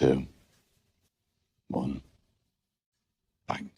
2, 1, bang.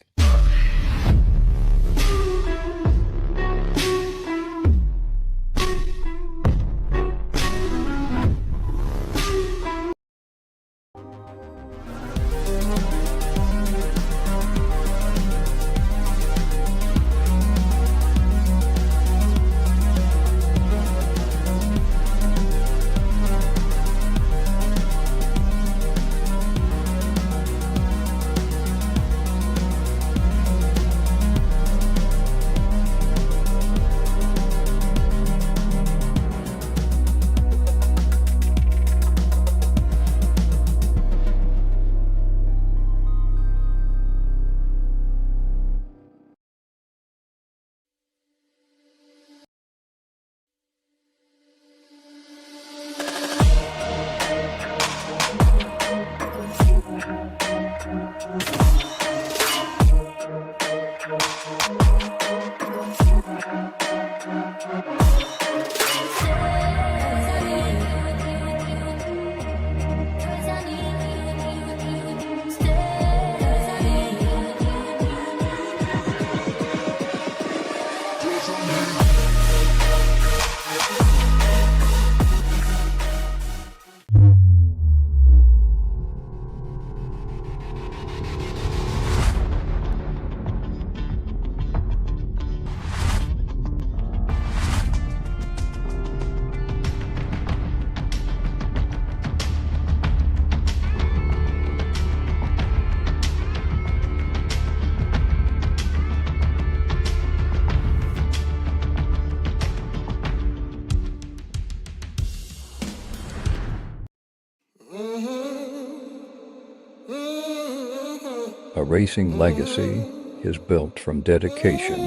A racing legacy is built from dedication,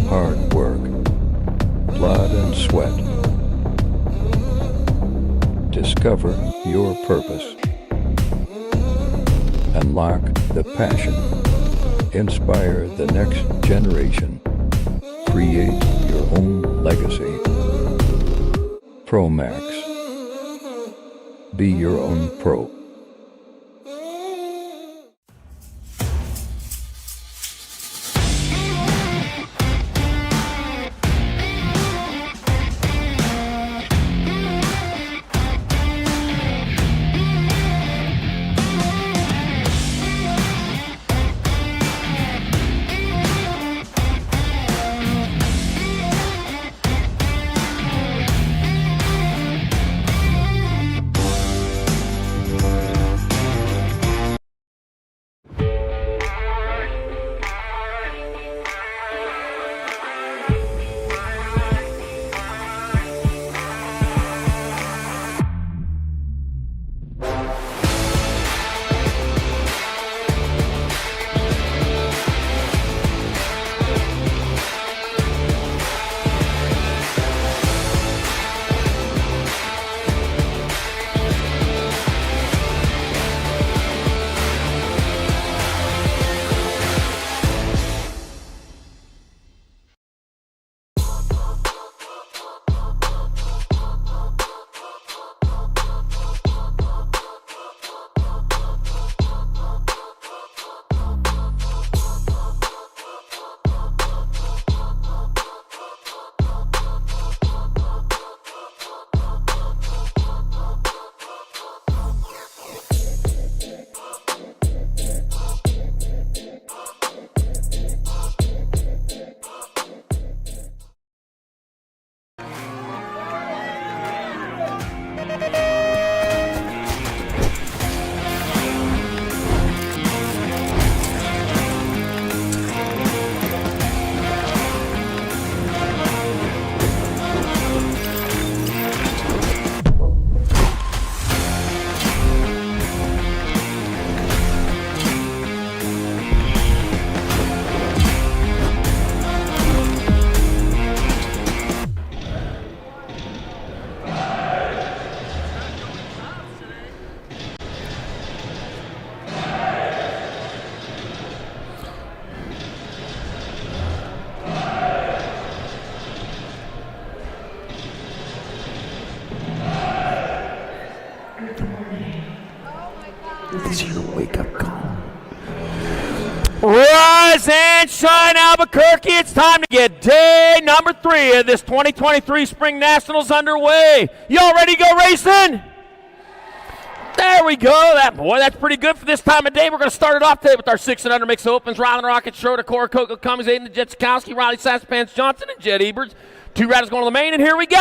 hard work, blood and sweat. Discover your purpose. Unlock the passion. Inspire the next generation. Create your own legacy. ProMax. Be your own pro. This is your wake-up call. Rise and shine, Albuquerque. It's time to get day number 3 of this 2023 Spring Nationals underway. Y'all ready to go racing? There we go. That's pretty good for this time of day. We're going to start it off today with our 6 and under mix opens. Rylan Rocket, Schroeder, Cora, Coco, Cummings, Aiden, the Jetsikowski, Riley Sassapants, Johnson, and Jet Eberts. 2 riders going to the main, and here we go!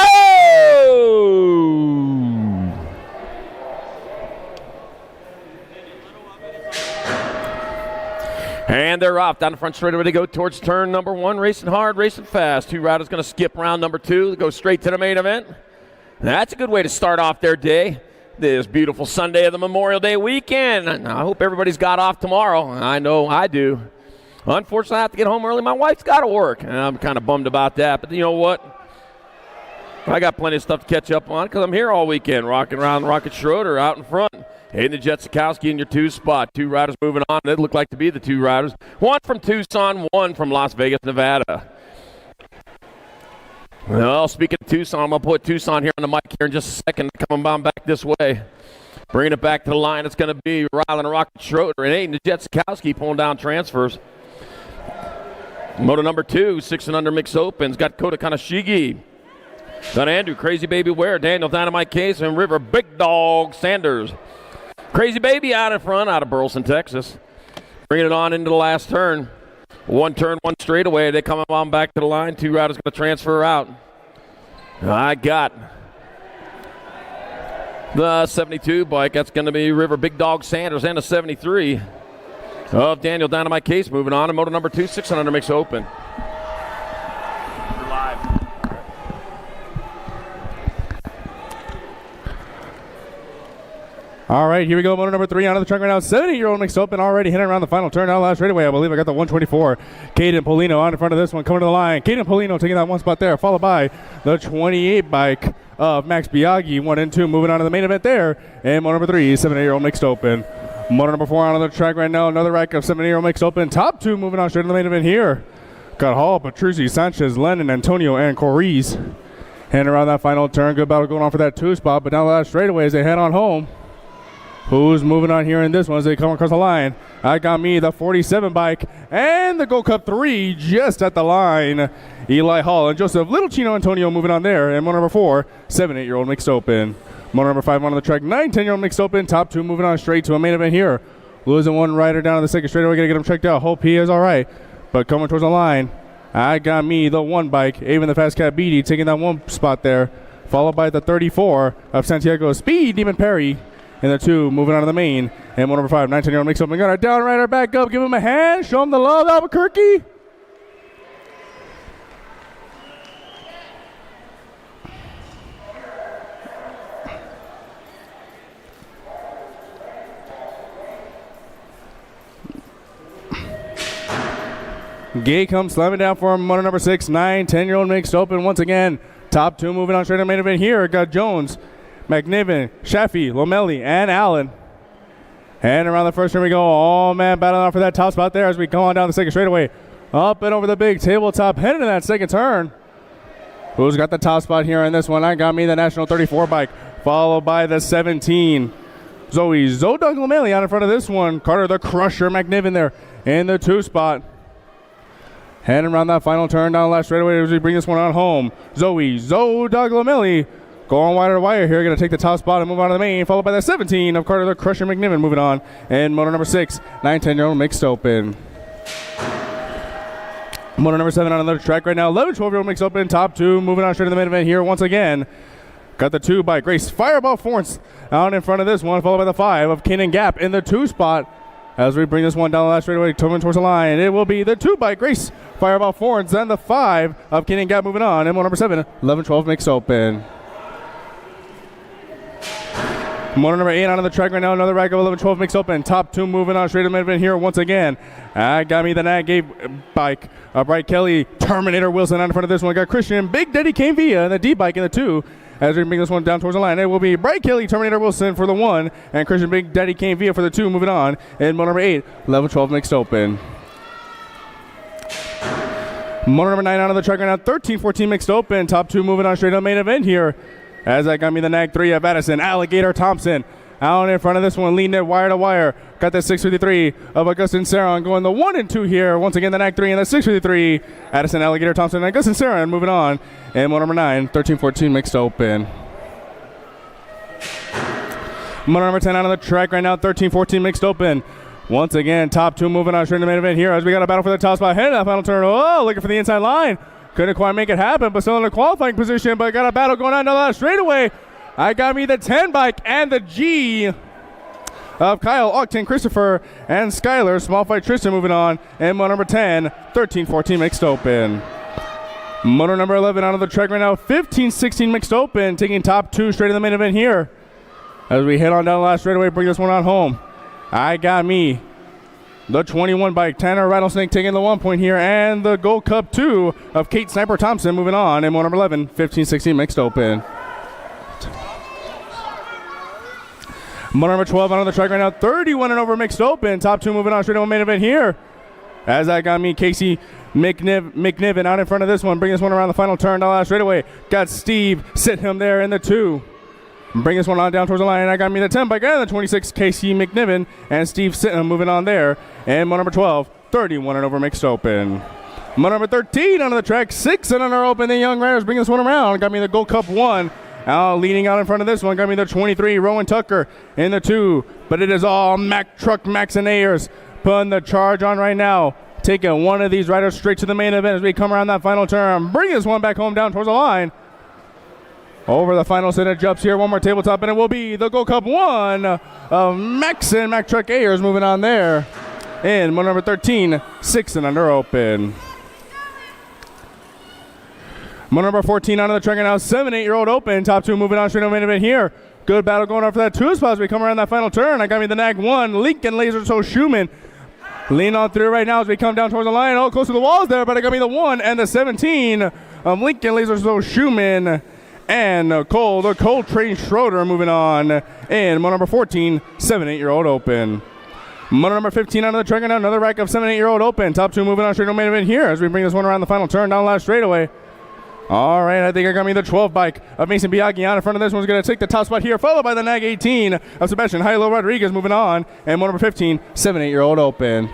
And they're off down the front straightaway. They go towards turn number 1, racing hard, racing fast. 2 riders going to skip round number 2, go straight to the main event. That's a good way to start off their day. This beautiful Sunday of the Memorial Day weekend. I hope everybody's got off tomorrow. I know I do. Unfortunately, I have to get home early. My wife's got to work, and I'm kind of bummed about that. But you know what? I got plenty of stuff to catch up on because I'm here all weekend, rocking around Rocket Schroeder out in front. Hayden the Jetsikowski in your 2 spot. 2 riders moving on. They look like to be the 2 riders. 1 from Tucson, 1 from Las Vegas, Nevada. Well, speaking of Tucson, I'm going to put Tucson here on the mic here in just a second. Coming on back this way. Bringing it back to the line, it's going to be Rylan Rocket Schroeder and Hayden the Jetsikowski pulling down transfers. Moto number 2, 6 and under mix opens. Got Kota Kanashigi. Got Andrew, Crazy Baby Ware, Daniel Dynamite Case, and River Big Dog Sanders. Crazy Baby out in front, out of Burleson, Texas. Bringing it on into the last turn. 1 turn, 1 straightaway. They come on back to the line. 2 riders going to transfer out. I got the 72 bike. That's going to be River Big Dog Sanders and the 73 of Daniel Dynamite Case. Moving on to moto number 2, 6 and under mix open. All right, here we go. Motor number 3 onto the track right now. 70-year-old mixed open already hitting around the final turn. Now last straightaway, I believe I got the 124. Caden Polino on in front of this one, coming to the line. Caden Polino taking that 1 spot there, followed by the 28 bike of Max Biaggi. 1 and 2 moving on to the main event there. And motor number 3, 70-year-old mixed open. Motor number 4 on the track right now. Another rack of 70-year-old mixed open. Top 2 moving on straight to the main event here. Got Hall, Petrucci, Sanchez, Lennon, Antonio, and Coriz. And around that final turn, good battle going on for that 2 spot. But now the last straightaway as they head on home. Who's moving on here in this one as they come across the line? I got me the 47 bike and the Gold Cup 3 just at the line. Eli Hall and Joseph Little Chino Antonio moving on there. And motor number 4, 7-8-year-old mixed open. Motor number 5 on the track, 9-10-year-old mixed open. Top 2 moving on straight to a main event here. Losing 1 rider down to the second straightaway. Got to get him checked out. Hope he is all right. But coming towards the line, I got me the 1 bike. Even the Fast Cat Beatty taking that 1 spot there. Followed by the 34 of Santiago Speed, Demon Perry. And the 2 moving on to the main. And motor number 5, 19-year-old mix up. We got our down rider back up. Give him a hand. Show him the love, Albuquerque. Gay comes slamming down for him. Motor number 6, 9, 10-year-old mixed open once again. Top 2 moving on straight to the main event here. Got Jones, McNiven, Shaffy, Lomelli, and Allen. And around the first turn we go. All man battling out for that top spot there as we go on down the second straightaway. Up and over the big tabletop, heading to that second turn. Who's got the top spot here in this one? I got me the National 34 bike, followed by the 17. Zoe Zodug Lomelli out in front of this one. Carter the Crusher McNiven there in the 2 spot. Heading around that final turn down the left straightaway as we bring this one on home. Zoe Zodug Lomelli. Going wire to wire here, going to take the top spot and move on to the main, followed by the 17 of Carter the Crusher McNiven moving on. And motor number 6, 9-10-year-old mixed open. Motor number 7 on another track right now. 11-12-year-old mixed open. Top 2 moving on straight to the main event here once again. Got the 2 by Grace Fireball Force out in front of this one, followed by the 5 of Kanan Gap in the 2 spot. As we bring this one down the last straightaway, coming towards the line, it will be the 2 by Grace Fireball Force, then the 5 of Kanan Gap moving on. And motor number 7, 11-12 mixed open. Motor number 8 on the track right now. Another rack of 11-12 mixed open. Top 2 moving on straight to the main event here once again. I got me the Nat Gave bike. Bright Kelly, Terminator Wilson on in front of this one. Got Christian Big Daddy Came Via and the D bike in the 2. As we bring this one down towards the line, it will be Bright Kelly, Terminator Wilson for the 1, and Christian Big Daddy Came Via for the 2. Moving on. And motor number 8, 11-12 mixed open. Motor number 9 on the track right now. 13-14 mixed open. Top 2 moving on straight to the main event here. As I got me the NAG 3 of Addison, Alligator Thompson. Out in front of this one, leading it wire to wire. Got the 653 of Augustin Saron going the 1 and 2 here. Once again, the NAC 3 and the 653. Addison Alligator Thompson and Augustin Saron moving on. And moto number 9, 13-14 mixed open. Moto number 10 out of the track right now, 13-14 mixed open. Once again, top 2 moving on straight in the main event here as we got a battle for the top spot. Heading that final turn. Oh, looking for the inside line. Couldn't quite make it happen, but still in a qualifying position. But got a battle going on down the straightaway. I got me the 10 bike and the G of Kyle, Octane, Christopher, and Skylar. Small fight Tristan moving on. And moto number 10, 13-14 mixed open. Moto number 11 out of the track right now, 15-16 mixed open. Taking top 2 straight in the main event here. As we head on down the last straightaway, bring this one on home. I got me the 21 bike, Tanner Rattlesnake taking the 1 point here, and the Gold Cup 2 of Kate Sniper Thompson moving on. And moto number 11, 15-16 mixed open. Moto number 12 out on the track right now, 31 and over mixed open. Top 2 moving on straight to the main event here. As I got me Casey McNiven out in front of this one. Bring this one around the final turn down the last straightaway. Got Steve, sit him there in the 2. Bring this one on down towards the line. I got me the 10 bike and the 26 Casey McNiven and Steve Sitton moving on there. And moto number 12, 31 and over mixed open. Moto number 13 on the track, 6 and under open. The Young Riders bring this one around. Got me the Gold Cup 1. Leading out in front of this one, got me the 23, Rowan Tucker in the 2. But it is all Mack Truck, Max and Ayers putting the charge on right now. Taking one of these riders straight to the main event as we come around that final turn. Bring this one back home down towards the line. Over the final set of jumps here, one more tabletop, and it will be the Gold Cup 1 of Max and Mack Truck Ayers moving on there. And moto number 13, 6 and under open. Moto number 14 on the track now, 7 8-year-old open. Top 2 moving on straight to the main event here. Good battle going on for that 2 spot as we come around that final turn. I got me the NAG 1, Lincoln Laser So Schumann. Lean on through right now as we come down towards the line. Oh, close to the walls there, but I got me the 1 and the 17 of Lincoln Laser So Schumann. And Cole, the Coltrane Schroeder moving on. And moto number 14, 7 8-year-old open. Moto number 15 on the track now, another rack of 7 8-year-old open. Top 2 moving on straight to the main event here as we bring this one around the final turn down the last straightaway. All right, I think I got me the 12 bike of Mason Biaggi on in front of this one's going to take the top spot here, followed by the NAG 18 of Sebastian Hilo Rodriguez moving on. And moto number 15, 7 8-year-old open.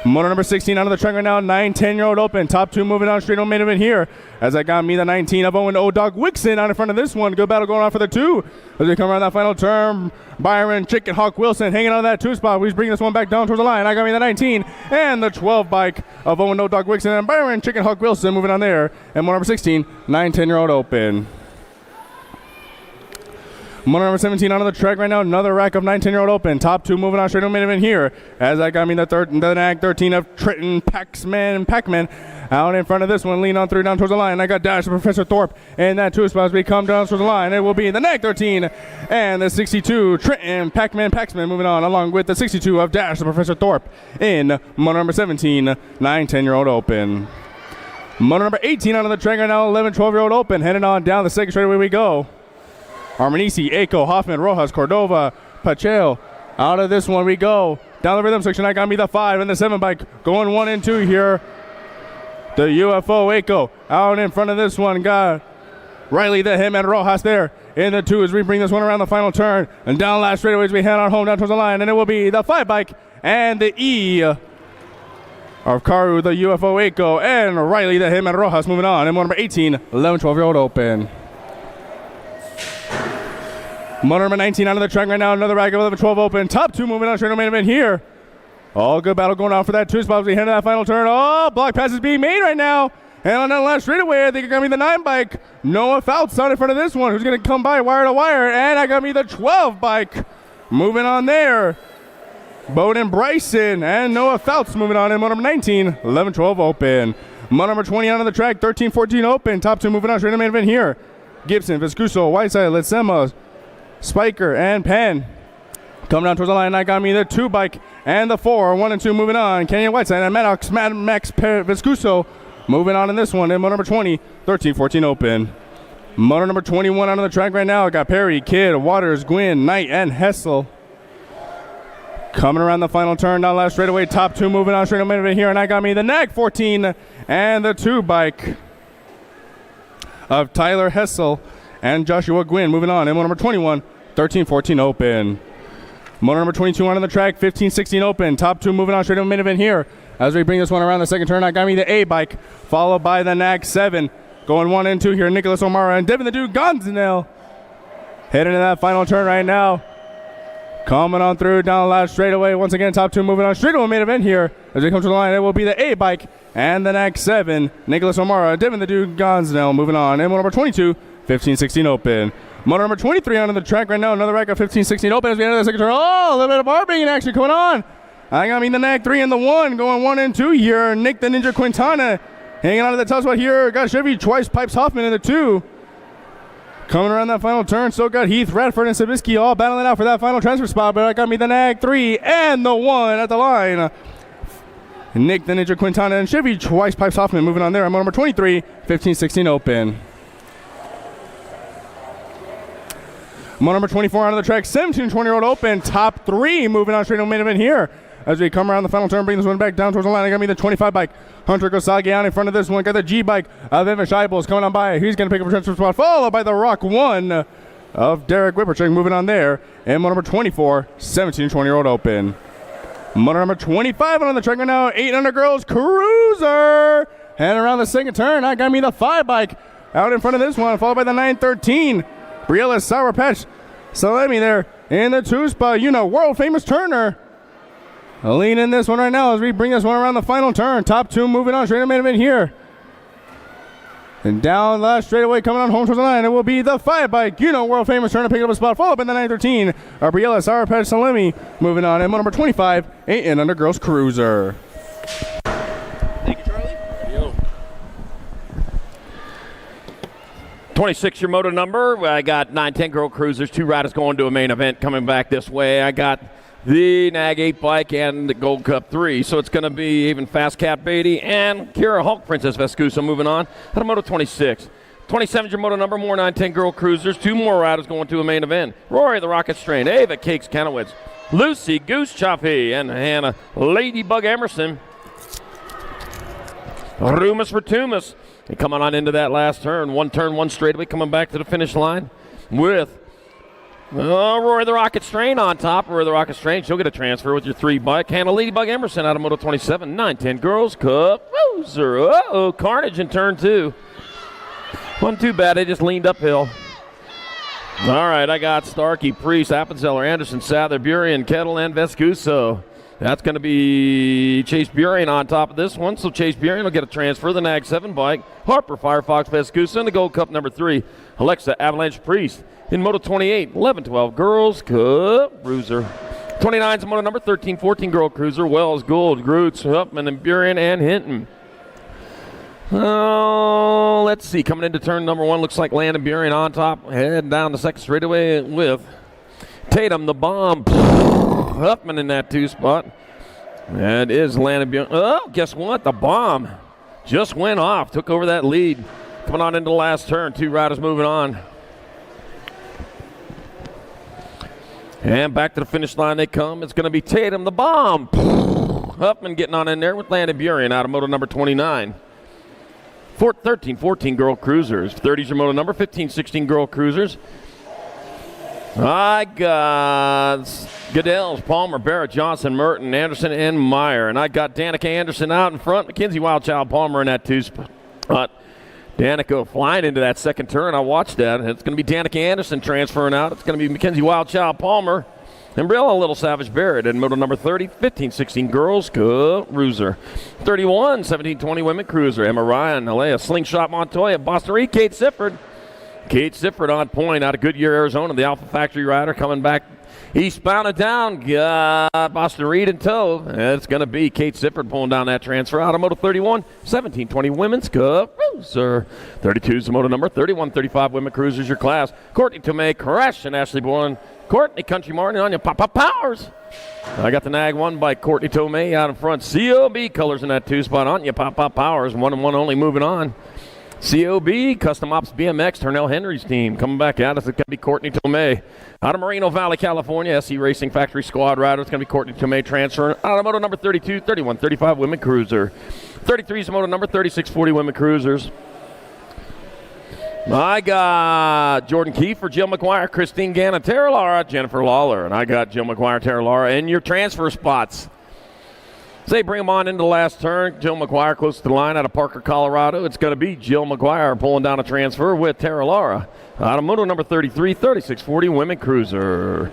Moto number 16 out of the track right now, 9 10-year-old open. Top 2 moving on straight to the main event here. As I got me the 19 of Owen O-Dog Wixon out in front of this one. Good battle going on for the 2. As we come around that final turn, Byron Chicken Hawk Wilson hanging on that 2 spot. We just bring this one back down towards the line. I got me the 19 and the 12 bike of Owen O-Dog Wixon and Byron Chicken Hawk Wilson moving on there. And moto number 16, 9 10-year-old open. Moto number 17 on the track right now, another rack of 9 10-year-old open. Top 2 moving on straight to the main event here. As I got me the NAG 13 of Trenton Pac-Man out in front of this one, lean on through down towards the line. I got Dash Professor Thorpe in that 2 spot as we come down towards the line. It will be the NAG 13 and the 62 Trenton Pac-Man moving on, along with the 62 of Dash the Professor Thorpe in moto number 17, 9 10-year-old open. Moto number 18 on the track right now, 11 12-year-old open. Heading on down the second straightaway we go. Armanisi, Aiko, Hoffman, Rojas, Cordova, Pacheco. Out of this one we go. Down the rhythm section, I got me the 5 and the 7 bike. Going 1 and 2 here. The UFO, Aiko. Out in front of this one, got Riley, the him, and Rojas there. In the 2 as we bring this one around the final turn. And down last straightaway as we head on home down towards the line. And it will be the 5 bike and the E of Karu, the UFO, Aiko, and Riley, the him, and Rojas moving on. And moto number 18, 11 12-year-old open. Moto number 19 out of the track right now, another rack of 11 12 open. Top 2 moving on straight to the main event here. All good battle going on for that 2 spot as we head to that final turn. Oh, block pass is being made right now. And on that last straightaway, I think I got me the 9 bike. Noah Fouts out in front of this one, who's going to come by wire to wire. And I got me the 12 bike. Moving on there. Bowden Bryson and Noah Fouts moving on in moto number 19, 11 12 open. Moto number 20 out of the track, 13 14 open. Top 2 moving on straight to the main event here. Gibson, Viscuso, Whiteside, Letsema, Spiker, and Penn. Coming down towards the line, I got me the 2 bike and the 4, 1 and 2 moving on. Kenyon Whiteside and Max Viscuso moving on in this one. And moto number 20, 13-14 open. Moto number 21 on the track right now. I got Perry, Kidd, Waters, Gwynn, Knight, and Hessel. Coming around the final turn down last straightaway. Top 2 moving on straight to the main event here. And I got me the NAG 14 and the 2 bike of Tyler Hessel. and Joshua Gwynn moving on. And moto number 21, 13-14 open. Moto number 22 on the track, 15-16 open. Top two moving on straight to the main event here. As we bring this one around the second turn, I got me the A bike, followed by the NAG 7. Going 1 and 2 here, Nicholas O'Mara and Devin the Duke Gonzanel. Heading to that final turn right now. Coming on through down the last straightaway. Once again, top two moving on straight to the main event here. As we come to the line, it will be the A bike and the NAG 7. Nicholas O'Mara, Devin the Duke Gonzanel moving on. And moto number 22, 15-16 open. Moto number 23 on the track right now. Another rack of 15-16 open as we enter the second turn. Oh, a little bit of bar banging action going on. I got me the NAG 3 and the 1. Going 1 and 2 here. Nick the Ninja Quintana hanging on to the top spot here. Got Chevy twice, Pipes Hoffman in the 2. Coming around that final turn, so got Heath, Radford, and Sabisky all battling out for that final transfer spot, but I got me the NAG 3 and the 1 at the line. Nick the Ninja Quintana and Chevy twice, Pipes Hoffman moving on there. I'm on number 23, 15-16 open. I'm on number 24 on the track, 17-20-year-old open. Top 3 moving on straight to the main event here. As we come around the final turn, bring this one back down towards the line. I got me the 25 bike. Hunter Gosagi out in front of this one. Got the G bike of Evan Scheibels coming on by. He's going to pick up a transfer spot, followed by the Rock 1 of Derek Whipperching moving on there. And moto number 24, 17-20-year-old open. Moto number 25 on the track right now, 800 Girls Cruiser. And around the second turn, I got me the 5 bike out in front of this one, followed by the 913. Briella Sour Patch Salemi there in the 2 spot. You know, world famous Turner. Lean in this one right now as we bring this one around the final turn. Top 2 moving on straight to main event here. And down last straightaway coming on home towards the line. It will be the 5 bike. You know, world famous Turner picking up a spot. Followed by the 913. Briella Sour Patch Salemi moving on. And number 25, 8 and under Girls Cruiser. Thank you, Charlie. 26 your moto number. I got 9-10 Girl Cruisers. 2 riders going to a main event coming back this way. I got the NAG 8 bike and the Gold Cup 3. So it's going to be even Fast Cat Beatty and Kira Hulk Princess Vescusa moving on. At a moto 26. 27 your moto number. More 9-10 Girl Cruisers. 2 more riders going to a main event. Rory the Rocket Strain. Ava Cakes Kenowitz. Lucy Goose Chaffee and Hannah Ladybug Emerson. Rumus Ratumus. And coming on into that last turn. 1 turn, 1 straightaway coming back to the finish line with Rory the Rocket Strain on top. Rory the Rocket Strain, she'll get a transfer with your 3 bike. Hannah Ladybug Emerson out of moto 27. 9-10 Girls Cup. Uh-oh, carnage in turn 2. Wasn't too bad, they just leaned uphill. All right, I got Starkey, Priest, Appenzeller, Anderson, Sather, Burien, Kettle, and Vescuso. That's going to be Chase Burien on top of this one. So Chase Burien will get a transfer. The NAG 7 bike. Harper, Firefox, Vescusa, and the Gold Cup number 3. Alexa, Avalanche, Priest. In moto 28, 11-12 Girls Cup Cruiser. 29 is moto number 13-14 Girl Cruiser. Wells, Gould, Groots, Huffman, and Burien, and Hinton. Oh, let's see. Coming into turn number 1, looks like Landon Burien on top. Heading down the second straightaway with Tatum, the bomb. Huffman in that 2 spot. That is Landon Burien. Oh, guess what? The bomb just went off. Took over that lead. Coming on into the last turn. 2 riders moving on. And back to the finish line they come. It's going to be Tatum, the bomb. Huffman getting on in there with Landon Burien out of moto number 29. 13-14 Girl Cruisers. 30's your moto number. 15-16 Girl Cruisers. I got Goodell's, Palmer, Barrett, Johnson, Merton, Anderson, and Meyer. And I got Danica Anderson out in front. Mackenzie Wildchild Palmer in that 2 spot. Danica flying into that second turn. I watched that. It's going to be Danica Anderson transferring out. It's going to be Mackenzie Wildchild Palmer and Briella Little Savage Barrett in moto number 30, 15-16 Girls Cruiser. 31, 17-20 Women Cruiser. Emma Ryan, Alea, Slingshot Montoya, Boston Reed, Kate Sifford. Kate Sifford on point out of Goodyear, Arizona. The Alpha Factory rider coming back eastbound and down. Boston Reed in tow. It's going to be Kate Sifford pulling down that transfer out of moto 31, 17-20 Women's Cup Cruiser. 32 is the moto number. 31-35 Women Cruisers your class. Courtney Tomei, Crash, and Ashley Bourne. Courtney Country Martin on your Papa Powers. I got the NAG 1 by Courtney Tomei out in front. COB colors in that 2 spot on your Papa Powers. 1 and 1 only moving on. COB, Custom Ops BMX, Turnell Henry's team. Coming back out, it's going to be Courtney Tomei. Out of Moreno Valley, California, SC Racing Factory Squad rider. It's going to be Courtney Tomei transferring out of moto number 32, 31-35 Women Cruiser. 33 is moto number 36-40 Women Cruisers. I got Jordan Kiefer, Jill McGuire, Christine Gannon, Tara Lara, Jennifer Lawler. And I got Jill McGuire, Tara Lara in your transfer spots. So they bring them on into the last turn. Jill McGuire close to the line out of Parker, Colorado. It's going to be Jill McGuire pulling down a transfer with Tara Lara. Out of moto number 33, 3640 Women Cruiser.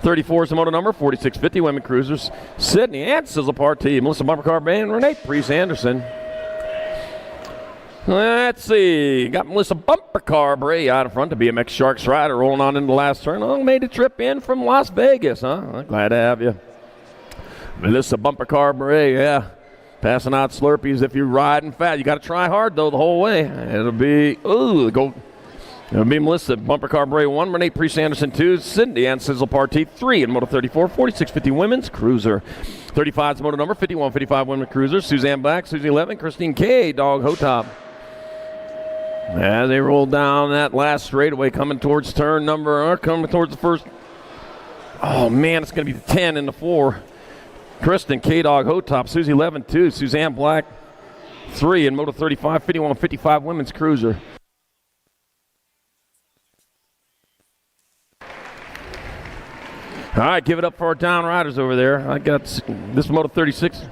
34 is the moto number, 4650 Women Cruisers. Sydney and Sizzle Party, Melissa Bumpercar Band, Renee Priest Anderson. Let's see. Got Melissa Bumpercar Bray out in front to BMX Sharks rider rolling on into the last turn. Oh, made a trip in from Las Vegas, huh? Glad to have you. Melissa Bumpercar Bray, yeah. Passing out Slurpees if you're riding fat. You got to try hard, though, the whole way. It'll be, it'll be Melissa Bumpercar Bray 1, Renee Priest Anderson 2, Cindy and Sizzle Party 3 in Moto 34, 4650 Women's Cruiser. 35 is Moto number 5155 Women's Cruiser. Suzanne Black, Susie 11, Christine K, Dog Hotop. As they roll down that last straightaway, coming towards coming towards the first. Oh, man, it's going to be the 10 and the 4. Kristen K-Dog Hotop, Susie 11, 2, Suzanne Black 3 in Moto 35, 51-55 Women's Cruiser. All right, give it up for our down riders over there. I got this Moto 36.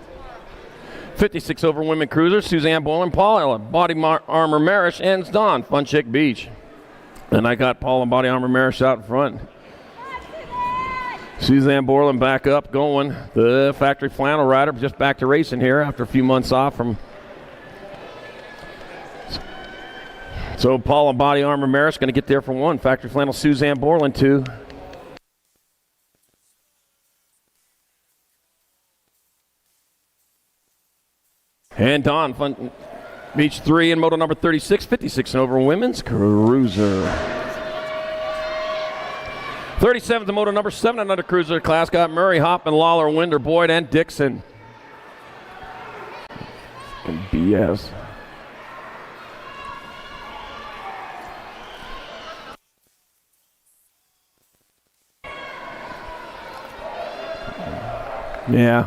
56 over Women Cruiser, Suzanne Boylan, Paula, Body Armor Marish, and Dawn, Fun Chick Beach. And I got Paula and Body Armor Marish out in front. Suzanne Borland back up, going. The factory flannel rider just back to racing here after a few months off from. So Paula and Body Armor Marish going to get there for 1. Factory flannel Suzanne Borland 2. And Dawn, Fun Beach 3 in Moto number 36, 56 and over Women's Cruiser. 37th Moto number 7 and under Cruiser class got Murray, Hoppman, Lawler, Winder, Boyd, and Dixon. And BS. Yeah.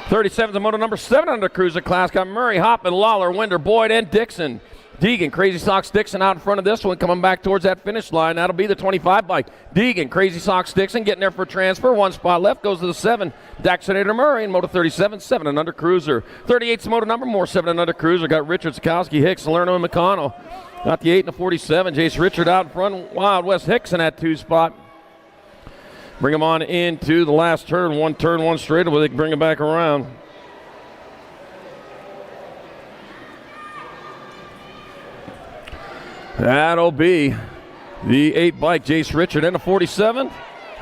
37th and Moto number 7 under Cruiser class got Murray, Hoppman, Lawler, Winder, Boyd, and Dixon. Deegan, Crazy Socks Dixon out in front of this one, coming back towards that finish line. That'll be the 25 bike. Deegan, Crazy Socks Dixon getting there for a transfer. 1 spot left, goes to the 7. Daxonator Murray in Moto 37, 7 and under Cruiser. 38's the Moto number, more 7 and under Cruiser. Got Richard, Sikowski, Hicks, Salerno, and McConnell. Got the 8 and the 47. Jace Richard out in front. Wild West Hicks in that 2 spot. Bring him on into the last turn. 1 turn, 1 straightaway. They can bring him back around. That'll be the 8 bike, Jace Richard, and the 47.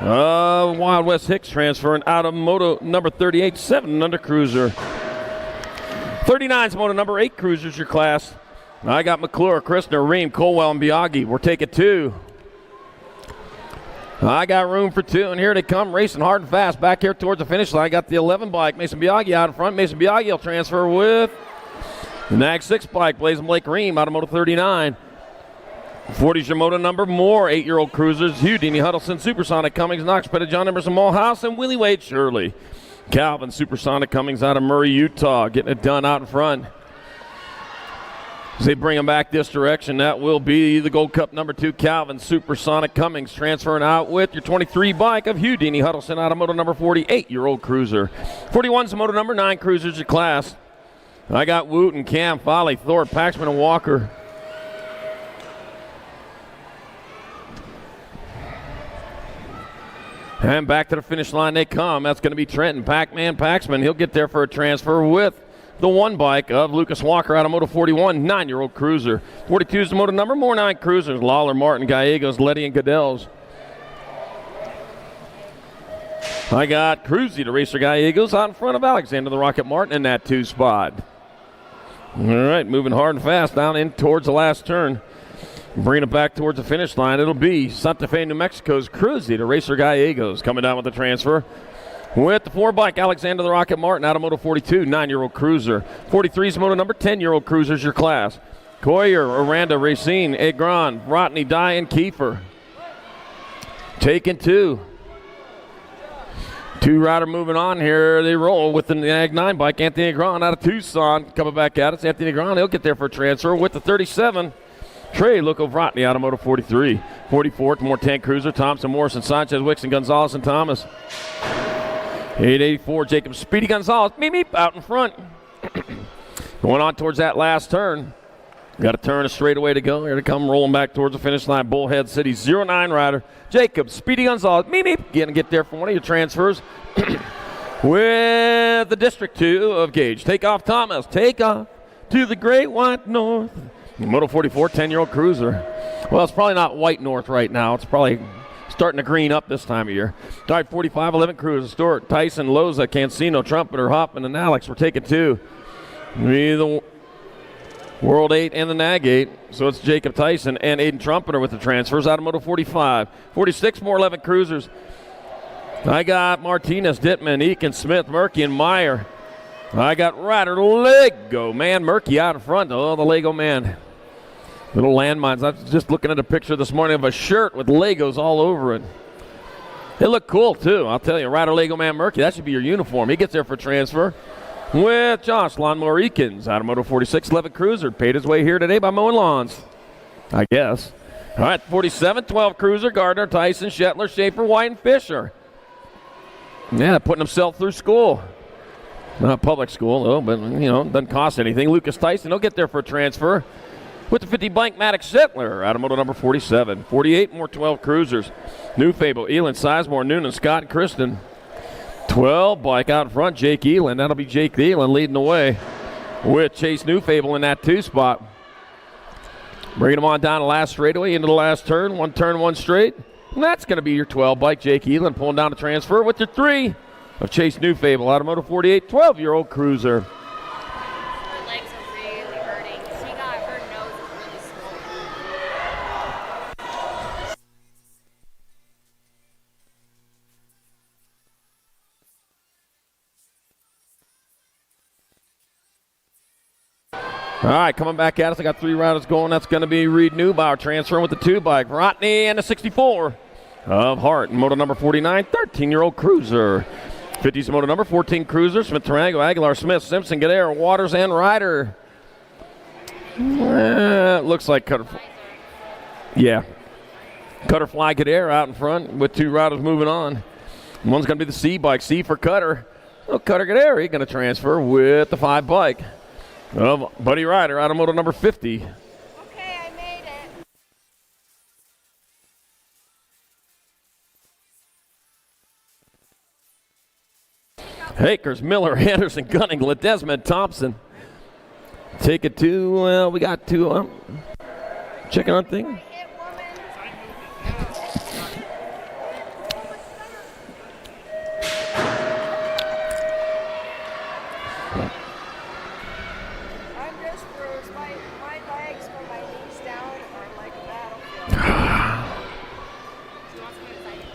Wild West Hicks transferring out of Moto number 38, 7 under Cruiser. 39's Moto number 8 Cruisers, your class. I got McClure, Christner, Ream, Colwell, and Biaggi. We're taking 2. I got room for 2, and here they come, racing hard and fast back here towards the finish line. I got the 11 bike, Mason Biaggi out in front. Mason Biaggi will transfer with the NAG 6 bike, Blazing Blake Ream out of Moto 39. 40's your Moto number, more 8-year-old Cruisers. Houdini, Huddleston, Supersonic, Cummings, Knox, Pettit, John Emerson, Mulhouse, and Willie Wade Shirley. Calvin, Supersonic, Cummings out of Murray, Utah, getting it done out in front. As they bring him back this direction, that will be the Gold Cup number 2, Calvin, Supersonic, Cummings, transferring out with your 23 bike of Houdini, Huddleston out of Moto number 48-year-old Cruiser. 41's the Moto number 9 Cruisers, your class. I got Wooten, Cam, Foley, Thorpe, Paxman, and Walker. And back to the finish line they come. That's going to be Trenton, Pac-Man, Paxman. He'll get there for a transfer with the 1 bike of Lucas Walker out of Moto 41, 9-year-old Cruiser. 42 is the Moto number, more 9 Cruisers. Lawler, Martin, Gallegos, Letty, and Goodell's. I got Cruzy, the racer Gallegos, out in front of Alexander the Rocket Martin in that 2 spot. All right, moving hard and fast down in towards the last turn. Bringing it back towards the finish line, it'll be Santa Fe, New Mexico's Cruzy, the racer Gallegos, coming down with the transfer. With the 4 bike, Alexander the Rocket Martin out of Moto 42, 9-year-old Cruiser. 43's Moto number 10-year-old Cruiser's your class. Coyer, Aranda, Racine, Egron, Rotney, Dye, and Kiefer. Taking 2. Two-rider moving on here. They roll with the Nag 9 bike. Anthony Negron out of Tucson coming back at us. Anthony Negron, he'll get there for a transfer with the 37. Trey Lukovratny, Automotive 43. 44, more tank cruiser. Thompson, Morrison, Sanchez, Wixon, Gonzalez, and Thomas. 884, Jacob Speedy Gonzalez. Meep, meep, out in front. Going on towards that last turn. Got a turn, a straightaway to go. Here to come rolling back towards the finish line. Bullhead City 09 rider. Jacob Speedy Gonzalez. Meep, meep. Gonna get there for one of your transfers. With the District 2 of Gage. Take off Thomas. Take off to the Great White North. Moto 44, 10-year-old cruiser. Well, it's probably not white north right now. It's probably starting to green up this time of year. Died 45, 11 cruiser. Stewart, Tyson, Loza, Cancino, Trumpeter, Hoffman, and Alex. We're taking 2. The World 8 and the Nag 8. So it's Jacob Tyson and Aiden Trumpeter with the transfers out of Moto 45. 46, more 11 cruisers. I got Martinez, Dittman, Eakin, Smith, Murky, and Meyer. I got Ryder Lego Man Murky out in front. Oh, the Lego Man. Little landmines. I was just looking at a picture this morning of a shirt with Legos all over it. They look cool, too. I'll tell you, Ryder Lego Man Murky, that should be your uniform. He gets there for transfer with Josh Lawnmower Eakins out of Moto 46, 11 cruiser. Paid his way here today by mowing lawns, I guess. All right, 47, 12 cruiser. Gardner, Tyson, Shetler, Schaefer, White, and Fisher. Yeah, putting himself through school. Not public school, though, but, you know, doesn't cost anything. Lucas Tyson, he'll get there for a transfer with the 50 blank Maddox Settler out of Moto number 47. 48, more 12 cruisers. New Fable, Elin, Sizemore, Noonan, Scott, and Kristen. 12 bike out in front, Jake Elin. That'll be Jake Elin leading the way with Chase New Fable in that 2 spot. Bringing him on down the last straightaway into the last turn. One turn, one straight. And that's going to be your 12 bike, Jake Elin, pulling down the transfer with your 3 of Chase New Fable out of Moto 48, 12-year-old cruiser. Her legs are really hurting. She got her nose is really All right, coming back at us. I got 3 riders going. That's going to be Reed Neubauer transferring with the 2 bike. Rotney and the 64 of Hart. Moto number 49, 13-year-old cruiser. 50's moto number 14 cruiser. Smith, Tarango, Aguilar, Smith, Simpson, Gadare, Waters, and Ryder. Looks like Cutter. Yeah. Cutterfly Gadare out in front with 2 riders moving on. One's going to be the C bike. C for Cutter. Oh, Cutter Gadare, he's going to transfer with the 5 bike of Buddy Ryder out of moto number 50. Okay, I made it. Akers, Miller, Anderson, Gunning, Ledesma, Thompson. Take it to, well, we got 2. Checking on thing. I'm just bruised. My legs from my knees down are like a battlefield. She wants me to sign it.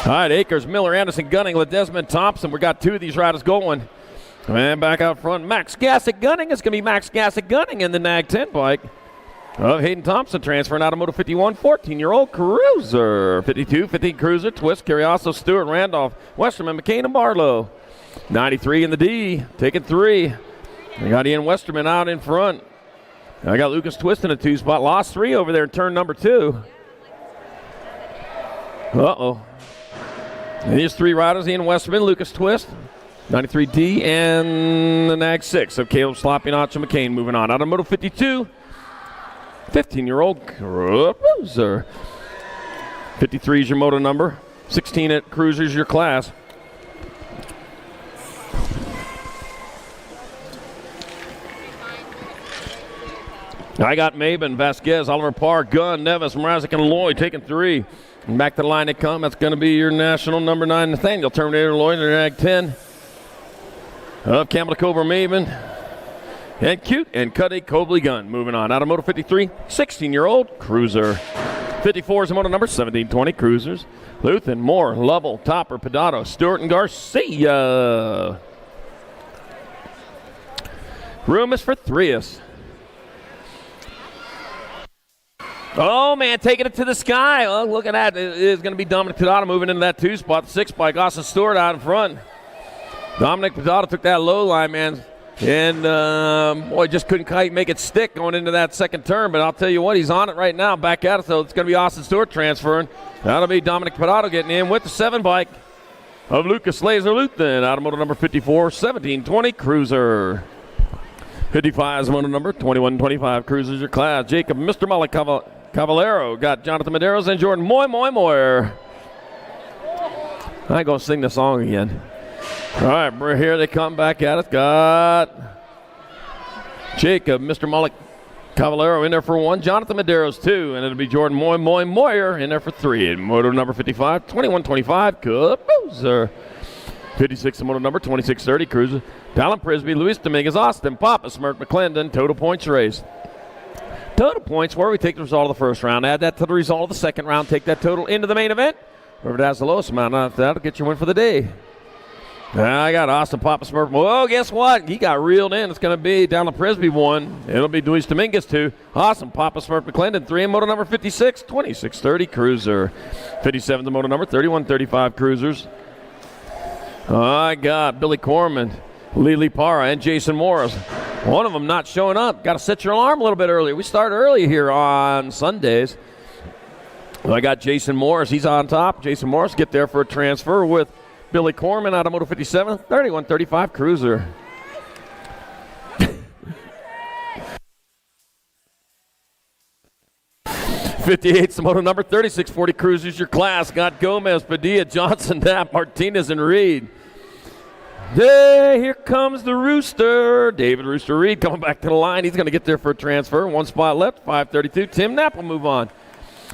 All right, Akers, Miller, Anderson, Gunning, Ledesma, Thompson. We got 2 of these riders going. And back out front, Max Gassick Gunning. It's going to be Max Gassick Gunning in the Nag 10 bike of Hayden Thompson transferring out of Moto 51, 14-year-old cruiser. 52, 15 cruiser, Twist, Carrioso, Stewart, Randolph, Westerman, McCain, and Barlow. 93 in the D, taking 3. I got Ian Westerman out in front. I got Lucas Twist in a 2 spot. Lost 3 over there in turn number 2. Uh-oh. And these 3 riders, Ian Westerman, Lucas Twist, 93D, and the Nag 6 of Caleb Sloppy Nacho McCain moving on. Out of Moto 52, 15-year-old cruiser. 53 is your moto number. 16 at cruiser is your class. I got Maben, Vasquez, Oliver Parr, Gunn, Nevis, Mrazek, and Lloyd taking 3. And back to the line they come. That's going to be your national number 9, Nathaniel Terminator Lloyd, and Nag 10 of Campbell Cobra Maven. And Cute and Cuddy Cobley Gunn moving on. Out of Moto 53, 16-year-old cruiser. 54 is the moto number, 1720 cruisers. Luthen, Moore, Lovell, Topper, Pedato, Stewart, and Garcia. Room is for threeists. Oh, man, taking it to the sky. Oh, look at that. It is going to be Dominic Pizzotto moving into that 2 spot. The 6 bike, Austin Stewart out in front. Dominic Pizzotto took that low line, man. And, boy, just couldn't quite make it stick going into that second turn. But I'll tell you what, he's on it right now. Back at it, so it's going to be Austin Stewart transferring. That'll be Dominic Pizzotto getting in with the 7 bike of Lucas Laser Luthen. Automotive number 54, 1720 Cruiser. 55 is motor number 2125 Cruisers your class. Jacob Mr. Molly Cavallero got Jonathan Medeiros and Jordan Moyer. I ain't going to sing the song again. All right, here they come back at it. Got Jacob Mr. Molly Cavallero in there for 1. Jonathan Medeiros 2. And it'll be Jordan Moyer in there for 3. And motor number 55, 2125 Cruiser. 56 motor number 2630 Cruiser. Dallin Prisby, Luis Dominguez, Austin Papa, Smirk McClendon, total points race. Total points where we take the result of the first round, add that to the result of the second round, take that total into the main event. Whoever has the lowest amount of that'll get your win for the day. I got Austin Papa Smurf. Well, guess what? He got reeled in. It's going to be Dallin Prisby 1. It'll be Luis Dominguez 2. Awesome Papa Smurf McClendon 3. And motor number 56, 2630 Cruiser. 57 the motor number 3135 Cruisers. I got Billy Corman, Lily Parra, and Jason Morris. One of them not showing up. Got to set your alarm a little bit earlier. We start early here on Sundays. I got Jason Morris. He's on top. Jason Morris get there for a transfer with Billy Corman out of Moto 57, 3135 Cruiser. '58's the moto number 3640 Cruisers your class. Got Gomez, Padilla, Johnson, Knapp, Martinez, and Reed. Hey, here comes the Rooster. David Rooster Reed coming back to the line. He's going to get there for a transfer. 1 spot left, 532. Tim Knapp will move on.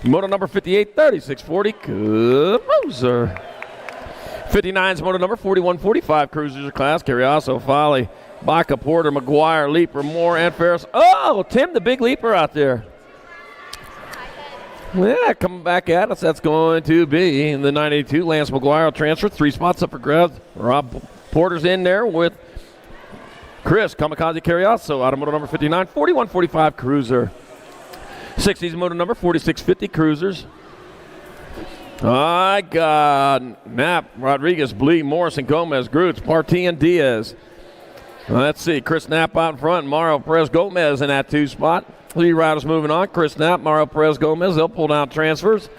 Moto number 58, 3640 Cruiser. 59's moto number 4145 Cruisers your class. Carriazo, Folly, Baca, Porter, McGuire, Leaper, Moore, and Ferris. Oh, Tim, the big leaper out there. Yeah, coming back at us, that's going to be in the 982. Lance McGuire transfer, 3 spots up for grabs. Rob Porter's in there with Chris Kamikaze Carriazo, out of moto number 59, 4145 Cruiser. 60's moto number 4650 Cruisers. I got Knapp, Rodriguez, Blee, Morrison, Gomez, Groots, Partey, and Diaz. Let's see, Chris Knapp out in front, Mario Perez Gomez in that 2 spot. 3 riders moving on. Chris Knapp, Mario Perez Gomez. They'll pull down transfers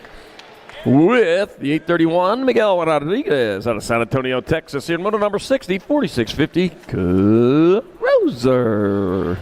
with the 831 Miguel Rodriguez out of San Antonio, Texas. Here in moto number 60, 4650 Cruiser.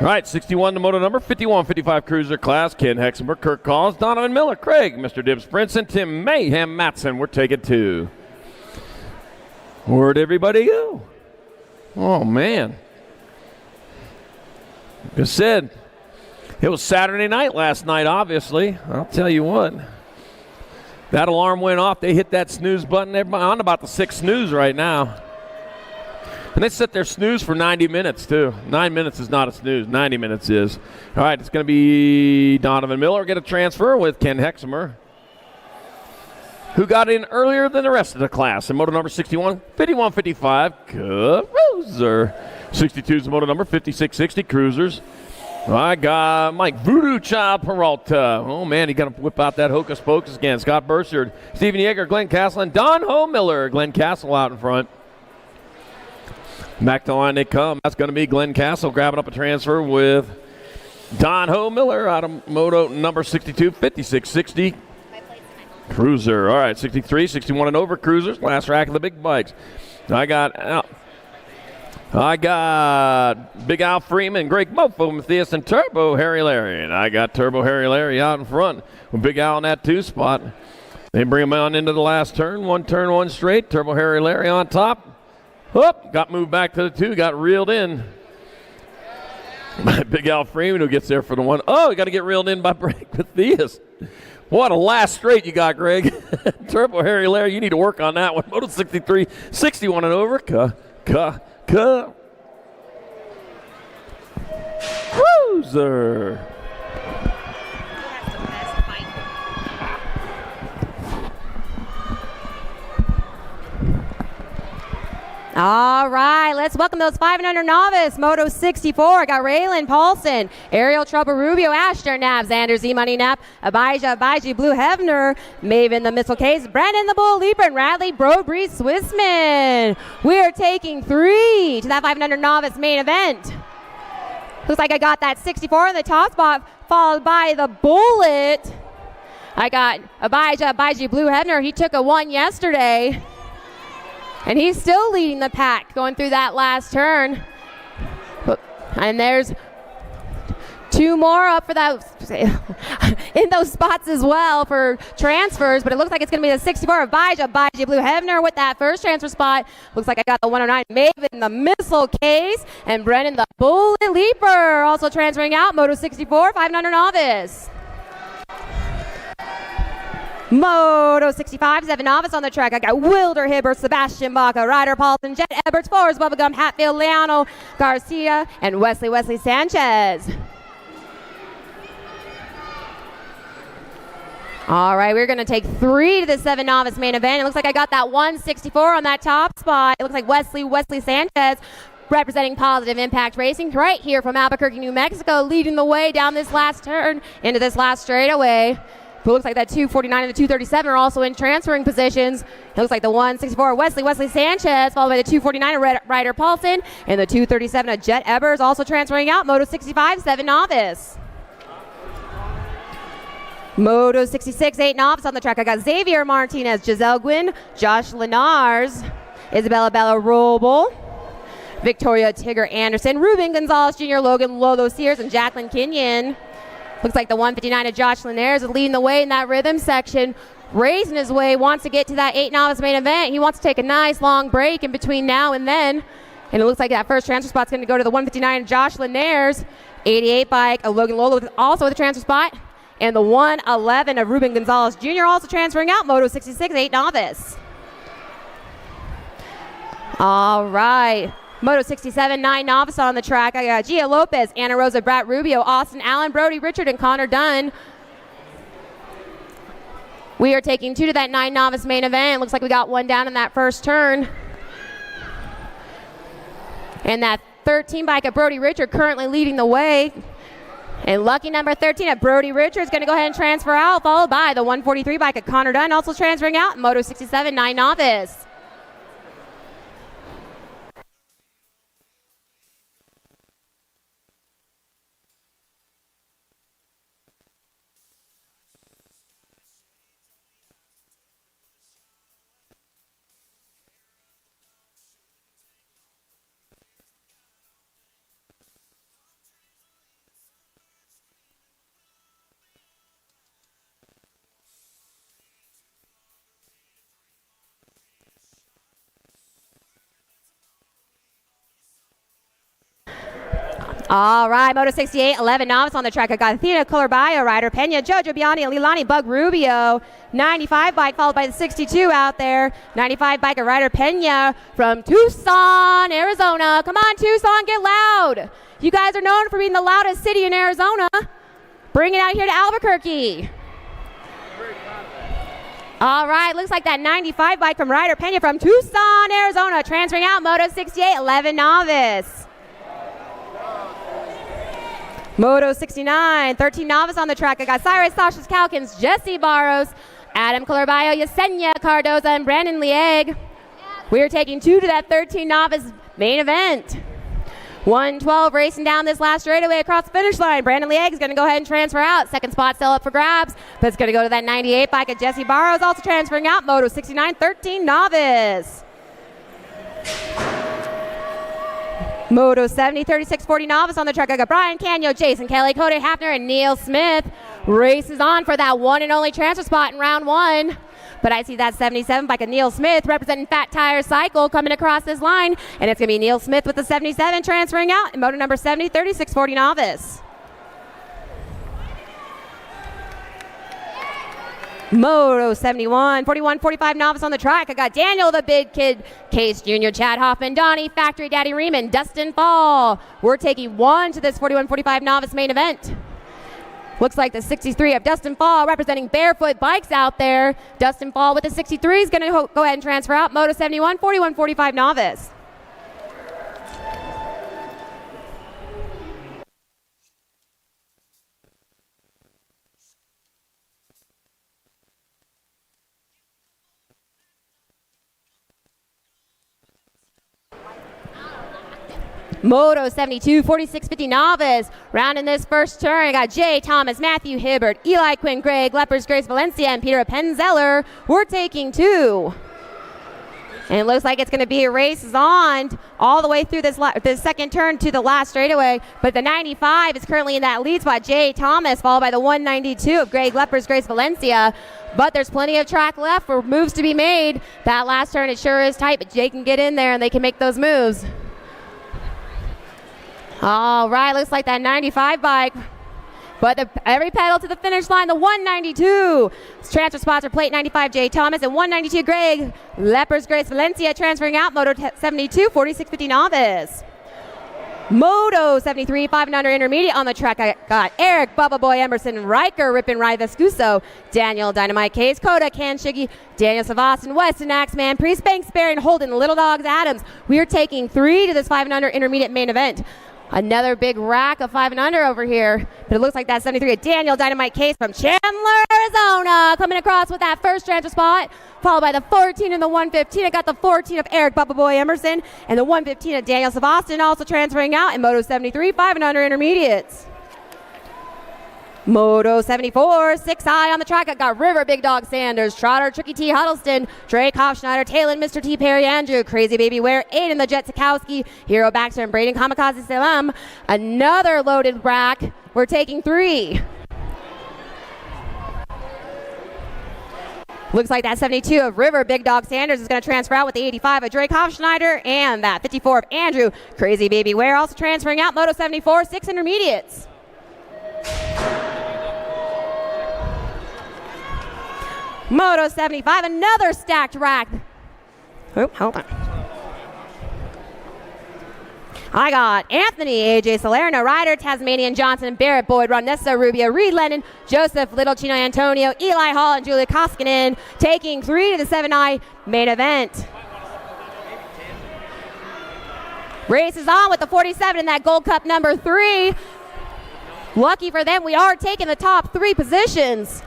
All right, 61 to moto number 5155 Cruiser class. Ken Hexenberg, Kirk Collins, Donovan Miller, Craig, Mr. Dibbs Prince, and Tim Mayhem Matson. We're taking 2. Where'd everybody go? Oh, man. Like I said, it was Saturday night last night, obviously. I'll tell you what. That alarm went off. They hit that snooze button. Everybody on about the 6th snooze right now. And they set their snooze for 90 minutes, too. 9 minutes is not a snooze. 90 minutes is. All right, it's going to be Donovan Miller get a transfer with Ken Hexemer, who got in earlier than the rest of the class. And moto number 61, 5155 Cruiser. 62 is the moto number 5660 Cruisers. I got Mike Voodoo Child Peralta. Oh, man, he got to whip out that hocus pocus again. Scott Burchard, Stephen Yeager, Glenn Castle, and Don Ho Miller. Glenn Castle out in front. Back to the line they come. That's going to be Glenn Castle grabbing up a transfer with Don Ho Miller out of Moto number 62, 5660 Cruiser. All right, 63, 61 and over Cruisers. Last rack of the big bikes. I got Big Al Freeman, Greg Mofo, Matthias, and Turbo Harry Larry. And I got Turbo Harry Larry out in front with Big Al in that 2 spot. They bring him on into the last turn. One turn, one straight. Turbo Harry Larry on top. Whoop, got moved back to the 2, got reeled in by Big Al Freeman, who gets there for the 1. Oh, he got to get reeled in by Greg Matthias. What a last straight you got, Greg. Turbo Harry Larry, you need to work on that one. Moto 63, 61 and over. Cruiser. All right, let's welcome those 5 and under novice. Moto 64, got Raylan Paulson, Ariel Trouble Rubio, Ashton Knapp, Xander Z Money Knapp, Abijah Blue Hevner, Maven the Missile Case, Brandon the Bull Leaper, and Radley Brobreeze Swissman. We are taking 3 to that 5 and under novice main event. Looks like I got that 64 in the top spot, followed by the Bullet. I got Abijah Blue Hevner. He took a 1 yesterday. And he's still leading the pack going through that last turn. And there's 2 more up for that in those spots as well for transfers. But it looks like it's going to be the 64 of Abijah Blue Hevner with that first transfer spot. Looks like I got the 109 Maven the Missile Case. And Brennan the Bullet Leaper also transferring out. Moto 64, 5 and under novice. Moto 65, 7 novice on the track. I got Wilder Hibbert, Sebastian Baca, Ryder Paulson, Jet Eberts, Forrest Bubblegum, Hatfield, Leano Garcia, and Wesley Sanchez. All right, we're going to take 3 to the 7 novice main event. It looks like I got that 164 on that top spot. It looks like Wesley Sanchez representing Positive Impact Racing right here from Albuquerque, New Mexico, leading the way down this last turn into this last straightaway. It looks like that 249 and the 237 are also in transferring positions. It looks like the 164 Wesley Sanchez, followed by the 249 of Ryder Paulson, and the 237 of Jet Ebers also transferring out. Moto 65, 7 novice. Moto 66, 8 novice on the track. I got Xavier Martinez, Giselle Gwynn, Josh Lenars, Isabella Bella Roble, Victoria Tigger Anderson, Ruben Gonzalez Jr., Logan Lolo Sears, and Jacqueline Kenyon. Looks like the 159 of Josh Linares is leading the way in that rhythm section, racing his way, wants to get to that 8 novice main event. He wants to take a nice long break in between now and then. And it looks like that first transfer spot's going to go to the 159 of Josh Linares, 88 bike of Logan Lolo also with a transfer spot, and the 111 of Ruben Gonzalez Jr. also transferring out. Moto 66, 8 novice. All right. Moto 67, 9 novice on the track. I got Gia Lopez, Anna Rosa, Brat Rubio, Austin Allen, Brody Richard, and Connor Dunn. We are taking 2 to that 9 novice main event. Looks like we got 1 down in that first turn. And that 13 bike of Brody Richard currently leading the way. And lucky number 13 of Brody Richard is going to go ahead and transfer out, followed by the 143 bike of Connor Dunn also transferring out. Moto 67, 9 novice. All right, Moto 68, 11 novice on the track. I got Athena Colorbayo, Ryder Pena, Jojo Biani, Lilani Bug Rubio. 95 bike followed by the 62 out there. 95 bike of Ryder Pena from Tucson, Arizona. Come on, Tucson, get loud. You guys are known for being the loudest city in Arizona. Bring it out here to Albuquerque. All right, looks like that 95 bike from Ryder Pena from Tucson, Arizona. Transferring out, Moto 68, 11 novice. Moto 69, 13 novice on the track. I got Cyrus Sasha Calkins, Jesse Barros, Adam Colorbayo, Yesenia Cardoza, and Brandon Lieg. We are taking 2 to that 13 novice main event. 112 racing down this last straightaway across the finish line. Brandon Lieg is going to go ahead and transfer out. Second spot still up for grabs, but it's going to go to that 98 bike of Jesse Barrows, also transferring out. Moto 69, 13 novice. Moto 70, 36, 40 novice on the track. I got Brian Canyo, Jason Kelly, Cody Hafner, and Neil Smith. Races on for that one and only transfer spot in round one. But I see that 77 bike of Neil Smith representing Fat Tire Cycle coming across this line. And it's going to be Neil Smith with the 77 transferring out in moto number 70, 36, 40 novice. Moto 71, 41, 45 novice on the track. I got Daniel the Big Kid, Case Jr., Chad Hoffman, Donnie, Factory Daddy Riemann, Dustin Fall. We're taking one to this 41, 45 novice main event. Looks like the 63 of Dustin Fall representing Barefoot Bikes out there. Dustin Fall with the 63 is going to go ahead and transfer out. Moto 71, 41, 45 novice. Moto 72, 46, 50 novice. Rounding this first turn, I got Jay Thomas, Matthew Hibbert, Eli Quinn, Greg Lepers, Grace Valencia, and Peter Penzeller. We're taking two. And it looks like it's going to be a race on all the way through this second turn to the last straightaway. But the 95 is currently in that lead spot, Jay Thomas, followed by the 192 of Greg Lepers, Grace Valencia. But there's plenty of track left for moves to be made. That last turn, it sure is tight, but Jay can get in there and they can make those moves. All right, looks like that 95 bike. But every pedal to the finish line, the 192. Transfer spots are plate 95, Jay Thomas, and 192, Greg Lepers, Grace Valencia, transferring out. Moto 72, 46, 50 novice. Moto 73, 5 and under intermediate on the track. I got Eric, Bubba Boy, Emerson, Riker, Rippin' Rai Vescuso, Daniel, Dynamite Case, Coda, Kanshigi, Daniel Savastin, Weston, Axeman, Priest, Banks, Barron, Holden, Little Dogs, Adams. We are taking 3 to this 5 and under intermediate main event. Another big rack of 5 and under over here. But it looks like that 73 of Daniel Dynamite Case from Chandler, Arizona, coming across with that first transfer spot, followed by the 14 and the 115. I got the 14 of Eric Bubba Boy Emerson and the 115 of Daniel Savastin also transferring out in Moto 73, 5 and under intermediates. Moto 74, 6 high on the track. I got River, Big Dog Sanders, Trotter, Tricky T Huddleston, Drake Hofschneider, Talon, Mr. T Perry Andrew, Crazy Baby Ware, Aiden the Jet Sikowski, Hero Baxter, and Braden Kamikaze Salam. Another loaded rack. We're taking 3. Looks like that 72 of River, Big Dog Sanders is going to transfer out with the 85 of Drake Hofschneider and that 54 of Andrew, Crazy Baby Ware, also transferring out. Moto 74, 6 intermediates. Moto 75, another stacked rack. Oh, hold on. I got Anthony, AJ Salerno, Ryder, Tasmanian Johnson, Barrett, Boyd, Ronessa, Rubio, Reed Lennon, Joseph, Little Chino Antonio, Eli Hall, and Julia Koskinen, taking 3 to the 7i main event. Race is on with the 47 in that Gold Cup number 3. Lucky for them, we are taking the top 3 positions.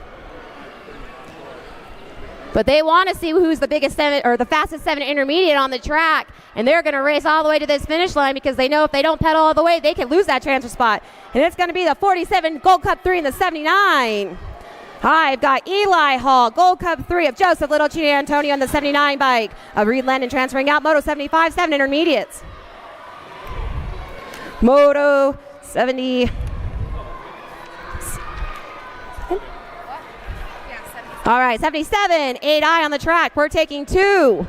But they want to see who's the biggest 7 or the fastest 7 intermediate on the track. And they're going to race all the way to this finish line because they know if they don't pedal all the way, they can lose that transfer spot. And it's going to be the 47 Gold Cup 3 and the 79. I've got Eli Hall, Gold Cup 3 of Joseph Little Chino Antonio on the 79 bike of Reed Lennon transferring out. Moto 75, 7 intermediates. Moto 70. All right, 77, 8i on the track. We're taking 2.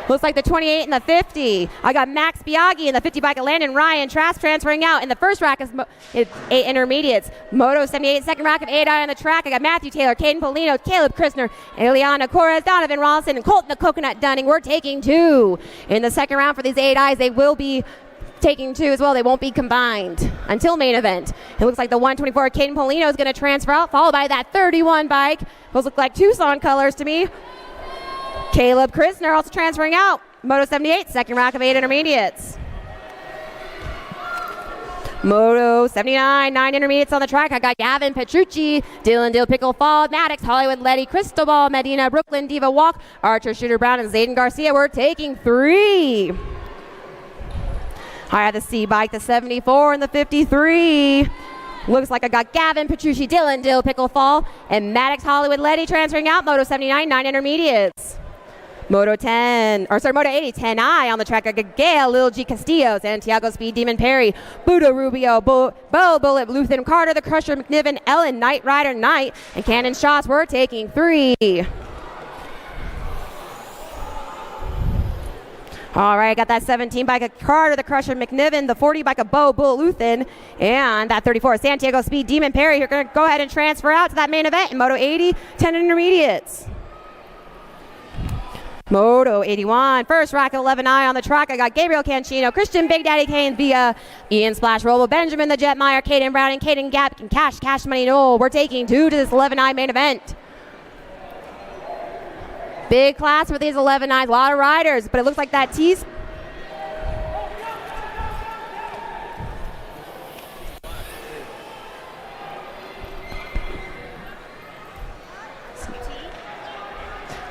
Looks like the 28 and the 50. I got Max Biaggi in the 50 bike of Landon Ryan. Trask transferring out. In the first rack is 8 intermediates. Moto 78, second rack of 8i on the track. I got Matthew Taylor, Caden Polino, Caleb Christner, Eliana Corres, Donovan Rawlinson, and Colton the Coconut Dunning. We're taking 2. In the second round for these 8is, they will be taking 2 as well. They won't be combined until main event. It looks like the 124 Caden Polino is going to transfer out, followed by that 31 bike. Those look like Tucson colors to me. Caleb Christner also transferring out. Moto 78, second rack of 8 intermediates. Moto 79, 9 intermediates on the track. I got Gavin Petrucci, Dylan Dill Pickle Fall, Maddox, Hollywood Letty, Cristobal, Medina, Brooklyn, Diva Walk, Archer Shooter Brown, and Zayden Garcia. We're taking 3. I have the C bike, the 74 and the 53. Looks like I got Gavin Petrucci, Dylan Dill Pickle Fall, and Maddox, Hollywood Letty transferring out. Moto 79, 9 intermediates. Moto 80, 10I on the track. I got Gail, Lil G Castillo, Santiago Speed, Demon Perry, Budo Rubio, Bo Bullet, Luthen Carter, The Crusher, McNiven, Ellen, Knight Rider, Knight, and Cannon Shots. We're taking 3. All right, got that 17 bike of Carter, The Crusher, McNiven, the 40 bike of Bo Bullet, Luthen, and that 34 Santiago Speed, Demon Perry. You're going to go ahead and transfer out to that main event in Moto 80, 10 intermediates. Moto 81, first rack 11I on the track. I got Gabriel Cancino, Christian Big Daddy Kane via Ian Splash Robo, Benjamin the Jet Meyer, Caden Browning, Caden Gap, and Cash Money Noel. We're taking 2 to this 11I main event. Big class with these 11Is, a lot of riders, but it looks like that T's.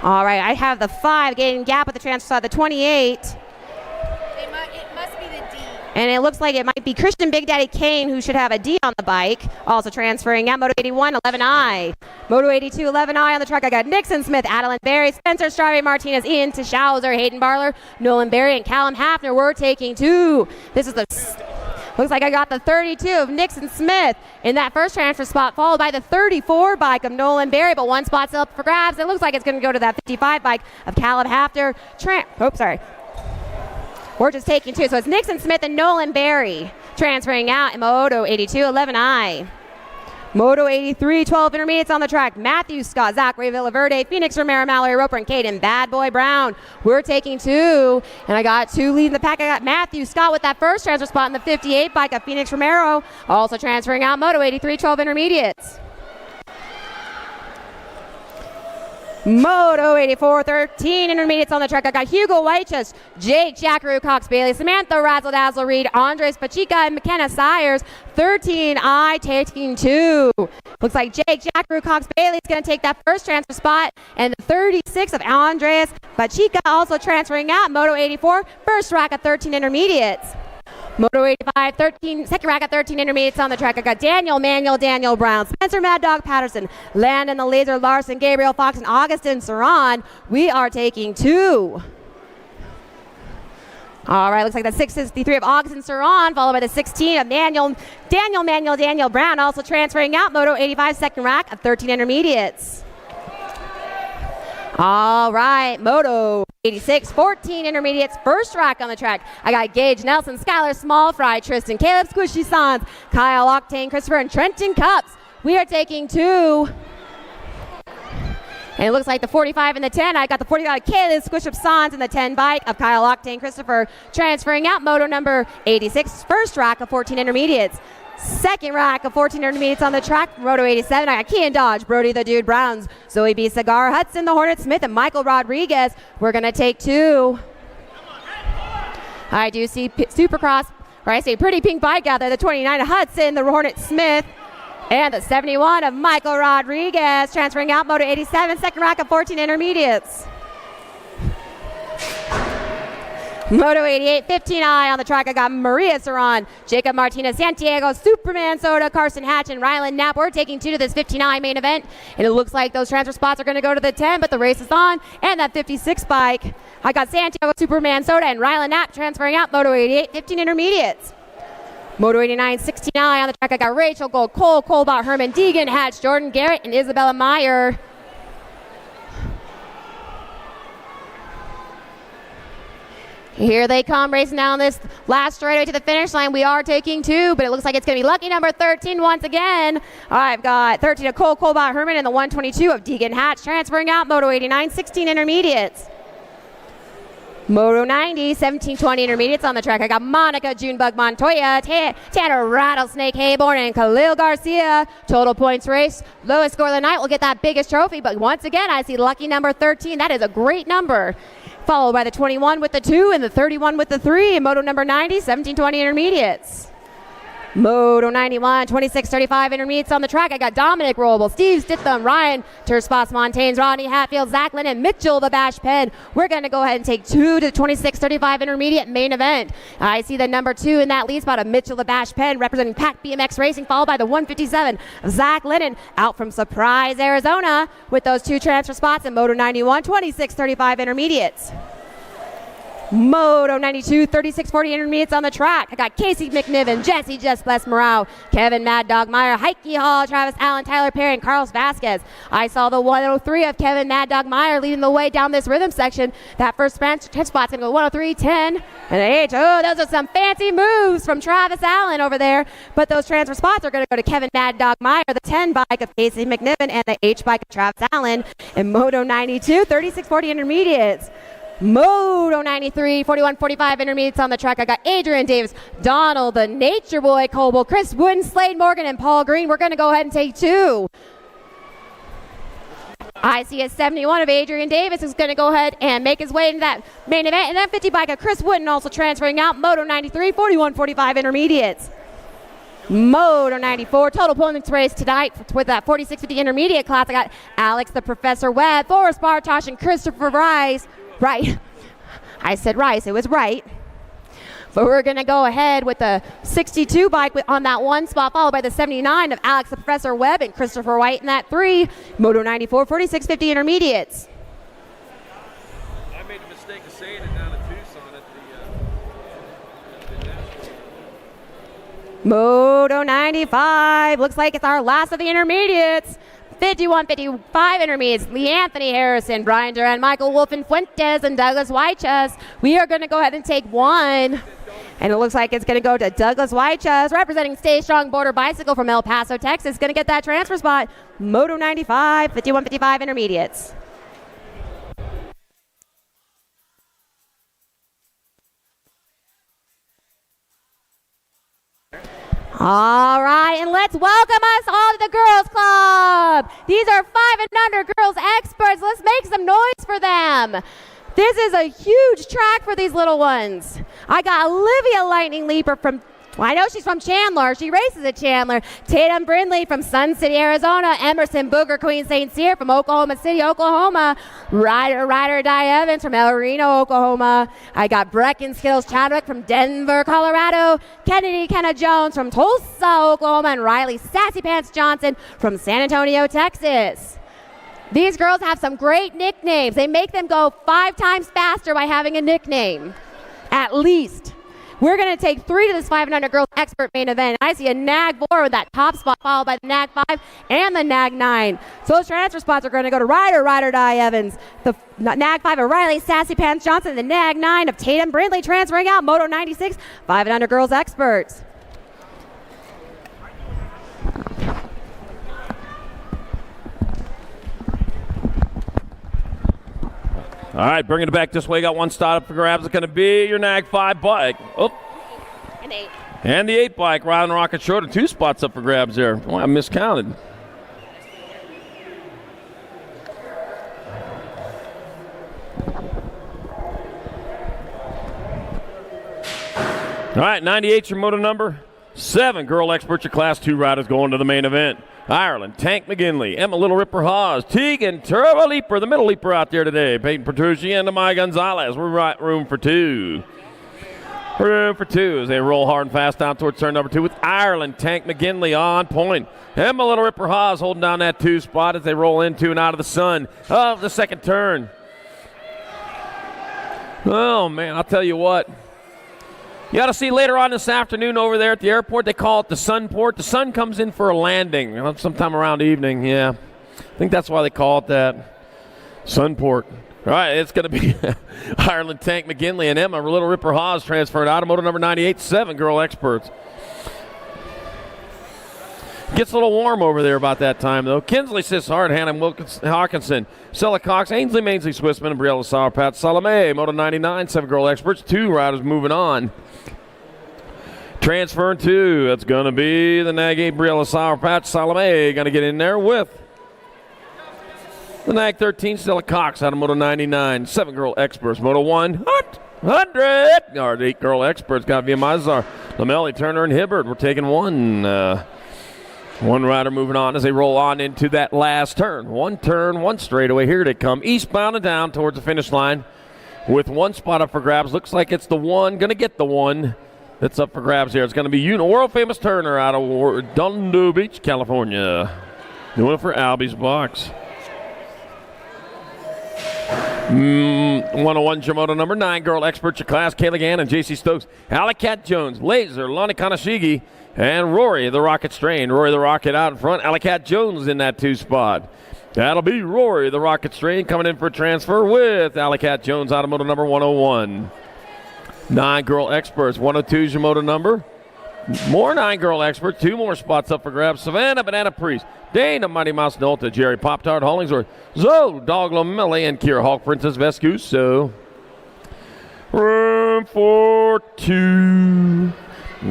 All right, I have the 5 gaining gap with the transfer side, the 28. It must be the D. And it looks like it might be Christian Big Daddy Kane, who should have a D on the bike. Also transferring out Moto 81, 11I. Moto 82, 11I on the track. I got Nixon Smith, Adeline Berry, Spencer Strave Martinez, Ian Tishauser, Hayden Barler, Nolan Berry, and Callum Hafner. We're taking 2. This is the... Looks like I got the 32 of Nixon Smith in that first transfer spot, followed by the 34 bike of Nolan Berry, but one spot's up for grabs. It looks like it's going to go to that 55 bike of Callum Hafner. We're just taking 2. So it's Nixon Smith and Nolan Berry transferring out in Moto 82, 11I. Moto 83, 12 intermediates on the track. Matthew Scott, Zachary Villaverde, Phoenix Romero, Mallory Roper, and Caden Bad Boy Brown. We're taking 2. And I got 2 leading the pack. I got Matthew Scott with that first transfer spot in the 58 bike of Phoenix Romero. Also transferring out Moto 83, 12 intermediates. Moto 84, 13 intermediates on the track. I got Hugo Whitechest, Jake Jackaroo Cox Bailey, Samantha Razzle Dazzle Reed, Andres Pachica, and McKenna Sires. 13I taking 2. Looks like Jake Jackaroo Cox Bailey is going to take that first transfer spot, and the 36 of Andres Pachica also transferring out. Moto 84, first rack of 13 intermediates. Moto 85, second rack at 13 intermediates on the track. I got Daniel Brown, Spencer Mad Dog Patterson, Landon the Laser Larson, Gabriel Fox, and Augustin Saran. We are taking 2. All right, looks like the 663 of Augustin Saran, followed by the 16 of Daniel Brown, also transferring out. Moto 85, second rack of 13 intermediates. All right, Moto 86, 14 intermediates, first rack on the track. I got Gage Nelson, Skylar Small Fry, Tristan Caleb Squishy Sons, Kyle Octane, Christopher, and Trenton Cups. We are taking 2. And it looks like the 45 and the 10. I got the 45 Caleb Squishy Sons and the 10 bike of Kyle Octane, Christopher, transferring out. Moto number 86, first rack of 14 intermediates. Second rack of 14 intermediates on the track. Moto 87, I got Kean Dodge, Brody the Dude Browns, Zoe B. Cigar, Hudson the Hornet Smith, and Michael Rodriguez. We're going to take 2. I do see Supercross, or I see pretty pink bike out there, the 29 of Hudson, the Hornet Smith, and the 71 of Michael Rodriguez, transferring out. Moto 87, second rack of 14 intermediates. Moto 88, 15I on the track. I got Maria Saran, Jacob Martinez, Santiago, Superman Soda, Carson Hatch, and Rylan Knapp. We're taking 2 to this 15I main event. And it looks like those transfer spots are going to go to the 10, but the race is on. And that 56 bike, I got Santiago, Superman Soda, and Rylan Knapp transferring out. Moto 88, 15 intermediates. Moto 89, 16I on the track. I got Rachel Gold, Cole, Colbot, Herman, Deegan, Hatch, Jordan Garrett, and Isabella Meyer. Here they come, racing down this last straightaway to the finish line. We are taking 2, but it looks like it's going to be lucky number 13 once again. I've got 13 of Cole, Colbot, Herman, and the 122 of Deegan Hatch transferring out. Moto 89, 16 intermediates. Moto 90, 17-20 intermediates on the track. I got Monica Junebug Montoya, Tanner Rattlesnake Hayborn, and Khalil Garcia. Total points race. Lowest score of the night will get that biggest trophy, but once again, I see lucky number 13. That is a great number. Followed by the 21 with the 2 and the 31 with the 3 in Moto number 90, 17-20 intermediates. Moto 91, 26:35 intermediates on the track. I got Dominic Roble, Steve Stitham, Ryan Terspas Montaignes, Rodney Hatfield, Zach Lennon, Mitchell the Bash Penn. We're going to go ahead and take 2 to the 26:35 intermediate main event. I see the number 2 in that lead spot of Mitchell the Bash Penn representing Pack BMX Racing, followed by the 157 of Zach Lennon out from Surprise, Arizona with those 2 transfer spots in Moto 91, 26:35 intermediates. Moto 92, 36:40 intermediates on the track. I got Casey McNiven, Jesse Just Bless Morale, Kevin Mad Dog Meyer, Heike Hall, Travis Allen, Tyler Perry, and Carlos Vasquez. I saw the 103 of Kevin Mad Dog Meyer leading the way down this rhythm section. That first spot's going to go 103, 10, and 8. Oh, those are some fancy moves from Travis Allen over there. But those transfer spots are going to go to Kevin Mad Dog Meyer, the 10 bike of Casey McNiven, and the H bike of Travis Allen in Moto 92, 36:40 intermediates. Moto 93, 41:45 intermediates on the track. I got Adrian Davis, Donald, the Nature Boy Coble, Chris Wooden, Slade Morgan, and Paul Green. We're going to go ahead and take 2. I see a 71 of Adrian Davis is going to go ahead and make his way into that main event. And then 50 bike of Chris Wooden also transferring out. Moto 93, 41:45 intermediates. Moto 94, total points race tonight with that 46:50 intermediate class. I got Alex the Professor Webb, Forrest Bartosh, and Christopher Rice. Right. I said Rice. It was right. But we're going to go ahead with the 62 bike on that 1 spot, followed by the 79 of Alex the Professor Webb and Christopher White in that 3. Moto 94, 46:50 intermediates. I made the mistake of saying it down in Tucson at the Moto 95. Looks like it's our last of the intermediates. 51:55 intermediates. Lee Anthony Harrison, Brian Duran, Michael Wolfen Fuentes, and Douglas Weichus. We are going to go ahead and take 1. And it looks like it's going to go to Douglas Weichus, representing Stay Strong Border Bicycle from El Paso, Texas. Going to get that transfer spot. Moto 95, 51:55 intermediates. All right, and let's welcome us all to the Girls Club. These are 5 and under girls experts. Let's make some noise for them. This is a huge track for these little ones. I got Olivia Lightning Leaper from, I know she's from Chandler. She races at Chandler. Tatum Brindley from Sun City, Arizona. Emerson Booger Queen St. Cyr from Oklahoma City, Oklahoma. Ryder Di Evans from El Reno, Oklahoma. I got Brecken Skills Chadwick from Denver, Colorado. Kennedy Kenna Jones from Tulsa, Oklahoma. And Riley Sassy Pants Johnson from San Antonio, Texas. These girls have some great nicknames. They make them go 5 times faster by having a nickname, at least. We're going to take 3 to this 500 girls expert main event. I see a Nag 4 with that top spot, followed by the Nag 5 and the Nag 9. So those transfer spots are going to go to Ryder Di Evans, the Nag 5 of Riley Sassy Pants Johnson, the Nag 9 of Tatum Brindley transferring out. Moto 96, 500 girls experts. All right, bringing it back this way. Got 1 start up for grabs. It's going to be your Nag 5 bike. Oh. And 8. And the 8 bike, Ryland Rocket Shorter. 2 spots up for grabs there. Oh, I miscounted. All right, 98's your moto number 7. Girl expert, your class 2 riders going to the main event. Ireland, Tank McGinley, Emma Little Ripper Hawes, Tegan Turbo Leaper, the middle leaper out there today. Peyton Petrucci and Amaya Gonzalez. We're right room for 2. Room for 2 as they roll hard and fast down towards turn number 2 with Ireland, Tank McGinley on point. Emma Little Ripper Hawes holding down that 2 spot as they roll into and out of the sun of the second turn. Oh, man, I'll tell you what. You got to see later on this afternoon over there at the airport, they call it the Sunport. The sun comes in for a landing sometime around evening, yeah. I think that's why they call it that. Sunport. All right, it's going to be Ireland, Tank McGinley, and Emma Little Ripper Hawes transferred out of moto number 98, 7 girl experts. Gets a little warm over there about that time, though. Kinsley Sishart, Hannah Hawkinson, Stella Cox, Ainsley Mainsley Swissman, and Briella Sauer, Pat Salome, moto 99, 7 girl experts. 2 riders moving on. Transferring 2. That's going to be the Nag 8, Briella Sauer, Pat Salome, going to get in there with the Nag 13, Stella Cox out of moto 99, 7 girl experts. Moto 1, hot 100. Our 8 girl experts got via Mizar, Lamelli, Turner, and Hibbert. We're taking one. One rider moving on as they roll on into that last turn. One turn, one straightaway. Here they come, eastbound and down towards the finish line with one spot up for grabs. Looks like it's the one, going to get the one that's up for grabs here. It's going to be world-famous Turner out of Redondo Beach, California. Doing it for Albie's box. 101 Jamoto number 9 girl expert your class, Kayla Gann and JC Stokes, Alicat Jones, Laser, Lonnie Kanashigi, and Rory the Rocket Strain. Rory the Rocket out in front, Alicat Jones in that 2 spot. That'll be Rory the Rocket Strain coming in for a transfer with Alicat Jones out of moto number 101. 9 girl experts, 102 Jamoto number. More 9 girl experts, 2 more spots up for grabs. Savannah Banana Priest, Dana Mighty Mouse Nolta, Jerry Pop-Tart Hollingsworth, Zoe Dog Lamelli, and Kira Hawk Princess Vescuso. Room for 2.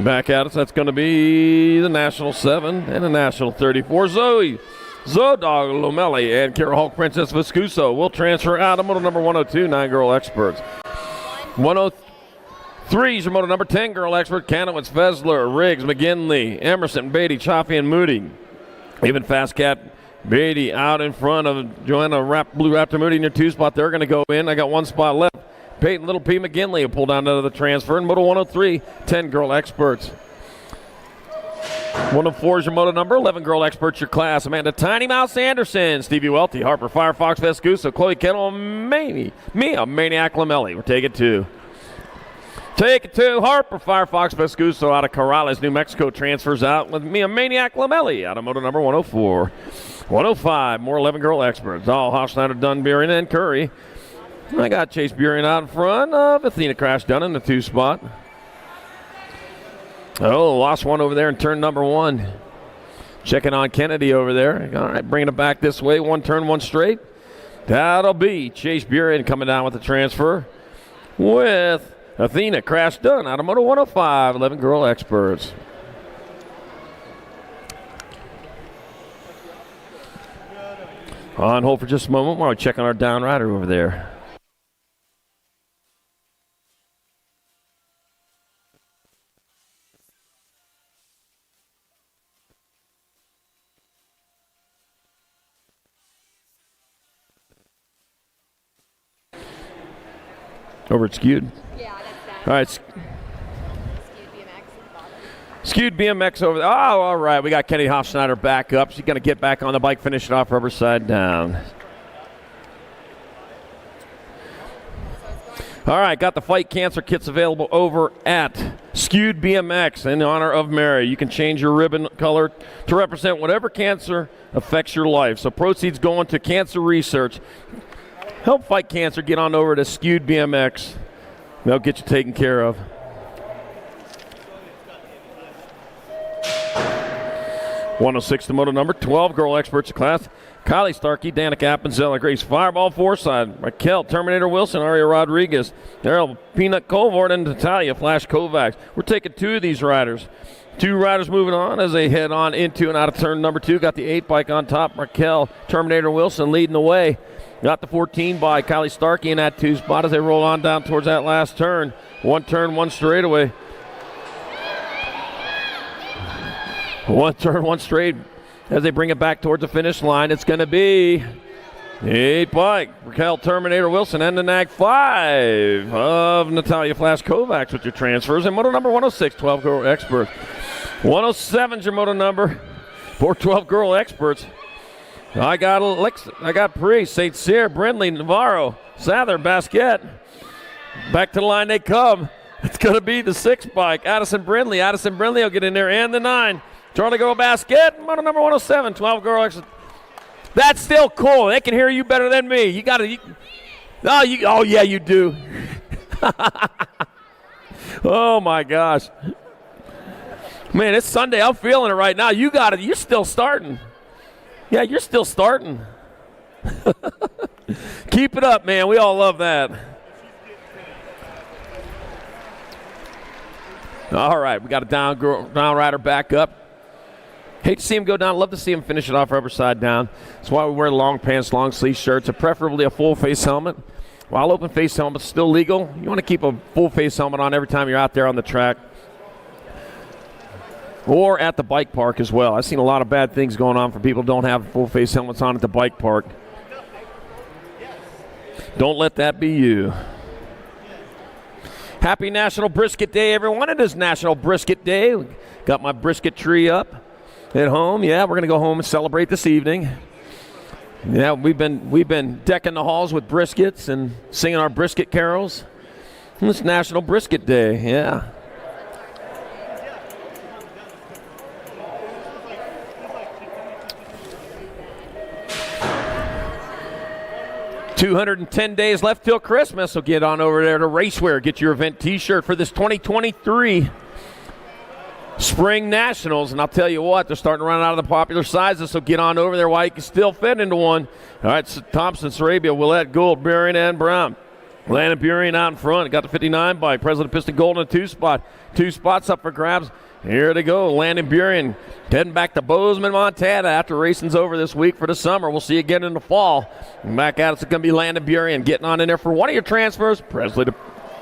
Back at us, that's going to be the National 7 and the National 34. Zoe Dog Lamelli, and Kira Hawk Princess Vescuso will transfer out of moto number 102, 9 girl experts. 103 is your moto number 10 girl expert, Kanowitz, Vesler, Riggs, McGinley, Emerson, Beatty, Chaffee, and Moody. Even Fast Cat Beatty out in front of Joanna Blue Raptor Moody in your 2 spot. They're going to go in. I got 1 spot left. Peyton Little P. McGinley will pull down to the transfer. In moto 103, 10 girl experts. 104 is your moto number, 11 girl experts your class. Amanda Tiny Mouse Anderson, Stevie Welty, Harper Firefox Vescuso, Chloe Kettle, Mia Maniac Lamelli. We're taking 2. Take it to Harper Firefox Vescuso out of Corrales, New Mexico. Transfers out with Mia Maniac Lamelli out of moto number 104. 105, more 11 girl experts. All Hochschneider, Dunn, Buren, and Curry. I got Chase Buren out in front of Athena Crash Dunn in the 2 spot. Oh, lost one over there in turn number 1. Checking on Kennedy over there. All right, bringing it back this way. 1 turn, 1 straight. That'll be Chase Buren coming down with the transfer with Athena Crash Dunn out of moto 105, 11 girl experts. On hold for just a moment while we check on our down rider over there. Over at Skewed. Yeah, that's that. All right. Skewed BMX over there. Oh, all right. We got Kenny Hofschneider back up. She's going to get back on the bike, finish it off rubber side down. All right. Got the fight cancer kits available over at Skewed BMX in honor of Mary. You can change your ribbon color to represent whatever cancer affects your life. So proceeds going to cancer research. Help fight cancer. Get on over to Skewed BMX. They'll get you taken care of. 106 the moto number, 12 girl experts class. Kylie Starkey, Danica Appenzella, Grace Fireball Forside, Raquel Terminator Wilson, Aria Rodriguez, Daryl Peanut Colvard, and Natalia Flash Kovacs. We're taking 2 of these riders. 2 riders moving on as they head on into and out of turn number 2. Got the 8 bike on top. Raquel Terminator Wilson leading the way. Got the 14 by Kylie Starkey in that 2 spot as they roll on down towards that last turn. 1 turn, 1 straightaway. 1 turn, 1 straight as they bring it back towards the finish line. It's going to be 8 bike. Raquel Terminator Wilson and the NAG 5 of Natalia Flash Kovacs with your transfers. And moto number 106, 12 girl experts. 107's your moto number for 12 girl experts. I got Alexa, I got Priest, St. Cyr, Brindley, Navarro, Sather, Basquette. Back to the line they come. It's going to be the 6 bike. Addison Brindley. Addison Brindley will get in there, and the 9. Charlie Girl Basquette, moto number 107, 12 girl experts. That's still cool. They can hear you better than me. You got to. Oh, yeah, you do. Oh, my gosh. Man, it's Sunday. I'm feeling it right now. You got it. You're still starting. Yeah, you're still starting. Keep it up, man. We all love that. All right, we got a down rider back up. Hate to see him go down. Love to see him finish it off rubber side down. That's why we wear long pants, long sleeve shirts, and preferably a full face helmet. while open face helmet's still legal, you want to keep a full face helmet on every time you're out there on the track or at the bike park as well. I've seen a lot of bad things going on for people who don't have full face helmets on at the bike park. Don't let that be you. Happy National Brisket Day, everyone. It is National Brisket Day. Got my brisket tree up at home. Yeah, we're going to go home and celebrate this evening. Yeah, we've been decking the halls with briskets and singing our brisket carols. It's National Brisket Day, yeah. $210 days left till Christmas, so get on over there to Racewear. Get your event T-shirt for this 2023 Spring Nationals. And I'll tell you what, they're starting to run out of the popular sizes, so get on over there while you can still fit into one. All right, so Thompson, Sarabia, Willette, Gould, Burien, and Brown. Landon Burien out in front. Got the 59 bike. President Piston Gold in a 2-spot. 2 spots up for grabs. Here they go. Landon Burien heading back to Bozeman, Montana after racing's over this week for the summer. We'll see you again in the fall. And back at us, it's going to be Landon Burien getting on in there for one of your transfers. Presley to,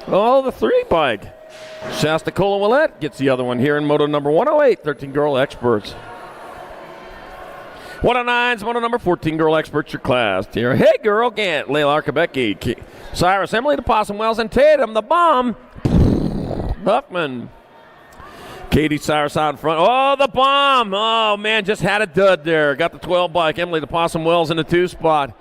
the 3 bike. Shasta Cola Willette gets the other one here in Moto number 108, 13 Girl Experts. 109's Moto number 14 Girl Experts, your class. Here, hey girl, Gant, Layla Arkabecki, Cyrus, Emily, the Possum Wells, and Tatum, the bomb. Huffman. Katie Cyrus out in front. Oh, the bomb. Oh, man, just had a dud there. Got the 12 bike. Emily, the Possum Wells in the 2 spot.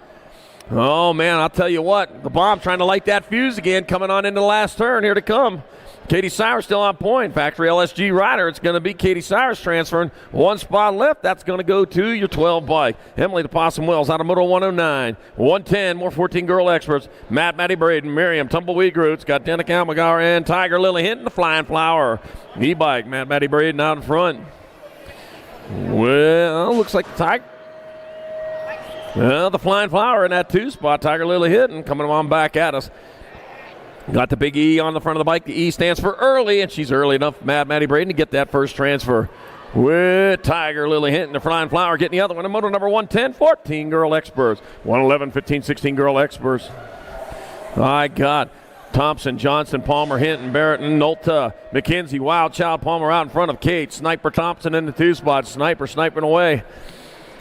Oh, man, I'll tell you what. The bomb trying to light that fuse again, coming on into the last turn. Here to come. Katie Cyrus still on point. Factory LSG rider. It's going to be Katie Cyrus transferring. 1 spot left. That's going to go to your 12 bike. Emily the Possum Wells out of Moto 109. 110. More 14 Girl Experts. Maddie Braden, Miriam, Tumbleweed Roots. Got Danica Almagar and Tiger Lily Hinton, the Flying Flower. E-bike. Maddie Braden out in front. Well, looks like the Tiger. Well, the Flying Flower in that 2 spot. Tiger Lily Hinton coming on back at us. Got the big E on the front of the bike. The E stands for early, and she's early enough, Maddie Braden, to get that first transfer. With Tiger Lily Hinton, the Flying Flower, getting the other one. In Moto number 110, 14 Girl Experts. 111, 15, 16 Girl Experts. My God. Thompson, Johnson, Palmer, Hinton, Barrett, and Nolta. McKenzie, Wild Child, Palmer out in front of Kate. Sniper Thompson in the 2 spot. Sniper sniping away.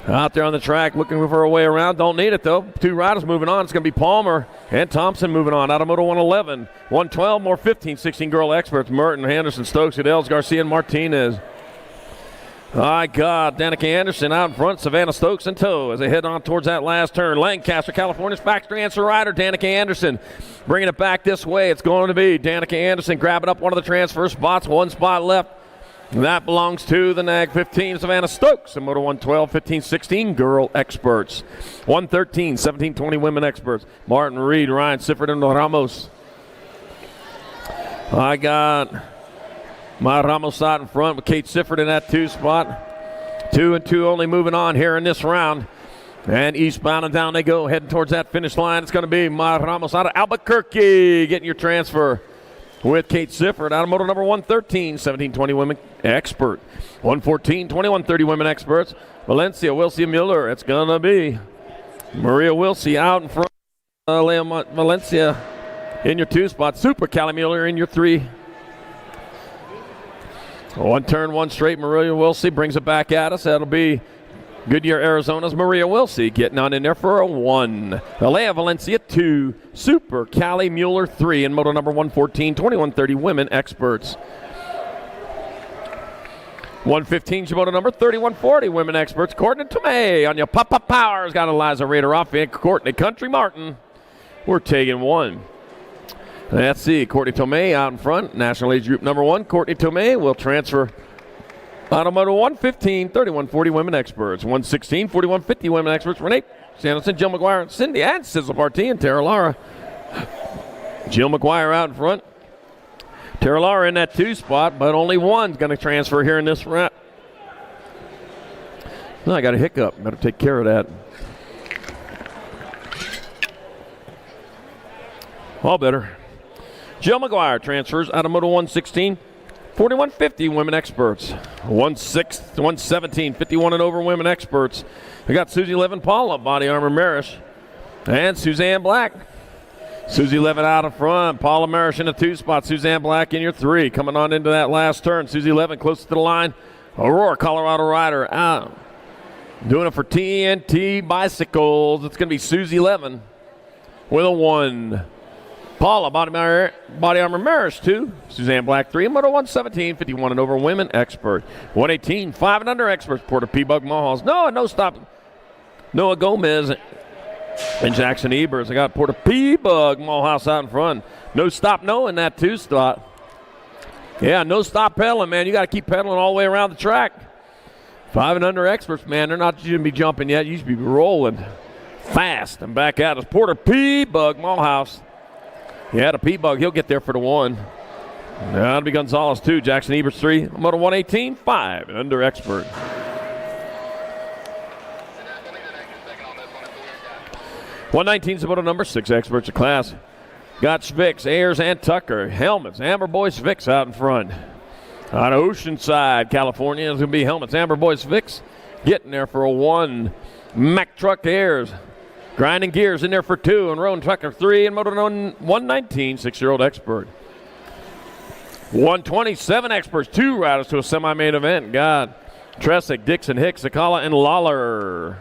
Out there on the track looking for a way around. Don't need it, though. 2 riders moving on. It's going to be Palmer and Thompson moving on. Out of Moto 111. 112, more 15, 16 Girl Experts. Merton, Henderson, Stokes, Adels, Garcia, and Martinez. My God. Danica Anderson out in front. Savannah Stokes in tow as they head on towards that last turn. Lancaster, California's factory answer rider, Danica Anderson. Bringing it back this way. It's going to be Danica Anderson grabbing up one of the transfer spots. 1 spot left. That belongs to the NAG 15, Savannah Stokes, and Moto 112, 15, 16, Girl Experts. 113, 17, 20, Women Experts. Martin Reed, Ryan Sifford, and Ramos. I got my Ramos out in front with Kate Sifford in that 2 spot. 2 and 2 only moving on here in this round. And eastbound and down they go, heading towards that finish line. It's going to be my Ramos out of Albuquerque getting your transfer. With Kate Sifford out of Moto number 113, 17-20 Women Expert. 114, 21-30 Women Experts. Valencia, Wilsie Mueller. It's going to be Maria Wilsie out in front. Valencia in your 2 spot. Super Callie Mueller in your 3. 1 turn, 1 straight. Maria Wilsie brings it back at us. That'll be Goodyear, Arizona's Maria Wilsie getting on in there for a 1. Alea Valencia 2. Super Callie Mueller 3 in Moto number 114, 21-30 Women Experts. 115 Moto number 3140 Women Experts. Courtney Tomei on your Papa Powers. Got Eliza Rader off and Courtney Country Martin. We're taking 1. Let's see. Courtney Tomei out in front. National Age Group number 1. Courtney Tomei will transfer out of Moto 115, 3140 Women Experts. 116, 4150 Women Experts. Renee Sanderson, Jill McGuire, Cindy, and Sizzle Partee, and Tara Lara. Jill McGuire out in front. Tara Lara in that 2 spot, but only 1's going to transfer here in this round. No, I got a hiccup. Better take care of that. All better. Jill McGuire transfers out of Moto 116. 4150 Women Experts. 117, 51 and over Women Experts. We got Susie Levin Paula, Body Armor Marish, and Suzanne Black. Susie Levin out in front. Paula Marish in the 2 spot. Suzanne Black in your 3. Coming on into that last turn. Susie Levin close to the line. Aurora, Colorado rider out. Doing it for TNT Bicycles. It's going to be Susie Levin with a 1. Paula, Body Armor Marish 2. Suzanne Black 3. Moto 117, 51 and over women expert. 118, 5 and under experts. Porter P-Bug Mulhouse. No stop. Noah Gomez and Jackson Ebers. I got Porter P-Bug Mulhouse out in front. No stop no in that 2 spot. Yeah, no stop pedaling, man. You got to keep pedaling all the way around the track. 5 and under experts, man. They're not going to be jumping yet. You should be rolling fast. And back out is Porter P-Bug Mulhouse. Yeah, the P-Bug, he'll get there for the 1. That'll be Gonzalez 2. Jackson Ebers 3. Moto 118, 5 and under expert. '19's the moto number 6 experts of class. Got Svix, Ayers, and Tucker. Helmets, Amber Boy Svix out in front. On Oceanside, California, it's going to be Helmets, Amber Boy Svix getting there for a 1. Mack Truck Ayers. Grinding Gears in there for 2, and Rowan Tucker 3, and Moto 119, 6-year-old expert. 127 experts, 2 riders to a semi-main event. Got Tresick, Dixon, Hicks, Sakala, and Lawler.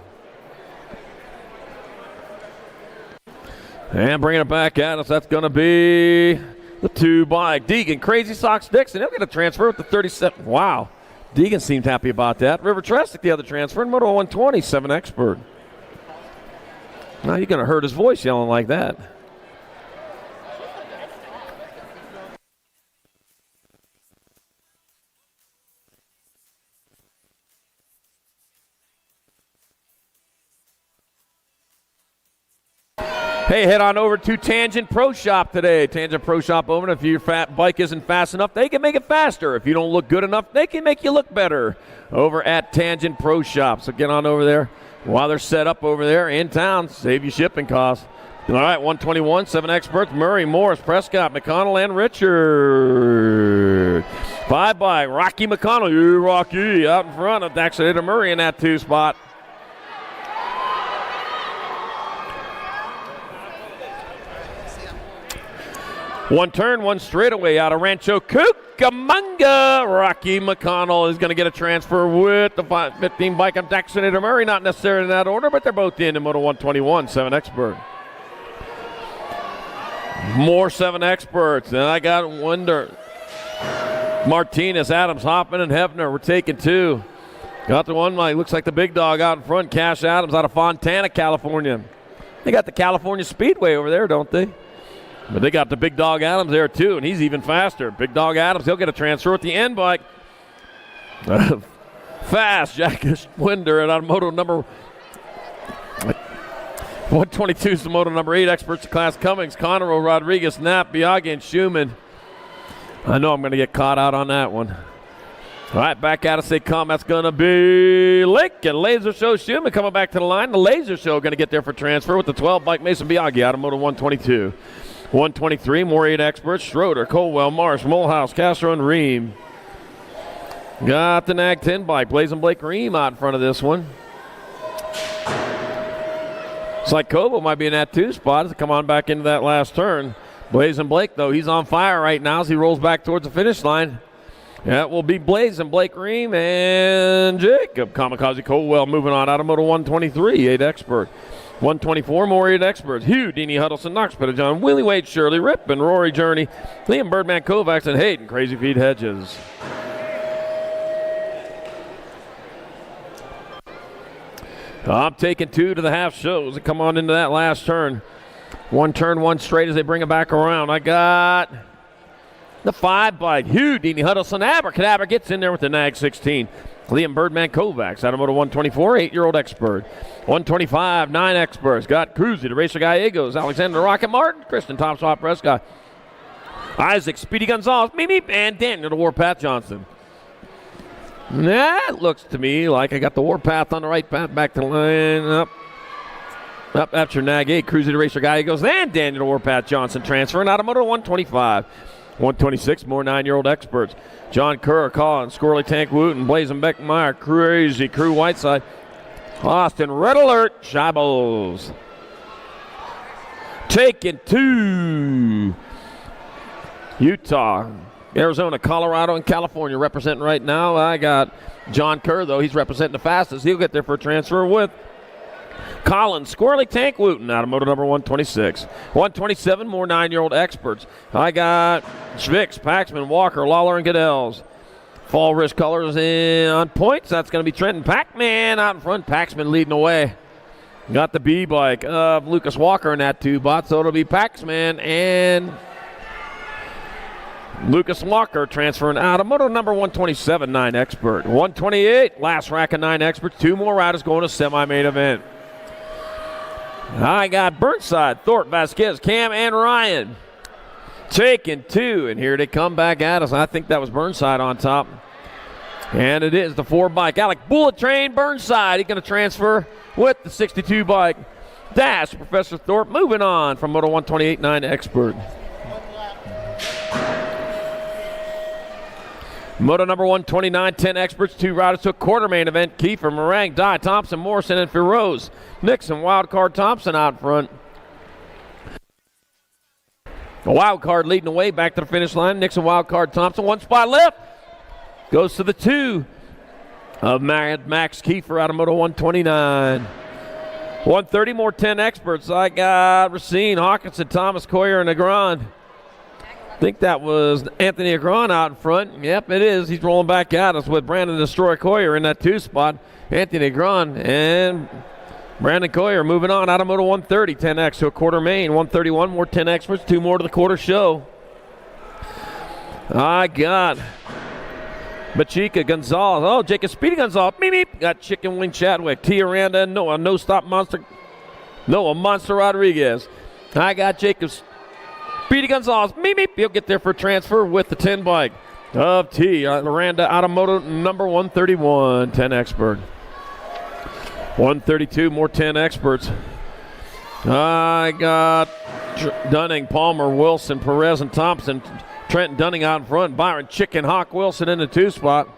And bringing it back at us, that's going to be the 2 bike. Deegan, Crazy Socks Dixon. He'll get a transfer with the 37. Wow. Deegan seemed happy about that. River Tresick, the other transfer, and Moto 127 expert. Now you're going to hurt his voice yelling like that. Hey, head on over to Tangent Pro Shop today. Tangent Pro Shop open. If your bike isn't fast enough, they can make it faster. If you don't look good enough, they can make you look better over at Tangent Pro Shop. So get on over there while they're set up over there in town. Save you shipping costs. All right, 121, 7 experts. Murray, Morris, Prescott, McConnell, and Richard. 5 by Rocky McConnell. You Rocky out in front of Daxter Murray in that 2 spot. One turn, 1 straightaway out of Rancho Cucamonga. Rocky McConnell is going to get a transfer with the 15 bike of Daxter Murray. Not necessarily in that order, but they're both in Moto 121, 7 expert. More 7 experts. And I got Winder, Martinez, Adams, Hoffman, and Hefner. We're taking 2. Got the one, looks like the big dog out in front, Cash Adams out of Fontana, California. They got the California Speedway over there, don't they? But they got the big dog Adams there, too, and he's even faster. Big dog Adams, he'll get a transfer with the end bike. Fast, Jack Winder, and on Moto number 122 is the Moto number 8 experts of class. Cummings, Conroe, Rodriguez, Knapp, Biaggi, and Schumann. I know I'm going to get caught out on that one. All right, back at us they come. That's going to be Lake and Laser Show Schumann coming back to the line. The Laser Show going to get there for transfer with the 12 bike Mason Biaggi out of Moto 122. 123, more 8 experts. Schroeder, Colwell, Marsh, Mulhouse, Castro, and Ream. Got the Nag 10 bike. Blazing Blake Ream out in front of this one. It's like Kobo might be in that 2 spot to come on back into that last turn. Blazing Blake, though, he's on fire right now as he rolls back towards the finish line. That will be Blazing Blake Ream and Jacob Kamikaze Colwell moving on out of Moto 123, 8 expert. 124, more 8 experts. Hugh, Deanie Huddleston, Knox Pettijohn, Willie Wade, Shirley, Rip, and Rory Journey, Liam Birdman Kovacs, and Hayden Crazy Feet Hedges. I'm taking 2 to the half shows. Come on into that last turn. 1 turn, 1 straight as they bring it back around. I got the 5 bike. Hugh, Deanie Huddleston, Abracadabra gets in there with the Nag 16. Liam Birdman Kovacs out of Moto 124, 8-year-old expert. 125, 9 experts. Got Cruzy, the Racer Gallegos, Alexander Rocket Martin, Kristen Top Spot Prescott, Isaac Speedy Gonzalez, Meep Meep, and Daniel the Warpath Johnson. That looks to me like I got the Warpath on the right path, back to the line, up after Nag 8, Cruzy, the Racer Gallegos, and Daniel the Warpath Johnson transferring out of Moto 125. 126, more 9-year-old experts. John Kerr, Collins, Squirrely Tank Wooten, Blazing Beckmeyer, Crazy Crew Whiteside, Austin Red Alert, Shabbles. Taking 2. Utah, Arizona, Colorado, and California representing right now. I got John Kerr, though. He's representing the fastest. He'll get there for a transfer with Colin Squirrely Tank Wooten out of moto number 126. 127, more 9-year-old experts. I got Schvicks, Paxman, Walker, Lawler, and Goodell's. Fall Risk Colors on points. That's going to be Trenton Pac-Man out in front. Paxman leading away. Got the B bike of Lucas Walker in that 2-bot, so it'll be Paxman and Lucas Walker transferring out of moto number 127, 9 expert. 128, last rack of 9 experts. 2 more riders going to semi-main event. I got Burnside, Thorpe, Vasquez, Cam, and Ryan. Taking 2, and here they come back at us. I think that was Burnside on top. And it is the 4 bike. Alec Bullet Train Burnside. He's going to transfer with the 62 bike. Dash, Professor Thorpe moving on from moto 128, 9 expert. Moto number 129, 10 experts, 2 riders to a quarter main event. Kiefer, Morang, Dye, Thompson, Morrison, and Feroz. Nixon, Wildcard Thompson out front. A Wildcard leading the way back to the finish line. Nixon, Wildcard Thompson, 1 spot left. Goes to the 2 of Max Kiefer out of moto 129. 130, more 10 experts. I got Racine, Hawkinson, Thomas, Coyer, and Negron. I think that was Anthony Agron out in front. Yep, it is. He's rolling back at us with Brandon Destroy Coyer in that 2 spot. Anthony Agron and Brandon Coyer moving on out of moto 130. 10X to a quarter main. 131, more 10 experts. 2 more to the quarter show. I got Machika Gonzalez. Oh, Jacob Speedy Gonzalez. Meep, meep. Got Chicken Wing Chadwick. Tia Aranda and Noah. No Stop Monster. Noah Monster Rodriguez. I got Jacob Speedy Gonzalez. Meep, meep. He'll get there for a transfer with the 10 bike of T. Aranda out of moto number 131. 10 expert. 132, more 10 experts. I got Dunning, Palmer, Wilson, Perez, and Thompson. Trenton Dunning out in front. Byron Chicken Hawk Wilson in the 2 spot.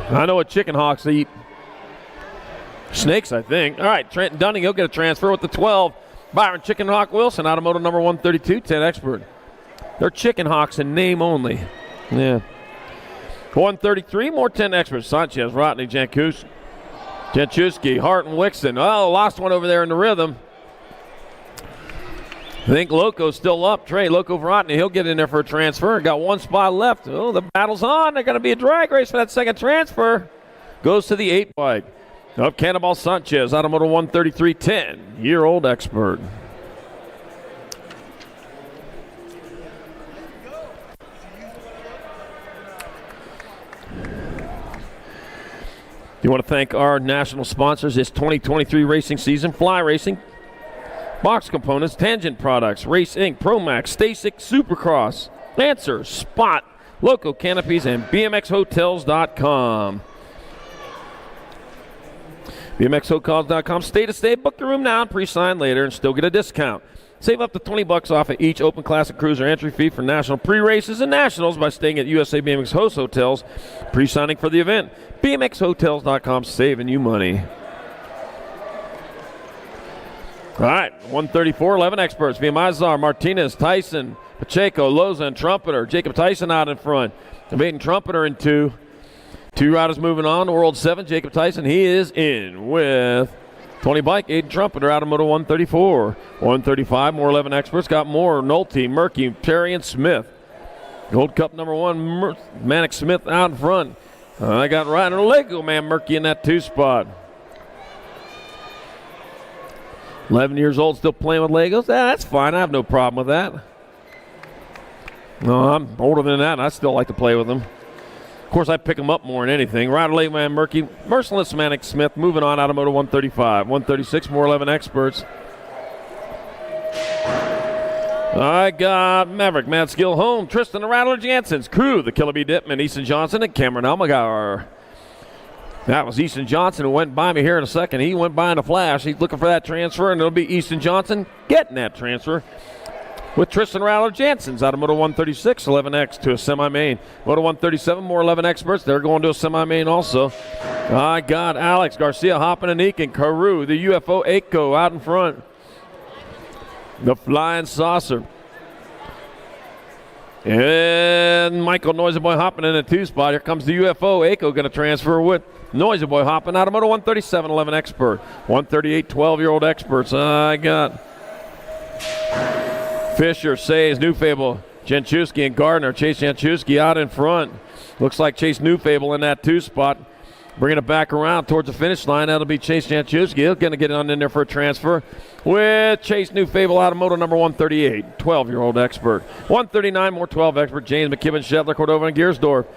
I know what chicken hawks eat. Snakes, I think. All right, Trenton Dunning, he'll get a transfer with the 12. Byron Chicken Hawk Wilson out of moto number 132, 10 expert. They're chicken hawks in name only. Yeah. 133, more 10 experts. Sanchez, Rodney, Janchuski, Hart, and Wixon. Oh, lost one over there in the rhythm. I think Loco's still up. Trey, Loco Vrotny, he'll get in there for a transfer. Got 1 spot left. Oh, the battle's on. They're going to be a drag race for that second transfer. Goes to the 8 bike of Cannibal Sanchez out of moto 133, 10-year-old expert. You want to thank our national sponsors this 2023 racing season: Fly Racing, Box Components, Tangent Products, Race Inc., Promax, Stasic, Supercross, Lancer, Spot, Loco Canopies, and BMXHotels.com. BMXHotels.com. Stay to stay. Book your room now and pre-sign later and still get a discount. Save up to $20 off of each Open Classic Cruiser entry fee for national pre-races and nationals by staying at USA BMX host hotels, pre-signing for the event. BMXHotels.com, saving you money. All right, 134, 11 experts. Villamizar, Martinez, Tyson, Pacheco, Loza, and Trumpeter. Jacob Tyson out in front. Debating Trumpeter in 2. 2 riders moving on to World 7. Jacob Tyson, he is in with 20 bike. Aiden Trumpeter out of moto 134. 135, more 11 experts. Got more Nolte, Murky, Terry, and Smith. Gold Cup number 1, Manic Smith out in front. I got Ryder Lego Man Murky in that 2 spot. 11 years old, still playing with Legos. That's fine. I have no problem with that. No, I'm older than that, and I still like to play with them. Of course, I pick them up more than anything. Ryder Lego Man Murky, Merciless Manic Smith moving on out of moto 135. 136, more 11 experts. I got Maverick, Mad Skill Home, Tristan the Rattler Jansen's crew, the Killer Bee Dipman, Easton Johnson, and Cameron Almagar. That was Easton Johnson who went by me here in a second. He went by in a flash. He's looking for that transfer, and it'll be Easton Johnson getting that transfer with Tristan Rattler Jansen's out of moto 136, 11X to a semi-main. Moto 137, more 11 experts. They're going to a semi-main also. I got Alex Garcia, Hoppin' and Eakin, Carew, the UFO Aiko out in front. The Flying Saucer. And Michael Noisy Boy hopping in a 2 spot. Here comes the UFO. Aiko going to transfer with Noisy Boy hopping out of moto 137-11 expert. 138 12-year-old experts. I got Fisher, Says, New Fable, Janczewski, and Gardner. Chase Janczewski out in front. Looks like Chase New Fable in that 2 spot. Bringing it back around towards the finish line. That'll be Chase Janczewski. He's going to get on in there for a transfer with Chase New Fable out of moto number 138, 12-year-old expert. 139, more 12 expert. James McKibben, Shetler, Cordova, and Giersdorf.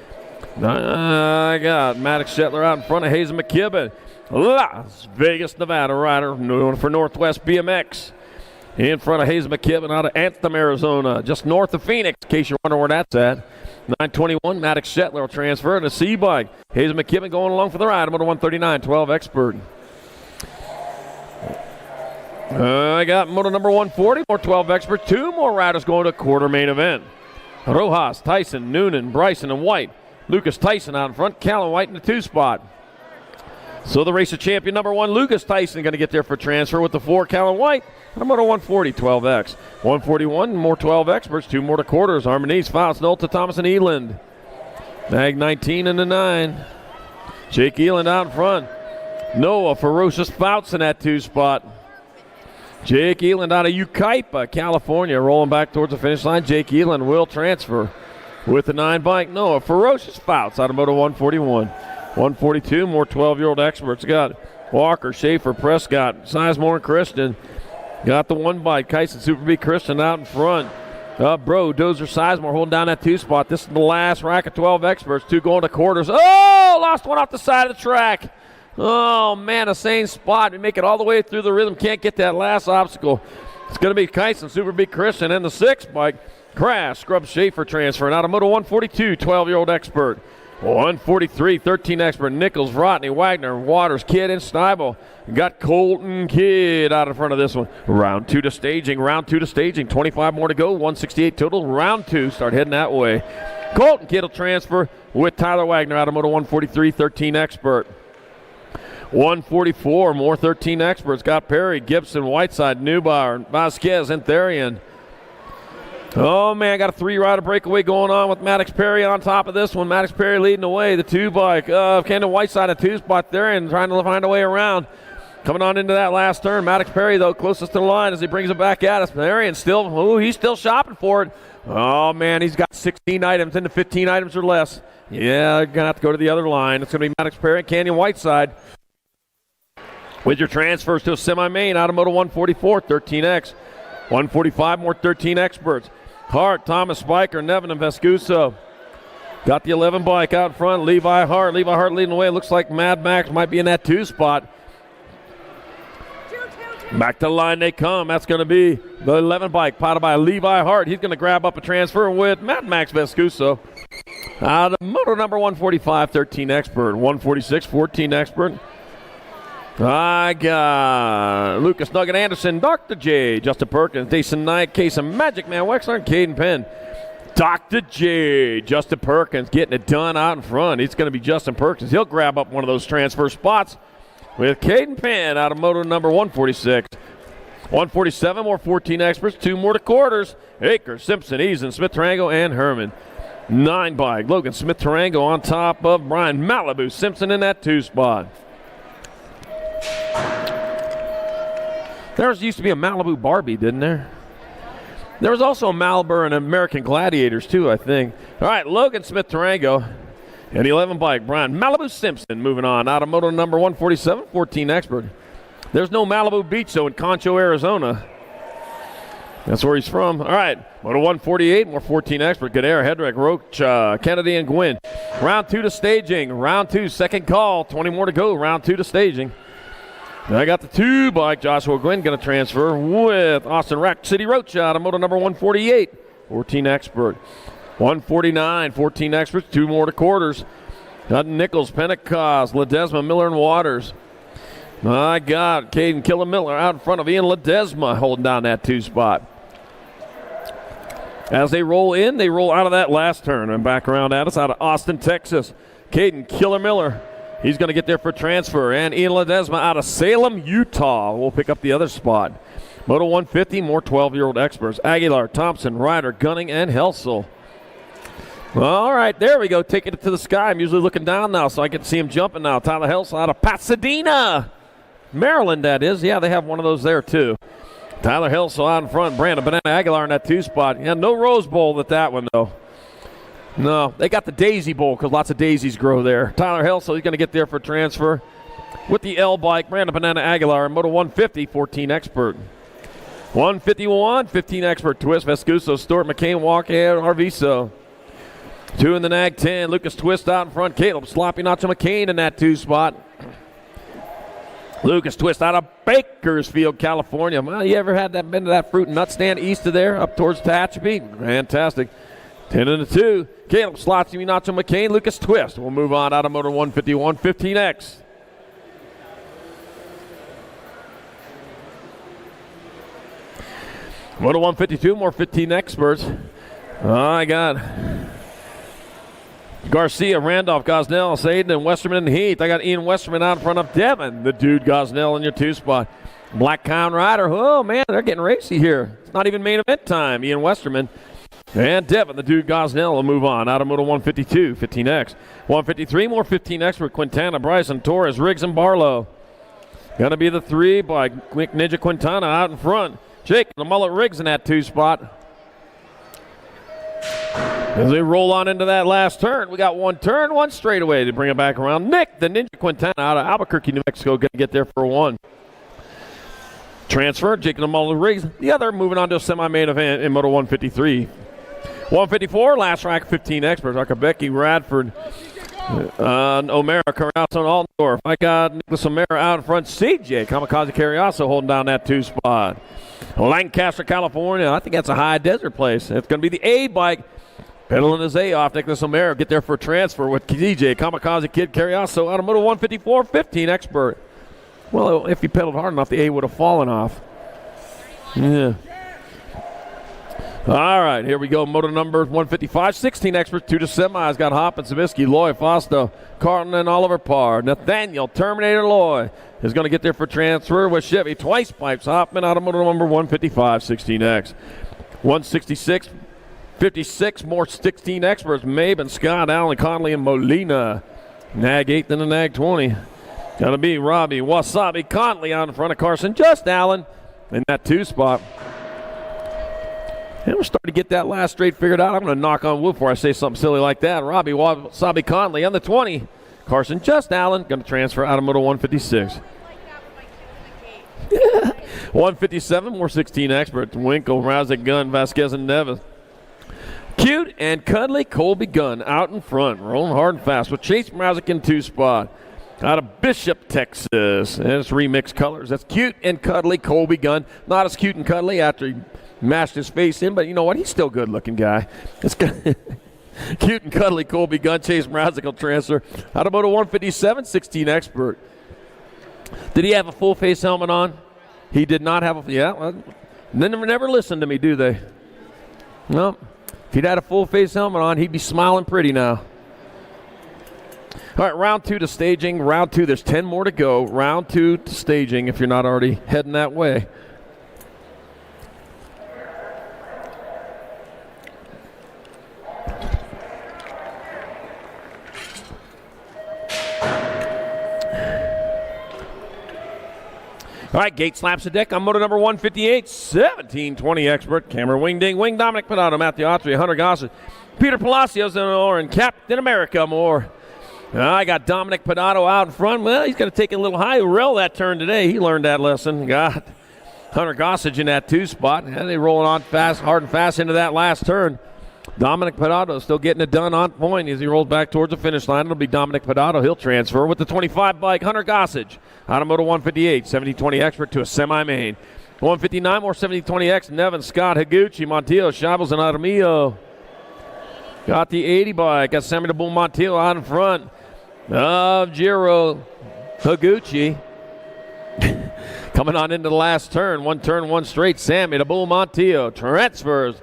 I got Maddox Shetler out in front of Hayes McKibben. Las Vegas, Nevada rider for Northwest BMX. In front of Hayes McKibben out of Anthem, Arizona, just north of Phoenix, in case you're wondering where that's at. 921, Maddox Shetler will transfer to C-Bike. Hayes McKibben going along for the ride, moto 139, 12 expert. I got moto number 140, more 12 expert. 2 more riders going to quarter main event. Rojas, Tyson, Noonan, Bryson, and White. Lucas Tyson out in front, Callum White in the 2 spot. So the racer champion number 1, Lucas Tyson, going to get there for transfer with the 4, Callum White. And a moto 140, 12X. 141, more 12 experts, 2 more to quarters. Harmonies, Fouts, Nolta, Thomas, and Eland. Mag 19 and the 9. Jake Eland out in front. Noah Ferocious Fouts in that 2 spot. Jake Eland out of Yucaipa, California, rolling back towards the finish line. Jake Eland will transfer with the 9 bike. Noah Ferocious Fouts out of moto 141. 142, more 12-year-old experts. Got Walker, Schaefer, Prescott, Sizemore, and Christian. Got the 1 bike. Kyson Super B Christian out in front. Dozer Sizemore holding down that 2 spot. This is the last rack of 12 experts. 2 going to quarters. Oh, lost one off the side of the track. Oh, man, a same spot. We make it all the way through the rhythm. Can't get that last obstacle. It's going to be Kyson Super B Christian and the 6 bike. Crash, Scrub Schaefer transferring out of moto 142, 12-year-old expert. 143, 13 expert. Nichols, Rodney, Wagner, Waters, Kidd, and Steibel. Got Colton Kidd out in front of this one. Round 2 to staging. 25 more to go. 168 total. Round 2. Start heading that way. Colton Kidd will transfer with Tyler Wagner out of moto 143, 13 expert. 144, more 13 experts. Got Perry, Gibson, Whiteside, Neubauer, Vasquez, and Therian. Oh, man, got a 3-rider breakaway going on with Maddox Perry on top of this one. Maddox Perry leading the way. The 2 bike. Kendall Whiteside, a 2 spot there and trying to find a way around. Coming on into that last turn. Maddox Perry, though, closest to the line as he brings it back at us. Therian still, he's still shopping for it. Oh, man, he's got 16 items into 15 items or less. Yeah, going to have to go to the other line. It's going to be Maddox Perry and Canyon Whiteside. With your transfers to a semi-main out of moto 144, 13X. 145, more 13 experts. Hart, Thomas, Spiker, Nevin, and Vescuso. Got the 11 bike out in front. Levi Hart leading the way. Looks like Mad Max might be in that 2 spot. Back to the line they come. That's going to be the 11 bike, potted by Levi Hart. He's going to grab up a transfer with Mad Max Vescuso. Out of moto number 145, 13 expert. 146, 14 expert. I got Lucas Nugget Anderson, Dr. J, Justin Perkins, Jason Knight, Case of Magic Man Wexler, and Caden Penn. Dr. J, Justin Perkins getting it done out in front. It's going to be Justin Perkins. He'll grab up one of those transfer spots with Caden Penn out of moto number 146. 147, more 14 experts, 2 more to quarters. Akers, Simpson, Eason, Smith-Tarango, and Herman. 9 bike, Logan Smith-Tarango on top of Brian Malibu Simpson in that 2 spot. There used to be a Malibu Barbie, didn't there? There was also a Malibu and American Gladiators, too, I think. All right, Logan Smith-Tarango and the 11 bike, Brian Malibu Simpson moving on out of moto number 147, 14 expert. There's no Malibu Beach, though, in Concho, Arizona. That's where he's from. All right, moto 148, more 14 expert. Gadare, Hedrick, Roach, Kennedy, and Gwynn. Round 2 to staging. Round 2, second call. 20 more to go. Round 2 to staging. I got the 2 bike. Joshua Gwynn going to transfer with Austin Rack City Roach out of moto number 148. 14 expert. 149, 14 experts. 2 more to quarters. Got Nichols, Pentecost, Ledesma, Miller, and Waters. My God, Caden Killer Miller out in front of Ian Ledesma holding down that 2 spot. As they roll in, they roll out of that last turn and back around at us out of Austin, Texas. Caden Killer Miller. He's going to get there for transfer. And Ian Ledesma out of Salem, Utah will pick up the other spot. Moto 150, more 12-year-old experts. Aguilar, Thompson, Ryder, Gunning, and Helsel. All right, there we go. Taking it to the sky. I'm usually looking down now, so I can see him jumping now. Tyler Helsel out of Pasadena, Maryland, that is. Yeah, they have one of those there, too. Tyler Helsel out in front. Brandon Banana Aguilar in that 2 spot. Yeah, no Rose Bowl at that one, though. No, they got the Daisy Bowl because lots of daisies grow there. Tyler Helsel, he's going to get there for transfer. With the L bike, Brandon Banana Aguilar, Moto 150, 14 expert. 151, 15 expert, Twist, Vescuso, Stewart, McCain, Walkhead, Arviso. 2 in the NAG 10, Lucas Twist out in front, Caleb Sloppy Nacho McCain in that 2 spot. Lucas Twist out of Bakersfield, California. Well, you ever been to that fruit and nut stand east of there, up towards Tehachapi? Fantastic. 10 in the 2, Caleb Sloppy Nacho McCain, Lucas Twist. We'll move on out of Motor 151, 15X. Moto 152, more 15 experts. I got Garcia, Randolph, Gosnell, Saden, and Westerman and Heath. I got Ian Westerman out in front of Devin, the dude Gosnell in your 2 spot. Black Crown Rider. Oh, man, they're getting racy here. It's not even main event time. Ian Westerman and Devin, the dude Gosnell, will move on out of Moto 152, 15X. 153, more 15 expert. Quintana, Bryson, Torres, Riggs, and Barlow. Going to be the 3 by Quick Ninja Quintana out in front. Jake, the mullet Riggs in that 2 spot. As they roll on into that last turn, we got 1 turn, 1 straightaway to bring it back around. Nick, the Ninja Quintana out of Albuquerque, New Mexico, going to get there for 1. Transfer, Jake, the mullet Riggs. The other moving on to a semi-main event in Moto 153. 154, last rack, 15 experts. Albuquerque, Radford, O'Mara, Carriazo, and Altendorf. I got Nicholas O'Mara out in front. CJ Kamikaze Carriazo holding down that 2 spot. Lancaster, California. I think that's a high desert place. It's going to be the A bike. Pedaling his A off. Nicholas O'Mara get there for a transfer with CJ Kamikaze Kid Carriazo out of Moto 154, 15 expert. Well, if he pedaled hard enough, the A would have fallen off. Yeah. All right, here we go. Moto number 155, 16 experts, 2 to semis. Got Hoppin, Zabisky, Loy, Fosto, Carlton, and Oliver Parr. Nathaniel Terminator Loy is going to get there for transfer with Chevy. Twice pipes Hoffman out of moto number 155, 16X. 166, 56, more 16 experts. Maben, Scott, Allen, Conley, and Molina. Nag 8th and the Nag 20. Going to be Robbie, Wasabi, Conley out in front of Carson. Just Allen in that 2 spot. And we're starting to get that last straight figured out. I'm going to knock on wood before I say something silly like that. Robbie Wasabi Conley on the 20. Carson Just Allen going to transfer out of Moto 156. 157, more 16 experts. Winkle, Rousick, Gunn, Vasquez, and Nevis. Cute and cuddly Colby Gunn out in front, rolling hard and fast with Chase Rousick in 2 spot. Out of Bishop, Texas. And it's remixed colors. That's cute and cuddly Colby Gunn. Not as cute and cuddly after he mashed his face in, but you know what? He's still a good-looking guy. It's good. Cute and cuddly Colby Gunn. Chase Mrazek will transfer out of Moto 157, 16 expert. Did he have a full-face helmet on? He did not have a – yeah. Well, they never listen to me, do they? No. If he'd had a full-face helmet on, he'd be smiling pretty now. All right, round 2 to staging. Round 2, there's 10 more to go. Round 2 to staging if you're not already heading that way. All right, Gate slaps the deck on moto number 158, 1720 expert. Cameron Wing Ding Wing, Dominic Pinato, Matthew Autry, Hunter Gossett, Peter Palacios, and Captain America Moore. I got Dominic Pinato out in front. Well, he's going to take a little high rail that turn today. He learned that lesson. Got Hunter Gossage in that 2 spot. And they rolling on fast, hard and fast into that last turn. Dominic Pinato still getting it done on point as he rolls back towards the finish line. It'll be Dominic Pinato. He'll transfer with the 25 bike. Hunter Gossage out of Moto 158, 70-20 expert to a semi-main. 159 more 70-20X. Nevin, Scott, Higuchi, Montiel, Shabels, and Armillo. Got the 80 bike. Got Sammy the Bull Montiel out in front of Giro Higuchi. Coming on into the last turn. 1 turn, 1 straight. Sammy the Bull Montiel transfers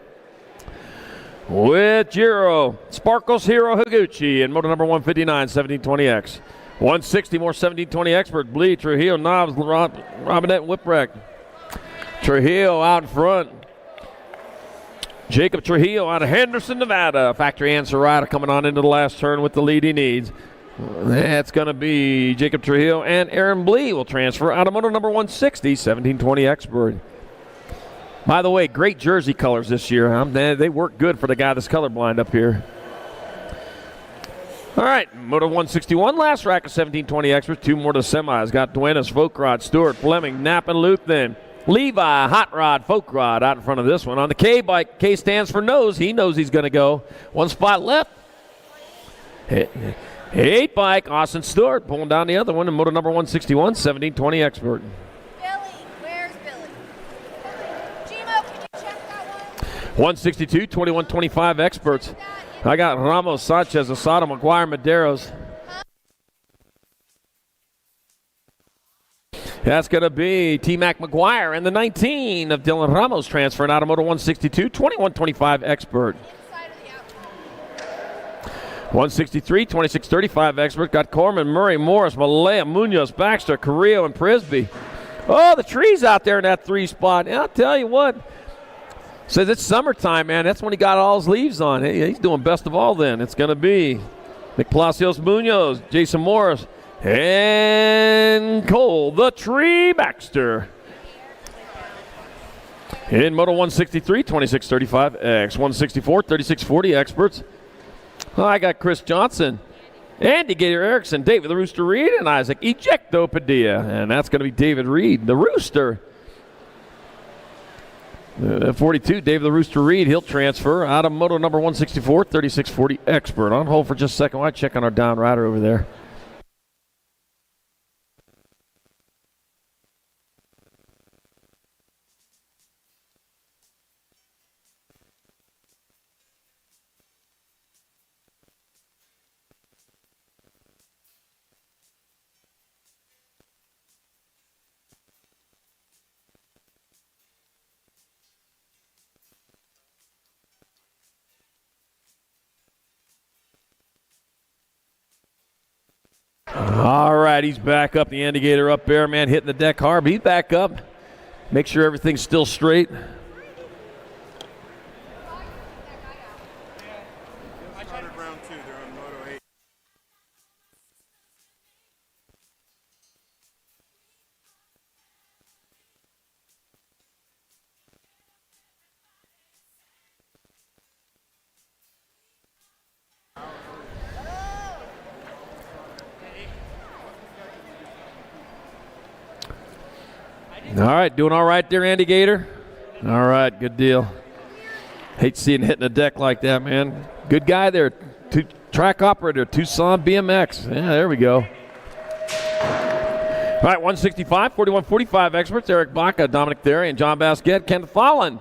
with Giro Sparkles Hero Higuchi in moto number 159, 1720X. 160 more 1720 expert. Bleed, Trujillo, Knobs, Robinette, Whipwreck. Trujillo out in front. Jacob Trujillo out of Henderson, Nevada. Factory answer rider coming on into the last turn with the lead he needs. That's going to be Jacob Trujillo, and Aaron Blee will transfer out of moto number 160, 1720 Expert. By the way, great jersey colors this year. They work good for the guy that's colorblind up here. All right, moto 161, last rack of 1720 Experts. Two more to semis. Got Duenas, Folkrod, Stewart, Fleming, Knapp, and Luke then. Levi, Hot Rod, Folk Rod out in front of this one. On the K bike, K stands for nose. He knows he's going to go. One spot left. 8 bike, Austin Stewart pulling down the other one in moto number 161, 1720 Expert. Billy, where's Billy? Gmo, can you check that one? 162, 2125 Experts. I got Ramos, Sanchez, Asada, McGuire, Medeiros. That's going to be T-Mac McGuire and the 19 of Dylan Ramos transferring out of moto 162, 2125 Expert. 163, 2635 Expert. Got Corman, Murray, Morris, Malaya, Munoz, Baxter, Carrillo, and Prisby. Oh, the trees out there in that 3 spot. And I'll tell you what. Says it's summertime, man. That's when he got all his leaves on. Hey, he's doing best of all then. It's going to be Nick Palacios, Munoz, Jason Morris, and Cole, the Tree Baxter. In moto 163, 2635X. 164, 3640 Experts. Oh, I got Chris Johnson, Andy Gator Erickson, David the Rooster Reed, and Isaac Ejecto Padilla. And that's going to be David Reed, the Rooster. 42, David the Rooster Reed. He'll transfer out of moto number 164, 3640 Expert. On hold for just a second while I check on our down rider over there. All right, he's back up. The indicator up there, man, hitting the deck hard. But he's back up. Make sure everything's still straight. All right, doing all right there, Andy Gator? All right, good deal. Hate seeing hitting the deck like that, man. Good guy there. Track operator, Tucson BMX. Yeah, there we go. All right, 165, 4145 Experts. Eric Baca, Dominic Therian, John Basquette, Ken Fallon.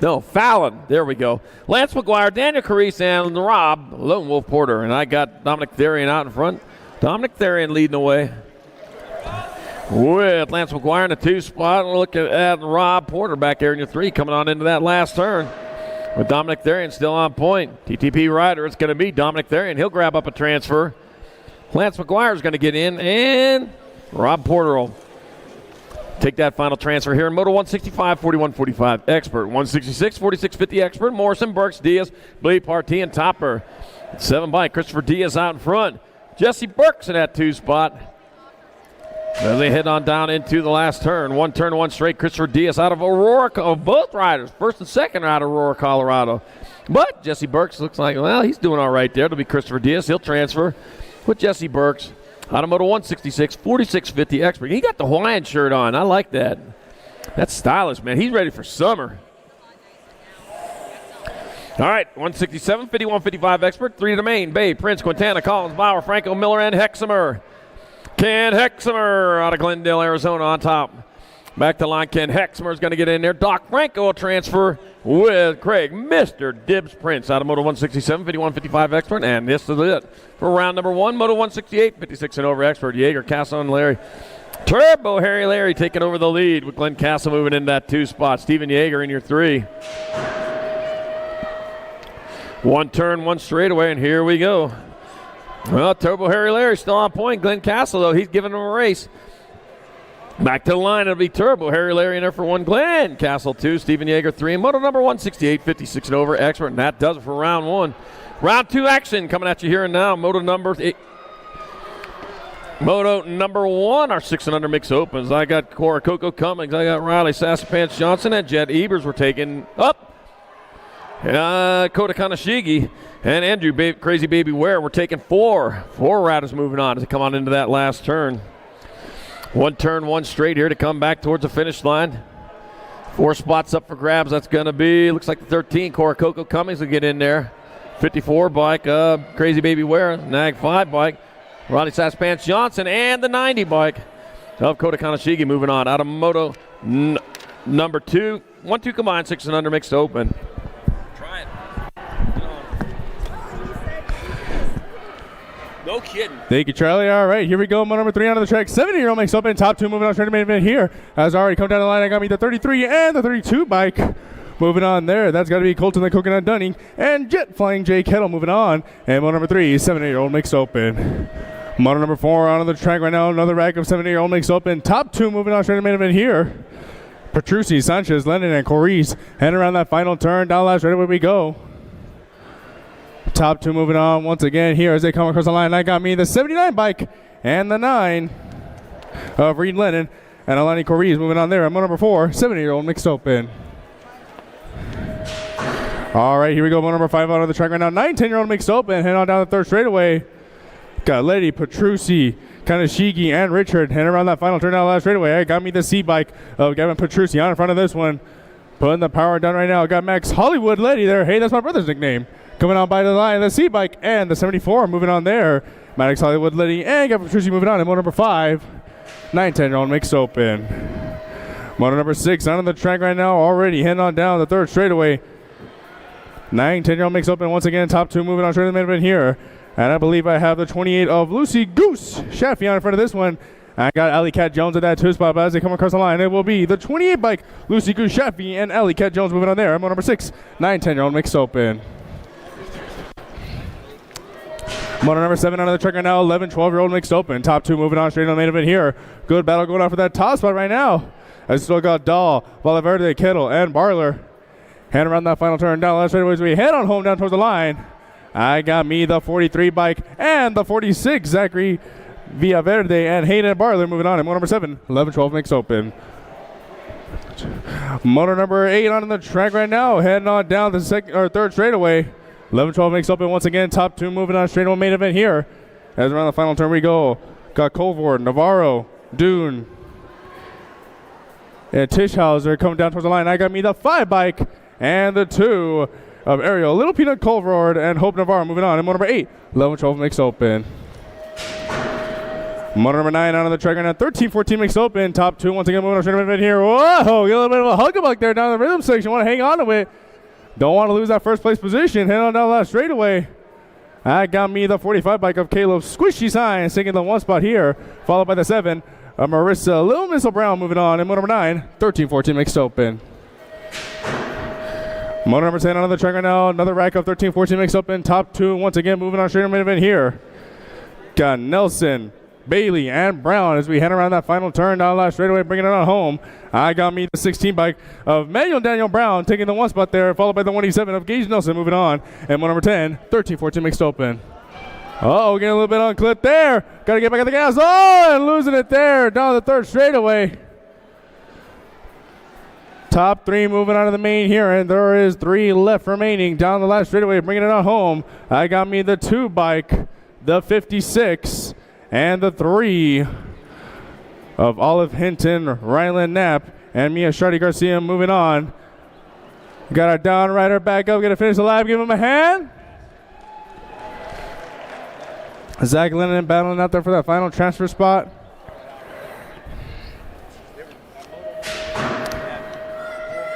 No, Fallon. There we go. Lance McGuire, Daniel Carice, and Rob Lone Wolf Porter. And I got Dominic Therian out in front. Dominic Therian leading the way. With Lance McGuire in the 2 spot. Look at Rob Porter back there in your 3 coming on into that last turn. With Dominic Therian still on point. TTP rider, it's going to be Dominic Therian. He'll grab up a transfer. Lance McGuire is going to get in, and Rob Porter will take that final transfer here in moto 165, 4145 Expert. 166, 4650 Expert. Morrison, Burks, Diaz, Blee, Partee, and Topper. 7 by Christopher Diaz out in front. Jesse Burks in that 2 spot. As they head on down into the last turn. 1 turn, 1 straight. Christopher Diaz out of Aurora, both riders, first and second out of Aurora, Colorado. But Jesse Burks looks like, well, he's doing all right there. It'll be Christopher Diaz. He'll transfer with Jesse Burks out of moto 166, 4650 Expert. He got the Hawaiian shirt on. I like that. That's stylish, man. He's ready for summer. All right, 167, 5155 Expert. 3 to the main. Bay, Prince, Quintana, Collins, Bauer, Franco, Miller, and Hexamer. Ken Hexamer out of Glendale, Arizona on top. Back to line, Ken Hexamer is going to get in there. Doc Franco will transfer with Craig, Mr. Dibbs Prince out of moto 167, 5155 Expert. And this is it for round number 1, moto 168, 56 and over Expert. Yeager, Castle, and Larry. Turbo Harry Larry taking over the lead with Glenn Castle moving in that 2 spot. Steven Yeager in your 3. 1 turn, 1 straightaway, and here we go. Well, Turbo Harry Larry still on point. Glenn Castle, though, he's giving him a race. Back to the line, it'll be Turbo, Harry, Larry in there for 1, Glenn Castle 2, Steven Yeager 3, and moto number 168, 56 and over, expert, and that does it for round 1. Round 2 action coming at you here and now. Moto number 1, our 6 and under mix opens. I got Cora Coco Cummings, I got Riley Sassapants Johnson, and Jet Ebers were taking up. Kota Kanashigi and Andrew Crazy Baby Ware. We're taking 4. 4 riders moving on as they come on into that last turn. 1 turn, 1 straight here to come back towards the finish line. 4 spots up for grabs. That's going to be, looks like the 13. Cora Coco Cummings will get in there. 54 bike, Crazy Baby Ware. Nag 5 bike, Ronnie Saspants Johnson. And the 90 bike of Kota Kanashigi moving on. Out of moto number 2. 1-2 combined, 6 and under mixed open. Try it. No kidding. Thank you, Charlie. All right, here we go. Moto number 3 onto the track. 70-year-old mix open. Top 2 moving on straight to main event here. As already come down the line, I got me the 33 and the 32 bike. Moving on there, that's got to be Colton the Coconut Dunning and Jet Flying J Kettle moving on. And moto number 3, 70-year-old mix open. Moto number 4 on the track right now. Another rack of 70-year-old mix open. Top 2 moving on straight to main event here. Petrucci, Sanchez, Lennon, and Corice heading around that final turn. Down last right away we go. Top 2 moving on once again here as they come across the line. I got me the 79 bike and the 9 of Reed Lennon and Alani Corice moving on there. Moto number 4, 70-year-old mixed open. All right, here we go. Moto number 5 out on the track right now. 10-year-old mixed open. Heading on down the third straightaway. Got Letty, Petrucci, Kanashigi, and Richard heading around that final turn down the last straightaway. I got me the C bike of Gavin Petrucci on in front of this one. Putting the power down right now. Got Max Hollywood Letty there. Hey, that's my brother's nickname. Coming on by the line, the C bike and the 74 moving on there. Max Hollywood Letty and Gavin Petrucci moving on. And moto number 5, 10-year-old mixed open. Moto number 6 on the track right now. Already heading on down the third straightaway. 10-year-old mixed open once again. Top 2 moving on straight to the main event here. And I believe I have the 28 of Lucy Goose Shaffy on in front of this one. I got Alley Cat Jones at that 2 spot, but as they come across the line, it will be the 28 bike Lucy Goose Shaffy and Alley Cat Jones moving on there. Moto number 6, 10-year-old mixed open. Moto number 7 on the track right now. 12-year-old mixed open. Top 2 moving on straight to the main event here. Good battle going on for that top spot right now. I still got Dahl, Valverde, Kittle, and Barler. Hand around that final turn down last straightaway as we head on home down towards the line. I got me the 43 bike and the 46 Zachary Villaverde and Hayden Barler moving on. And moto number 7, 11-12 mixed open. Moto number 8 on the track right now, heading on down the third straightaway. 11-12 mixed open once again. Top 2 moving on straight to main event here. As around the final turn we go. Got Colvord, Navarro, Dune, and Tischhauser coming down towards the line. I got me the 5 bike and the 2 of Ariel, Little Peanut Colvord, and Hope Navarro moving on. And moto number 8, 11-12 mixed open. Moto number 9 on the track right now. 13-14 mixed open. Top 2 once again moving on straight to main event here. Whoa, get a little bit of a hugabuck there down the rhythm section. Want to hang on to it. Don't want to lose that first place position. Head on down the last straightaway. I got me the 45 bike of Caleb Squishy Sign, sinking the 1 spot here, followed by the 7 of Marissa Little Missile Brown moving on. And moto number 9, 13-14 mixed open. Moto number 10 on the track right now. Another rack of 13-14 mixed open. Top 2 once again moving on straight to main event here. Got Nelson, Bailey, and Brown as we head around that final turn down the last straightaway, bringing it on home. I got me the 16 bike of Manuel Daniel Brown taking the 1 spot there, followed by the 187 of Gage Nelson moving on. And moto number 10, 13-14 mixed open. Oh, getting a little bit on clip there. Got to get back at the gas. Oh, and losing it there down the third straightaway. Top 3 moving on to the main here, and there is 3 left remaining down the last straightaway, bringing it on home. I got me the 2 bike, the 56, and the 3 of Olive Hinton, Ryland Knapp, and Mia Shardy Garcia moving on. Got our down rider back up, gonna finish the lap, give him a hand. Zach Lennon battling out there for that final transfer spot.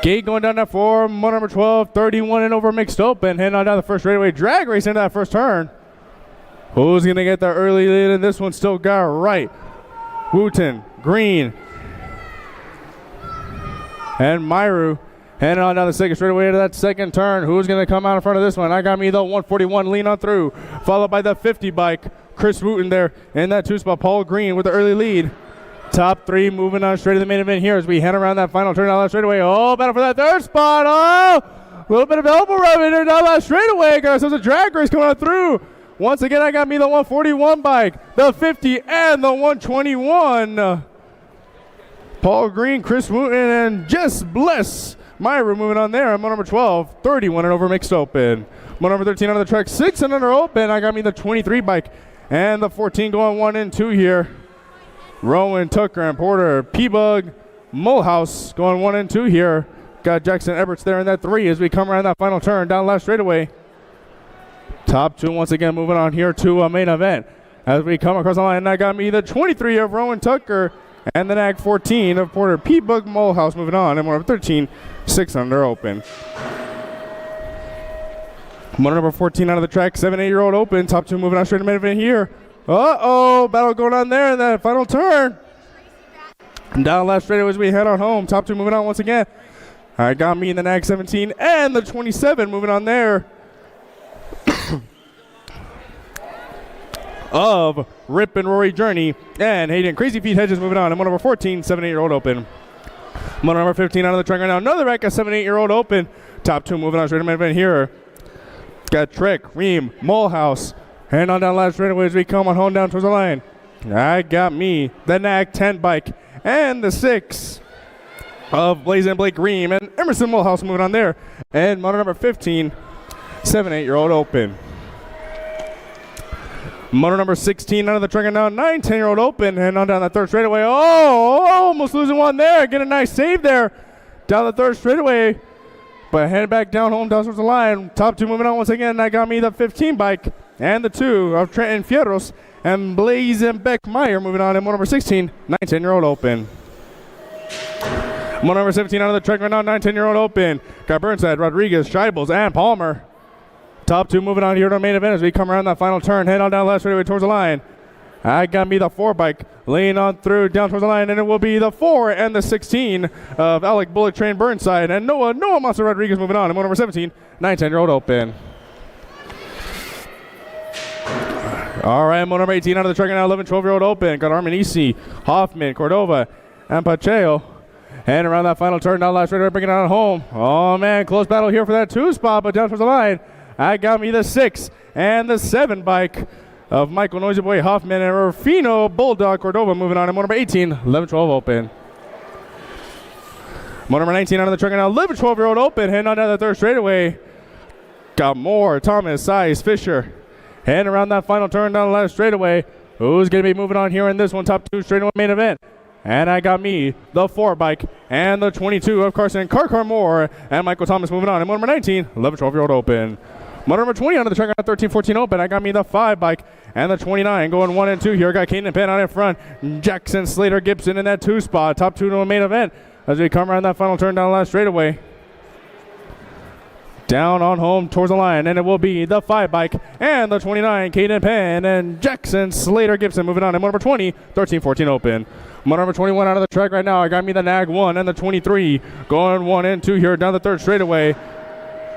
Gate going down that 4, moto number 12, 31 and over mixed open, heading on down the first straightaway, drag race into that first turn. Who's going to get the early lead? And this one still got right. Wooten, Green, and Myru heading on down the second straightaway into that second turn. Who's going to come out in front of this one? I got me the 141 lean on through, followed by the 50 bike. Chris Wooten there in that 2 spot. Paul Green with the early lead. Top three moving on straight to the main event here as we head around that final turn down that straightaway. Oh, battle for that third spot. Oh, a little bit of elbow rub in there down that straightaway. Got ourselves a drag race coming on through. Once again, I got me the 141 bike, the 50, and the 121. Paul Green, Chris Wooten, and Jess Bliss. Myra moving on there. I'm on number 12, 31 and over mixed open. I'm on number 13 on the track, 6 and under open. I got me the 23 bike and the 14 going 1 and 2 here. Rowan, Tucker, and Porter. P-Bug, Mulhouse going 1 and 2 here. Got Jackson Everts there in that 3 as we come around that final turn down left straightaway. Top 2 once again moving on here to a main event. As we come across the line, I got me the 23 of Rowan Tucker and the NAG 14 of Porter. P-Bug, Mulhouse moving on. And number 13, 6 under open. Number 14 out of the track, 7 8-year-old open. Top 2 moving on straight to main event here. Uh-oh, battle going on there in that final turn. Down left straight as we head on home. Top 2 moving on once again. I got me in the NAG 17 and the 27 moving on there. Of Rip and Rory Journey and Hayden Crazy Feet Hedges moving on. I'm on number 14, 7 8-year-old open. I'm on number 15 out of the track right now. Another wreck, a 7 8-year-old open. Top 2 moving on straight to main event here. Got Trick, Ream, Mulhouse. And on down last straightaway as we come on home down towards the line. I got me the NAG 10 bike and the 6 of Blazin' Blake Ream and Emerson Mulhouse moving on there. And motor number 15, 7 8-year-old open. Motor number 16 out of the track now, 9 10-year-old open. And on down the third straightaway. Oh, almost losing one there. Get a nice save there down the third straightaway. But heading back down home down towards the line. Top 2 moving on once again. I got me the 15 bike and the 2 of Trenton Fierros and Blazin' Beck Meyer moving on. And motor number 16, 9 10-year-old open. Motor number 17 out of the track right now, 9 10-year-old open. Got Burnside, Rodriguez, Scheibels, and Palmer. Top 2 moving on here to the main event as we come around that final turn. Head on down left straightaway towards the line. I got me the 4 bike laying on through down towards the line, and it will be the 4 and the 16 of Alec Bullet Train Burnside and Noah Monster Rodriguez moving on. And number 17, 9 10-year-old open. All right, number 18 out of the track now, 11 12-year-old open. Got Armin Isi, Hoffman, Cordova, and Pacheco. And around that final turn, now last straightaway bringing it on home. Oh man, close battle here for that 2 spot, but down towards the line. I got me the 6 and the 7 bike of Michael Noisy Boy Hoffman and Rufino Bulldog Cordova moving on. And number 18, 11 12 open. Number 19 out of the track now, 11 12-year-old open. Heading on down the third straightaway. Got Moore, Thomas, Size, Fisher. And around that final turn down the last straightaway. Who's going to be moving on here in this one? Top 2 straightaway main event. And I got me the 4 bike and the 22 of Carson Carcar Moore and Michael Thomas moving on. And number 19, 11 12-year-old open. Motor number 20 on the track on 13-14 open. I got me the 5 bike and the 29 going 1 and 2 here. Got Caden Penn out in front. Jackson Slater Gibson in that 2 spot. Top 2 to the main event as we come around that final turn down the last straightaway. Down on home towards the line, and it will be the 5 bike and the 29, Caden Penn and Jackson Slater Gibson moving on. And number 20, 13-14 open. Motor number 21 out of the track right now. I got me the NAG 1 and the 23 going 1 and 2 here down the third straightaway.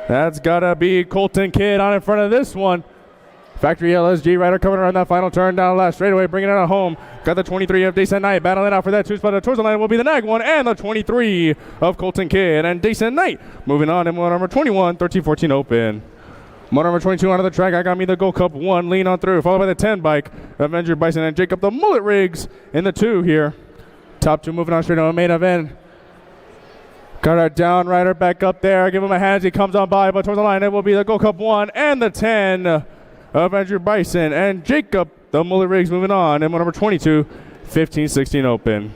That's got to be Colton Kidd on in front of this one. Factory LSG rider coming around that final turn down the last straightaway, bringing it on home. Got the 23 of Dason Knight battling out for that 2 spot. Towards the line will be the NAG 1 and the 23 of Colton Kidd and Dason Knight moving on. And number 21, 13-14 open. Motor number 22 out of the track. I got me the Gold Cup 1 lean on through, followed by the 10 bike of Andrew Bison and Jacob the Mullet Riggs in the 2 here. Top 2 moving on straight on the main event. Got our down rider back up there. Give him a hand as he comes on by, but towards the line it will be the Gold Cup 1 and the 10 of Andrew Bison and Jacob the Mullet Riggs moving on. And number 22, 15-16 open.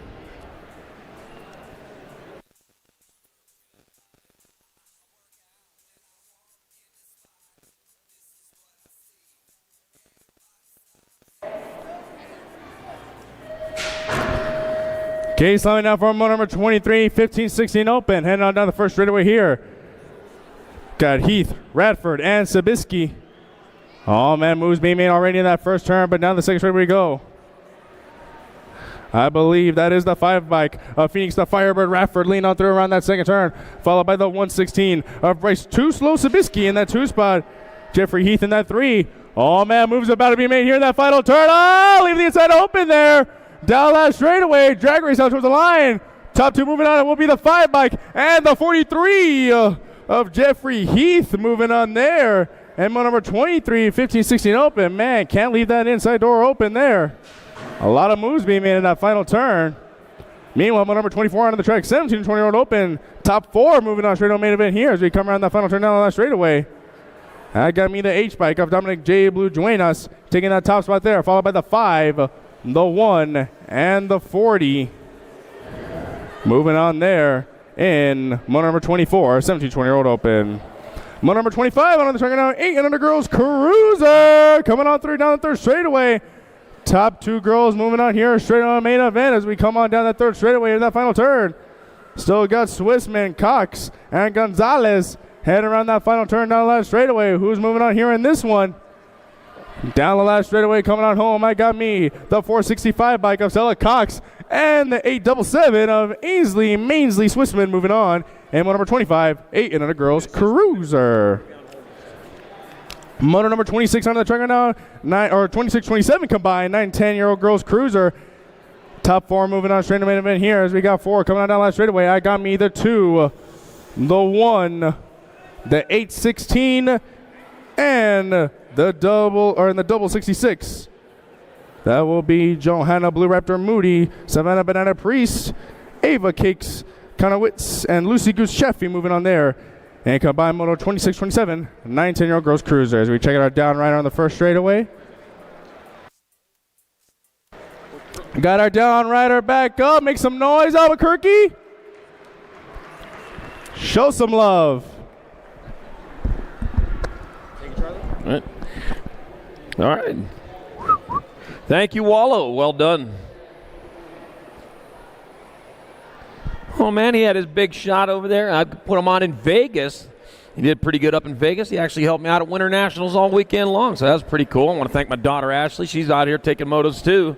Okay, slowing down for number 23, 15-16 open. Heading on down the first straightaway here. Got Heath, Radford, and Sabisky. Oh man, moves being made already in that first turn, but down the second straightaway we go. I believe that is the 5 bike of Phoenix the Firebird Radford lean on through around that second turn, followed by the 116 of Bryce Too Slow Sabisky in that 2 spot. Jeffrey Heath in that 3. Oh man, moves about to be made here in that final turn. Oh, leave the inside open there. down that straightaway. Drag race out towards the line. Top two moving on. It will be the 5 bike and the 43 of Jeffrey Heath moving on there. And number 23, 15-16 open. Man, can't leave that inside door open there. A lot of moves being made in that final turn. Meanwhile, number 24 on the track, 17-20 open. Top four moving on straight on main event here as we come around that final turn down on that straightaway. That got me the H bike of Dominic J. Blue Duenas, taking that top spot there, followed by the 5, the 1, and the 40. Moving on there in moto number 24, 17-20 open. Moto number 25 on the track now, 8 and under girls cruiser coming on through down the third straightaway. Top two girls moving on here straight on main event as we come on down that third straightaway in that final turn. Still got Swissman, Cox, and Gonzalez heading around that final turn down the last straightaway. Who's moving on here in this one? Down the last straightaway coming on home, I got me the 465 bike of Stella Cox and the 877 of Ainsley Mainsley Swissman moving on. And moto number 25, 8 and under girls cruiser. Moto number 26 on the track right now, 26-27 combined, 9-10-year-old girls cruiser. Top four moving on straight to main event here as we got 4 coming on down last straightaway. I got me the 2, the 1, the 816, and the double 66. That will be Johanna Blue Raptor Moody, Savannah Banana Priest, Ava Cakes Conowitz, and Lucy Goose Sheffy moving on there. And combined moto 26-27, 9-10-year-old girls cruiser as we check it out down right on the first straightaway. Got our down rider back up. Make some noise, Albuquerque. Show some love. All right. All right. Thank you, Wallow. Well done. Oh, man, he had his big shot over there. I put him on in Vegas. He did pretty good up in Vegas. He actually helped me out at Winter Nationals all weekend long, so that was pretty cool. I want to thank my daughter, Ashley. She's out here taking motos, too.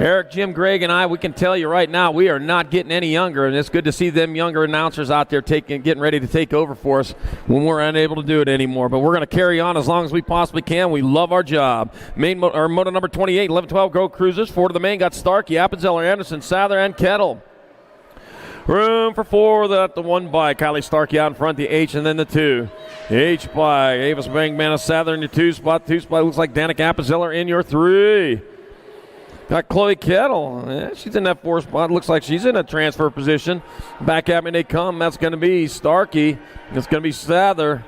Eric, Jim, Greg, and I, we can tell you right now, we are not getting any younger, and it's good to see them younger announcers out there getting ready to take over for us when we're unable to do it anymore. But we're going to carry on as long as we possibly can. We love our job. Moto number 28, 11-12 Go Cruisers. 4 to the main got Starkey, Appenzeller, Anderson, Sather, and Kettle. Room for 4, the 1 by Kylie Starkey out in front, the H and then the 2. H by Avis Bangman of Sather in your 2 spot. 2 spot looks like Danica Appenzeller in your 3. Got Chloe Kettle. Yeah, she's in that 4 spot. Looks like she's in a transfer position. Back at me they come. That's going to be Starkey. It's going to be Sather.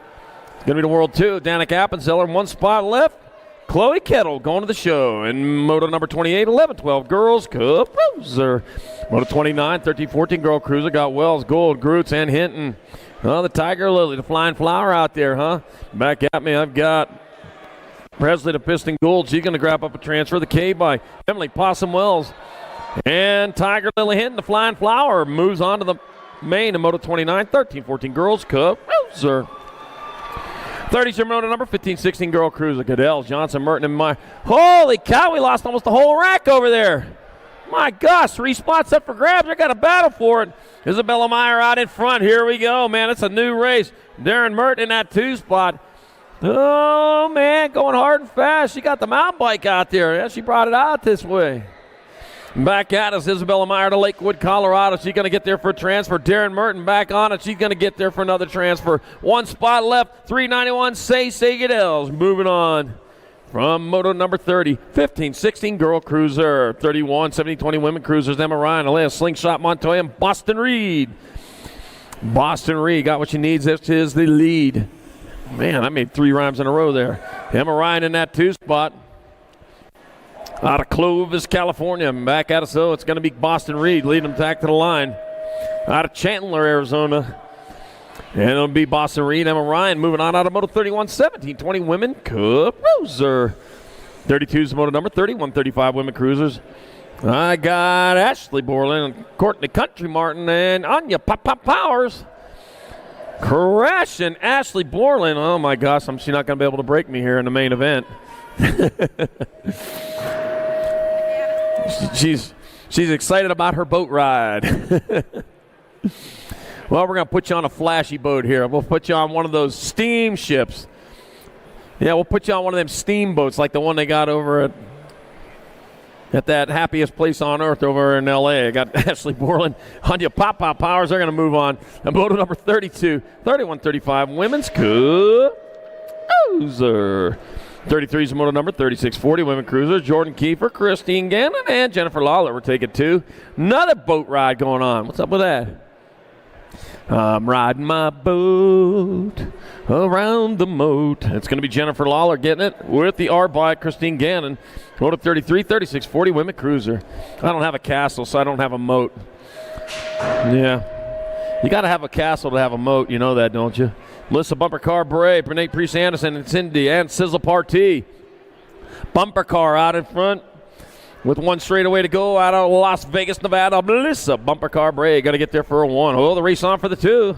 It's going to be the World 2. Danica Appenzeller. 1 spot left. Chloe Kettle going to the show. And moto number 28, 11-12 Girls Cruiser. Moto 29, 13-14 Girl Cruiser. Got Wells, Gold, Groots, and Hinton. Oh, the Tiger Lily, the Flying Flower out there, huh? Back at me, I've got Presley, the Piston Gold. She's going to grab up a transfer. The K by Emily Possum Wells. And Tiger Lily Hinton, the Flying Flower, moves on to the main in Moto 29, 13-14 Girls Cruiser. 30 moto number 15-16 Girl Cruiser. Goodell, Johnson, Merton, and Meyer. Holy cow, we lost almost the whole rack over there. My gosh, 3 spots up for grabs. I got a battle for it. Isabella Meyer out in front. Here we go, man. It's a new race. Darren Merton in that 2 spot. Oh, man, going hard and fast. She got the mountain bike out there. Yeah, she brought it out this way. Back at us, Isabella Meyer to Lakewood, Colorado. She's going to get there for a transfer. Darren Merton back on it. She's going to get there for another transfer. 1 spot left. 391, Say Goodell's moving on. From moto number 30, 15-16 Girl Cruiser. 31, 70-20 Women Cruisers. Emma Ryan, Alea Slingshot Montoya, and Boston Reed. Boston Reed got what she needs. This is the lead. Man, I made 3 rhymes in a row there. Emma Ryan in that 2 spot. Out of Clovis, California. Back at us, though, it's going to be Boston Reed leading them back to the line. Out of Chandler, Arizona. And it'll be Boston Reed. Emma Ryan moving on out of Moto 31, 17-20 Women Cruiser. 32 is Moto number 31-35 Women Cruisers. I got Ashley Borland, Courtney Country Martin, and Anya Powers. Crashing Ashley Borland. Oh, my gosh, she's not going to be able to break me here in the main event. She's excited about her boat ride. Well, we're going to put you on a flashy boat here. We'll put you on one of those steamships. Yeah, we'll put you on one of them steamboats like the one they got over at that happiest place on earth over in L.A. I got Ashley Borland on your pop-pop powers. They're going to move on. And moto number 32, 31-35, women's cruiser. 33 is moto number 36-40, women cruiser. Jordan Kiefer, Christine Gannon, and Jennifer Lawler. We're taking 2. Another boat ride going on. What's up with that? I'm riding my boat around the moat. It's going to be Jennifer Lawler getting it with the R bike, Christine Gannon. Moto 33, 36-40, women cruiser. I don't have a castle, so I don't have a moat. Yeah. You got to have a castle to have a moat. You know that, don't you? Melissa Bumper Car Bray, Renee Priest Anderson, and Cindy, and Sizzle Partee. Bumper Car out in front with one straightaway to go out of Las Vegas, Nevada. Melissa Bumper Car Bray got to get there for a 1. Oh, the race on for the 2.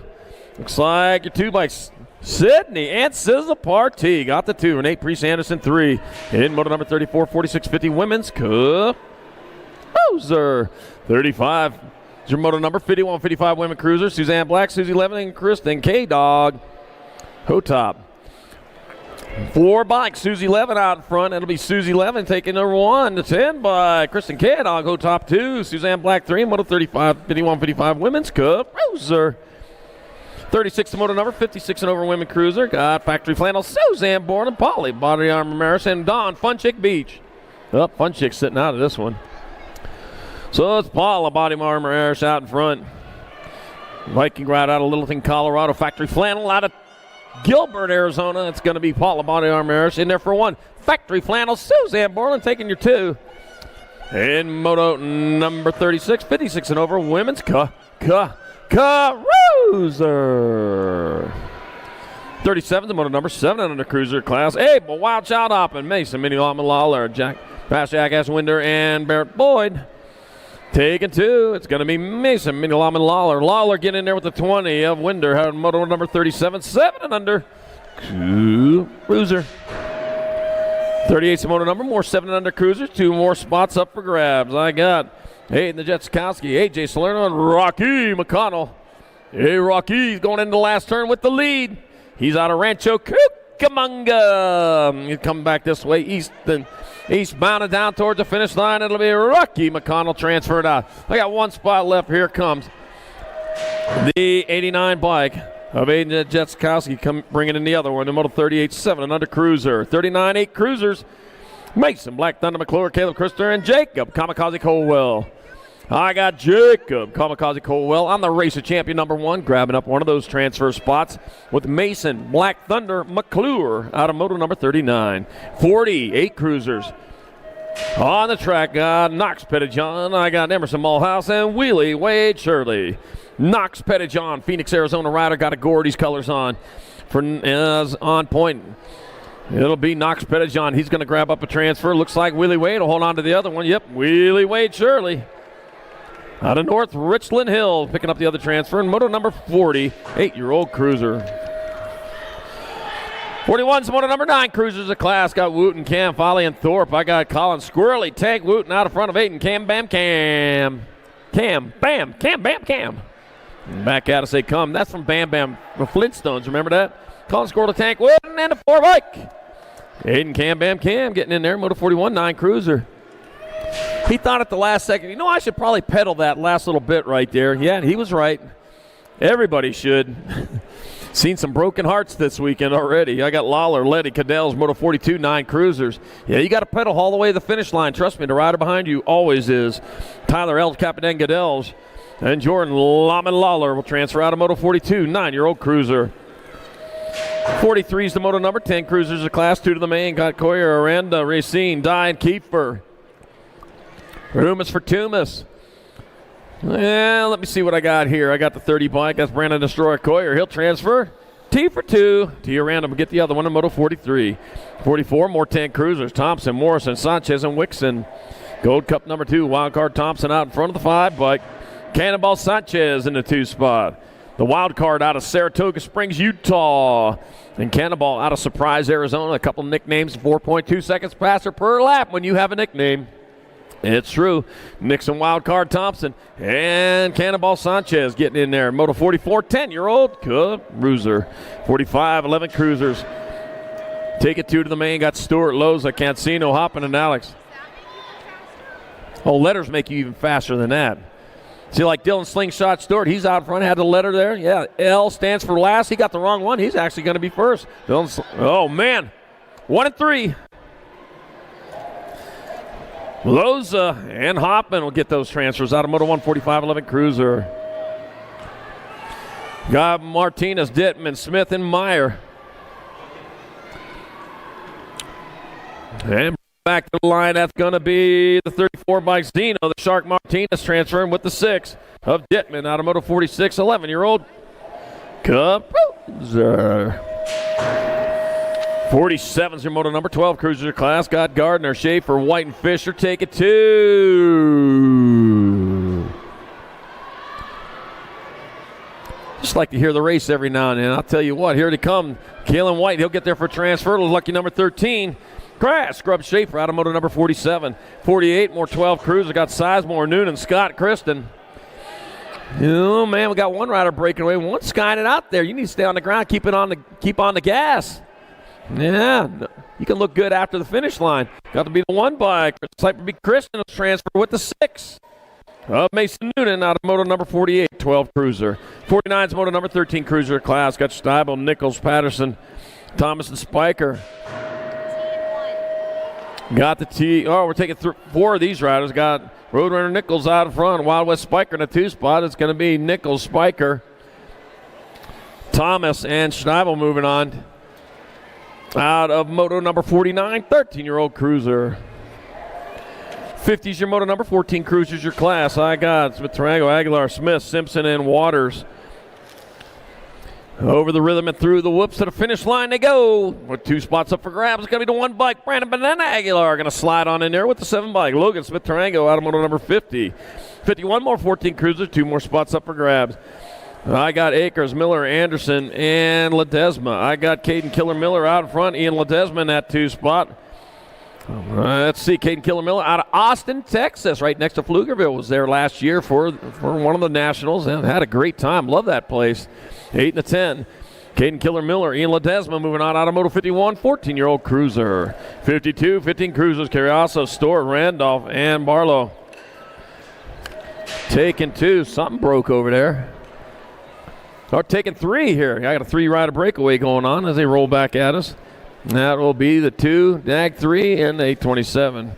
Looks like your 2 bikes. Sydney and Sizzle Partee got the 2. Renee Priest Anderson 3. In moto number 34, 46-50, women's cruiser. 35 is your moto number 51-55, women cruiser. Suzanne Black, Susie Levin, and Kristen K-Dog. Ho-top. 4 bikes. Susie Levin out in front. It'll be Susie Levin taking number 1 to 10 by Kristen K-Dog. Ho-top 2. Suzanne Black 3. Moto 35, 51-55, women's cruiser. 36 to moto number 56 and over women cruiser. Got factory flannel Suzanne Borland, Polly Body Armor Maris, and Dawn Fun Chick Beach. Oh, Fun Chick sitting out of this one. So it's Paula Body Armor Maris out in front. Viking ride out of Littleton, Colorado. Factory flannel out of Gilbert, Arizona. It's going to be Paula Body Armor Maris in there for 1. Factory flannel Suzanne Borland taking your 2. In moto number 36, 56 and over women's cruiser. 37 to moto number 7 under cruiser class. Abel Wild Child Hoppin, Mason, Minnie Lawman Lawler, Fast Jackass Winder, and Barrett Boyd. Taking 2. It's going to be Mason, Minnie Lawman Lawler. Lawler getting in there with the 20 of Winder. Had moto number 37, 7 and under cruiser. 38 to moto number, more 7 and under cruisers. 2 more spots up for grabs. I got Hayden the Jetskowski, AJ Salerno, and Rocky McConnell. Hey, Rocky's going into the last turn with the lead. He's out of Rancho Cucamonga. He's coming back this way, eastbound and down towards the finish line. It'll be Rocky McConnell transferred out. I got 1 spot left. Here comes the 89 bike of Aiden Jetskowski bringing in the other one. The Moto 38-7 and under cruiser. 39-8 cruisers. Mason, Black Thunder McClure, Caleb Krister, and Jacob Kamikaze Colwell. I got Jacob Kamikaze Colwell on the race of champion number 1, grabbing up one of those transfer spots with Mason, Black Thunder McClure out of moto number 39. 48 cruisers. On the track, got Knox Pettijohn. I got Emerson Mulhouse and Wheelie Wade Shirley. Knox Pettijohn, Phoenix, Arizona rider, got a Gordy's colors on for on point. It'll be Knox Pettijohn. He's going to grab up a transfer. Looks like Wheelie Wade will hold on to the other one. Yep, Wheelie Wade Shirley. Out of North Richland Hill, picking up the other transfer. And moto number 40, 8-year-old cruiser. 41's moto number 9, cruisers of class. Got Wooten, Cam, Folly, and Thorpe. I got Colin Squirrely, Tank Wooten out in front of 8, and Cam, Bam, Cam. Cam, Bam, Cam, Bam, Cam. Back out to say come. That's from Bam Bam, the Flintstones. Remember that? Colin Squirrely, Tank Wooten, and the 4 bike. Aiden, Cam, Bam, Cam getting in there. Moto 41, 9 cruiser. He thought at the last second, I should probably pedal that last little bit right there. Yeah, he was right. Everybody should. Seen some broken hearts this weekend already. I got Lawler, Letty, Cadel's, Moto 42, 9 cruisers. Yeah, you got to pedal all the way to the finish line. Trust me, the rider behind you always is. Tyler El Capitan Cadel's. And Jordan Lawman Lawler will transfer out of Moto 42, 9-year-old cruiser. 43 is the moto number, 10 cruisers of class, 2 to the main. Got Coyer, Aranda, Racine, Dye, and Kiefer. Rumus for Tumas. Well, let me see what I got here. I got the 30 bike. That's Brandon Destroyer Coyer. He'll transfer. T for 2. T random. Get the other one in Moto 43. 44, more 10 cruisers. Thompson, Morrison, Sanchez, and Wixon. Gold Cup number 2. Wildcard Thompson out in front of the 5 bike. Cannonball Sanchez in the 2 spot. The wild card out of Saratoga Springs, Utah. And Cannonball out of Surprise, Arizona. A couple nicknames, 4.2 seconds faster per lap when you have a nickname. It's true. Nixon Wildcard Thompson and Cannonball Sanchez getting in there. Moto 44, 10-year-old cruiser. 45, 11 cruisers. Take it 2 to the main. Got Stewart, Loza, Cancino, Hoppin, and Alex. Oh, letters make you even faster than that. See, like Dylan Slingshot Stewart, he's out front, had the letter there. Yeah, L stands for last. He got the wrong one. He's actually going to be first. Oh, man. 1 and 3. Loza and Hoppin will get those transfers out of Moto 145-11 Cruiser. Got Martinez, Dittman, Smith, and Meyer. And back to the line, that's going to be the 34 by Zeno. The Shark Martinez transferring with the 6 of Dittman out of Moto 46, 11-year-old Cruiser. 47's your Moto number 12 Cruiser class. Got Gardner, Schaefer, White, and Fisher. Take it 2. Just like to hear the race every now and then. I'll tell you what, here they come. Kalen White, he'll get there for transfer. Lucky number 13. Crash, Scrub Schaefer out of Moto number 47. 48, more 12 Cruiser. Got Sizemore, Noonan, Scott, Kristen. Oh, man, we got one rider breaking away. One's skying it out there. You need to stay on the ground, keep on the gas. Yeah, you can look good after the finish line. Got to be the 1 by Kristen transfer with the 6. Mason Noonan out of Moto number 48, 12 Cruiser. 49's Moto number 13 Cruiser class. Got Steibel, Nichols, Patterson, Thomas, and Spiker. Got the T. Oh, we're taking 4 of these riders. Got Roadrunner Nichols out in front. Wild West Spiker in a 2 spot. It's going to be Nichols, Spiker, Thomas, and Steibel moving on. Out of Moto number 49, 13-year-old Cruiser. 50's your Moto number 14 Cruiser's your class. I got Smith, Tarango, Aguilar, Smith, Simpson, and Waters. Over the rhythm and through the whoops to the finish line they go. With 2 spots up for grabs. It's going to be the 1 bike. Brandon Banana Aguilar going to slide on in there with the 7 bike. Logan Smith, Tarango out of Moto number 50. 51 more 14 Cruisers, 2 more spots up for grabs. I got Akers, Miller, Anderson, and Ledesma. I got Caden Killer Miller out in front. Ian Ledesma in that 2 spot. Let's see, Caden Killer Miller out of Austin, Texas, right next to Pflugerville. Was there last year for one of the Nationals and had a great time. Love that place. 8 and 10. Caden Killer Miller, Ian Ledesma moving on out of Moto 51, 14-year-old Cruiser. 52, 15 Cruisers, Carriazo, Stewart, Randolph, and Barlow. Taking 2. Something broke over there. Or taking 3 here. I got a 3-rider breakaway going on as they roll back at us. That will be the 2, DAG 3, and 827.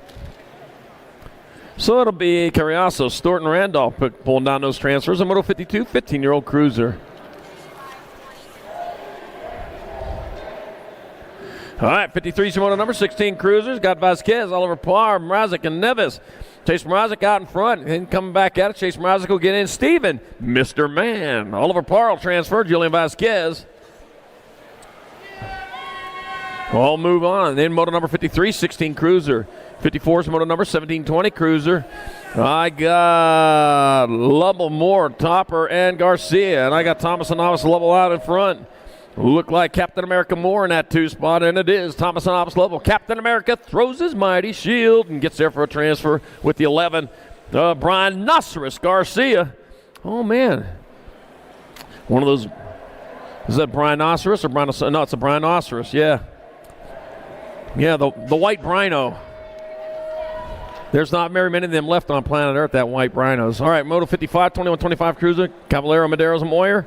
So it'll be Carriazo, Stewart, and Randolph pulling down those transfers. A Moto 52, 15-year-old Cruiser. All right, 53's your Moto number 16 Cruisers. Got Vasquez, Oliver Parr, Mrazek, and Neves. Chase Mrazek out in front and coming back at it. Chase Mrazek will get in. Steven, Mr. Man. Oliver Parr will transfer. Julian Vasquez. All move on. Then Moto number 53, 16 Cruiser. 54 is Moto number 1720 Cruiser. I got Lovell, Moore, Topper, and Garcia. And I got Thomas and Novice Lovell out in front. Look like Captain America Moore in that 2 spot, and it is Thomas and Novice Lovell. Captain America throws his mighty shield and gets there for a transfer with the 11. Brian Nosseris Garcia. Oh, man. One of those. Is that Brian Nosseris or Brian? No, it's a Brian Nosseris, yeah. Yeah, the white Brino. There's not very many of them left on planet Earth, that white Brinos. All right, Moto 55, 21-25 Cruiser. Cavallero, Medeiros, and Moyer.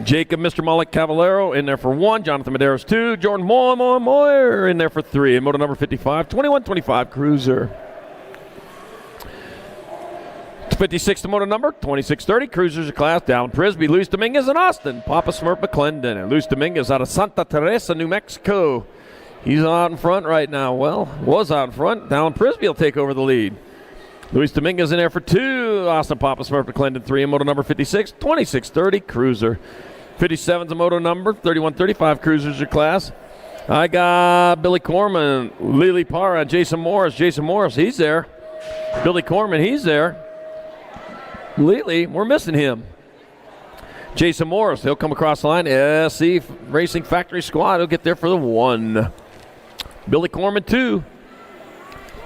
Jacob, Mr. Malik Cavallero in there for 1. Jonathan Medeiros 2. Jordan Moyer in there for 3. And Moto number 55, 21-25 Cruiser. 56 to Moto number 2630 Cruisers class. Dallin Prisby, Luis Dominguez, and Austin. Papa Smurf McClendon. And Luis Dominguez out of Santa Teresa, New Mexico. He's out in front right now. Well, was out in front. Dallin Prisby will take over the lead. Luis Dominguez in there for 2. Austin Papa Smurf McClendon 3. And Moto number 56, 2630 Cruiser. 57's a Moto number 3135 Cruisers class. I got Billy Corman, Lily Parra, Jason Morris. Jason Morris, he's there. Billy Corman, he's there. Lily, we're missing him. Jason Morris, he'll come across the line. SC Racing Factory Squad, he'll get there for the 1. Billy Corman 2.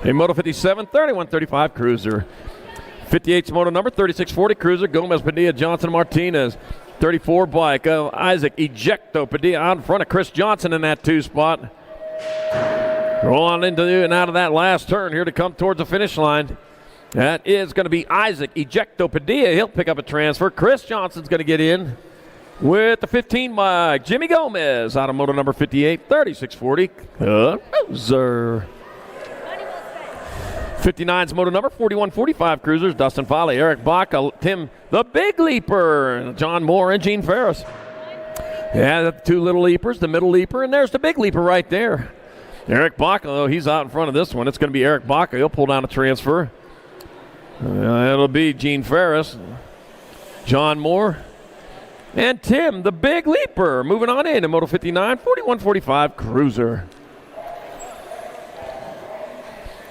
A Moto 57, 3135 Cruiser. 58's moto number 3640 Cruiser, Gomez, Padilla, Johnson, Martinez. 34 bike, Isaac Ejecto Padilla out in front of Chris Johnson in that 2 spot. Roll on into and out of that last turn here to come towards the finish line. That is going to be Isaac Ejecto Padilla. He'll pick up a transfer. Chris Johnson's going to get in with the 15 bike. Jimmy Gomez out of moto number 58, 3640 Cruiser. 59's moto number 4145 Cruisers, Dustin Foley, Eric Baca, Tim the Big Leaper, John Moore, and Gene Ferris. Yeah, the 2 little leapers, the middle leaper, and there's the big leaper right there. Eric Baca, though, he's out in front of this one. It's going to be Eric Baca. He'll pull down a transfer. It'll be Gene Ferris, John Moore, and Tim the Big Leaper moving on in moto 59, 4145 Cruiser.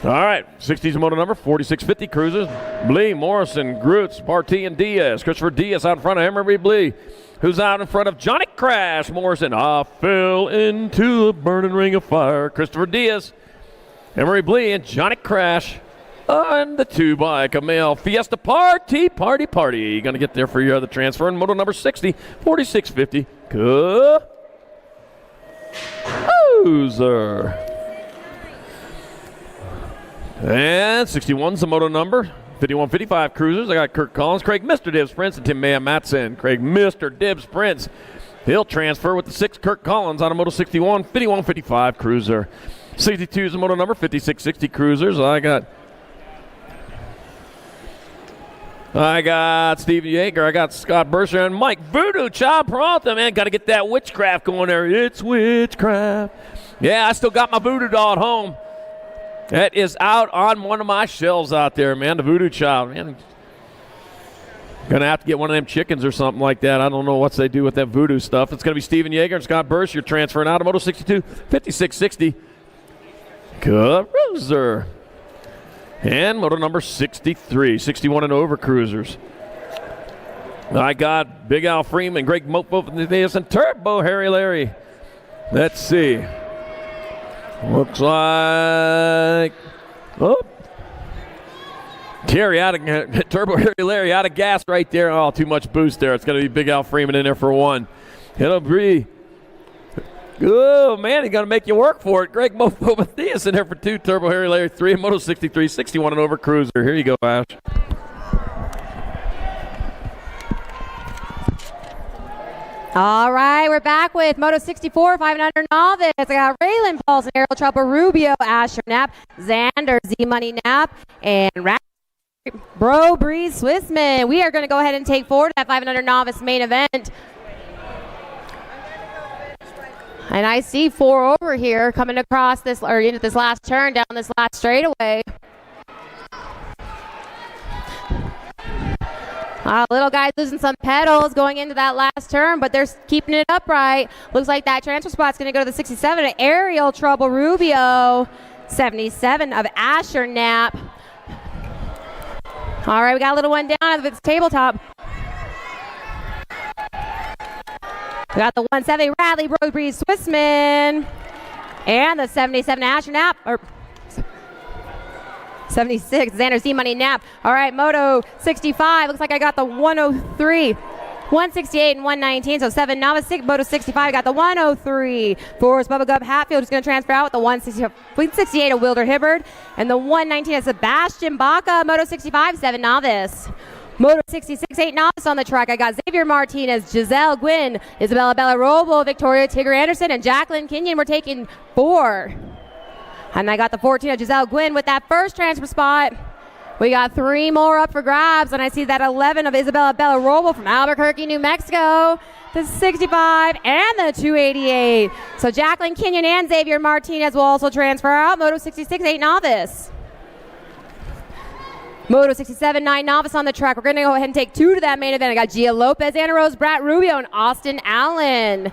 All right, 60's moto number 4650 Cruisers. Blee, Morrison, Groots, Barty, and Diaz. Christopher Diaz out in front of Emery Blee, who's out in front of Johnny Crash. Morrison, I fell into a burning ring of fire. Christopher Diaz, Emery Blee, and Johnny Crash on the 2 bike. A male Fiesta Party. Going to get there for your other transfer. And moto number 60, 4650 Cruiser. And 61's the moto number, 5155 Cruisers. I got Kirk Collins, Craig Mr. Dibbs Prince, and Tim Maya Matson. Craig Mr. Dibbs Prince. He'll transfer with the 6 Kirk Collins on a moto 61, 5155 Cruiser. 62's the moto number, 5660 Cruisers. I got Steven Yeager. I got Scott Burscher and Mike Voodoo Child Peralta. Man, got to get that witchcraft going there. It's witchcraft. Yeah, I still got my voodoo doll at home. That is out on one of my shelves out there, man. The Voodoo Child, man. Gonna have to get one of them chickens or something like that. I don't know what they do with that voodoo stuff. It's gonna be Steven Yeager and Scott Bursch. You're transferring out of moto 62, 5660 Cruiser. And moto number 63, 61 and over Cruisers. I got Big Al Freeman, Greg Mofo from the Davis, and Turbo Harry Larry. Let's see. Looks like, Turbo Harry Larry out of gas right there. Oh, too much boost there. It's going to be Big Al Freeman in there for 1. It'll be, oh, man, he's going to make you work for it. Greg Mofo Mathias in there for 2. Turbo Harry Larry 3. And moto 63, 61 and over Cruiser. Here you go, Ash. All right, we're back with Moto 64, 500 novice. I got Raylan Paulson, Ariel Trouble Rubio, Asher Knapp, Xander, Z-Money Knapp, and Bro Breeze Swissman. We are going to go ahead and take forward that 500 novice main event. And I see 4 over here coming across this, or into this last turn, down this last straightaway. Little guy losing some pedals going into that last turn, but they're keeping it upright. Looks like that transfer spot's going to go to the 67 of Ariel Trouble Rubio, 77 of Asher Knapp. All right, we got a little one down at its tabletop. We got the 170 Radley Road Breeze Swissman and the 77 Asher Knapp, or 76, Xander Z-Money Knapp. All right, Moto 65. Looks like I got the 103, 168, and 119. So 7 novice. Moto 65 got the 103. Forrest Bubba Gub Hatfield is going to transfer out with the 168 of Wilder Hibbard. And the 119 is Sebastian Baca. Moto 65, 7 novice. Moto 66, 8 novice on the track. I got Xavier Martinez, Giselle Gwynn, Isabella Bella Robo, Victoria Tigger Anderson, and Jacqueline Kenyon. We're taking 4. And I got the 14 of Giselle Gwynn with that first transfer spot. We got 3 more up for grabs, and I see that 11 of Isabella Bella Robo from Albuquerque, New Mexico, the 65 and the 288. So Jacqueline Kenyon and Xavier Martinez will also transfer out. Moto 66, 8 novice. Moto 67, 9 novice on the track. We're going to go ahead and take 2 to that main event. I got Gia Lopez, Anna Rose, Brat Rubio, and Austin Allen.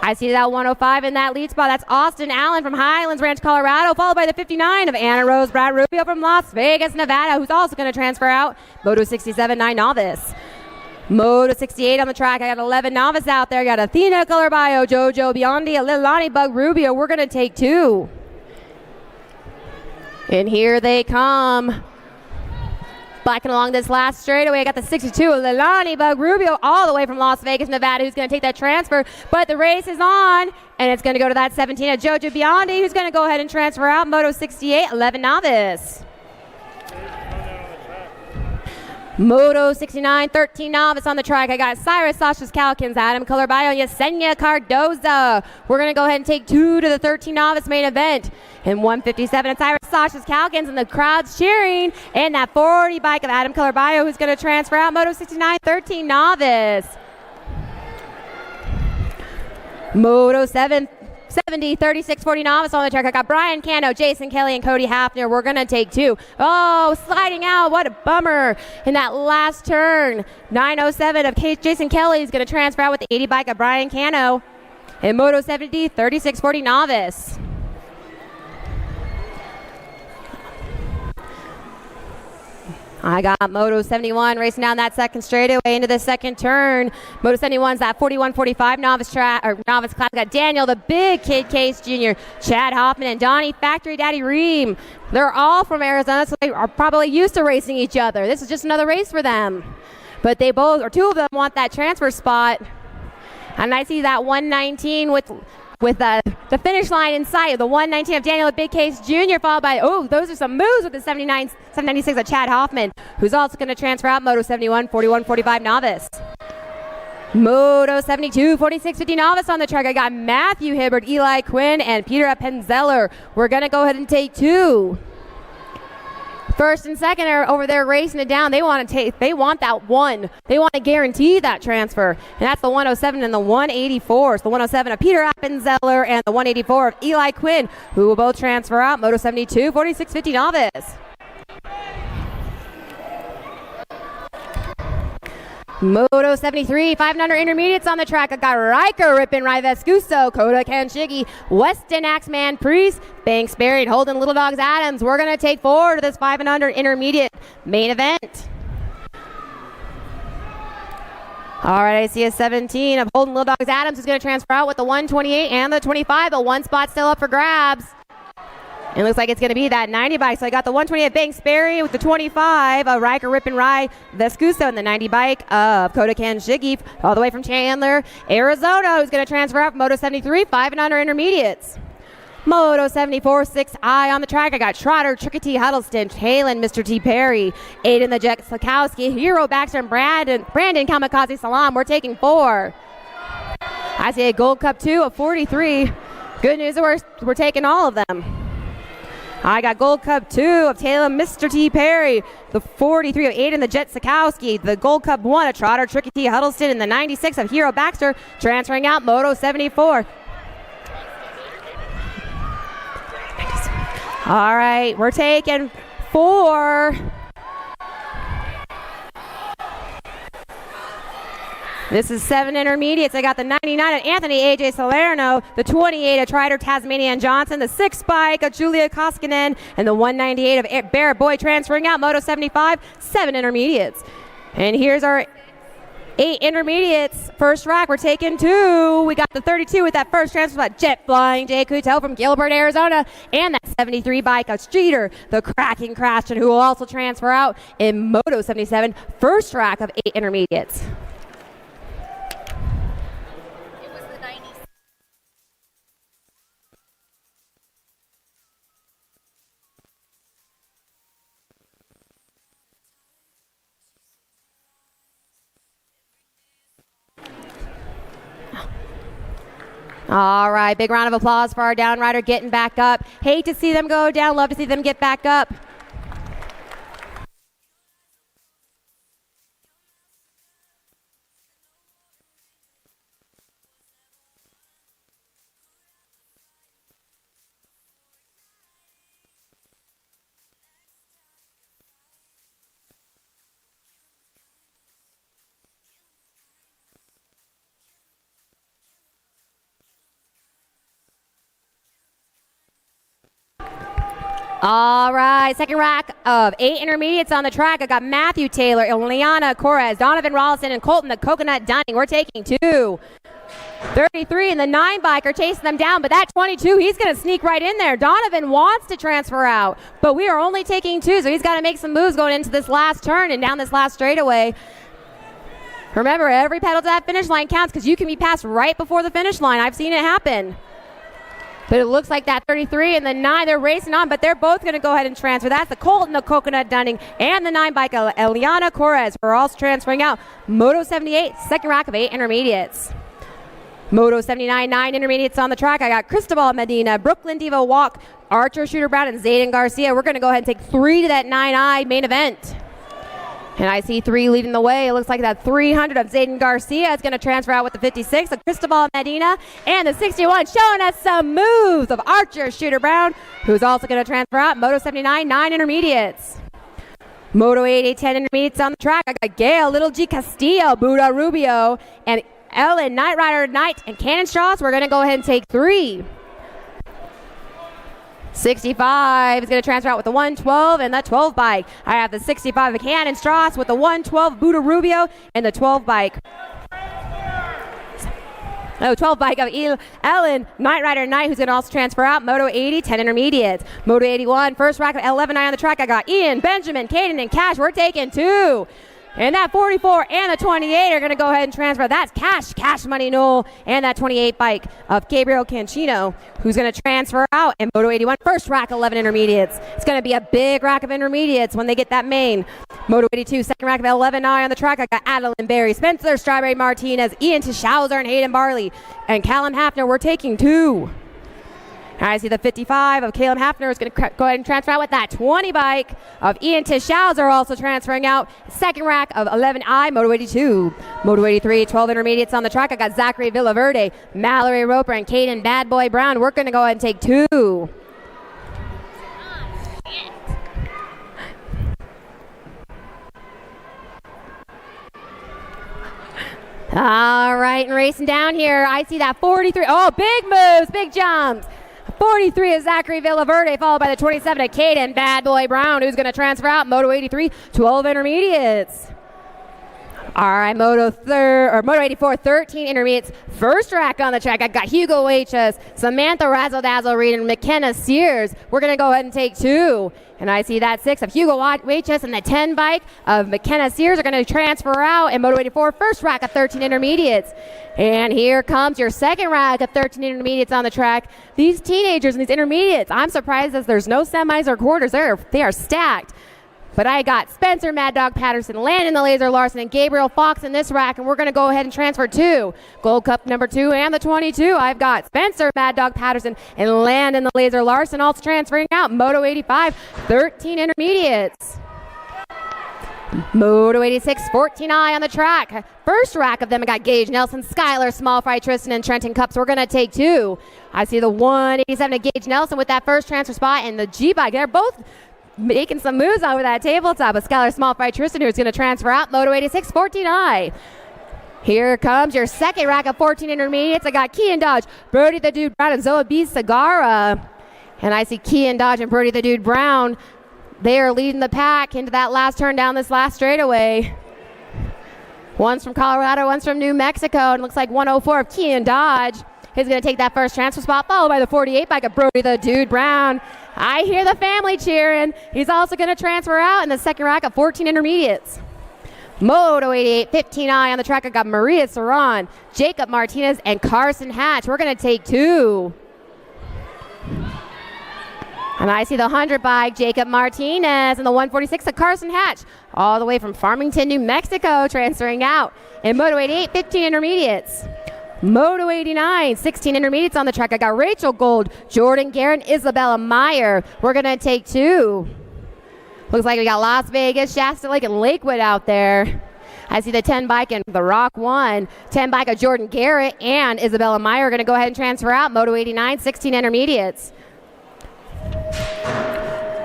I see that 105 in that lead spot. That's Austin Allen from Highlands Ranch, Colorado, followed by the 59 of Anna Rose Brad Rubio from Las Vegas, Nevada, who's also going to transfer out. Moto 67, 9 novice. Moto 68 on the track. I got 11 novice out there. I got Athena Colorbayo, Jojo Biondi, Lilani Bug Rubio. We're going to take 2. And here they come. Backing along this last straightaway, I got the 62 of Leilani Bug Rubio all the way from Las Vegas, Nevada, who's going to take that transfer. But the race is on, and it's going to go to that 17 of Jojo Biondi, who's going to go ahead and transfer out. Moto 68, 11 novice. Moto 69, 13 novice on the track. I got Cyrus Sasha's Calkins, Adam Colorbayo, and Yesenia Cardoza. We're going to go ahead and take 2 to the 13 novice main event. In 157, it's Cyrus Sasha's Calkins, and the crowd's cheering. And that 40 bike of Adam Colorbayo, who's going to transfer out. Moto 69, 13 novice. Moto 70, 36, 40 novice on the track. I got Brian Cano, Jason Kelly, and Cody Hafner. We're going to take 2. Oh, sliding out. What a bummer in that last turn. 907 of Jason Kelly is going to transfer out with the 80 bike of Brian Cano. In Moto 70, 36, 40 novice. I got Moto 71 racing down that second straightaway into the second turn. Moto 71's that 41-45 novice track or novice class. I got Daniel, the big kid Case Jr., Chad Hoffman, and Donnie Factory Daddy Ream. They're all from Arizona, so they are probably used to racing each other. This is just another race for them. But they both, or 2 of them, want that transfer spot. And I see that 119 with the finish line in sight. The 119 of Daniel Big Case Jr. followed by, those are some moves with the 796 of Chad Hoffman, who's also going to transfer out. Moto 71, 41-45 novice. Moto 72, 46-50 novice on the track. I got Matthew Hibbert, Eli Quinn, and Peter Appenzeller. We're going to go ahead and take 2. First and second are over there racing it down. They want that 1. They want to guarantee that transfer. And that's the 107 and the 184. So the 107 of Peter Appenzeller and the 184 of Eli Quinn, who will both transfer out. Moto 72, 46-50 novice. Moto 73, 500 intermediates on the track. I got Riker, Rippin' Rai Vescuso, Koda Kanshigi, Weston Axeman Priest, Banks Berry, Holden Little Dogs Adams. We're going to take 4 to this 500 intermediate main event. All right, I see a 17 of Holden Little Dogs Adams who's going to transfer out with the 128 and the 25, but 1 spot still up for grabs. It looks like it's going to be that 90 bike. So I got the 120 of Banks Berry with the 25 of Riker Rippin' Rai Vescuso and the 90 bike of Koda Kanshigi all the way from Chandler, Arizona, who's going to transfer out from Moto 73, 5 and under intermediates. Moto 74, 6I on the track. I got Trotter, Tricky T. Huddleston, Halen, Mr. T. Perry, Aiden the Jet Slakowski, Hero Baxter, and Brandon Kamikaze Salam. We're taking 4. I see a Gold Cup 2 of 43. Good news, we're taking all of them. I got Gold Cup 2 of Taylor, Mr. T. Perry, the 43 of Aiden the Jet Sikowski, the Gold Cup 1 of Trotter, Tricky T. Huddleston, and the 96 of Hero Baxter, transferring out Moto 74. All right, we're taking 4. This is 7 intermediates. I got the 99 of Anthony A.J. Salerno, the 28 of Trider Tasmanian Johnson, the 6 bike of Julia Koskinen, and the 198 of Barrett Boy transferring out. Moto 75, 7 intermediates. And here's our 8 intermediates. First rack, we're taking 2. We got the 32 with that first transfer spot. Jet Flying Jay Kutel from Gilbert, Arizona, and that 73 bike of Streeter, the Cracking Crashton, who will also transfer out in Moto 77. First rack of 8 intermediates. All right, big round of applause for our down rider getting back up. Hate to see them go down, love to see them get back up. All right, second rack of 8 intermediates on the track. I got Matthew Taylor, Ileana Correz, Donovan Rollison, and Colton the Coconut Dunning. We're taking 2. 33 and the 9 bike are chasing them down, but that 22, he's going to sneak right in there. Donovan wants to transfer out, but we are only taking 2, so he's got to make some moves going into this last turn and down this last straightaway. Remember, every pedal to that finish line counts because you can be passed right before the finish line. I've seen it happen. But it looks like that 33 and the 9, they're racing on, but they're both going to go ahead and transfer. That's the Colton, the Coconut Dunning, and the 9 bike, Eliana Correz, are all transferring out. Moto 78, second rack of 8 intermediates. Moto 79, 9 intermediates on the track. I got Cristobal Medina, Brooklyn Diva Walk, Archer Shooter Brown, and Zayden Garcia. We're going to go ahead and take 3 to that 9I main event. And I see 3 leading the way. It looks like that 300 of Zayden Garcia is going to transfer out with the 56 of Cristobal Medina, and the 61 showing us some moves of Archer Shooter Brown, who's also going to transfer out. Moto 79, 9 intermediates. Moto 80, 10 intermediates on the track. I got Gail, Little G Castillo, Buda Rubio, and Ellen, Knight Rider Knight, and Cannon Strauss. We're going to go ahead and take 3. 65 is going to transfer out with the 112 and the 12 bike. I have the 65 of Cannon Strauss with the 112 Buda Rubio and the 12 bike. 12 bike of Ellen, Knight Rider Knight, who's going to also transfer out. Moto 80, 10 intermediates. Moto 81, first rack of 11I on the track. I got Ian, Benjamin, Caden, and Cash. We're taking 2. And that 44 and the 28 are going to go ahead and transfer. That's Cash Money Knoll, and that 28 bike of Gabriel Cancino, who's going to transfer out. And Moto 81, first rack, 11 intermediates. It's going to be a big rack of intermediates when they get that main. Moto 82, second rack of 11I on the track. I got Adeline Berry, Spencer Strawberry Martinez, Ian Tischauser, and Hayden Barley. And Callum Hafner, we're taking 2. I see the 55 of Caleb Hafner is going to go ahead and transfer out with that 20 bike of Ian Tischauser, also transferring out. Second rack of 11I, Moto 82. Moto 83, 12 intermediates on the track. I got Zachary Villaverde, Mallory Roper, and Caden Bad Boy Brown. We're going to go ahead and take 2. All right, and racing down here, I see that 43. Oh, big moves, big jumps. 43 is Zachary Villaverde, followed by the 27 of Caden Bad Boy Brown, who's going to transfer out. Moto 83, 12 intermediates. All right, Moto 84, 13 intermediates. First rack on the track. I got Hugo H.S., Samantha Razzle Dazzle Reed, and McKenna Sears. We're going to go ahead and take 2. And I see that 6 of Hugo H.S. and the 10 bike of McKenna Sears are going to transfer out. And Moto 84, first rack of 13 intermediates. And here comes your second rack of 13 intermediates on the track. These teenagers and these intermediates, I'm surprised that there's no semis or quarters. They are stacked. But I got Spencer Mad Dog Patterson, Landon the Laser Larson, and Gabriel Fox in this rack, and we're going to go ahead and transfer 2. Gold Cup number 2 and the 22. I've got Spencer Mad Dog Patterson and Landon the Laser Larson also transferring out. Moto 85, 13 intermediates. Moto 86, 14I on the track. First rack of them, I got Gage Nelson, Skylar, Small Fry, Tristan, and Trenton Cups. We're going to take 2. I see the 187 of Gage Nelson with that first transfer spot, and the G-Bike. They're both making some moves over that tabletop with Skylar Small Fry Tristan, who's going to transfer out. Moto 86, 14I. Here comes your second rack of 14 intermediates. I got Kean Dodge, Brody the Dude Brown, and Zoe B. Sagara. And I see Kean Dodge and Brody the Dude Brown. They are leading the pack into that last turn down this last straightaway. One's from Colorado, one's from New Mexico, and looks like 104 of Kean Dodge is going to take that first transfer spot, followed by the 48 bike of Brody the Dude Brown. I hear the family cheering. He's also going to transfer out in the second rack of 14 intermediates. Moto 88, 15I on the track. I got Maria Saran, Jacob Martinez, and Carson Hatch. We're going to take 2. And I see the 100 bike, Jacob Martinez, and the 146 of Carson Hatch, all the way from Farmington, New Mexico, transferring out. In Moto 88, 15 intermediates. Moto 89, 16 intermediates on the track. I got Rachel Gold, Jordan Garrett, Isabella Meyer. We're going to take 2. Looks like we got Las Vegas, Shasta Lake, and Lakewood out there. I see the 10 bike and the Rock 1. 10 bike of Jordan Garrett and Isabella Meyer are going to go ahead and transfer out. Moto 89, 16 intermediates.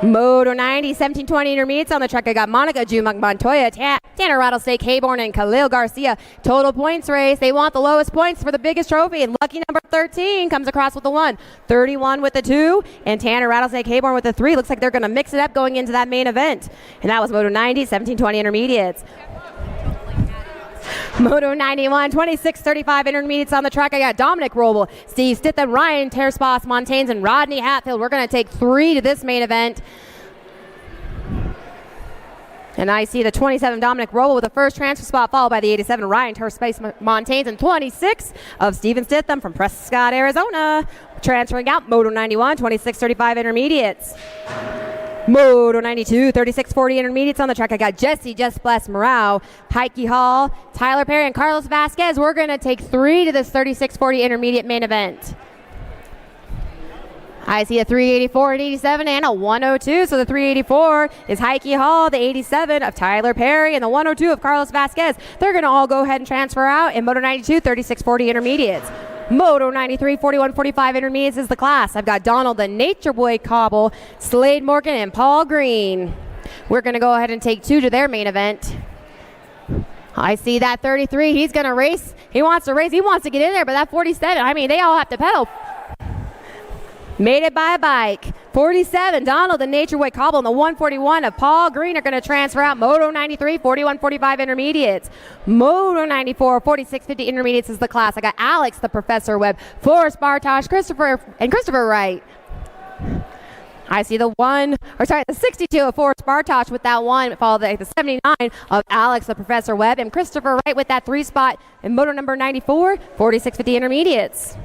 Moto 90, 1720 intermediates on the track. I got Monica Jumuk Montoya, Tanner Rattlesnake Hayborn, and Khalil Garcia. Total points race. They want the lowest points for the biggest trophy. And lucky number 13 comes across with the 1. 31 with the 2. And Tanner Rattlesnake Hayborn with the 3. Looks like they're going to mix it up going into that main event. And that was Moto 90, 1720 intermediates. Moto 91, 26-35 intermediates on the track. I got Dominic Roble, Steve Stitham, Ryan Terspas, Montanes, and Rodney Hatfield. We're going to take 3 to this main event. And I see the 27 Dominic Roble with the first transfer spot, followed by the 87 Ryan Terspas, Montanes, and 26 of Steven Stitham from Prescott, Arizona. Transferring out, Moto 91, 26-35 intermediates. Moto 92, 36-40 intermediates on the track. I got Jesse Just Bless Morale, Heike Hall, Tyler Perry, and Carlos Vasquez. We're going to take 3 to this 36-40 intermediate main event. I see a 384, an 87, and a 102. So the 384 is Heike Hall, the 87 of Tyler Perry, and the 102 of Carlos Vasquez. They're going to all go ahead and transfer out in Moto 92, 36-40 intermediates. Moto 93, 41-45 intermediates is the class. I've got Donald the Nature Boy Cobble, Slade Morgan, and Paul Green. We're going to go ahead and take 2 to their main event. I see that 33. He's going to race. He wants to race. He wants to get in there, but that 47, I mean, they all have to pedal. Made it by a bike. 47, Donald the Nature Boy Cobble, and the 141 of Paul Green are going to transfer out. Moto 93, 41-45 intermediates. Moto 94, 46-50 intermediates is the class. I got Alex the Professor Webb, Forrest Bartosh, Christopher Wright. I see the 62 of Forrest Bartosh with that 1, followed by the 79 of Alex the Professor Webb, and Christopher Wright with that 3 spot in Moto number 94, 46-50 intermediates.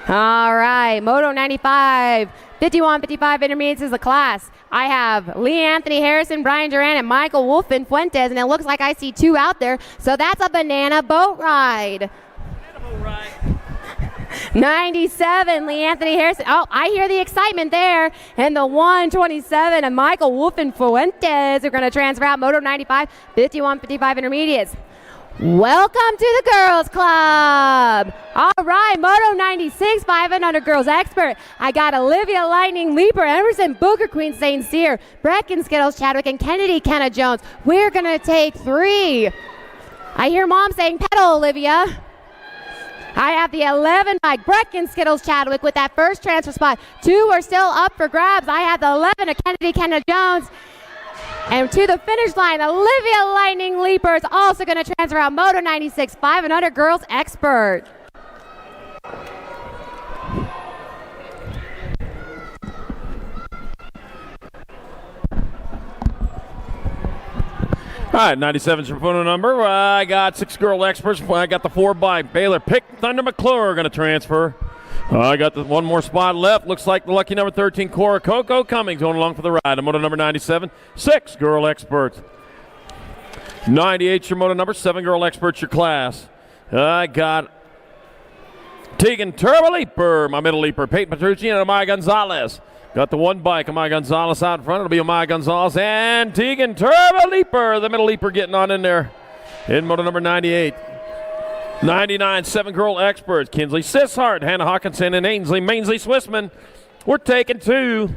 All right, Moto 95, 51-55 intermediates is the class. I have Lee Anthony Harrison, Brian Duran, and Michael Wolfen Fuentes, and it looks like I see 2 out there, so that's a banana boat ride. 97, Lee Anthony Harrison. Oh, I hear the excitement there. And the 127 of Michael Wolfen Fuentes are going to transfer out Moto 95, 51-55 intermediates. Welcome to the Girls Club. All right, Moto 96, 500 Girls Expert. I got Olivia Lightning Leaper, Emerson Booker, Queen St. Cyr, Brecken Skittles Chadwick, and Kennedy Kenna Jones. We're going to take 3. I hear Mom saying pedal, Olivia. I have the 11 by Brecken Skittles Chadwick with that first transfer spot. 2 are still up for grabs. I have the 11 of Kennedy Kenna Jones. And to the finish line, Olivia Lightning Leaper is also going to transfer out Moto 96, 500 Girls Expert. All right, 97's your phone number. I got 6 girl experts. I got the 4 by Baylor Pick. Thunder McClure going to transfer. I got the 1 more spot left. Looks like the lucky number 13, Cora Coco Cummings, going along for the ride. Moto number 97, 6 girl experts. 98's your moto number, 7 girl experts your class. I got Tegan Turbo Leaper, my middle leaper, Peyton Petrucci, and Amaya Gonzalez. Got the 1 bike, Amaya Gonzalez out in front. It'll be Amaya Gonzalez and Tegan Turbo Leaper, the middle leaper, getting on in there in moto number 98. 99, 7 girl experts, Kinsley Sishart, Hannah Hawkinson, and Ainsley Mainsley Swissman. We're taking 2.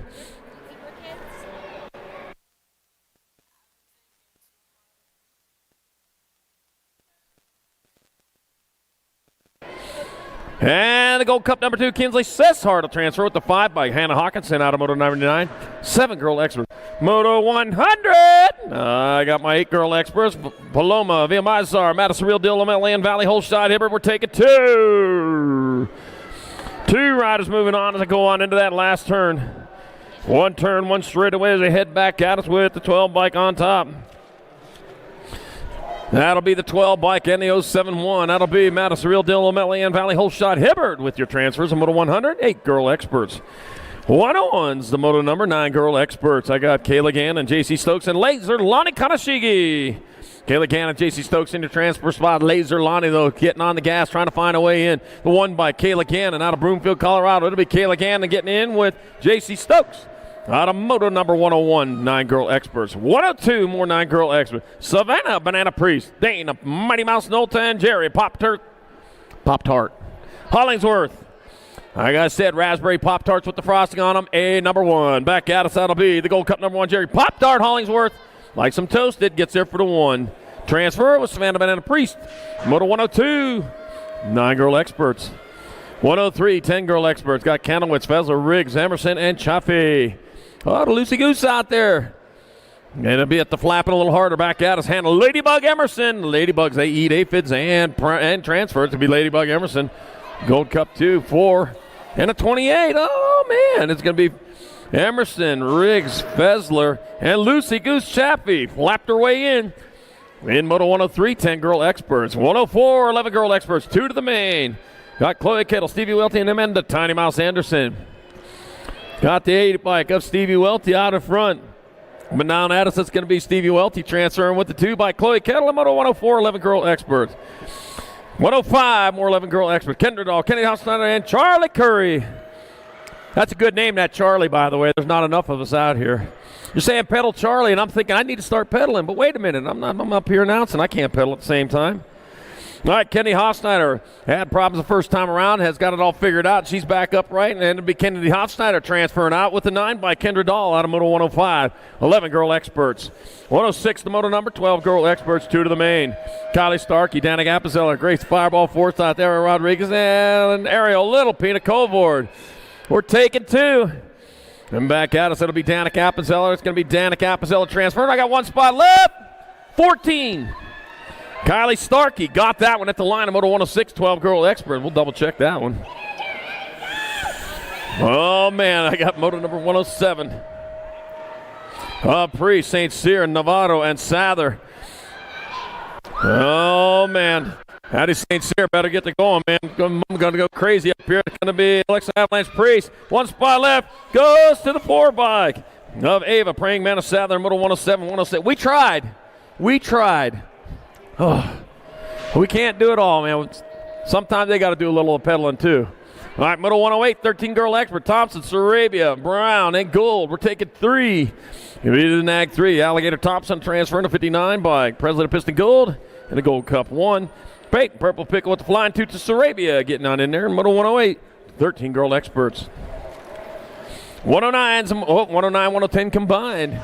And the Gold Cup number 2, Kinsley Sishart will transfer with the 5 by Hannah Hawkinson out of Moto 99. 7 girl experts. Moto 100. I got my 8 girl experts. Paloma, Villamizar, Madison Real Deal, Land Valley, Holstein, Hibbert. We're taking 2. 2 riders moving on as I go on into that last turn. 1 turn, 1 straightaway as they head back at us with the 12 bike on top. That'll be the 12 bike and the 071. That'll be Madison Real Deal, Land Valley, Holstein, Hibbert with your transfers of Moto 100, 8 girl experts. 101's the moto number, 9 girl experts. I got Kayla Gann and JC Stokes and Laser Lonnie Kanashigi. Kayla Gann and JC Stokes in your transfer spot. Laser Lonnie, though, getting on the gas, trying to find a way in. The 1 by Kayla Gann out of Broomfield, Colorado. It'll be Kayla Gann getting in with JC Stokes. Out of moto number 101, 9 girl experts. 102, more 9 girl experts. Savannah, Banana Priest. Dana, Mighty Mouse, Nolta, and Jerry. Pop-Tart. Hollingsworth. Like I said, raspberry Pop-Tarts with the frosting on them. A number 1. Back at us, that'll be the Gold Cup number 1, Jerry. Pop-Tart, Hollingsworth. Like some toasted, gets there for the 1. Transfer with Savannah, Banana Priest. Moto 102, 9 girl experts. 103, 10 girl experts. Got Candlewitz, Fessler, Riggs, Emerson, and Chaffee. Oh, the loosey goose out there. And it'll be at the flapping a little harder. Back out is Hannah Ladybug Emerson. Ladybugs, they eat aphids and transfers to be Ladybug Emerson. Gold Cup 2, 4, and a 28. Oh, man. It's going to be Emerson, Riggs, Fessler, and Lucy Goose Chaffee. Flapped her way in. In Moto 103, 10 girl experts. 104, 11 girl experts. 2 to the main. Got Chloe Kittle, Stevie Welty, and Amanda Tiny Mouse Anderson. Got the 8 bike of Stevie Welty out in front. But down at us, it's going to be Stevie Welty transferring with the 2 by Chloe Kettle and Moto 104, 11 girl experts. 105, more 11 girl experts. Kendra Dahl, Kenny Hofsteiner, and Charlie Curry. That's a good name, that Charlie, by the way. There's not enough of us out here. You're saying pedal Charlie, and I'm thinking I need to start pedaling. But wait a minute, I'm up here announcing. I can't pedal at the same time. All right, Kenny Hofsteiner had problems the first time around, has got it all figured out. She's back upright, and it'll be Kennedy Hofsteiner transferring out with the 9 by Kendra Dahl out of Moto 105. 11 girl experts. 106 the moto number, 12 girl experts, 2 to the main. Kylie Starkey, Danica Appenzeller, Grace Fireball Forsyth out there, Rodriguez, and Ariel Little, Pina Colvord. We're taking 2. And back at us, it'll be Danica Appenzeller. It's going to be Danica Appenzeller transferring. I got 1 spot left. 14. Kylie Starkey got that one at the line of Moto 106, 12 girl expert. We'll double check that one. Oh, man, I got Moto number 107. Priest, St. Cyr, Novato, and Sather. Oh, man. Hattie St. Cyr better get to going, man. I'm going to go crazy up here. It's going to be Alexa Avalanche Priest. 1 spot left. Goes to the 4 bike of Ava, Praying Man of Sather, Moto 107, 106. We tried. Oh, we can't do it all, man. Sometimes they got to do a little pedaling, too. All right, Moto 108, 13 girl expert. Thompson, Sarabia, Brown, and Gould. We're taking 3. Give me the Nag 3. Alligator Thompson transferring to 59 bike. President Piston Gold and a Gold Cup 1. Peyton Purple Pickle with the flying 2 to Sarabia getting on in there. Moto 108, 13 girl experts. 109, 109, 110 combined.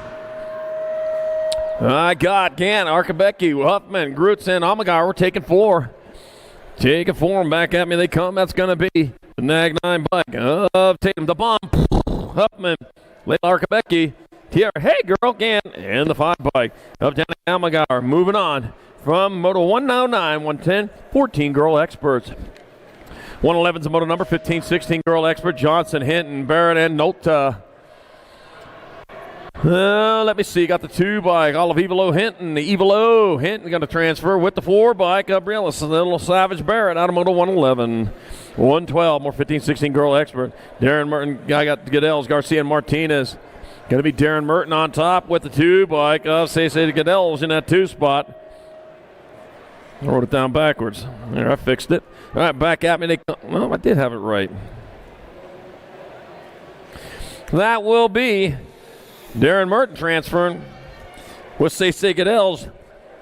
I got Gant, Arkabecki, Huffman, Grutz, and Amagar. We're taking 4. Taking 4, and back at me they come. That's going to be the Nag 9 bike of Tatum. The bomb, Huffman, Layla Arkabecki, Tierra, hey girl, Gant, and the 5 bike of Danica Amagar. Moving on from Moto 109, 110, 14 girl experts. 111's a Moto number, 15, 16 girl expert. Johnson, Hinton, Barrett, and Nota. Let me see. Got the 2 bike. Olive Evilo Hinton. The Evilo Hinton going to transfer with the 4 bike. Gabriela, the little Savage Barrett out of Moto 111. 112, more 15, 16 girl expert. Darren Merton. I got Goodell's, Garcia, and Martinez. Going to be Darren Merton on top with the 2 bike. Say Goodell's in that 2 spot. I wrote it down backwards. There, I fixed it. All right, back at me. Well, I did have it right. That will be Darren Merton transferring with Say Goodell's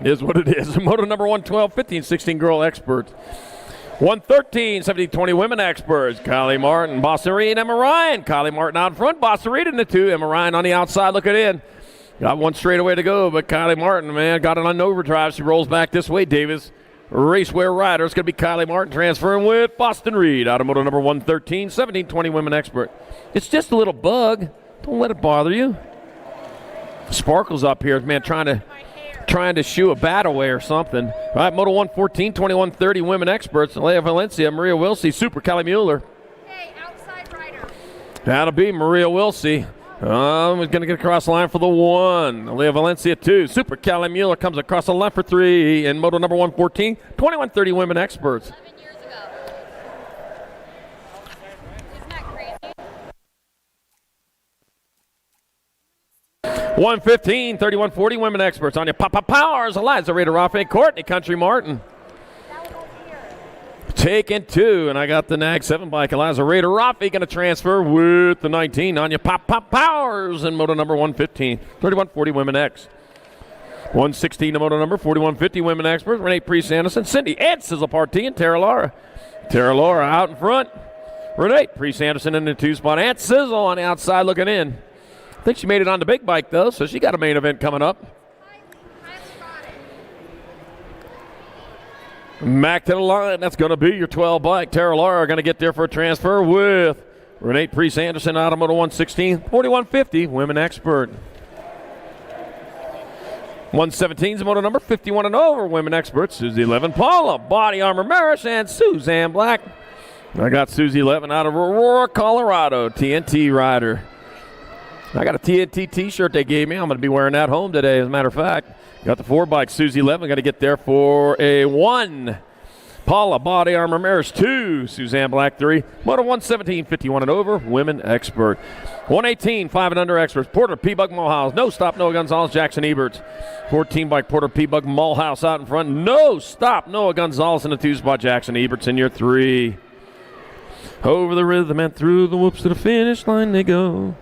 is what it is. Moto number 112, 15, 16 girl experts. 113, 17, 20 women experts. Kylie Martin, Bossarine, and Emma Ryan. Kylie Martin out front, Bossarine in the 2. Emma Ryan on the outside looking in. Got 1 straightaway to go, but Kylie Martin, man, got it on overdrive. She rolls back this way. Davis, racewear rider. It's going to be Kylie Martin transferring with Boston Reed out of Moto number 113, 17, 20 women expert. It's just a little bug. Don't let it bother you. Sparkles up here, man, trying to shoo a bat away or something. All right, Moto 114, 2130 women experts. Leia Valencia, Maria Wilsey, Super Callie Mueller. Hey, outside rider. That'll be Maria Wilsey. We're going to get across the line for the 1. Leia Valencia 2. Super Callie Mueller comes across the line for 3. In Moto number 114, 2130 women experts. 11 years ago. Isn't that crazy? 115, 3140 women experts. On your Papa Powers, Eliza Rita Rafe, Courtney Country Martin. Taking 2, and I got the Nag 7 bike. Eliza Rita Rafe going to transfer with the 19. On your Papa Powers in Moto number 115, 3140 women X. 116 to Moto number 4150 women experts. Renee Priest Anderson, Cindy Ed Sizzle Partee, and Tara Laura. Tara Laura out in front. Renee Priest Anderson in the 2 spot. Aunt Sizzle on the outside looking in. I think she made it on the big bike, though, so she got a main event coming up. Back to the line. That's going to be your 12 bike. Tara Laura going to get there for a transfer with Renee Priest Anderson out of Moto 116, 4150 women expert. 117 is moto number 51 and over. Women experts, Susie 11, Paula, Body Armor Marish, and Suzanne Black. I got Susie 11 out of Aurora, Colorado, TNT rider. I got a TNT t-shirt they gave me. I'm going to be wearing that home today, as a matter of fact. Got the 4 bike, Susie 11. Got to get there for a 1. Paula, Body Armor Marish 2. Suzanne Black 3. Moto 117, 51 and over. Women expert. 118, 5 and under experts. Porter, P-Bug, Mulhouse. No stop, Noah Gonzalez, Jackson Eberts. 14 bike, Porter, P-Bug, Mulhouse out in front. No stop, Noah Gonzalez in the 2 spot. Jackson Eberts in your 3. Over the rhythm and through the whoops to the finish line they go.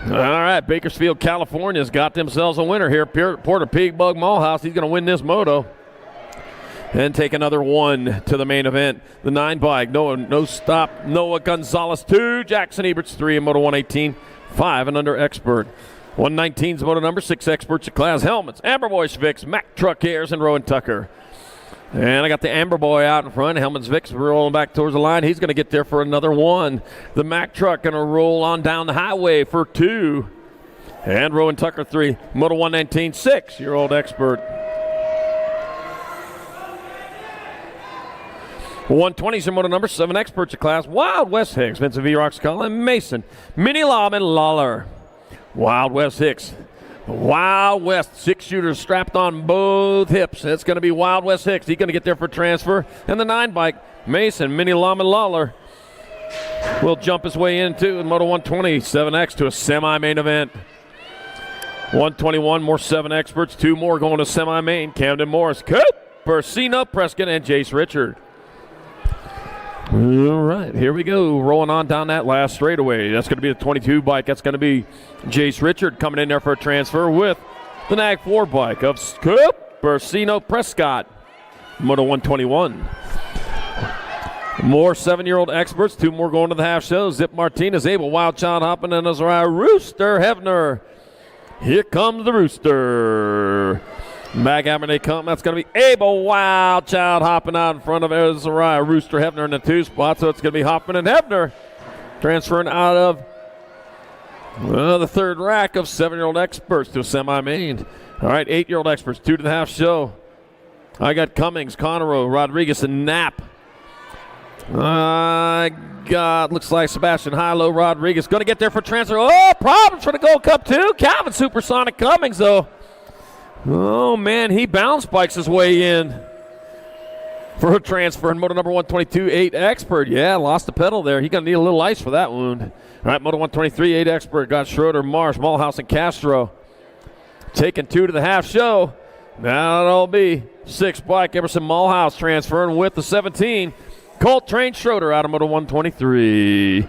All right, Bakersfield, California's got themselves a winner here. Porter, P-Bug, Mulhouse. He's going to win this moto and take another 1 to the main event. The 9 bike, no stop, Noah Gonzalez 2, Jackson Eberts 3 in moto 118, 5 and under expert. 119's moto number 6 experts at class helmets. Amber Boy Vicks, Mack Truck Airs, and Rowan Tucker. And I got the Amber Boy out in front. Helmets Vicks rolling back towards the line. He's going to get there for another 1. The Mack Truck going to roll on down the highway for 2. And Rowan Tucker 3. Moto 119, 6-year-old expert. 120s are moto number 7 experts of class. Wild West Hicks, Vincent V. Rocks Cullen, Mason, Minnie Lobb, and Lawler. Wild West Hicks. Wild West 6-shooter strapped on both hips. It's going to be Wild West Hicks. He's going to get there for transfer. And the 9 bike, Mason, Minnie Lobb, and Lawler will jump his way into Moto 120 7X to a semi-main event. 121, more 7 experts. 2 more going to semi-main. Camden Morris, Cooper, Cino Prescott, and Jace Richard. All right, here we go. Rolling on down that last straightaway. That's going to be the 22 bike. That's going to be Jace Richard coming in there for a transfer with the NAG 4 bike of Cooper, Cino Prescott. Moto 121. More 7-year-old experts. 2 more going to the half show. Zip Martinez, Abel, Wild Child Hoppin', and Azariah Rooster Hefner. Here comes the Rooster. Back after they come, that's going to be Abel Wild Child hopping out in front of Azariah Rooster Hefner in the 2 spot. So it's going to be Hoffman and Hefner transferring out of the 3rd rack of 7-year-old experts to a semi-main. All right, 8-year-old experts, 2 to the half show. I got Cummings, Conroe, Rodriguez, and Knapp. I got, looks like Sebastian Hilo Rodriguez going to get there for transfer. Oh, problems for the Gold Cup, too. Calvin Supersonic Cummings, though. Oh, man, he bounce bikes his way in for a transfer in moto number 122, 8 expert. Yeah, lost the pedal there. He's going to need a little ice for that wound. All right, moto 123, 8 expert. Got Schroeder, Marsh, Mulhouse, and Castro. Taking 2 to the half show. Now it'll be 6 bike. Emerson Mulhouse transferring with the 17. Colt Train Schroeder out of moto 123.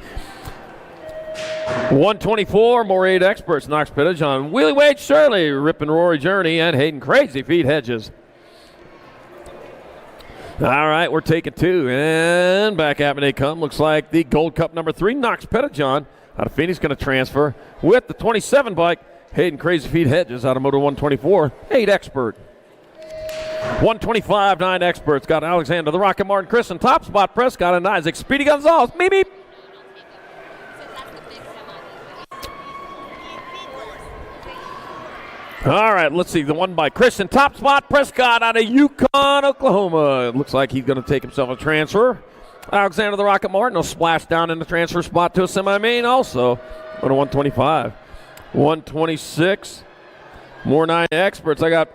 124, more 8 experts. Knox Pettijohn, Willie Wade Shirley, Rip and Rory Journey, and Hayden Crazy Feet Hedges. All right, we're taking 2, and back at me they come. Looks like the Gold Cup number 3, Knox Pettijohn out of Phoenix, going to transfer with the 27 bike. Hayden Crazy Feet Hedges out of moto 124, 8 expert. 125, 9 experts. Got Alexander, the Rocket Martin, Chris, and Top Spot Prescott, and Isaac Speedy Gonzalez. Meep, meep. All right, let's see. The 1 by Christian Top Spot Prescott out of Yukon, Oklahoma. It looks like he's going to take himself a transfer. Alexander the Rocket Martin will splash down in the transfer spot to a semi-main also. Go to 125. 126. More 9 experts. I got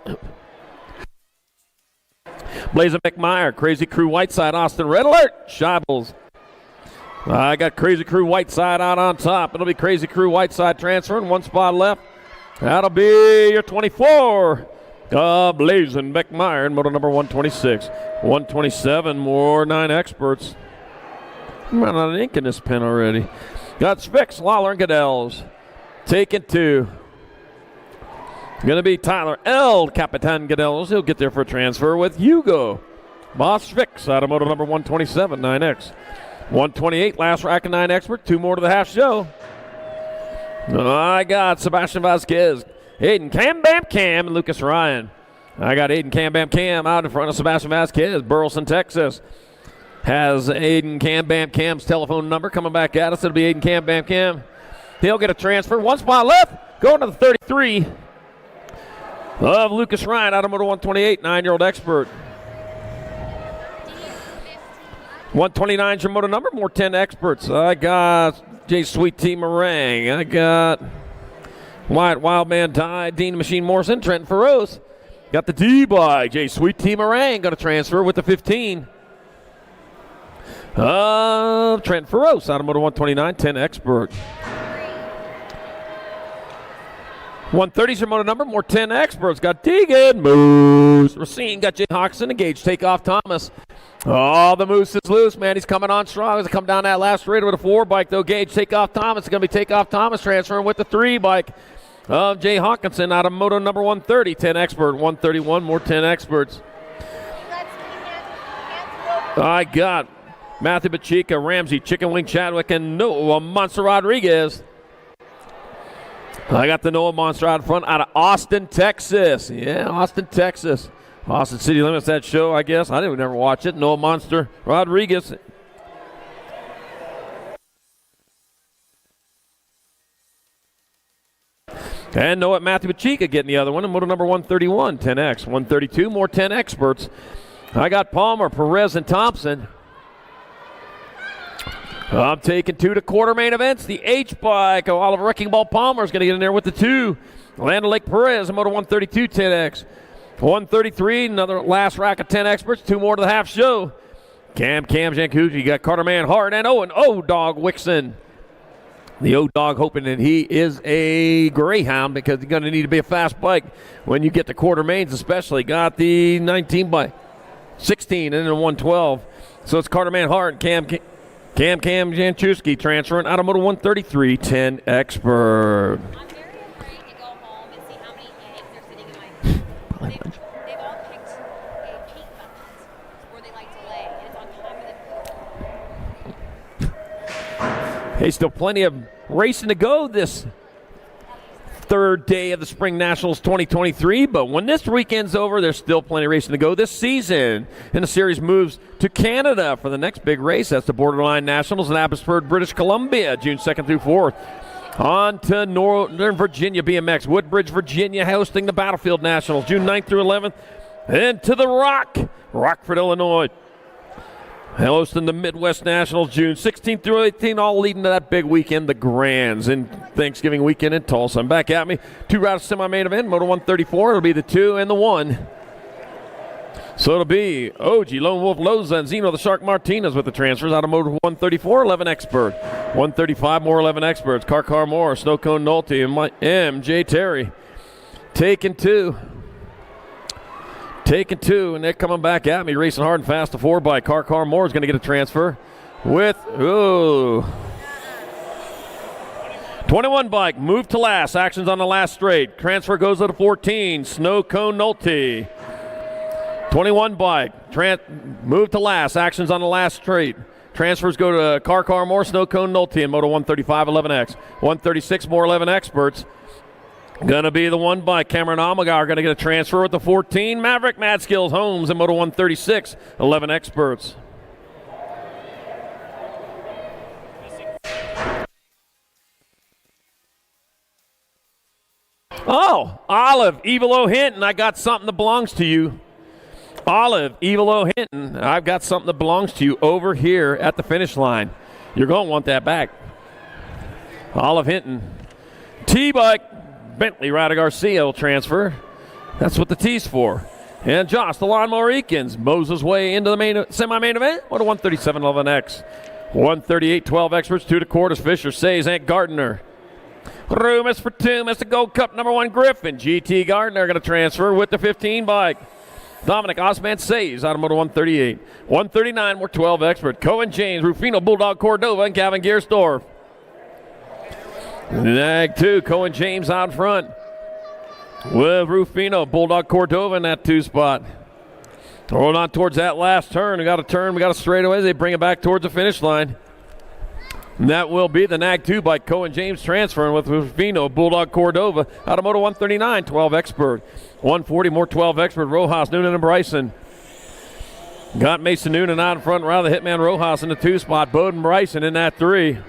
Blazen McMeyer, Crazy Crew Whiteside, Austin Red Alert, Shibbles. I got Crazy Crew Whiteside out on top. It'll be Crazy Crew Whiteside transferring. 1 spot left. That'll be your 24. Blazing Beckmeyer in moto number 126. 127, more 9 experts. I'm running out of ink in this pen already. Got Spix, Lawler, and Goodell's. Taking 2. Going to be Tyler L. Capitan Goodell's. He'll get there for a transfer with Hugo. Boss Spix out of moto number 127, 9X. 128, last rack of 9 expert. 2 more to the half show. I got Sebastian Vasquez, Aiden Cam Bam Cam, and Lucas Ryan. I got Aiden Cam Bam Cam out in front of Sebastian Vasquez. Burleson, Texas has Aiden Cam Bam Cam's telephone number coming back at us. It'll be Aiden Cam Bam Cam. He'll get a transfer. 1 spot left. Going to the 33. of Lucas Ryan out of Moto 128, 9-year-old expert. 129 is your moto number, more 10 experts. I got J Sweet T Meringue. I got Wyatt Wildman Ty, Dean Machine Morrison, Trent Feroz. Got the D by J Sweet T Meringue. Going to transfer with the 15. Trent Feroz out of Moto 129, 10 expert. 130 is your moto number, more 10 experts. Got Deegan, Moose, Racine, got Jay Hawkson, engaged, Takeoff Thomas. Oh, the Moose is loose, man. He's coming on strong as he come down that last straight with a 4 bike, though. Gage, Takeoff Thomas is going to be Takeoff Thomas transferring with the 3 bike of Jay Hawkinson out of moto number 130, 10 expert. 131, more 10 experts. I got Matthew Bachica, Ramsey, Chicken Wing Chadwick, and Noah Monster Rodriguez. I got the Noah Monster out front out of Austin, Texas. Yeah, Austin, Texas. Austin City Limits, that show, I guess. I didn't never watch it. Noah Monster Rodriguez. And Noah Matthew Bachica getting the other one in moto number 131, 10X. 132, more 10 experts. I got Palmer, Perez, and Thompson. I'm taking 2 to quarter main events. The H bike of Oliver Wrecking Ball Palmer is going to get in there with the 2. Land Lake Perez, moto 132, 10X. 133, another last rack of 10 experts. 2 more to the half show. Cam Jankuchi, you got Carter Man Hart and Owen O-Dog Wixon. The O-Dog hoping that he is a Greyhound because he's going to need to be a fast bike when you get to quarter mains, especially. Got the 19 by 16 and then 112. So it's Carter Man Hart and Cam Janchuski transferring out of moto 133, 10 expert. I'm very afraid to go home and see how many eggs are sitting in my food. They've all picked a pink bucket where they like to lay, and it's on top of the food. Hey, still plenty of racing to go this third day of the Spring Nationals 2023, but when this weekend's over, there's still plenty of racing to go this season. And the series moves to Canada for the next big race. That's the Borderline Nationals in Abbotsford, British Columbia, June 2nd through 4th. On to Northern Virginia BMX, Woodbridge, Virginia, hosting the Battlefield Nationals, June 9th through 11th. And to the Rockford, Illinois, hosting the Midwest Nationals, June 16th through 18th, all leading to that big weekend, the Grands, and Thanksgiving weekend in Tulsa. And back at me, 2 routes semi-main event, Moto 134. It'll be the 2 and the 1. So it'll be OG, Lone Wolf Loza, and Zeno the Shark Martinez with the transfers out of Moto 134, 11 expert. 135, more 11 experts. Car Moore, Snow Cone Nolte, and MJ Terry. Taking 2. And they're coming back at me, racing hard and fast. The 4 by Car Moore is going to get a transfer with 21 bike, move to last, actions on the last straight. Transfer goes to the 14, Snow Cone Nolte. 21 bike, move to last, actions on the last straight. Transfers go to Car Moore, Snow Cone Nolte in Moto 135, 11X. 136, more 11 experts. Gonna be the 1 by Cameron Amagar. Gonna get a transfer with the 14. Maverick Mad Skills Holmes in Moto 136. 11 experts. Oh, Olive, Evil O Hinton. I got something that belongs to you. Olive, Evil O Hinton. I've got something that belongs to you over here at the finish line. You're gonna want that back. Olive Hinton. T-bike. Bentley Ryder Garcia will transfer. That's what the T's for. And Josh, the Lawnmower Eakins, mows his way into the semi-main event. What a 137 11X. 138 12 experts, 2 to quarters. Fisher Says, Ant Gardner. Room is for 2. Mr. Gold Cup number 1 Griffin. GT Gardner going to transfer with the 15 bike. Dominic Osman Says out of Moto 138. 139 more 12 expert. Cohen James, Rufino Bulldog Cordova, and Gavin Gearsdorf. Nag 2, Cohen James out front with Rufino, Bulldog Cordova in that 2 spot. Rolling on towards that last turn. We got a straightaway. They bring it back towards the finish line. And that will be the Nag 2 by Cohen James transferring with Rufino, Bulldog Cordova out of Moto 139, 12 expert. 140 more 12 expert, Rojas, Noonan, and Bryson. Got Mason Noonan out in front, rather Hitman Rojas in the 2 spot. Bowden Bryson in that 3.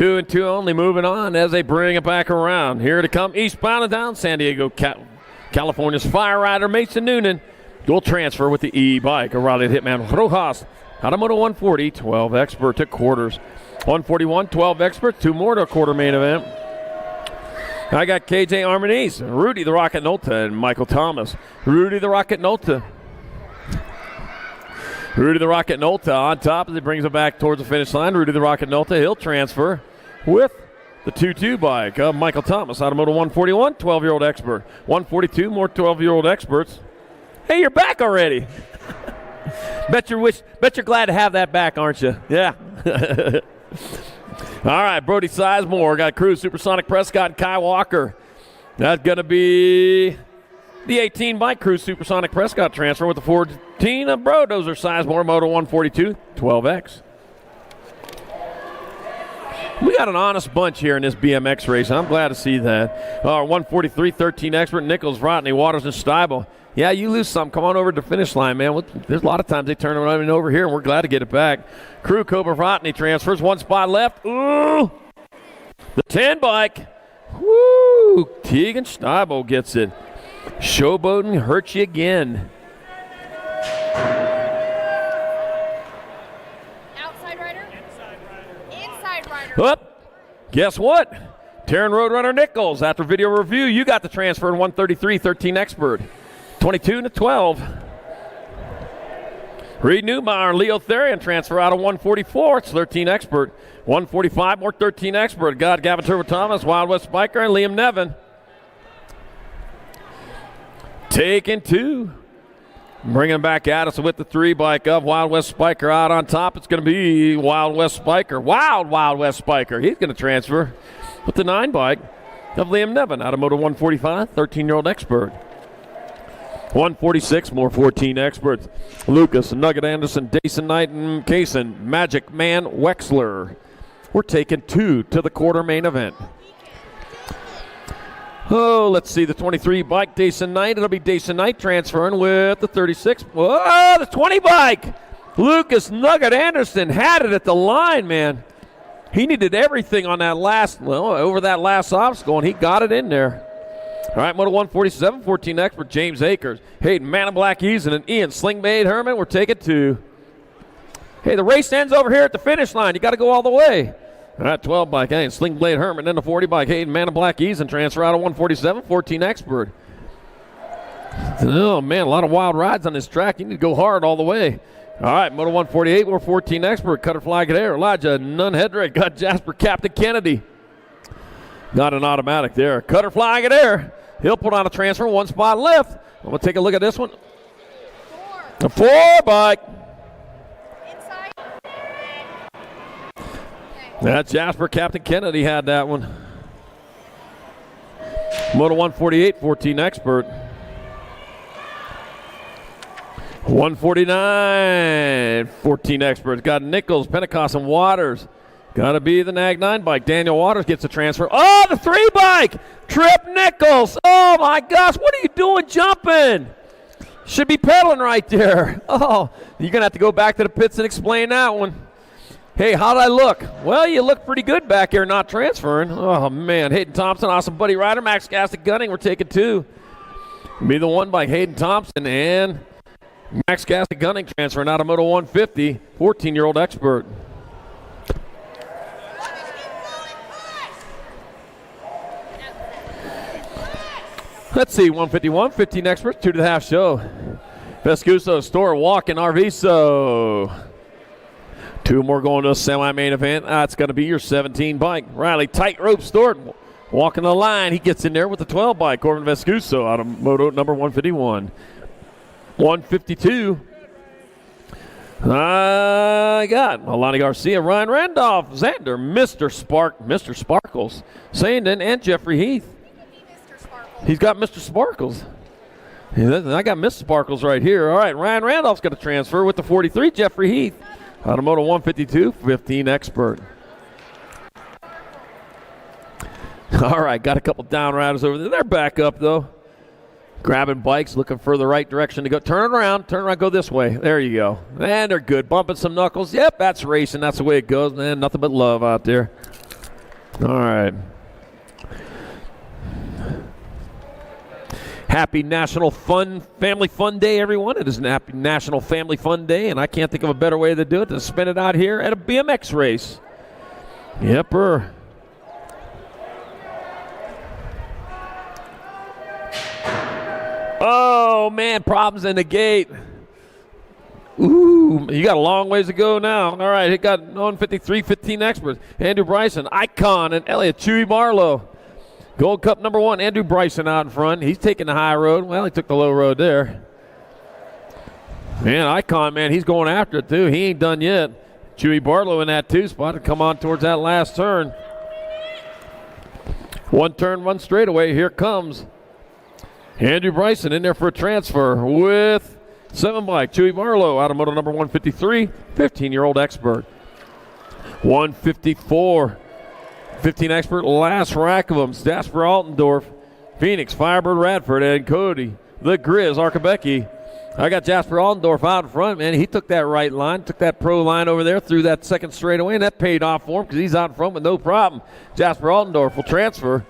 2 and 2 only, moving on as they bring it back around. Here to come eastbound and down, San Diego, California's Fire Rider Mason Noonan. Dual transfer with the e-bike. O'Reilly Hitman Rojas. Hadamoto 140, 12 expert to quarters. 141, 12 expert, 2 more to a quarter main event. I got KJ Armanese, Rudy the Rocket Nolta, and Michael Thomas. Rudy the Rocket Nolta. Rudy the Rocket Nolta on top as he brings it back towards the finish line. Rudy the Rocket Nolta, he'll transfer with the 2-2 bike of Michael Thomas. Automoto 141, 12-year-old expert. 142, more 12-year-old experts. Hey, you're back already. Bet you're glad to have that back, aren't you? Yeah. All right, Brody Sizemore got Cruz, Supersonic Prescott, and Kai Walker. That's going to be the 18 bike Cruz, Supersonic Prescott transfer with the 14 of Brodozer Sizemore, Moto 142, 12X. We got an honest bunch here in this BMX race, and I'm glad to see that. 143, 13 expert, Nichols, Rotney, Waters, and Steibel. Yeah, you lose some. Come on over to the finish line, man. There's a lot of times they turn around and over here, and we're glad to get it back. Crew Cobra Rotney transfers. 1 spot left. Ooh! The 10 bike. Woo! Tegan Steibel gets it. Showboating hurts you again. Outside rider? Inside rider. Up. Guess what? Terran Roadrunner Nichols, after video review, you got the transfer in 133, 13 expert. 22 to 12. Reed Newmeyer and Leo Therian transfer out of 144. It's 13 expert. 145 more 13 expert. Got Gavin Turbo Thomas, Wild West Spiker, and Liam Nevin. Taking 2. Bringing back at us with the 3 bike of Wild West Spiker out on top. It's going to be Wild West Spiker. Wild West Spiker. He's going to transfer with the 9 bike of Liam Nevin out of Moto 145, 13-year-old expert. 146, more 14 experts. Lucas, Nugget Anderson, Dason Knight, and Kaysen, Magic Man Wexler. We're taking 2 to the quarter main event. Oh, let's see the 23 bike, Dason Knight. It'll be Dason Knight transferring with the 36. Whoa, the 20 bike. Lucas Nugget Anderson had it at the line, man. He needed everything on that over that last obstacle, and he got it in there. All right, Moto 147, 14 expert, James Akers, Hayden Man in Black Eason, and Ian Slingblade Herman. We're taking 2. Hey, the race ends over here at the finish line. You got to go all the way. All right, 12 bike, hey, Slingblade Herman. Then the 40 bike, Hayden Man in Black Eason, transfer out of 147, 14 expert. Oh, man, a lot of wild rides on this track. You need to go hard all the way. All right, Moto 148, we're 14 expert, Cutter Flag Air, Elijah Nunn-Hedrick, got Jasper Captain Kennedy. Got an automatic there. Cutter flying it there. He'll put on a transfer. 1 spot left. I'm going to take a look at this one. 4. The 4 bike. Inside. That's Jasper Captain Kennedy had that one. Moto 148, 14 expert. 149, 14 expert. Got Nichols, Pentecost, and Waters. Got to be the Nag 9 bike. Daniel Waters gets the transfer. Oh, the 3 bike. Trip Nichols. Oh, my gosh. What are you doing jumping? Should be pedaling right there. Oh, you're going to have to go back to the pits and explain that one. Hey, how did I look? Well, you look pretty good back here not transferring. Oh, man. Hayden Thompson, awesome buddy rider. Max Gastick Gunning, we're taking 2. Be the 1 bike, Hayden Thompson and Max Gastick Gunning transferring out of Moto 150. 14-year-old expert. Let's see, 151, 15 experts, 2 to the half show. Vescuso, Store, Walk, and Arviso. 2 more going to a semi-main event. That's going to be your 17 bike. Riley, tightrope, Stewart, walking the line. He gets in there with the 12 bike. Corbin Vescuso out of Moto number 151. 152. I got Alani Garcia, Ryan Randolph, Xander, Mr. Sparkles, Sandon, and Jeffrey Heath. He's got Mr. Sparkles. I got Mr. Sparkles right here. All right, Ryan Randolph's got a transfer with the 43, Jeffrey Heath. Out of Moto 152, 15 expert. All right, got a couple down riders over there. They're back up, though. Grabbing bikes, looking for the right direction to go. Turn around, go this way. There you go. And they're good. Bumping some knuckles. Yep, that's racing. That's the way it goes, man. Nothing but love out there. All right. Happy National Family Fun Day, everyone. It is a happy National Family Fun Day, and I can't think of a better way to do it than to spend it out here at a BMX race. Yepper. Oh, man, problems in the gate. Ooh, you got a long ways to go now. All right, it got 153, 15 experts. Andrew Bryson, Icon, and Elliott Chewy Barlow. Gold Cup number 1, Andrew Bryson out in front. He's taking the high road. Well, he took the low road there. Man, Icon, man, he's going after it, too. He ain't done yet. Chewy Barlow in that 2 spot to come on towards that last turn. One turn, one straightaway. Here comes Andrew Bryson in there for a transfer with 7 bike. Chewy Barlow out of moto number 153, 15-year-old expert. 154. 15 expert, last rack of them. Jasper Altendorf, Phoenix, Firebird Radford, and Cody, the Grizz, Albuquerque. I got Jasper Altendorf out in front, man. He took that right line, took that pro line over there, threw that second straightaway, and that paid off for him because he's out in front with no problem. Jasper Altendorf will transfer.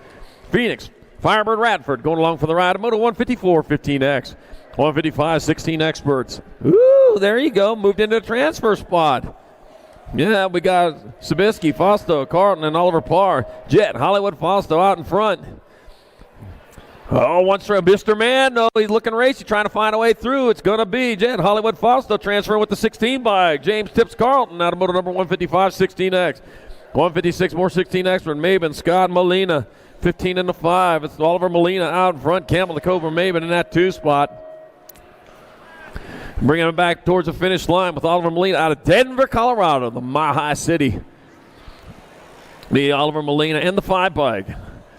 Phoenix, Firebird Radford going along for the ride. Moto 154, 15X. 155, 16 experts. Ooh, there you go. Moved into the transfer spot. Yeah, we got Sabisky, Fausto, Carlton, and Oliver Parr. Jet, Hollywood Fausto out in front. Oh, once for Mr. Man. No, he's looking racy, trying to find a way through. It's going to be Jet, Hollywood Fausto transferring with the 16 bike. James Tips Carlton out of motor number 155, 16X. 156, more 16X for Maben, Scott Molina, 15 in the 5. It's Oliver Molina out in front. Campbell the Cobra Maben in that 2 spot. Bringing him back towards the finish line with Oliver Molina out of Denver, Colorado, the Mile High City. The Oliver Molina and the 5 bike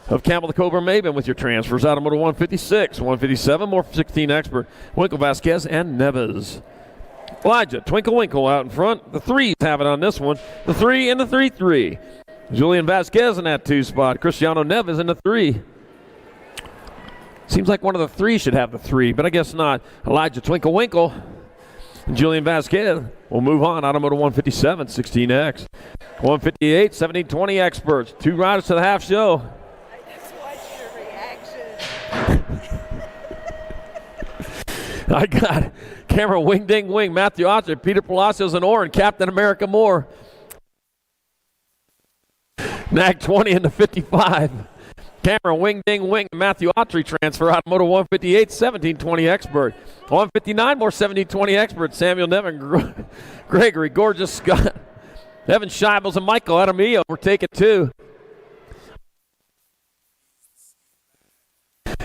of Campbell the Cobra Maben with your transfers out of motor 156, 157, more 16 expert. Winkle, Vasquez, and Neves. Elijah, Twinkle Winkle out in front. The 3s have it on this one. The 3 and the 3-3. Julian Vasquez in that 2 spot. Cristiano Neves in the 3. Seems like one of the 3 should have the 3, but I guess not. Elijah Twinkle Winkle. Julian Vasquez will move on out of motor 157, 16X. 158, 1720 experts. 2 riders to the half show. I just watched your reaction. I got Cameron Wing Ding Wing, Matthew Oster, Peter Palacios, and Orrin, Captain America Moore. Nag 20 in the 55. Cameron Wing Ding Wing, Matthew Autry transfer out of moto 158, 1720 expert. 159 more 1720 expert. Samuel Nevin, Gregory, Gorgeous Scott, Evan Scheibels, and Michael Adamillo were taking 2.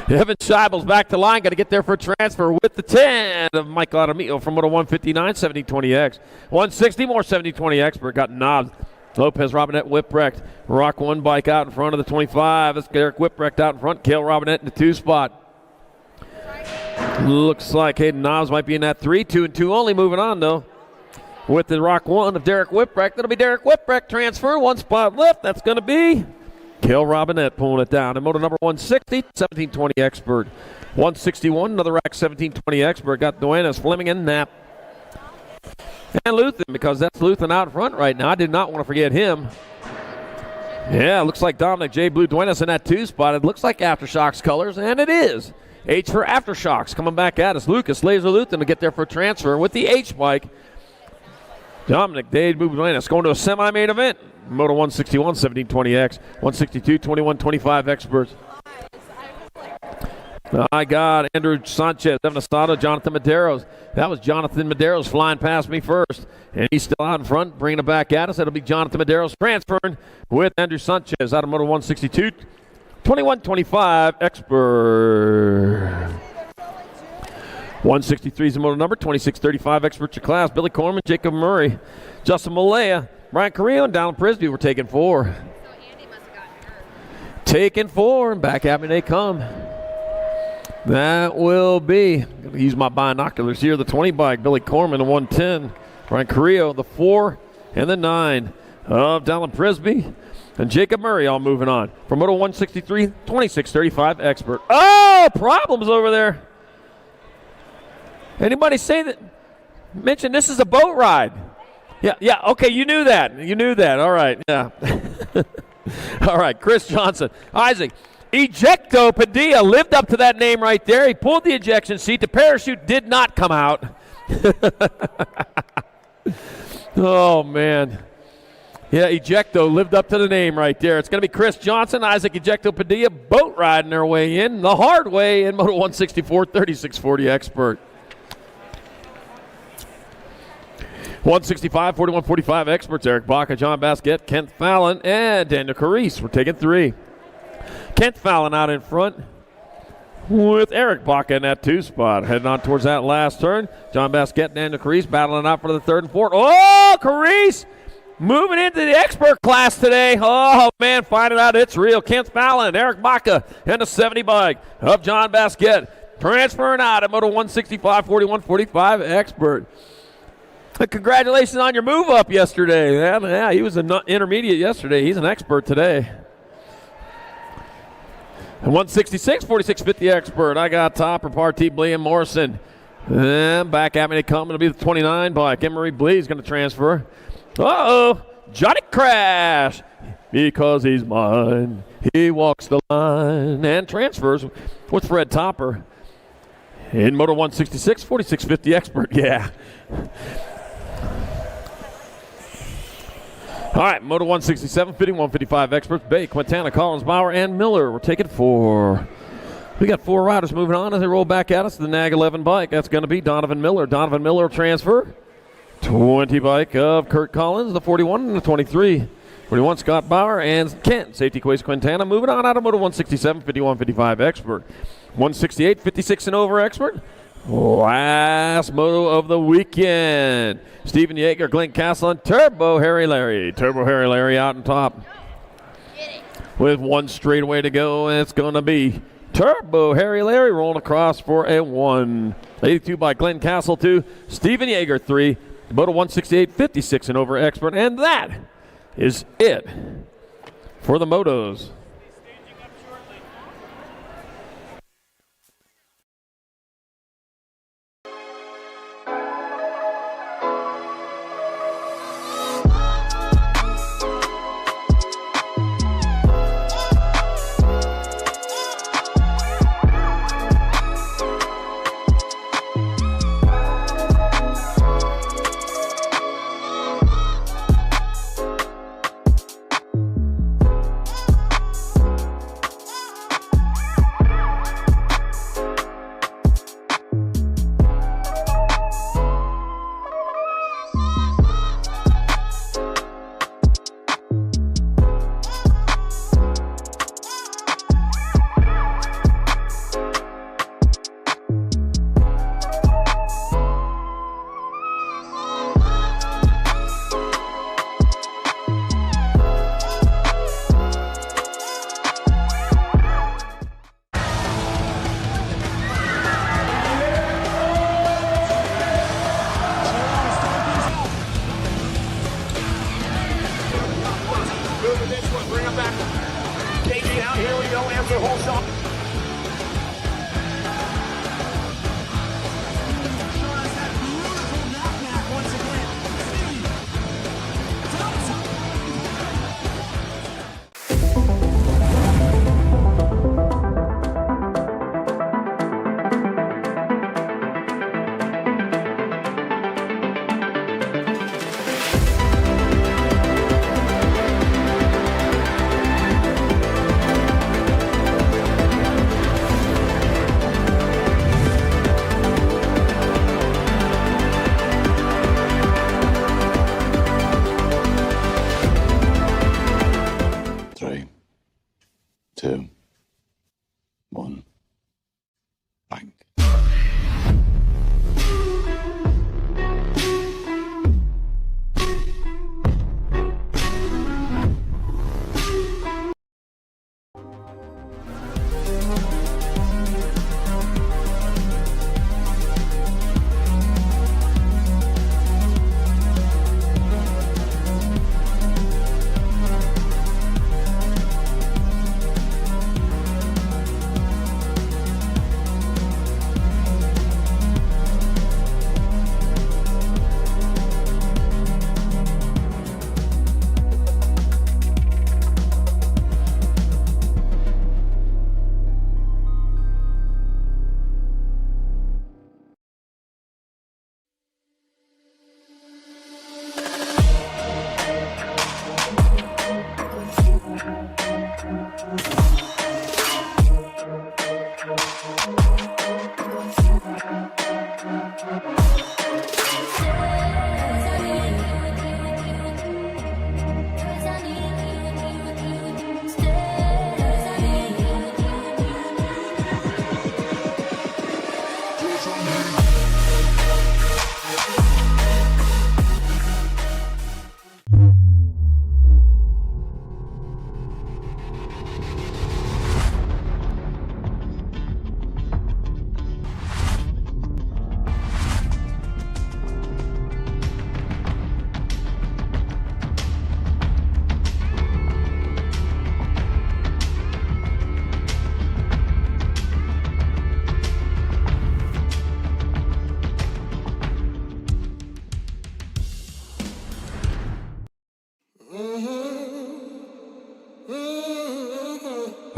Evan Scheibels back to line, got to get there for a transfer with the 10 of Michael Adamillo from moto 159, 1720X. 160 more 1720 expert, got knobs. Lopez Robinette Whipwrecked. Rock 1 bike out in front of the 25. That's Derek Whipwrecked out in front. Cale Robinette in the 2 spot. Looks like Hayden Knobs might be in that 3. 2 and 2 only. Moving on, though. With the Rock 1 of Derek Whipwrecked. That'll be Derek Whipwrecked transfer. 1 spot left. That's going to be Cale Robinette pulling it down. And motor number 160, 1720 expert. 161, another rack 1720 expert. Got Duenas, Fleming, and Knapp. And Luthen, because that's Luthen out front right now. I did not want to forget him. Yeah, looks like Dominic J. Blue Duenas in that 2 spot. It looks like Aftershocks colors, and it is. H for Aftershocks coming back at us. Lucas Laser Luthen to get there for a transfer with the H bike. Dominic J. Blue Duenas going to a semi-main event. Moto 161, 1720X. 162, 2125 experts. I got Andrew Sanchez, Evan Estrada, Jonathan Medeiros. That was Jonathan Medeiros flying past me first. And he's still out in front, bringing it back at us. That'll be Jonathan Medeiros transferring with Andrew Sanchez out of motor 162. 2125 expert. 163 is the motor number. 2635 expert your class. Billy Corman, Jacob Murray, Justin Malaya, Brian Carrillo, and Dallin Prisby were taking 4. So Andy must have gotten hurt. Taking 4, and back at me they come. That will be, I'm going to use my binoculars here, the 20 bike, Billy Corman, the 110. Brian Carrillo, the 4 and the 9 of Dallin Prisby. And Jacob Murray all moving on. From moto 163, 2635 expert. Oh, problems over there. Anybody say that? Mention this is a boat ride. Yeah, okay, you knew that. You knew that. All right, yeah. All right, Chris Johnson. Isaac, Ejecto Padilla lived up to that name right there. He pulled the ejection seat. The parachute did not come out. Oh, man. Yeah, Ejecto lived up to the name right there. It's going to be Chris Johnson, Isaac Ejecto Padilla, boat riding their way in the hard way in Moto 164 3640 Expert. 165, 4145 Experts, Eric Baca, John Basquette, Kent Fallon, and Daniel Carice. We're taking 3. Kent Fallon out in front with Eric Baca in that 2 spot. Heading on towards that last turn. John Basquette, Daniel Carice battling out for the 3rd and 4th. Oh, Carice moving into the expert class today. Oh, man, finding out it's real. Kent Fallon, Eric Baca, and the 70 bike of John Basquette. Transferring out at Moto 165, 4145 Expert. Congratulations on your move up yesterday. Yeah, he was an intermediate yesterday. He's an expert today. And 166, 4650 Expert. I got Topper, Partee, Blee, and Morrison. And back at me they come. It'll be the 29 bike. Emery Blee is going to transfer. Uh-oh. Johnny Crash. Because he's mine. He walks the line and transfers with Fred Topper. In Moto 166, 4650 Expert. Yeah. All right, Moto 167, 5155 Experts, Bay, Quintana, Collins, Bauer, and Miller. We're taking 4. We got 4 riders moving on as they roll back at us. The NAG 11 bike, that's going to be Donovan Miller. Donovan Miller transfer. 20 bike of Kurt Collins, the 41 and the 23. 41 Scott Bauer and Kent. Safety Quays Quintana moving on out of Moto 167, 5155 Expert. 168, 56 and over Expert. Last moto of the weekend. Steven Yeager, Glenn Castle, and Turbo Harry Larry. Turbo Harry Larry out on top. With 1 straightaway to go, and it's going to be Turbo Harry Larry rolling across for a 1. 82 by Glenn Castle, 2. Steven Yeager, 3. Moto 168, 56 and over Expert. And that is it for the motos.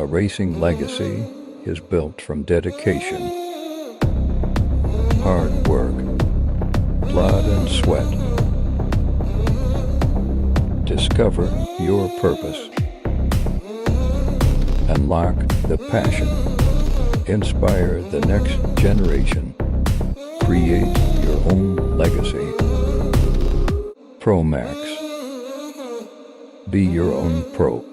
racing legacy is built from dedication, hard work, blood and sweat. Discover your purpose. Unlock the passion. Inspire the next generation. Create your own legacy. ProMax. Be your own pro.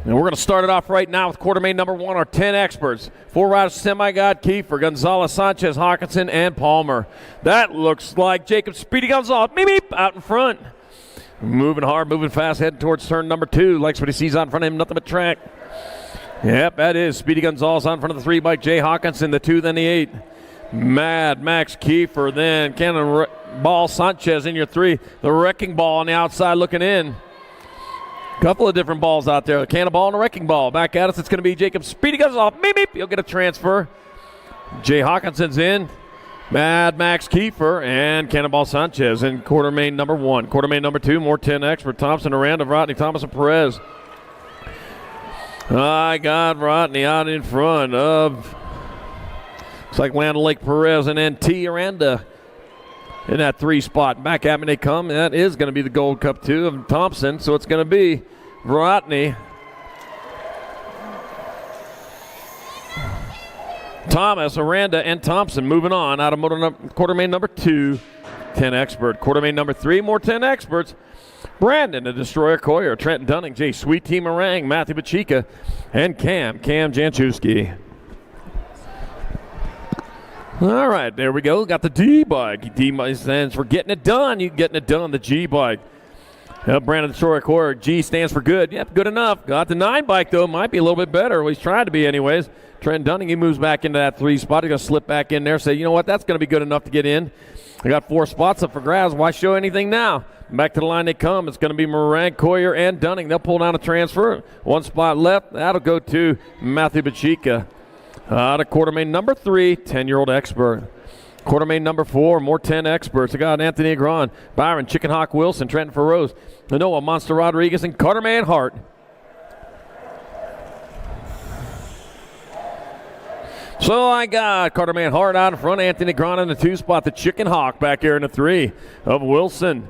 And we're going to start it off right now with quarter main number 1, our 10 experts. 4 riders, semi-god, Kiefer, Gonzalez, Sanchez, Hawkinson, and Palmer. That looks like Jacob Speedy Gonzalez, beep, beep, out in front. Moving hard, moving fast, heading towards turn number 2. Likes what he sees out in front of him, nothing but track. Yep, that is Speedy Gonzalez on front of the 3 bike, Jay Hawkinson, the 2, then the 8. Mad Max Kiefer, then Cannonball Sanchez in your 3. The Wrecking Ball on the outside looking in. Couple of different balls out there. A Cannonball and a Wrecking Ball. Back at us, it's going to be Jacob Speedy Gonzalez. Beep, beep. He'll get a transfer. Jay Hawkinson's in. Mad Max Kiefer and Cannonball Sanchez in quarter main number 1. Quarter main number 2, more 10 expert. Thompson, Aranda, Rodney, Thomas, and Perez. I got Rodney out in front of, looks like Land Lake Perez, and then T. Aranda in that 3 spot. Back at me they come. That is going to be the Gold Cup 2 of Thompson. So it's going to be Rodney, Thomas, Aranda, and Thompson moving on out of quarter main number 2, 10 expert. Quarter main number 3, more 10 experts. Brandon, the Destroyer Coyer, Trenton Dunning, Jay Sweet Tea Meringue, Matthew Pachica, and Cam Janczewski. All right, there we go. Got the D-bike. D-bike stands for getting it done. You getting it done, the G-bike. Brandon Destroyer Coyer, G stands for good. Yep, good enough. Got the 9 bike, though. Might be a little bit better. Well, he's trying to be anyways. Trenton Dunning, he moves back into that 3 spot. He's going to slip back in there, say, you know what, that's going to be good enough to get in. I got 4 spots up for grabs. Why show anything now? Back to the line they come. It's going to be Meringue, Coyer, and Dunning. They'll pull down a transfer. 1 spot left. That'll go to Matthew Pachica. Out of quarter main number 3, 10-year-old expert. Quarter main number 4, more 10 experts. I got Anthony Agron, Byron, Chicken Hawk Wilson, Trenton Ferrose, Noah Monster Rodriguez, and Carter Man Hart. So I got Carter Man Hart out in front, Anthony Agron in the 2 spot, the Chicken Hawk back here in the 3 of Wilson.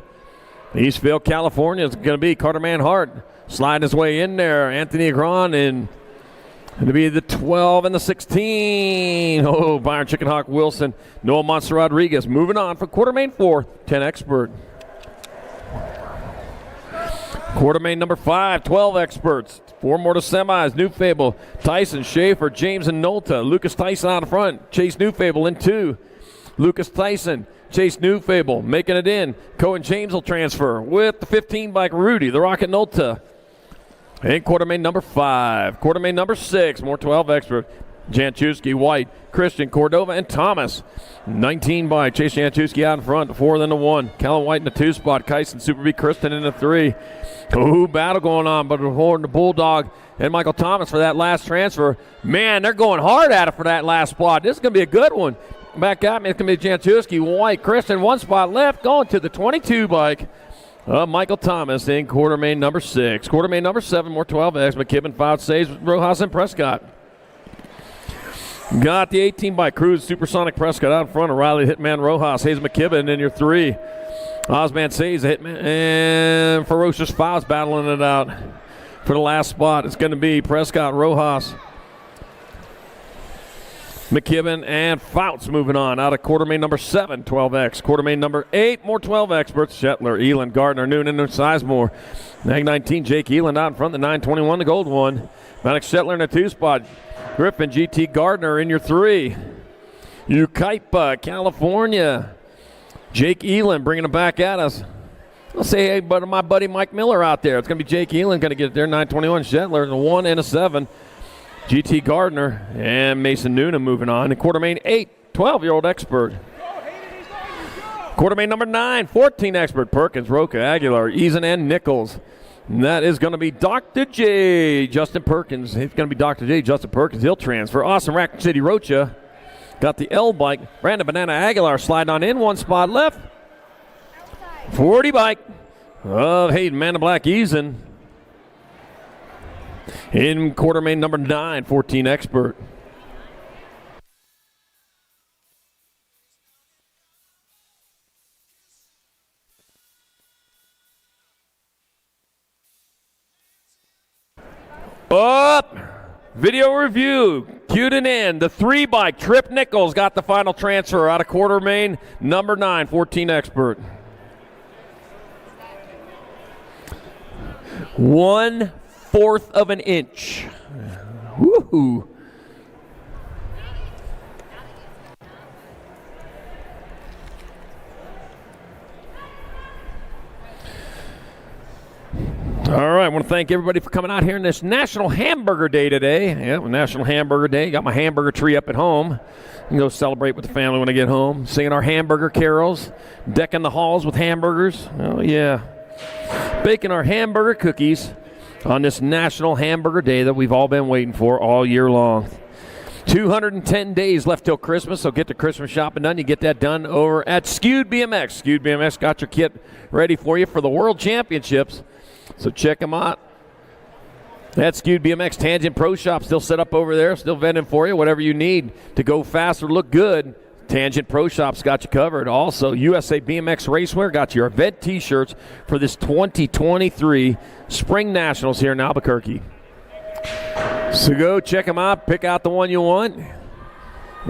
Eastville, California is going to be Carter Man Hart sliding his way in there. Anthony Agron and It'll be the 12 and the 16. Oh, Byron Chicken Hawk Wilson. Noah Monster Rodriguez moving on for Quartermain 4, 10 Expert. Quartermain number 5, 12 Experts. 4 more to semis. New Fable, Tyson, Schaefer, James, and Nolta. Lucas Tyson out front. Chase New Fable in 2. Lucas Tyson, Chase New Fable making it in. Cohen James will transfer with the 15 bike Rudy, the Rocket Nolta. And Quartermain number 5. Quartermain number 6, more 12 Expert. Janczewski, White, Christian, Cordova, and Thomas. 19 by Chase Janczewski out in front, 4 then the 1. Callum White in the 2 spot. Kyson, Super B, Kristen in the 3. Ooh, battle going on, but the Bulldog and Michael Thomas for that last transfer. Man, they're going hard at it for that last spot. This is going to be a good one. Back at me, it's going to be Janczewski, White, Christian, 1 spot left, going to the 22 bike. Michael Thomas in Quartermain number 6. Quartermain number 7, more 12X. McKibben, Fout, saves Rojas and Prescott. Got the 18 by Cruz, Supersonic Prescott out in front of Riley Hitman Rojas. Hayes McKibben in your 3. Osman saves the Hitman, and Ferocious Fouts battling it out for the last spot. It's going to be Prescott, Rojas, McKibben, and Fouts moving on out of Quartermain number 7, 12X. Quartermain number 8, more 12 experts. Shetler, Elin, Gardner, Noonan, and Sizemore. Mag 19, Jake Elin out in front, the 921, the gold one. Maddox Shetler in the 2 spot. Griffin, GT Gardner in your 3. Ukaipa, California. Jake Elin bringing it back at us. I'll say, hey, but my buddy Mike Miller out there. It's going to be Jake Elin going to get it there. 921, Shetler, the 1 and a 7. GT Gardner and Mason Noonan moving on. And Quartermain 8, 12-year-old expert. Quartermain number 9, 14 expert. Perkins, Roca, Aguilar, Eason, and Nichols. And that is going to be Dr. J, Justin Perkins. It's going to be Dr. J, Justin Perkins. He'll transfer. Awesome Rack City Rocha. Got the L bike. Brandon Banana Aguilar sliding on in. 1 spot left. 40 bike of Hayden Man in Black Eason. In Quartermain number 9, 14 expert. Up. Video review. Cued and in. The 3 bike. Trip Nichols got the final transfer out of Quartermain number 9, 14 expert. 1/4 of an inch. Woohoo. All right, I want to thank everybody for coming out here on this National Hamburger Day today. Yeah, National Hamburger Day. Got my hamburger tree up at home. You can go celebrate with the family when I get home. Singing our hamburger carols. Decking the halls with hamburgers. Oh, yeah. Baking our hamburger cookies on this National Hamburger Day that we've all been waiting for all year long. 210 days left till Christmas, so get the Christmas shopping done. You get that done over at Skewed BMX. Skewed BMX got your kit ready for you for the World Championships. So check them out. That Skewed BMX Tangent Pro Shop still set up over there, still vending for you. Whatever you need to go fast or look good, Tangent Pro Shop's got you covered. Also, USA BMX Racewear got your event T-shirts for this 2023 Spring Nationals here in Albuquerque. So go check them out, pick out the one you want.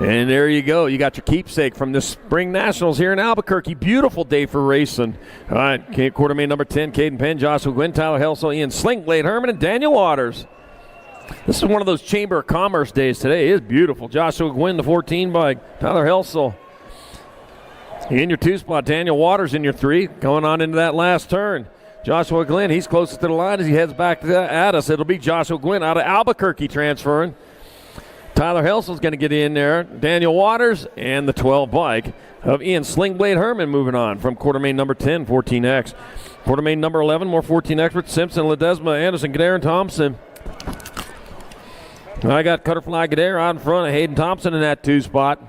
And there you go. You got your keepsake from the Spring Nationals here in Albuquerque. Beautiful day for racing. All right, Quartermain number 10, Caden Penn, Joshua Gwynn, Tyler Helsel, Ian Slingblade, Herman, and Daniel Waters. This is one of those Chamber of Commerce days today. It is beautiful. Joshua Gwynn, the 14 bike. Tyler Helsel. In your 2 spot, Daniel Waters in your 3. Going on into that last turn. Joshua Glenn, he's closest to the line as he heads back at us. It'll be Joshua Gwynn out of Albuquerque transferring. Tyler Helsel's going to get in there. Daniel Waters and the 12 bike of Ian Slingblade Herman moving on from Quartermain number 10, 14X. Quartermain number 11, more 14 experts. Simpson, Ledesma, Anderson, Gadare, and Thompson. I got Cutterfly Gadare out in front of Hayden Thompson in that 2 spot.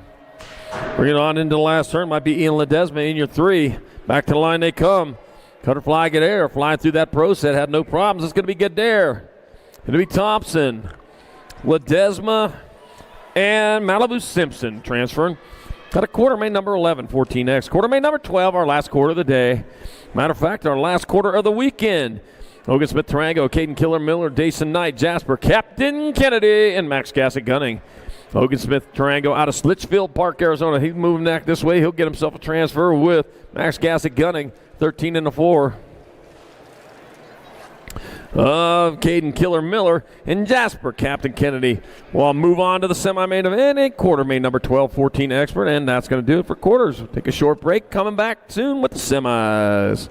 Bringing on into the last turn might be Ian Ledesma in your 3. Back to the line they come. Cutterfly Gadare flying through that pro set, had no problems. It's going to be Gadare. It'll be Thompson, Ledesma, and Malibu Simpson transferring. Got a Quartermain number 11, 14X. Quartermain number 12, our last quarter of the day. Matter of fact, our last quarter of the weekend. Hogan Smith Tarango, Caden Killer Miller, Dason Knight, Jasper, Captain Kennedy, and Max Gassick gunning. Hogan Smith Tarango out of Litchfield Park, Arizona. He's moving back this way. He'll get himself a transfer with Max Gassick gunning, 13 and a 4. Of Caden Killer Miller and Jasper Captain Kennedy. We'll move on to the semi-main event, a quarter main number 12-14 expert, and that's going to do it for quarters. We'll take a short break, coming back soon with the semis.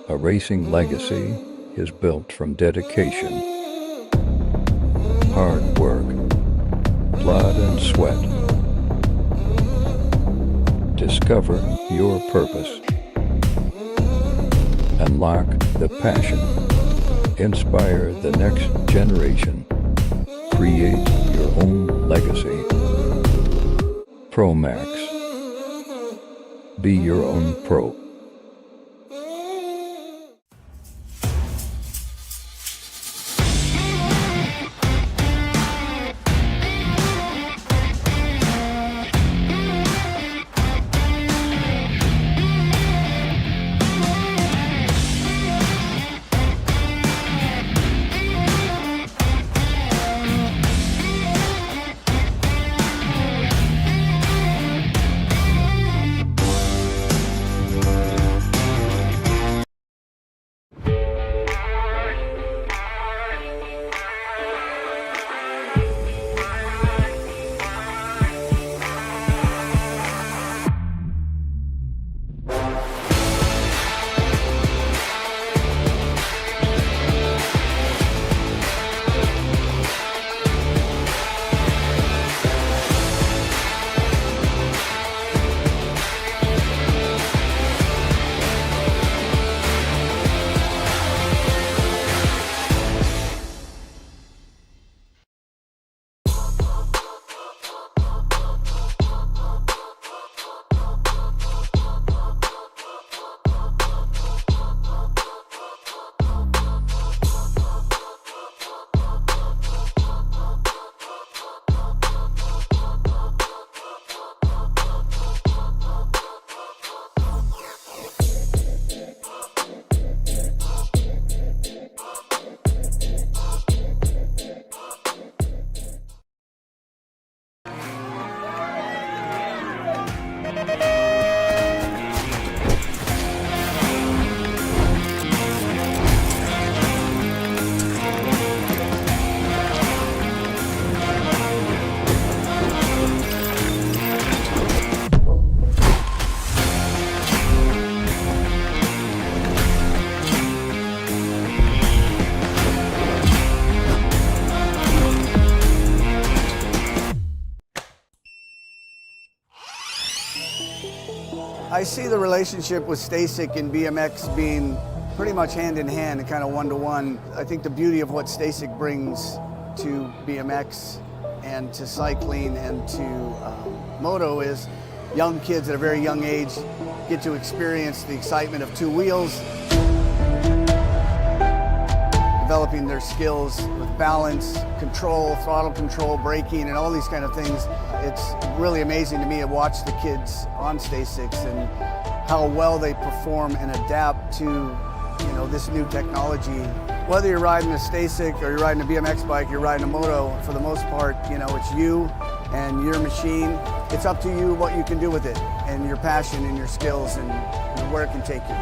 A racing legacy is built from dedication, hard work, blood and sweat. Discover your purpose. Unlock the passion. Inspire the next generation. Create your own legacy. ProMax. Be your own pro. I see the relationship with STACYC and BMX being pretty much hand in hand and kind of one-to-one. I think the beauty of what STACYC brings to BMX and to cycling and to moto is young kids at a very young age get to experience the excitement of two wheels, developing their skills with balance, control, throttle control, braking, and all these kind of things. It's really amazing to me to watch the kids on STACYCs and how well they perform and adapt to, this new technology. Whether you're riding a STACYC or you're riding a BMX bike, you're riding a moto, for the most part, it's you and your machine. It's up to you what you can do with it and your passion and your skills and where it can take you.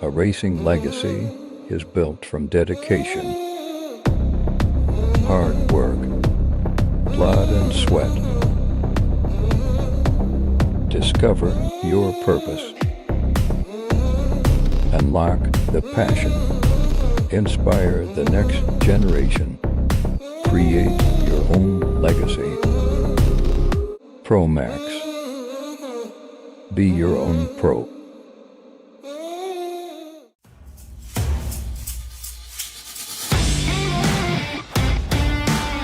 A racing legacy is built from dedication, hard work, blood and sweat. Discover your purpose. Unlock the passion. Inspire the next generation. Create your own legacy. ProMax. Be your own pro.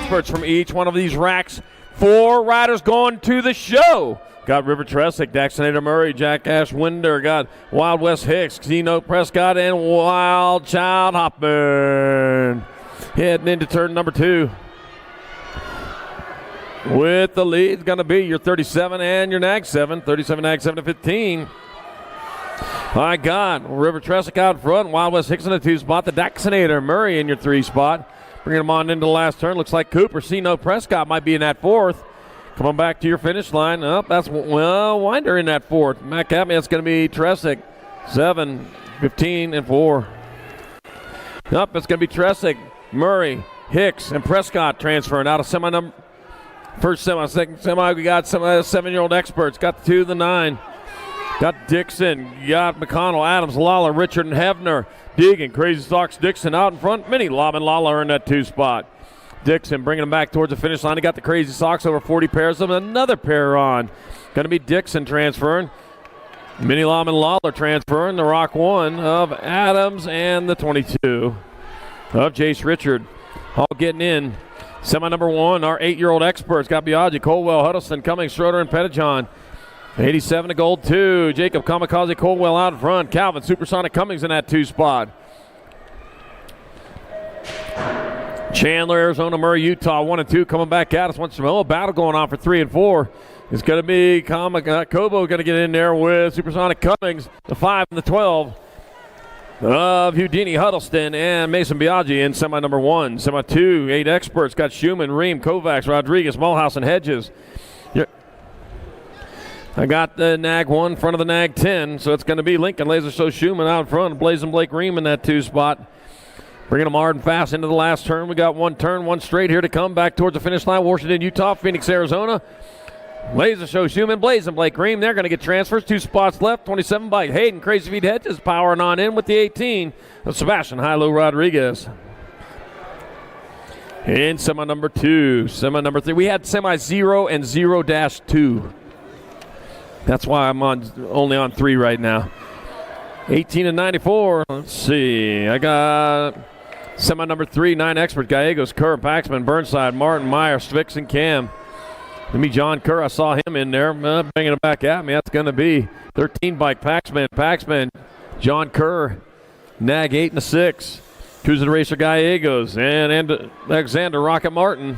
Experts from each one of these racks. 4 riders going to the show. Got River Tresick, Daxonator Murray, Jack Ashwinder, got Wild West Hicks, Zeno Prescott, and Wild Child Hoppin. Heading into turn number 2. With the lead, going to be your 37 and your Nag 7. 37 Nag 7 to 15. I got River Tresick out front, Wild West Hicks in the 2 spot, the Daxonator Murray in your 3 spot. Bringing them on into the last turn. Looks like Cooper, Zeno Prescott might be in that 4th. Coming back to your finish line. That's Winder in that 4th. Matt Capman, it's going to be Tresick. 7, 15, and 4. It's going to be Tresick, Murray, Hicks, and Prescott transferring out of semi number. First semi, second semi. We got some 7-year-old experts. Got the 2, the 9. Got Dixon, got McConnell, Adams, Lawler, Richard, and Hefner. Deegan, Crazy Stocks, Dixon out in front. Mini Lob and Lawler in that 2 spot. Dixon bringing them back towards the finish line. He got the Crazy Socks, over 40 pairs of them. Another pair on. Going to be Dixon transferring. Mini Lom and Lawler transferring. The Rock 1 of Adams and the 22 of Jace Richard. All getting in. Semi number 1, our 8-year-old experts. Got Biaggi, Colwell, Huddleston, Cummings, Schroeder, and Pettijohn. 87 to gold 2. Jacob Kamikaze Colwell out in front. Calvin Supersonic Cummings in that 2 spot. Chandler, Arizona, Murray, Utah, 1 and 2 coming back at us. Once more, battle going on for 3 and 4. It's going to be Kobo going to get in there with Supersonic Cummings, the 5 and the 12 of Houdini, Huddleston, and Mason Biaggi in semi number 1. Semi 2, 8 experts. Got Schumann, Ream, Kovacs, Rodriguez, Mulhouse, and Hedges. I got the Nag 1 in front of the Nag 10, so it's going to be Lincoln Laser Show Schumann out in front, Blazing Blake Ream in that 2 spot. Bringing them hard and fast into the last turn. We got 1 turn, 1 straight here to come back towards the finish line. Washington, Utah, Phoenix, Arizona. Laser Show Schumann, Blazing Blake Ream. They're going to get transfers. 2 spots left. 27 by Hayden. Crazy Feet Hedges powering on in with the 18 of Sebastian Hilo Rodriguez. In semi number 2, semi number 3. We had semi 0 and 0-2. That's why I'm only on 3 right now. 18 and 94. Let's see. I got semi number 3, 9 expert. Gallegos, Kerr, Paxman, Burnside, Martin, Meyer, Svix, and Cam. Let me John Kerr. I saw him in there. Bringing it back at me. That's going to be 13 bike Paxman, John Kerr, Nag 8 and a 6. Cruiser Racer Gallegos and Alexander Rocket Martin.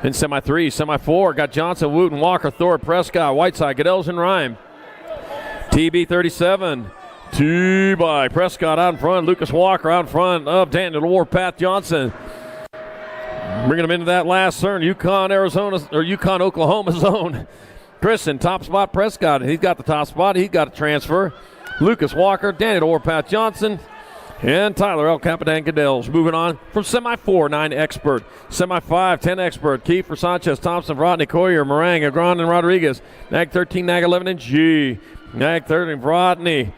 In semi 3, semi 4, got Johnson, Wooten, Walker, Thor, Prescott, Whiteside, Goodels, and Rhyme. TB 37, T-by Prescott out in front, Lucas Walker out in front of Daniel Warpath Johnson. Bringing them into that last turn, Yukon, Oklahoma zone. Christian, top spot, Prescott. He's got the top spot. He's got a transfer. Lucas Walker, Daniel Warpath Johnson. And Tyler El Capitan Cadels. Moving on from semi 4, 9 expert. Semi 5, 10 expert. Kiefer, Sanchez, Thompson, Rodney, Coyer, Morang, Agron, and Rodriguez. Nag 13, Nag 11, and G. Nag 13, Rodney.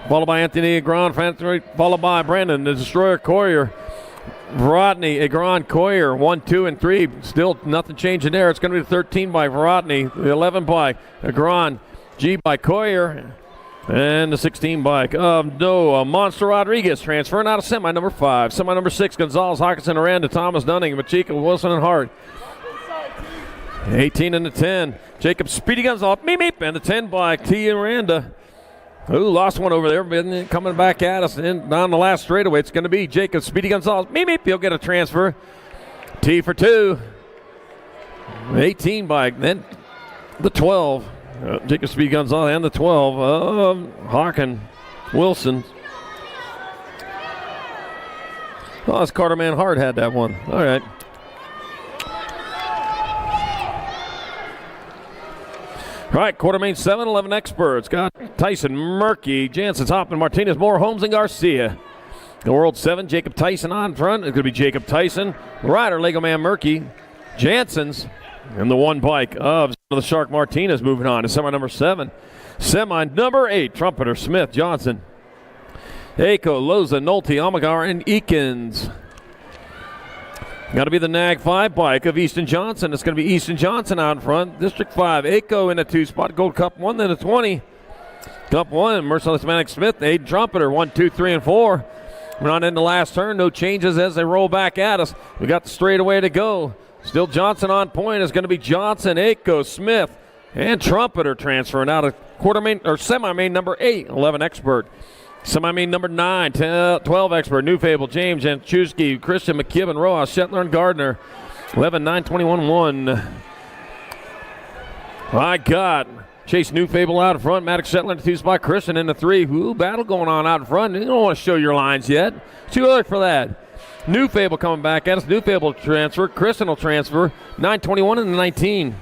Followed by Anthony Agron, followed by Brandon, the Destroyer, Coyer. Rodney, Agron, Coyer, 1, 2, and 3. Still nothing changing there. It's going to be the 13 by Rodney, the 11 by Agron, G by Coyer. And the 16 bike of Monster Rodriguez transferring out of semi number 5. Semi number 6, Gonzalez, Hawkinson, Aranda, Thomas, Dunning, Machika, Wilson, and Hart. 18 and the 10. Jacob Speedy Gonzalez, meep, and the 10 bike, T. Aranda. Ooh, lost one over there, coming back at us down the last straightaway. It's going to be Jacob Speedy Gonzalez, meep, he'll get a transfer. T for 2. 18 bike, then the 12. Jacob Speed Gonzalez and the 12 of Hawken Wilson. Oh, that's Carter Man Hart had that one. All right. All right, Quartermain 7, 11 experts. Got Tyson, Murky, Jansen, Hoffman, Martinez, Moore, Holmes, and Garcia. The World 7, Jacob Tyson on front. It's going to be Jacob Tyson. Ryder, Lego Man Murky. Jansen's and the one bike of the Shark Martinez moving on to semi number 7. Semi number 8, trumpeter Smith, Johnson, Aiko, Loza, Nolte, Almagar, and Eakins. Got to be the NAG 5 bike of Easton Johnson. It's going to be Easton Johnson out in front. District 5, Aiko in the 2 spot. Gold Cup 1, then a 20. Cup 1, Merciless Manic Smith, Aiden Trumpeter, 1, 2, 3, and 4. We're not in the last turn. No changes as they roll back at us. We got the straightaway to go. Still Johnson on point. It's going to be Johnson, Aiko, Smith, and Trumpeter transferring out of quarter main or semi-main number 8, 11 Expert. Semi-main number 9, 12 Expert, New Fable, James, Janchuski, Christian, McKibben, Rojas, Shetler, and Gardner. 11, 9, 21, 1. My God. Chase New Fable out in front. Maddox Shetler in the 2 spot. Christian in the 3. Ooh, battle going on out in front. You don't want to show your lines yet. Too early for that. New Fable coming back at us. New Fable transfer. Christian will transfer. 9:21 and 19.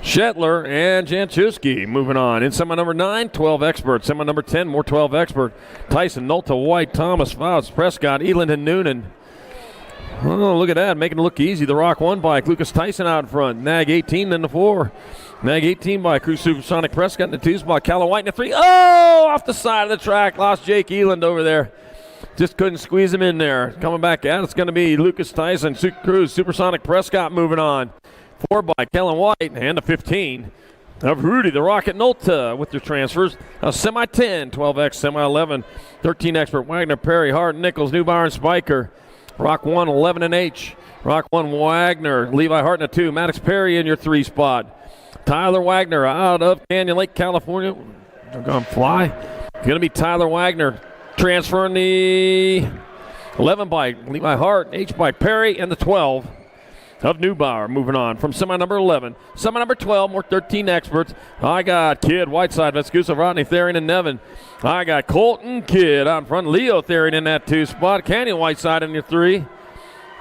Shetler and Janchuski moving on. In semi number 9, 12 Expert. Semi number 10, more 12 Expert. Tyson, Nolta, White, Thomas, Fouts, Prescott, Eland, and Noonan. Oh, look at that. Making it look easy. The Rock 1 bike. Lucas Tyson out in front. Nag 18 in the 4. Nag 18 by Crew Supersonic Prescott in the 2 spot. Calla White in the 3. Oh, off the side of the track. Lost Jake Eland over there. Just couldn't squeeze him in there. Coming back out, it's going to be Lucas Tyson, Cruz, Supersonic Prescott moving on. 4 by Kellen White and a 15 of Rudy the Rocket Nolta with their transfers. A semi 10, 12X, semi 11, 13 Expert, Wagner, Perry, Hart, Nichols, Newbauer, and Spiker. Rock 1, 11 and H. Rock 1, Wagner, Levi Hart in a 2. Maddox Perry in your 3 spot. Tyler Wagner out of Canyon Lake, California. They're going to fly. It's going to be Tyler Wagner transferring the 11 by Levi Hart, H by Perry, and the 12 of Neubauer. Moving on from semi number 11. Semi number 12, more 13 Experts. I got Kidd, Whiteside, Vescusa, Rodney, Therian, and Nevin. I got Colton Kidd out in front. Leo Therian in that 2 spot. Canyon Whiteside in your 3.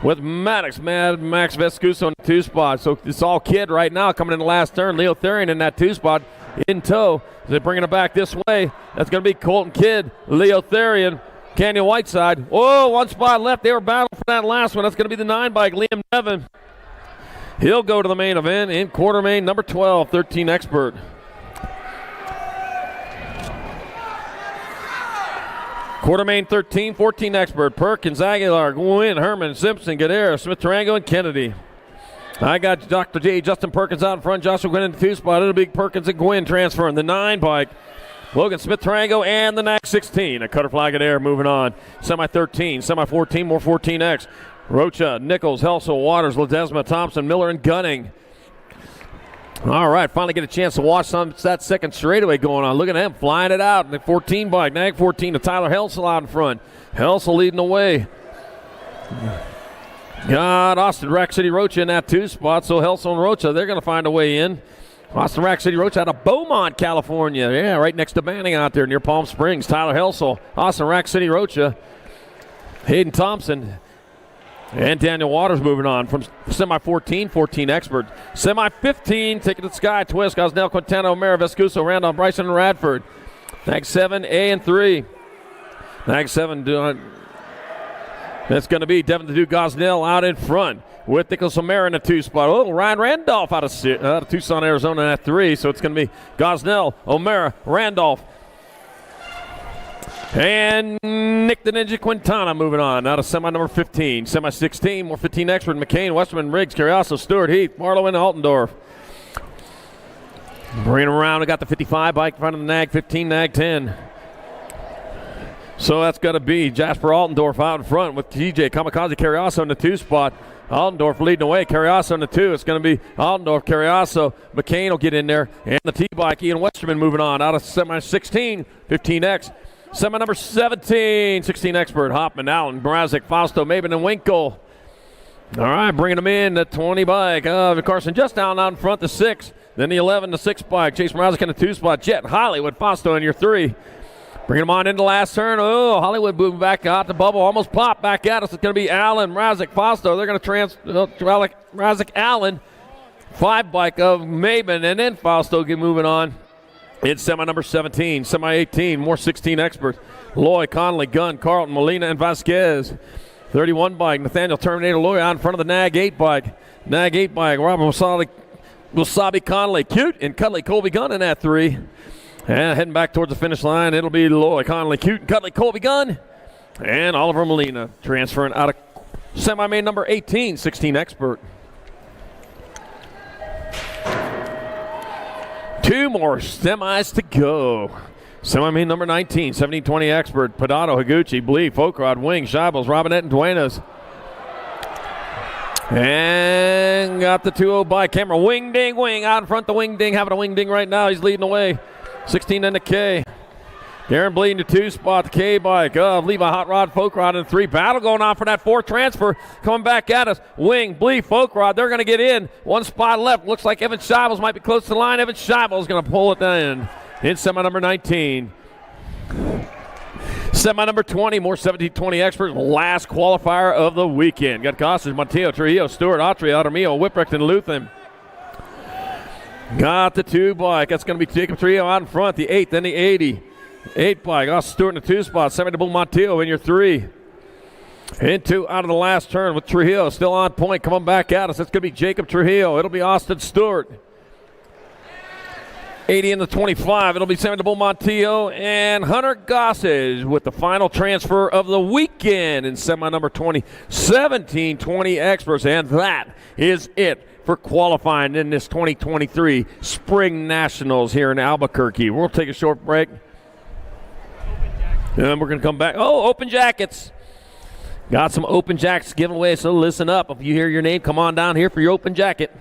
With Maddox, Max Vescuso in the 2 spot. So it's all Kidd right now coming in the last turn. Leo Therian in that 2 spot in tow. They're bringing it back this way. That's going to be Colton Kidd, Leo Therian, Canyon Whiteside. Oh, 1 spot left. They were battling for that last one. That's going to be the 9 bike, Liam Nevin. He'll go to the main event in quarter main number 12, 13 Expert. Quarter main 13, 14 Expert. Perkins, Aguilar, Gwynn, Herman, Simpson, Gadera, Smith, Tarango, and Kennedy. I got Dr. J. Justin Perkins out in front. Joshua Gwynn in the 2 spot. It'll be Perkins and Gwynn transferring. The 9 bike, Logan Smith, Tarango, and the NAC 16. A cutter flag in air moving on. Semi 13, semi 14, more 14X. Rocha, Nichols, Helsel, Waters, Ledesma, Thompson, Miller, and Gunning. All right, finally get a chance to watch that second straightaway going on. Look at him flying it out. The 14 bike, NAG 14 to Tyler Helsel out in front. Helsel leading the way. Got Austin Rack City Rocha in that 2 spot, so Helsel and Rocha, they're going to find a way in. Austin Rack City Rocha out of Beaumont, California. Yeah, right next to Banning out there near Palm Springs. Tyler Helsel, Austin Rack City Rocha. Hayden Thompson and Daniel Waters moving on from semi 14, 14 Expert. Semi 15, taking to the sky, Twist, Gosnell, Quintana, O'Mara, Vescuso, Randolph, Bryson, and Radford. Nag 7, A and 3. Nag 7, that's going to be Devin the Duke Gosnell out in front with Nicholas O'Mara in the 2 spot. Oh, Ryan Randolph out of Tucson, Arizona in that 3. So it's going to be Gosnell, O'Mara, Randolph, and Nick the Ninja Quintana moving on out of semi number 15. Semi 16, more 15 Expert. McCain, Westerman, Riggs, Carriazo, Stewart, Heath, Marlowe, and Altendorf. Bringing around, we got the 55 bike in front of the NAG 15, NAG 10. So that's going to be Jasper Altendorf out in front with TJ Kamikaze Carriazo in the 2 spot. Altendorf leading the way. Carriazo in the 2. It's going to be Altendorf, Carriazo. McCain will get in there. And the T-bike, Ian Westerman moving on out of semi 16, 15X. Semi number 17, 16 Expert. Hoffman, Allen, Mrazek, Fausto, Maben, and Winkle. All right, bringing them in. The 20 bike. Carson just down out in front, the 6. Then the 11, the 6 bike. Chase Mrazek in the 2 spot. Jet Hollywood, Fausto in your 3. Bringing them on into the last turn. Oh, Hollywood moving back out the bubble. Almost popped back at us. It's going to be Allen, Mrazek, Fausto. They're going to Mrazek, Allen. 5 bike of Maben, and then Fausto get moving on. It's semi number 17, semi 18, more 16 Experts. Loy, Conley, Gunn, Carlton, Molina, and Vasquez. 31 bike, Nathaniel Terminator Lawyer out in front of the Nag 8 bike. Nag 8 bike, Robert Wasabi Conley, Cute, and Cutley Colby Gunn in that 3. And heading back towards the finish line, it'll be Loy Conley, Cute, and Cutley Colby Gunn. And Oliver Molina transferring out of semi-main number 18, 16 Expert. 2 more semis to go. Semi-main number 19, 1720 Expert, Podato, Higuchi, Blee, Folkrod, Wing, Scheibels, Robinette, and Duenas. And got the 2-0 by camera. Wing Ding Wing out in front. The Wing Ding having a Wing Ding right now. He's leading the way. 16 in the K. Darren Blee in the 2 spot. The K bike. Levi Hot Rod, Folkrod in 3. Battle going on for that 4th transfer. Coming back at us. Wing, Blee, Folkrod. They're going to get in. 1 spot left. Looks like Evan Scheibels might be close to the line. Evan Scheibels is going to pull it in semi number 19. Semi number 20, more 1720 Experts, last qualifier of the weekend. Got Costas, Mateo, Trujillo, Stewart, Autry, Armillo, Whiprecht, and Luthen. Got the 2 bike. That's going to be Jacob Trujillo out in front, the 8th, then the 80. 8 bike, Austin Stewart in the 2 spot, 70 Mateo in your 3. Into out of the last turn with Trujillo still on point, coming back at us. That's going to be Jacob Trujillo. It'll be Austin Stewart. 80 in the 25. It'll be Sammy Montillo and Hunter Gossage with the final transfer of the weekend in semi number 20, 1720 Experts. And that is it for qualifying in this 2023 Spring Nationals here in Albuquerque. We'll take a short break. And we're going to come back. Oh, Open Jackets. Got some Open Jackets given away, so listen up. If you hear your name, come on down here for your Open Jacket.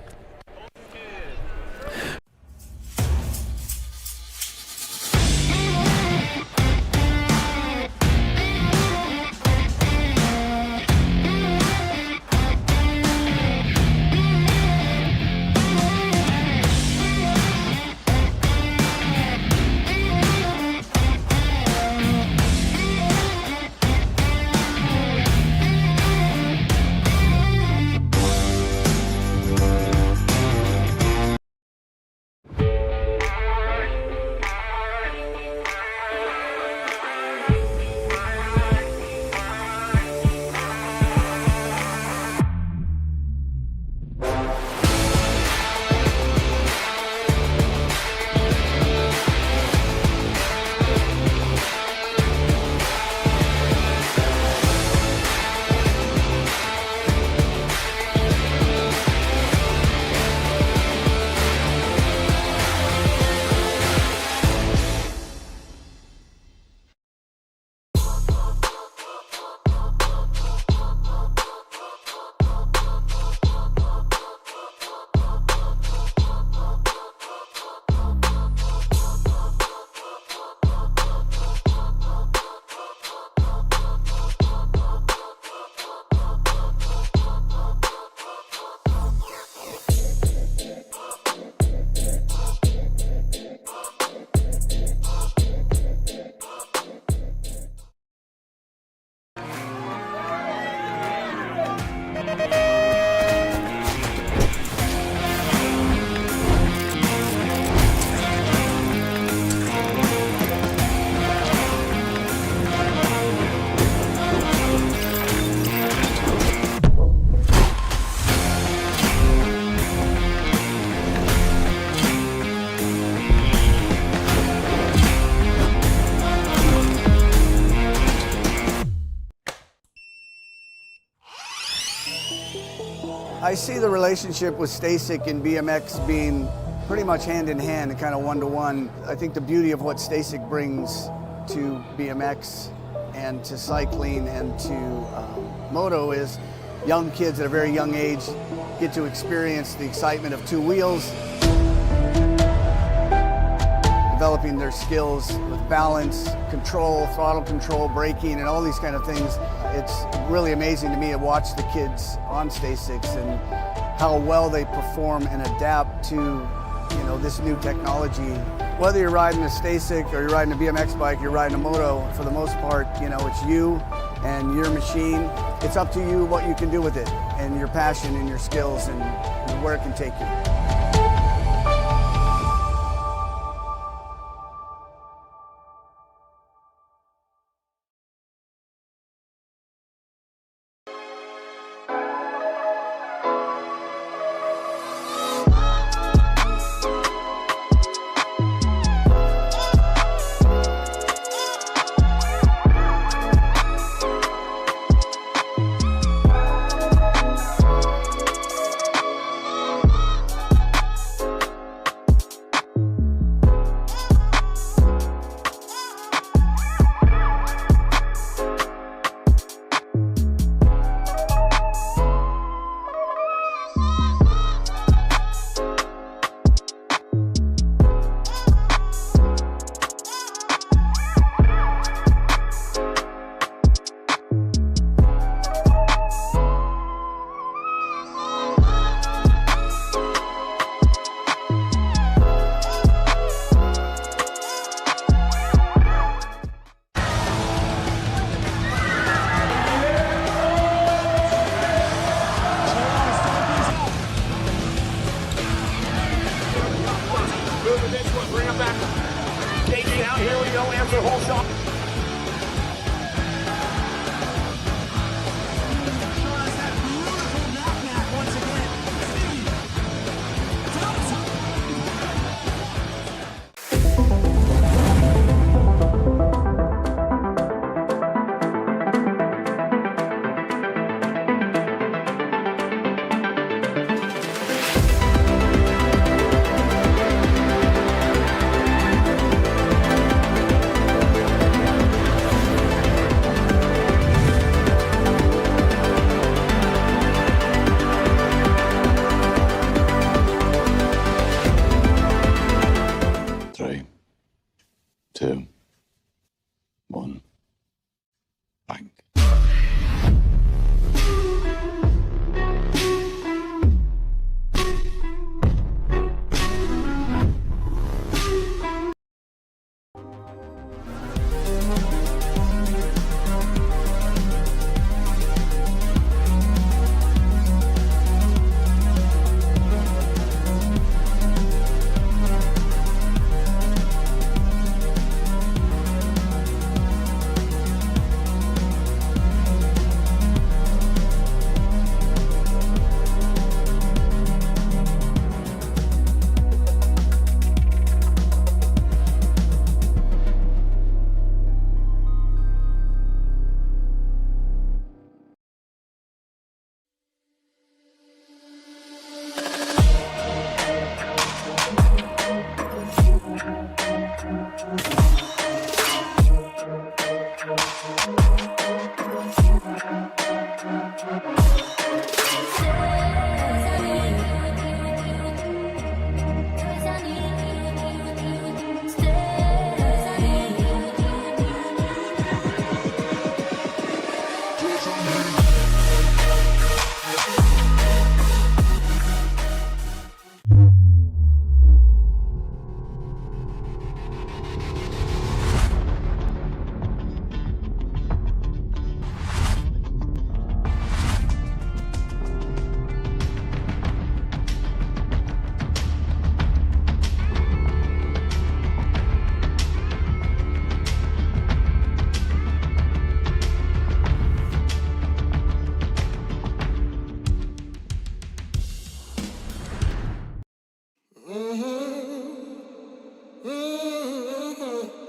I see the relationship with Stasic and BMX being pretty much hand in hand and kind of one-to-one. I think the beauty of what Stasic brings to BMX and to cycling and to moto is young kids at a very young age get to experience the excitement of 2 wheels, developing their skills with balance, control, throttle control, braking, and all these kind of things. It's really amazing to me to watch the kids on Stasics and how well they perform and adapt to, this new technology. Whether you're riding a Stasic or you're riding a BMX bike, you're riding a moto, for the most part, it's you and your machine. It's up to you what you can do with it and your passion and your skills and where it can take you. Their whole shot. Three, two, one, bang.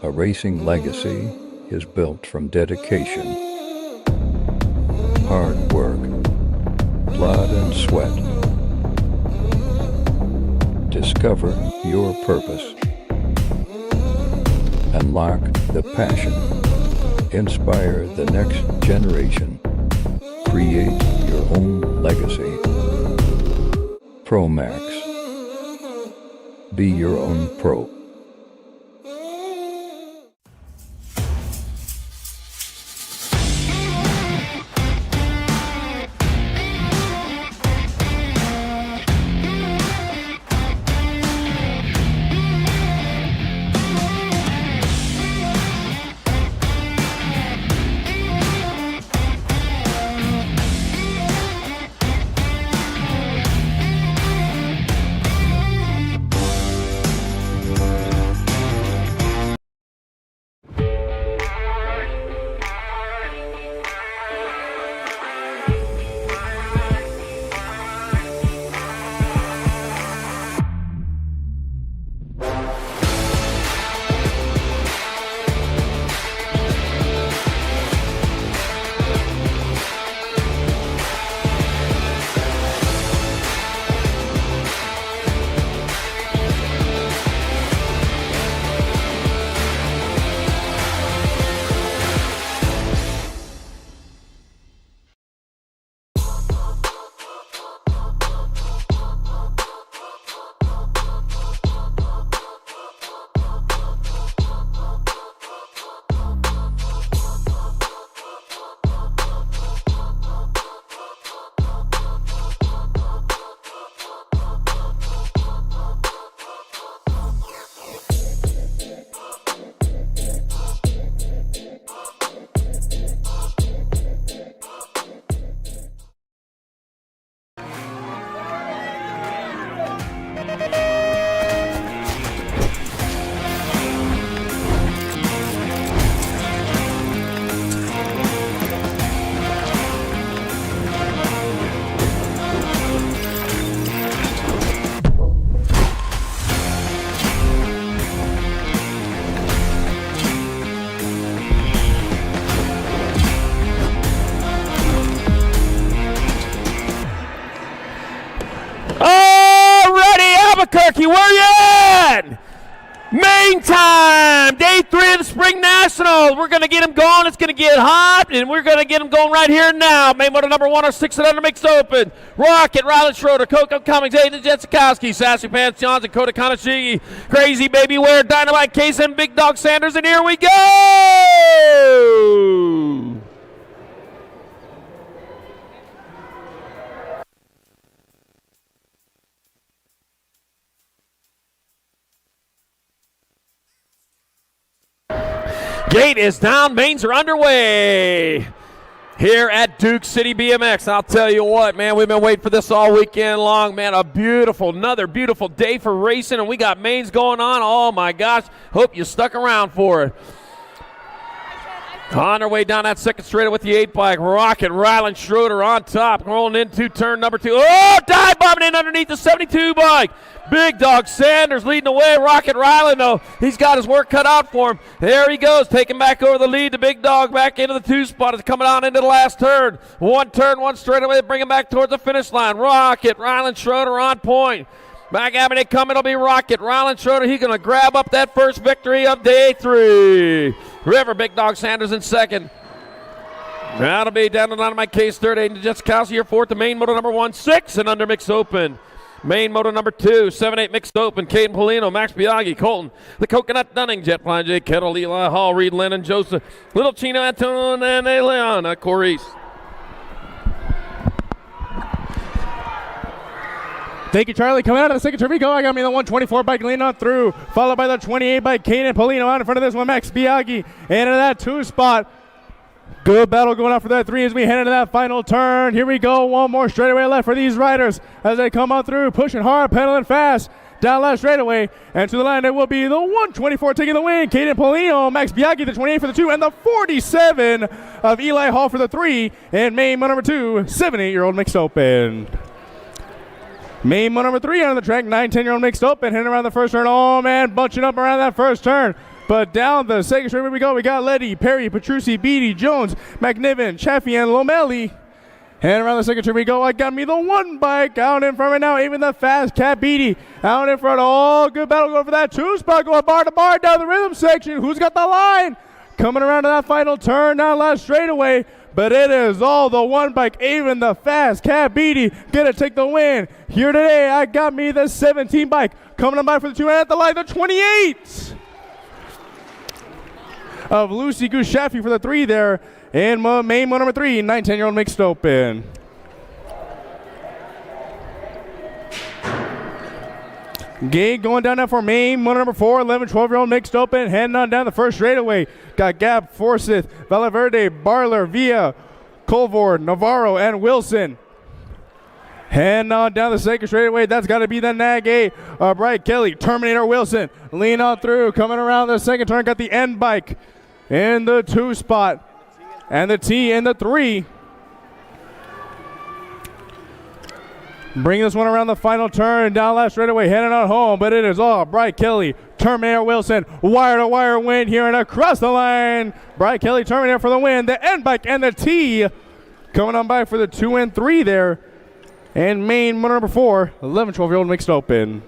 A racing legacy is built from dedication, hard work, blood and sweat. Discover your purpose. Unlock the passion. Inspire the next generation. Create your own legacy. ProMax. Be your own pro. Albuquerque, where you at? Main time, day 3 of the Spring National. We're going to get them going. It's going to get hot, and we're going to get them going right here and now. Main motor number 1 or 6 and under mixed open. Rocket, Ryland Schroeder, Coco Cummings, Aiden Jetsikowski, Sassy Pants Johnson, Kota Kanashigi, Crazy Baby Ware, Dynamite Case, and Big Dog Sanders, and here we go! Gate is down, mains are underway here at Duke City BMX. I'll tell you what, man, we've been waiting for this all weekend long, man. Another beautiful day for racing, and we got mains going on. Oh my gosh, hope you stuck around for it. On our way down that second straight with the 8-bike, Rocket, Ryland Schroeder on top, rolling into turn number 2. Oh, dive bombing in underneath the 72 bike. Big Dog Sanders leading the way. Rocket Ryland, though, he's got his work cut out for him. There he goes, taking back over the lead. The Big Dog back into the 2 spot. Is coming on into the last turn. One turn, one straightaway, bring him back towards the finish line. Rocket, Ryland Schroeder on point. Back at me they come. It'll be Rocket, Ryland Schroeder. He's going to grab up that first victory of day 3. River, Big Dog Sanders in second. That'll be down to Dynamite Case third. Aiden Jetsikowski here fourth. The main motor number 1, 6 and under mixed open. Main motor number 2, 7-8 mixed open. Caden Polino, Max Biaggi, Colton, the Coconut Dunning, Jet Flying J, Kettle, Eli Hall, Reed, Lennon, Joseph, Little Chino, Anton, and Leon, Corey. Thank you, Charlie. Coming out of the second turn we go. I got me the 124 bike leaning on through, followed by the 28 bike Caden Polino out in front of this one, Max Biaggi, into that 2 spot. Good battle going out for that 3 as we head into that final turn. Here we go. One more straightaway left for these riders as they come on through, pushing hard, pedaling fast. Down last straightaway, and to the line, it will be the 124 taking the win. Caden Polino, Max Biaggi, the 28 for the 2, and the 47 of Eli Hall for the 3. And main number 2, 7-8-year-old mixed open. Main number 3 on the track, 9-10-year-old mixed open, hitting around the first turn. Oh man, bunching up around that first turn. But down the second straight we go. We got Letty, Perry, Petrucci, Beatty, Jones, McNiven, Chaffee, and Lomelli. And around the second turn we go. I got me the 1 bike out in front right now. Even the fast Cat Beatty out in front. Oh, good battle going for that 2 spot. Going bar to bar down the rhythm section. Who's got the line? Coming around to that final turn down last straightaway. But it is all the 1 bike. Even the fast Cat Beatty gonna take the win. Here today, I got me the 17 bike. Coming on by for the 2 and at the line, the 28 of Lucy Goose Chaffee for the 3 there. And main number 3, 9-10-year-old mixed open. Gate going down now for main number 4, 11-12-year-old mixed open. Heading on down the first straightaway. Got Gab, Forsyth, Valverde, Barler, Villa, Colvord, Navarro, and Wilson. Heading on down the second straightaway. That's got to be the Nag 8. Bright Kelly, Terminator Wilson. Lean on through. Coming around the second turn. Got the N bike in the 2 spot. And the T in the 3. Bring this one around the final turn. Down last straightaway. Heading on home. But it is all Bright Kelly, Terminator Wilson. Wire to wire win here and across the line. Bright Kelly, Terminator for the win. The N bike and the T coming on by for the 2 and 3 there. And main number 4, 11-12-year-old mixed open.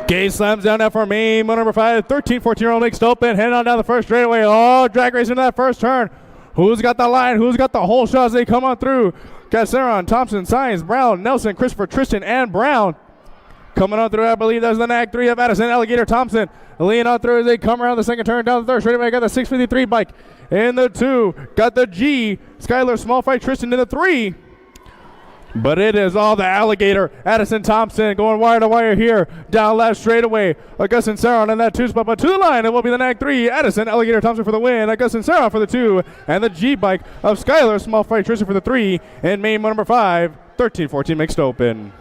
Gage slams down now for main number 5, 13-14-year-old mixed open, heading on down the first straightaway. Oh, drag race into that first turn. Who's got the line? Who's got the whole shot as they come on through? Got Saron, Thompson, Science, Brown, Nelson, Christopher, Tristan, and Brown. Coming on through, I believe that's the Nag 3 of Addison, Alligator, Thompson. Leaning on through as they come around the second turn down the third straightaway. Got the 653 bike in the 2. Got the G, Skylar, Small Fight, Tristan in the 3. But it is all the Alligator. Addison Thompson going wire to wire here. Down last straightaway. Augustin Saron in that 2 spot. But to the line, it will be the Nag 3. Addison, Alligator Thompson for the win. Augustin Saron for the 2. And the G bike of Skylar, Small Fight Tristan for the 3. And main number 5, 13-14 mixed open.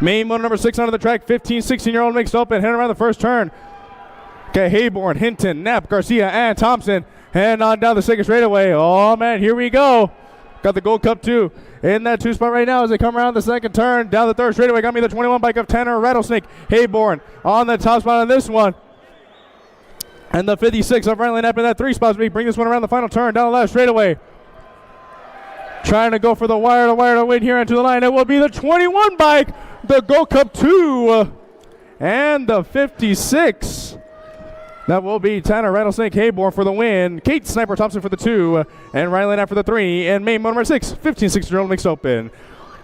Main number 6 onto the track, 15-16-year-old mixed open. Heading around the first turn. Okay, Hayborn, Hinton, Knapp, Garcia, and Thompson. And on down the second straightaway. Oh, man, here we go. Got the Gold Cup 2 in that 2 spot right now as they come around the second turn. Down the third straightaway, got me the 21 bike of Tanner Rattlesnake. Hayborn on the top spot on this one. And the 56 of Riley Knapp in that 3 spots. We bring this one around the final turn down the left straightaway. Trying to go for the wire to win here into the line. It will be the 21 bike, the Gold Cup 2, and the 56. That will be Tanner Rattlesnake Hayborn for the win. Kate Sniper Thompson for the 2, and Riley Knapp for the 3. And main motor number 6, 15-16-year-old mixed open.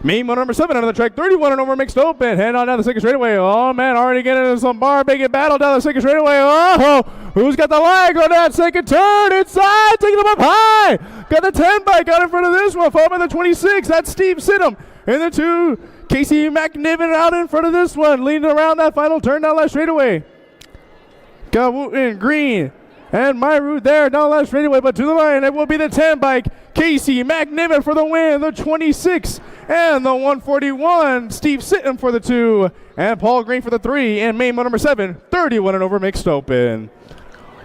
Main motor number 7 on the track, 31 and over mixed open. Head on down the second straightaway. Oh, man, already getting into some bar bigot battle down the second straightaway. Oh, who's got the lag on that second turn? Inside, taking them up high. Got the 10 bike out in front of this one, followed by the 26. That's Steve Sidham. And the 2, Casey McNiven out in front of this one, leading around that final turn down left straightaway. Got Wooten, Green, and Myru there down left straightaway, but to the line, it will be the 10 bike, Casey McNiven for the win, the 26, and the 141, Steve Sitton for the 2, and Paul Green for the 3, and main motor number 7, 31 and over mixed open.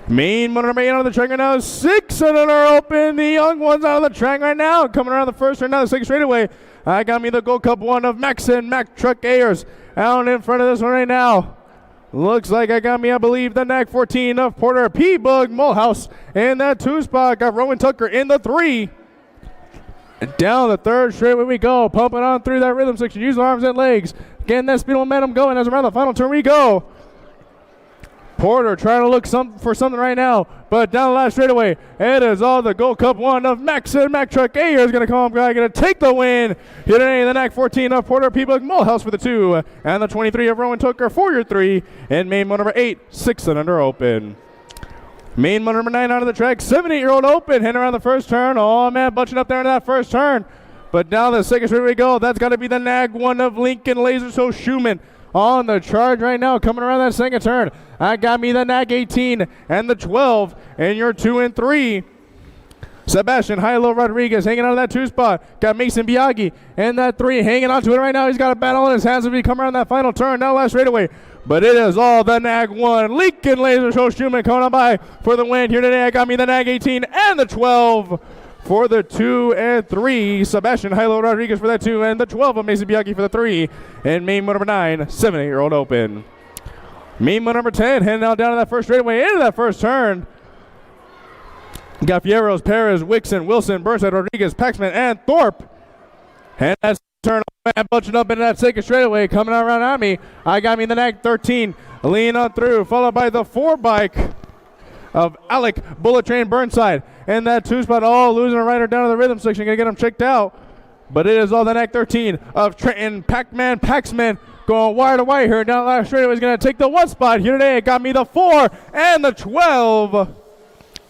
Main motor number 8 on the track right now, 6 and under open. The young ones out on the track right now, coming around the first turn down the second straightaway. I got me the Gold Cup 1 of Maxon, Mack Truck Ayers, out in front of this one right now. Looks like I got me, I believe, the NAC 14 of Porter P-Bug Mulhouse in that 2 spot. Got Rowan Tucker in the 3. Down the third straightaway we go. Pumping on through that rhythm section. Use arms and legs. Getting that speed momentum going as around the final turn we go. Porter trying to look for something right now, but down the last straightaway, it is all the Gold Cup 1 of Max and Mack Truck Ayer is going to come, going to take the win. Here today, the NAC 14 of Porter P-Bug Mulhouse for the 2, and the 23 of Rowan Tucker for your 3, and main motor number 8, 6 and under open. Main motor number 9 out of the track, 7-8-year-old open, heading around the first turn. Oh man, bunching up there in that first turn, but down the second straightaway we go. That's got to be the NAG 1 of Lincoln Laser So Schumann. On the charge right now, coming around that second turn. I got me the NAG 18 and the 12, and your 2 and 3. Sebastian Hilo Rodriguez hanging on to that 2 spot. Got Mason Biaggi and that 3 hanging on to it right now. He's got a battle in his hands as we come around that final turn. Now last straightaway. But it is all the NAG 1. Lincoln Laser Show Schumann coming on by for the win here today. I got me the NAG 18 and the 12. For the 2 and 3, Sebastian Hilo Rodriguez for that 2, and the 12 of Mason Biaggi for the 3, and main motor number 9, 7-8-year-old open. Main motor number 10 heading out down to that first straightaway into that first turn. Got Fierros, Perez, Wixon, Wilson, Burnside, Rodriguez, Paxman, and Thorpe. And that's turn and bunching up into that second straightaway, coming out around on me. I got me the NAG 13, leaning on through, followed by the 4 bike of Alec Bullet Train Burnside. And that 2 spot, losing a rider down to the rhythm section, gonna get him checked out. But it is all the NAC 13 of Trenton Pac-Man Paxman going wire to wire here. Down the last straightaway is gonna take the 1 spot here today. It got me the 4 and the 12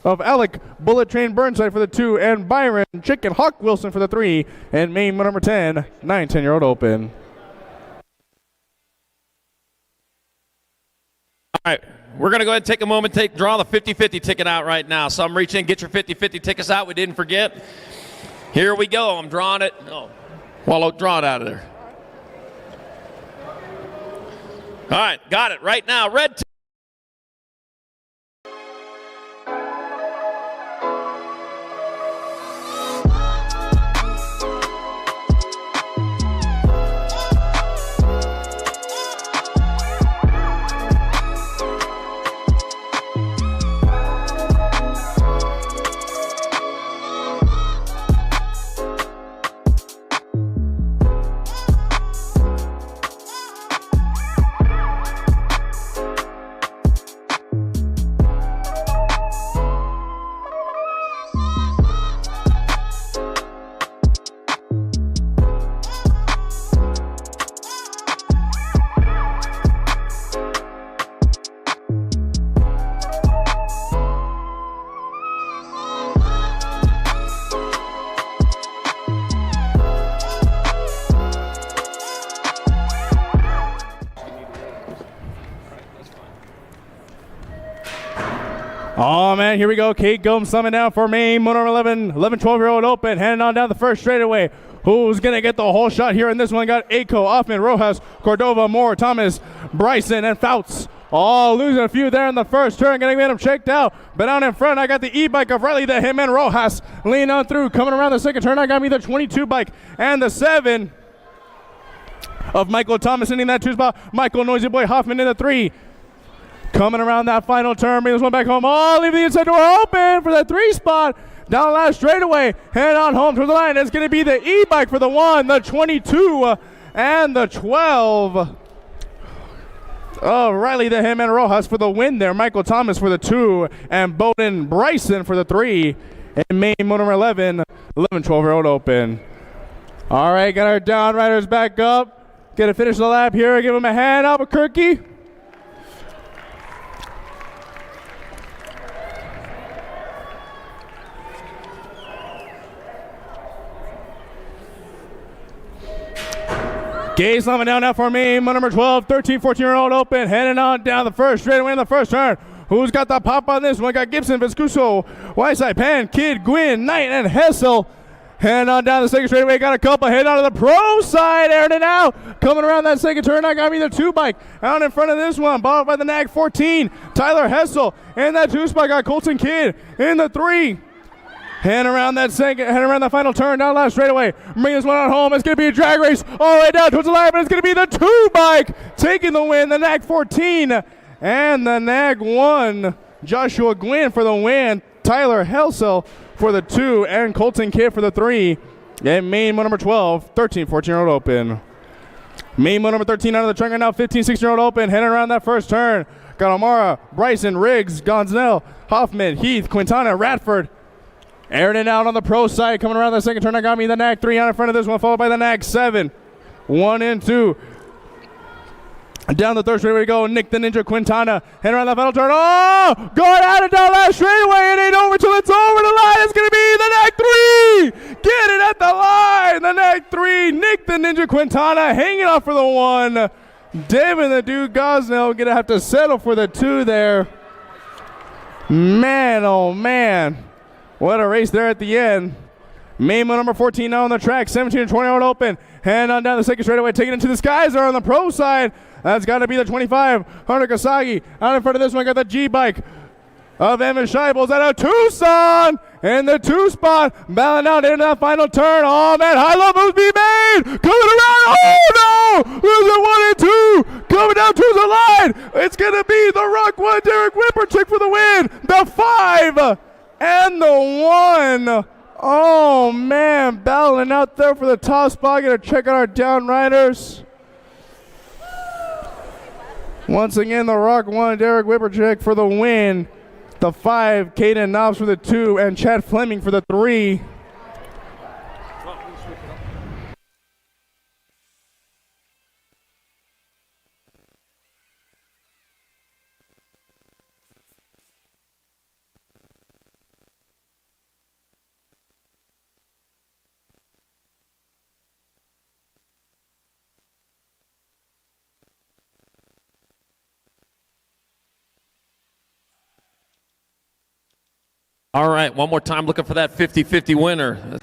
of Alec Bullet Train Burnside for the 2, and Byron Chicken Hawk Wilson for the 3, and main number 10, 9-10-year-old open. All right. We're going to go ahead and take a moment, draw the 50-50 ticket out right now. So I'm reaching in, get your 50-50 tickets out. We didn't forget. Here we go. I'm drawing it. Oh, well, draw it out of there. All right, got it right now. Red ticket. Oh, man, here we go. Kate Gomes summing down for main motor 11, 12-year-old open, heading on down the first straightaway. Who's going to get the whole shot here in this one? Got Aiko, Hoffman, Rojas, Cordova, Moore, Thomas, Bryson, and Fouts Oh, losing a few there in the first turn. Gonna get him checked out. But out in front, I got the e-bike of Riley, the Hitman Rojas. Leaning on through. Coming around the second turn, I got me the 22 bike and the 7 of Michael Thomas in that 2 spot. Michael Noisy Boy Hoffman in the 3. Coming around that final turn, bring this one back home. Oh, leave the inside door open for that 3 spot. Down the last straightaway, head on home to the line. It's going to be the e-bike for the 1, the 22, and the 12. Oh, Riley the Hitman Rojas for the win there. Michael Thomas for the 2, and Bowden Bryson for the 3. And main motor number 11, 12-year-old open. All right, got our down riders back up. Gonna finish the lap here. Give them a hand, Albuquerque. Gay slamming down now for me. Number 12, 13, 14-year-old open. Heading on down the first straightaway in the first turn. Who's got the pop on this one? Got Gibson, Viscuso, Whiteside, Pan, Kid, Gwynn, Knight, and Hessel. Heading on down the second straightaway. Got a couple. Heading on to the pro side. Airing it out. Coming around that second turn. I got me the 2 bike. Out in front of this one. Bought by the Nag 14. Tyler Hessel. And that 2 spot got Colton Kidd in the 3. Heading around that final turn down last straightaway. Bring this one on home. It's going to be a drag race all the way down towards the line, but it's going to be the 2 bike taking the win. The Nag 14 and the Nag 1. Joshua Gwynn for the win. Tyler Helsel for the 2 and Colton Kidd for the 3. And main number 12, 13, 14-year-old open. Main number 13 out of the trunk right now, 15, 16-year-old open. Heading around that first turn. Got Amara, Bryson, Riggs, Gonzell, Hoffman, Heath, Quintana, Radford. Airing it out on the pro side. Coming around the second turn, I got me the Nag 3 out in front of this one, followed by the Nag 7. 1 and 2. Down the third straightaway we go. Nick the Ninja Quintana. Heading around the final turn. Oh! Going at it down that straightaway. It ain't over till it's over the line. It's going to be the Nag 3. Get it at the line. The Nag 3. Nick the Ninja Quintana hanging off for the 1. Devin the Dude Gosnell going to have to settle for the 2 there. Man, oh man. What a race there at the end. Main number 14 now on the track. 17 and 20-year-old open. Hand on down the second straightaway. Taking it to the skies there on the pro side. That's got to be the 25. Hunter Kasagi. Out in front of this one, got the G bike of Evan Scheibels out of Tucson. And the 2 spot. Battling out into that final turn. Oh, man. High low moves be made. Coming around. Oh, no. There's a 1 and 2. Coming down to the line. It's going to be the Rock 1. Derek Whipperchick for the win. The 5. And the 1. Oh, man. Battling out there for the top spot. Going to check out our down riders. Once again, the Rock 1, Derek Whipperchick for the win. The 5, Caden Knobs for the 2, and Chad Fleming for the 3. All right, one more time looking for that 50-50 winner.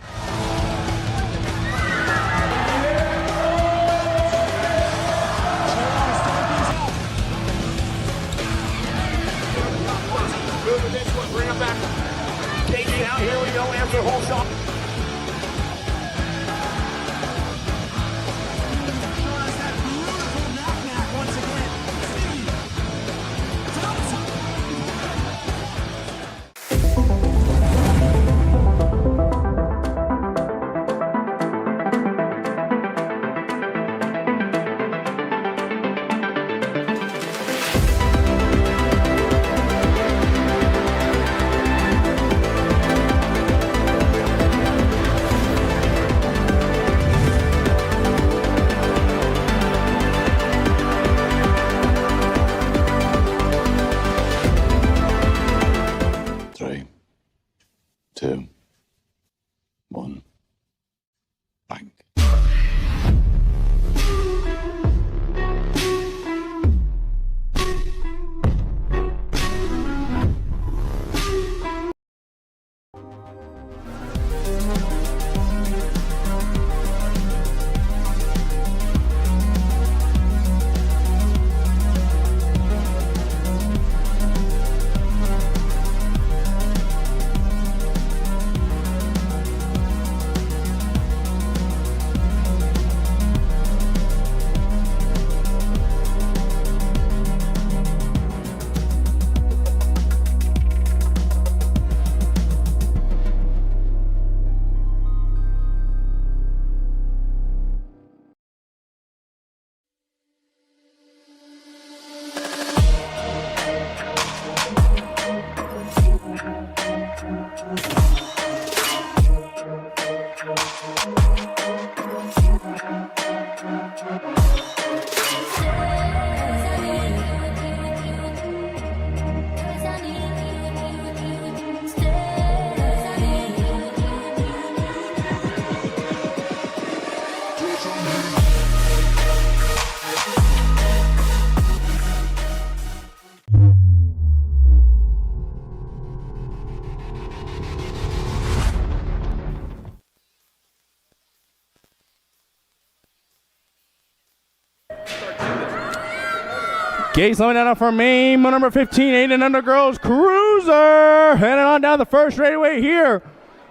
Gates coming down for main number 15, 8 and under girls cruiser. Heading on down the first straightaway here.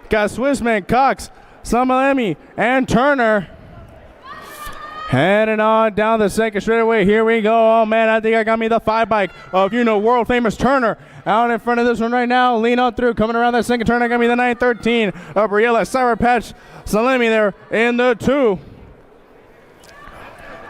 Got Swissman, Cox, Samalemi, and Turner. Heading on down the second straightaway. Here we go. Oh, man, I think I got me the 5 bike of, world famous Turner. Out in front of this one right now. Lean on through. Coming around that second turn, I got me the 913 of Briella, Sour Patch, Salemi there in the 2.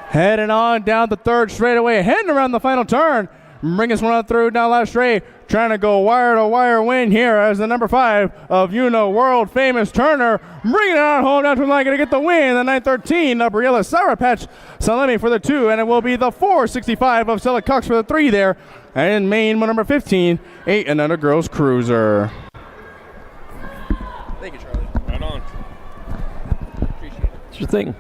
Heading on down the third straightaway. Heading around the final turn. Bring this one on through down last straight. Trying to go wire to wire win here as the number 5 of world famous Turner. Bringing it on home down to the line. Going to get the win. The 913 of Briella, Sour Patch, Salemi for the 2. And it will be the 465 of Stella Cox for the 3 there. And main number 15, 8 and under girls cruiser. Thank you, Charlie. Right on. Appreciate it. It's your thing.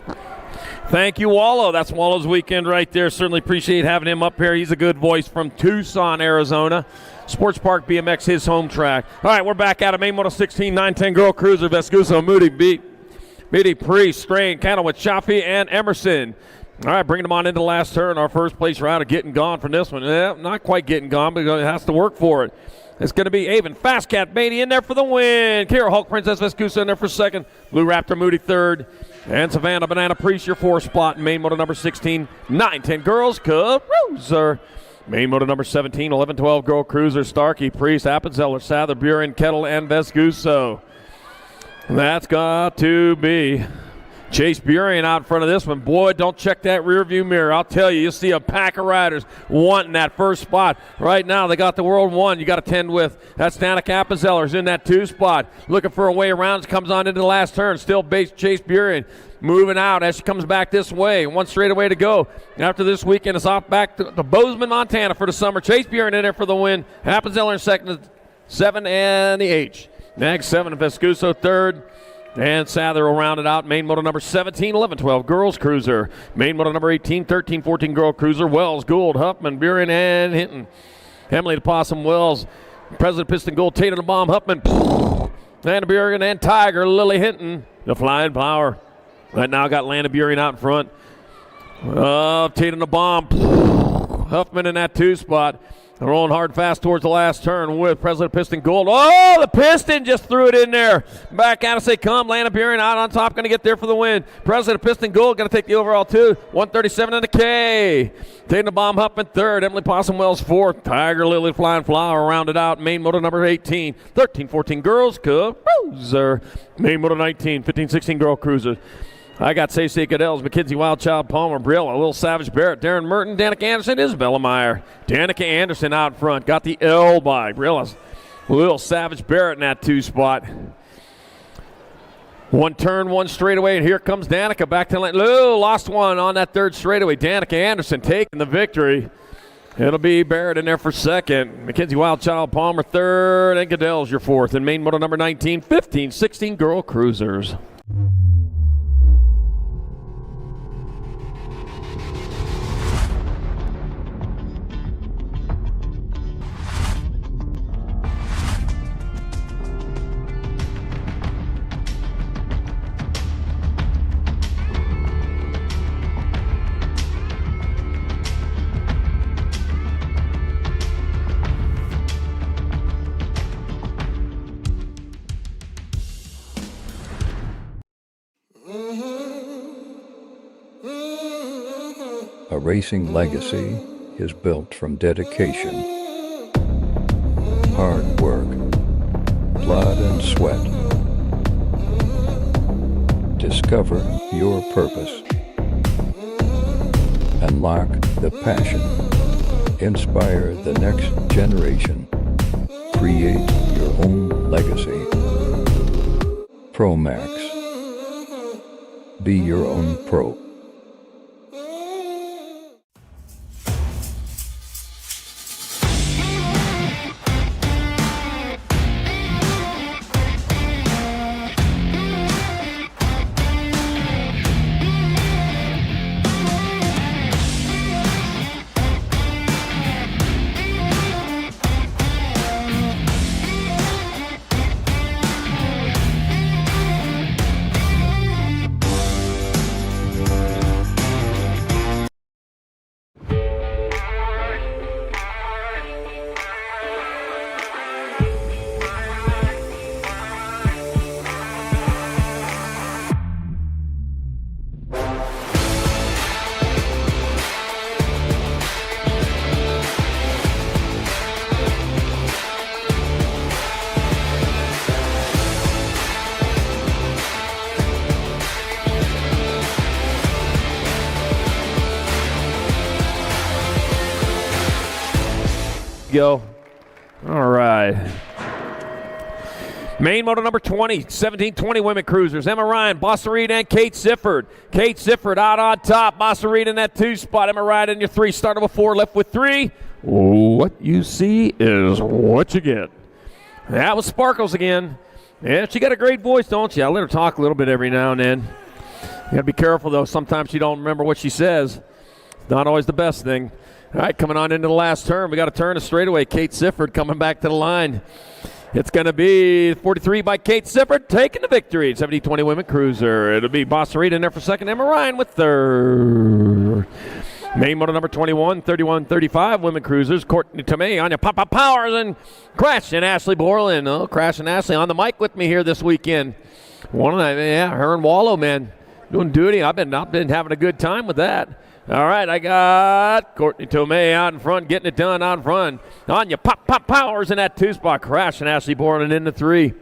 Thank you, Wallow. That's Wallow's weekend right there. Certainly appreciate having him up here. He's a good voice from Tucson, Arizona. Sports Park BMX, his home track. All right, we're back out of main model 16, 910 girl cruiser. Vescuso, Moody, Beatty, Priest, Strain, Candlewood, Chaffee, and Emerson. All right, bringing them on into the last turn. Our first place round of getting gone from this one. Not quite getting gone, but it has to work for it. It's going to be Avon, Fast Cat, Beatty in there for the win. Kira Hulk, Princess Vescuso in there for second. Blue Raptor, Moody third. And Savannah, Banana Priest, your 4th spot in main motor number 16, 910 girls cruiser. Main motor number 17, 11-12 girl cruiser, Starkey, Priest, Appenzeller, Sather, Buren, Kettle, and Vescuso. That's got to be Chase Buren out in front of this one. Boy, don't check that rear view mirror. I'll tell you, you'll see a pack of riders wanting that first spot. Right now, they got the World 1. You got to tend with. That's Danica Appenzeller's in that 2 spot. Looking for a way around. Comes on into the last turn. Still Chase Buren moving out as she comes back this way. 1 straightaway to go. After this weekend, it's off back to Bozeman, Montana for the summer. Chase Buren in there for the win. Appenzeller in second, 7 and the H. Next, 7 Vescuso third. And Sather will round it out. Main motor number 17, 11-12 girls cruiser. Main motor number 18, 13-14 girl cruiser. Wells, Gould, Huffman, Buren, and Hinton. Emily the Possum, Wells, President Piston, Gould, Tatum the Bomb, Huffman, Landa Buren, and Tiger, Lily Hinton, the Flying Power. Right now got Landa Buren out in front. Tatum the Bomb, Huffman in that 2 spot. Rolling hard fast towards the last turn with President Piston Gould. Oh, the Piston just threw it in there. Back out as they come. Lana Buren out on top, going to get there for the win. President Piston Gould going to take the overall 2. 137 in the K. Taking the Bomb Huffman third. Emily Possum Wells fourth. Tiger Lily Flying Flower rounded out. Main motor number 18. 13-14 girls cruiser. Main motor 19. 15-16 girl cruiser. I got Say Cadells, McKenzie Wildchild, Palmer, Brill, Little Savage Barrett, Darren Merton, Danica Anderson, Isabella Meyer. Danica Anderson out front, got the L by Brilla's. Little Savage Barrett in that 2 spot. 1 turn, 1 straightaway, and here comes Danica back to lane. Lost one on that 3rd straightaway. Danica Anderson taking the victory. It'll be Barrett in there for second. McKenzie Wildchild, Palmer third, and Cadells your 4th. And main motor number 19, 15-16 girl cruisers. A racing legacy is built from dedication, hard work, blood and sweat. Discover your purpose. Unlock the passion. Inspire the next generation. Create your own legacy. ProMax. Be your own pro. go. All right. Main moto number 20, 17-20 women cruisers. Emma Ryan, Bossa Reed, and Kate Sifford. Kate Sifford out on top. Bossa Reed in that 2 spot. Emma Ryan in your 3. Started with 4, left with 3. What you see is what you get. That was Sparkles again. Yeah, she got a great voice, don't you? I let her talk a little bit every now and then. You got to be careful, though. Sometimes she don't remember what she says. It's not always the best thing. All right, coming on into the last turn. We got to turn a straightaway. Kate Sifford coming back to the line. It's going to be 43 by Kate Sifford taking the victory. 70-20 women cruiser. It'll be Bossa Reed in there for second. Emma Ryan with third. Main moto number 21, 31-35 women cruisers. Courtney Tomei, Anya Papa Powers, and Crash and Ashley Borland. Oh, Crash and Ashley on the mic with me here this weekend. One of them, yeah, her and Wallow, man, doing duty. I've been having a good time with that. All right, I got Courtney Tomei out in front, getting it done out in front. Anya Pop Powers in that 2 spot. Crash and Ashley Borland in the 3.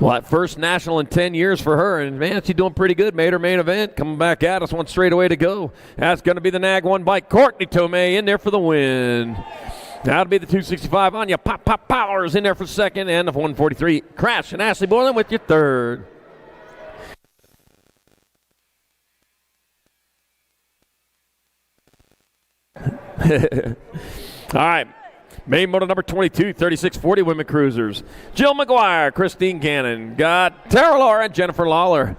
Well, that first national in 10 years for her, and man, she's doing pretty good. Made her main event, coming back at us, one straight away to go. That's going to be the Nag 1 by Courtney Tomei in there for the win. That'll be the 265 Anya Pop Powers in there for second, and the 143 Crash and Ashley Borland with your third. All right. Main moto number 22, 36-40 women cruisers. Jill McGuire, Christine Cannon. Got Tara Laura and Jennifer Lawler.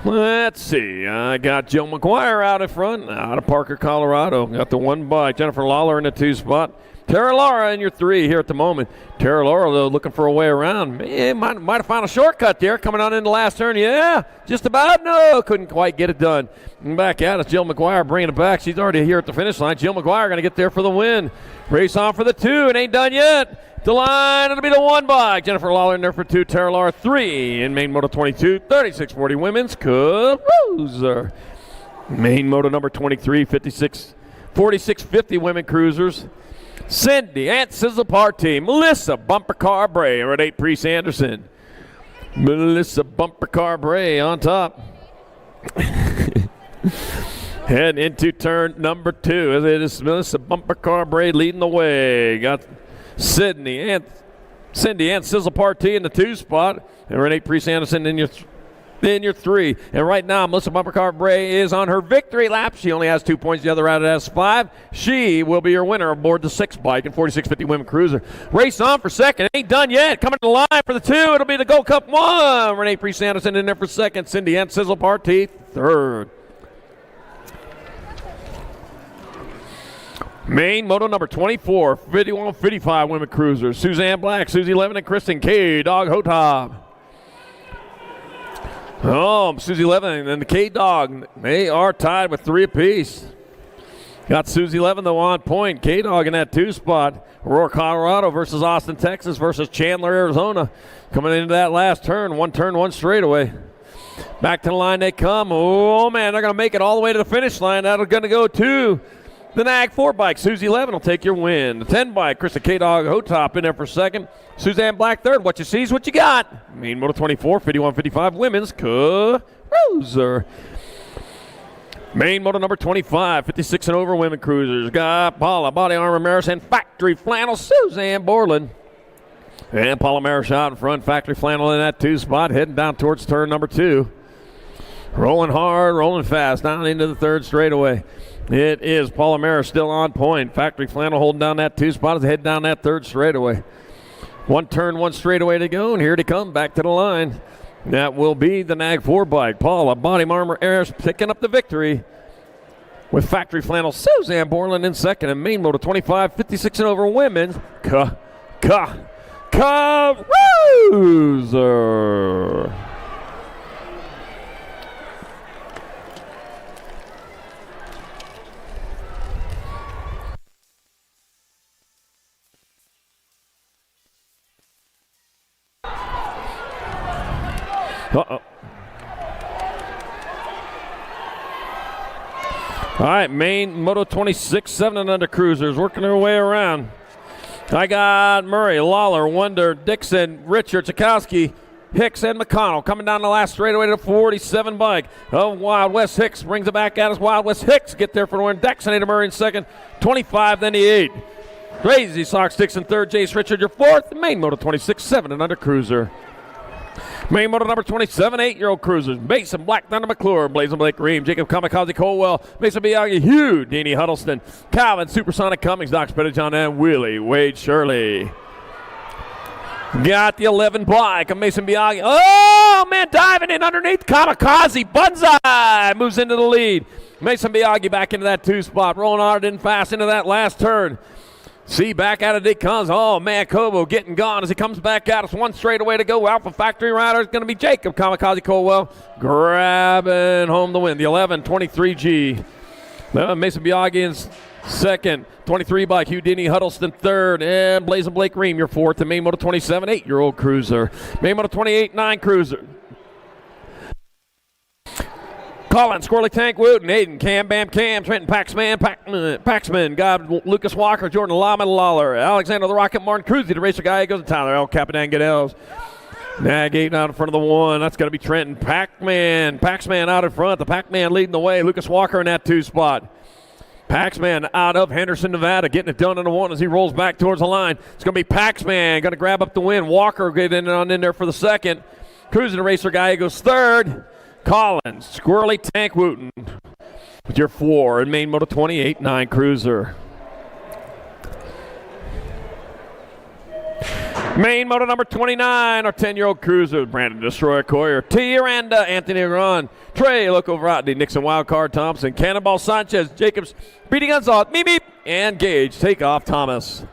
Let's see. I got Jill McGuire out in front, out of Parker, Colorado. Got the 1 by Jennifer Lawler in the 2 spot. Tara Laura in your 3 here at the moment. Tara Laura, though, looking for a way around. Man, might have found a shortcut there coming on in the last turn. Yeah, just about. No, couldn't quite get it done. And back at us, Jill McGuire bringing it back. She's already here at the finish line. Jill McGuire going to get there for the win. Race on for the 2. It ain't done yet. The line, it'll be the 1 by Jennifer Lawler in there for 2. Tara Laura 3 in main moto 22, 36-40 women's cruiser. Main moto number 23, 46-50 women cruisers. Cindy, Aunt Sizzle Party, Melissa Bumper Car Bray, or at 8 Priest Anderson. Melissa Bumper Car Bray on top. Heading into turn number 2. As it is Melissa Bumper Car Bray leading the way. Got Cindy, Aunt Sizzle Party in the 2 spot. And Renee Priest Anderson in your 3. And right now, Melissa Bumper Car Bray is on her victory lap. She only has 2 points. The other round has 5. She will be your winner aboard the 6 bike in 46-50 women cruiser. Race on for second. Ain't done yet. Coming to the line for the 2. It'll be the Gold Cup 1. Renee Priest Anderson in there for second. Cindy Aunt Sizzle Party third. Main moto number 24, 51-55 women cruisers. Suzanne Black, Susie Levin, and Kristen K-Dog Hotop. Oh, Susie Levin and the K-Dog, they are tied with 3 apiece. Got Susie Levin, though, on point. K-Dog in that 2 spot. Aurora, Colorado versus Austin, Texas versus Chandler, Arizona. Coming into that last turn, 1 straightaway. Back to the line they come. Oh, man, they're going to make it all the way to the finish line. That's going to go to the Nag 4 bike. Susie Levin will take your win. The 10 bike, Krista K-Dog Hotop in there for second. Suzanne Black third. What you see is what you got. Main moto 24, 51-55 women's cruiser. Main moto number 25, 56 and over women cruisers. Got Paula Body Armor Maris and Factory Flannel Suzanne Borland. And Paula Maris out in front. Factory Flannel in that 2 spot, heading down towards turn number 2. Rolling hard, rolling fast, down into the 3rd straightaway. It is Paula Maris still on point. Factory Flannel holding down that 2 spot as they head down that 3rd straightaway. 1 turn, 1 straightaway to go, and here they come back to the line. That will be the Nag 4 bike. Paula Body Armor Maris picking up the victory with Factory Flannel Suzanne Borland in second, and main moto 25, 56 and over women's cruiser. Uh-oh. All right, main Moto 26, 7 and under cruisers working their way around. I got Murray, Lawler, Wonder, Dixon, Richard, Chakowski, Hicks, and McConnell coming down the last straightaway to the 47 bike. Oh, Wild West Hicks brings it back at us. Wild West Hicks get there for the win. Dixon and Murray in second. 25, then the 8. Crazy Sock Sticks in third. Jace Richard, your fourth. Main Moto 26, 7 and under cruiser. Main Moto number 27, 8-year-old cruisers. Mason Black Thunder McClure, Blazing Blake Ream, Jacob Kamikaze Colwell, Mason Miyagi Hugh, Danny Huddleston, Calvin Supersonic Cummings, Knox Pettijohn, and Willie Wade Shirley. Got the 11 bike of Mason Miyagi. Oh, man, diving in underneath. Kamikaze, Bunzai, moves into the lead. Mason Miyagi back into that 2 spot, rolling hard and fast into that last turn. See, back out of it comes. Oh, man, Kobo getting gone as he comes back out. It's one straightaway to go. Alpha Factory Rider is going to be Jacob Kamikaze Colwell grabbing home the win. The 11-23G. Mason Miyagi in second. 23 by Hugh Denny Huddleston third. And Blazing Blake Ream, your fourth. And Main Moto 27, 8-year-old cruiser. Main Moto 28, 9 cruiser. Colin, Squirrely Tank, Wooten, Aiden, Cam, Bam, Cam, Trenton, Paxman, God, Lucas Walker, Jordan Lama, Lawler, Alexander the Rocket, Martin Cruzy, the racer guy, goes to Tyler, El Capitan Goodell's. Nag Aiden out in front of the one. That's going to be Trenton. Paxman out in front. The Pac-Man leading the way. Lucas Walker in that 2 spot. Paxman out of Henderson, Nevada, getting it done in the 1 as he rolls back towards the line. It's going to be Paxman, going to grab up the win. Walker getting in there for the second. Cruising the racer guy, he goes third. Collins, Squirrely Tank Wooten with your 4 and Main Moto 28, 9 cruiser. Main Moto number 29, our 10-year-old cruiser, Brandon Destroyer Coyer, T. Aranda, Anthony Agron, Trey Loco Vrotny, Nixon Wildcard Thompson, Cannonball Sanchez, Jacobs, Beating Gonzalez, Meep Meep, and Gage, Takeoff Thomas.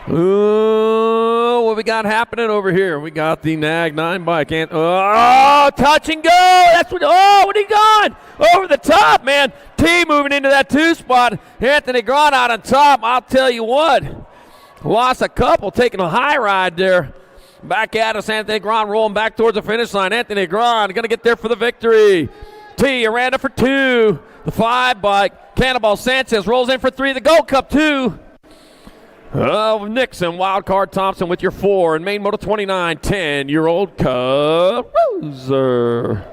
Ooh, what we got happening over here? We got the Nag 9 bike. And, touch and go. That's what. Oh, what he gone? Over the top, man. T moving into that 2 spot. Anthony Grant out on top. I'll tell you what. Lost a couple, taking a high ride there. Back at us, Anthony Grant rolling back towards the finish line. Anthony Grant going to get there for the victory. T, Aranda for 2. The 5 bike. Cannonball Sanchez rolls in for 3. The Gold Cup 2. Nixon, Wildcard Thompson with your 4, and Main Moto 29, 10-year-old cruiser.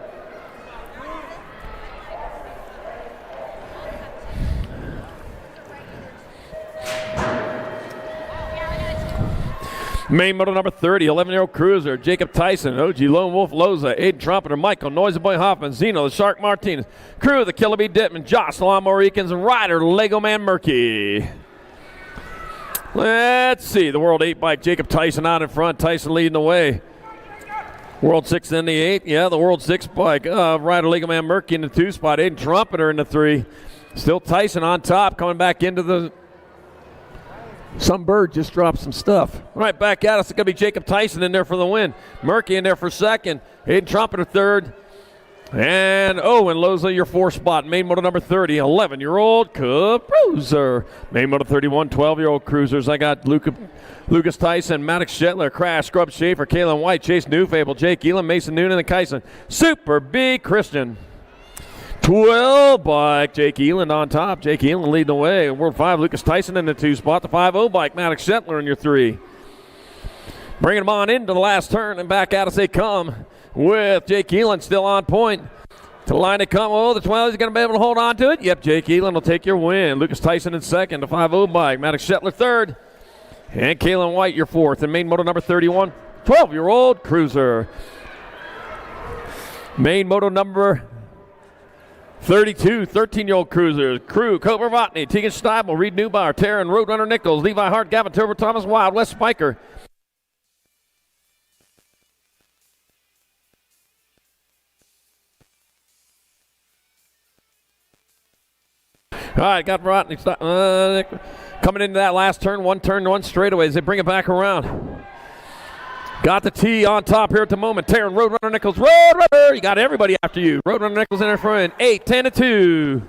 Main Moto number 30, 11-year-old cruiser, Jacob Tyson, OG Lone Wolf Loza, Aiden Trumpeter, Michael Noisy Boy Hoffman, Zeno the Shark Martinez, crew the Killer Bee Dittman, Josh Lawnmower Eakins, and Ryder Lego Man Murky. Let's see, the World 8 bike, Jacob Tyson out in front, Tyson leading the way. World 6 in the 8, yeah, the World 6 bike, Ryder Legal Man Murky in the 2 spot, Aiden Trumpeter in the 3. Still Tyson on top, coming back into the... Some bird just dropped some stuff. All right, back at us, it's going to be Jacob Tyson in there for the win. Murky in there for second, Aiden Trumpeter third. And Owen Loza, your 4 spot. Main Moto number 30, 11-year-old cruiser. Main Moto 31, 12-year-old cruisers. I got Lucas Tyson, Maddox Shetler, Crash, Scrub Schaefer, Kalen White, Chase Newfable, Jake Elam, Mason Noonan, and Kyson. Super B Christian. 12 bike, Jake Eland on top. Jake Eland leading the way. World 5, Lucas Tyson in the 2 spot. The 5-0 bike, Maddox Shetler in your 3. Bringing them on into the last turn and back out as they come. With Jake Eland still on point. To the line to come. Oh, the 12 is going to be able to hold on to it. Yep, Jake Eland will take your win. Lucas Tyson in second. The 5-0 bike. Maddox Shetler third. And Kalen White your 4th. And Main Moto number 31, 12-year-old cruiser. Main Moto number 32, 13-year-old cruisers. Crew, Cobra Votney, Tegan Steibel, Reed Newbauer, Taryn, Roadrunner Nichols, Levi Hart, Gavin Turbo, Thomas Wild, Wes Spiker. All right, got Rodney coming into that last turn, one straightaway as they bring it back around. Got the T on top here at the moment. Taryn, Roadrunner Nichols, Roadrunner. You got everybody after you. Roadrunner Nichols in there front, 8, 10 to 2.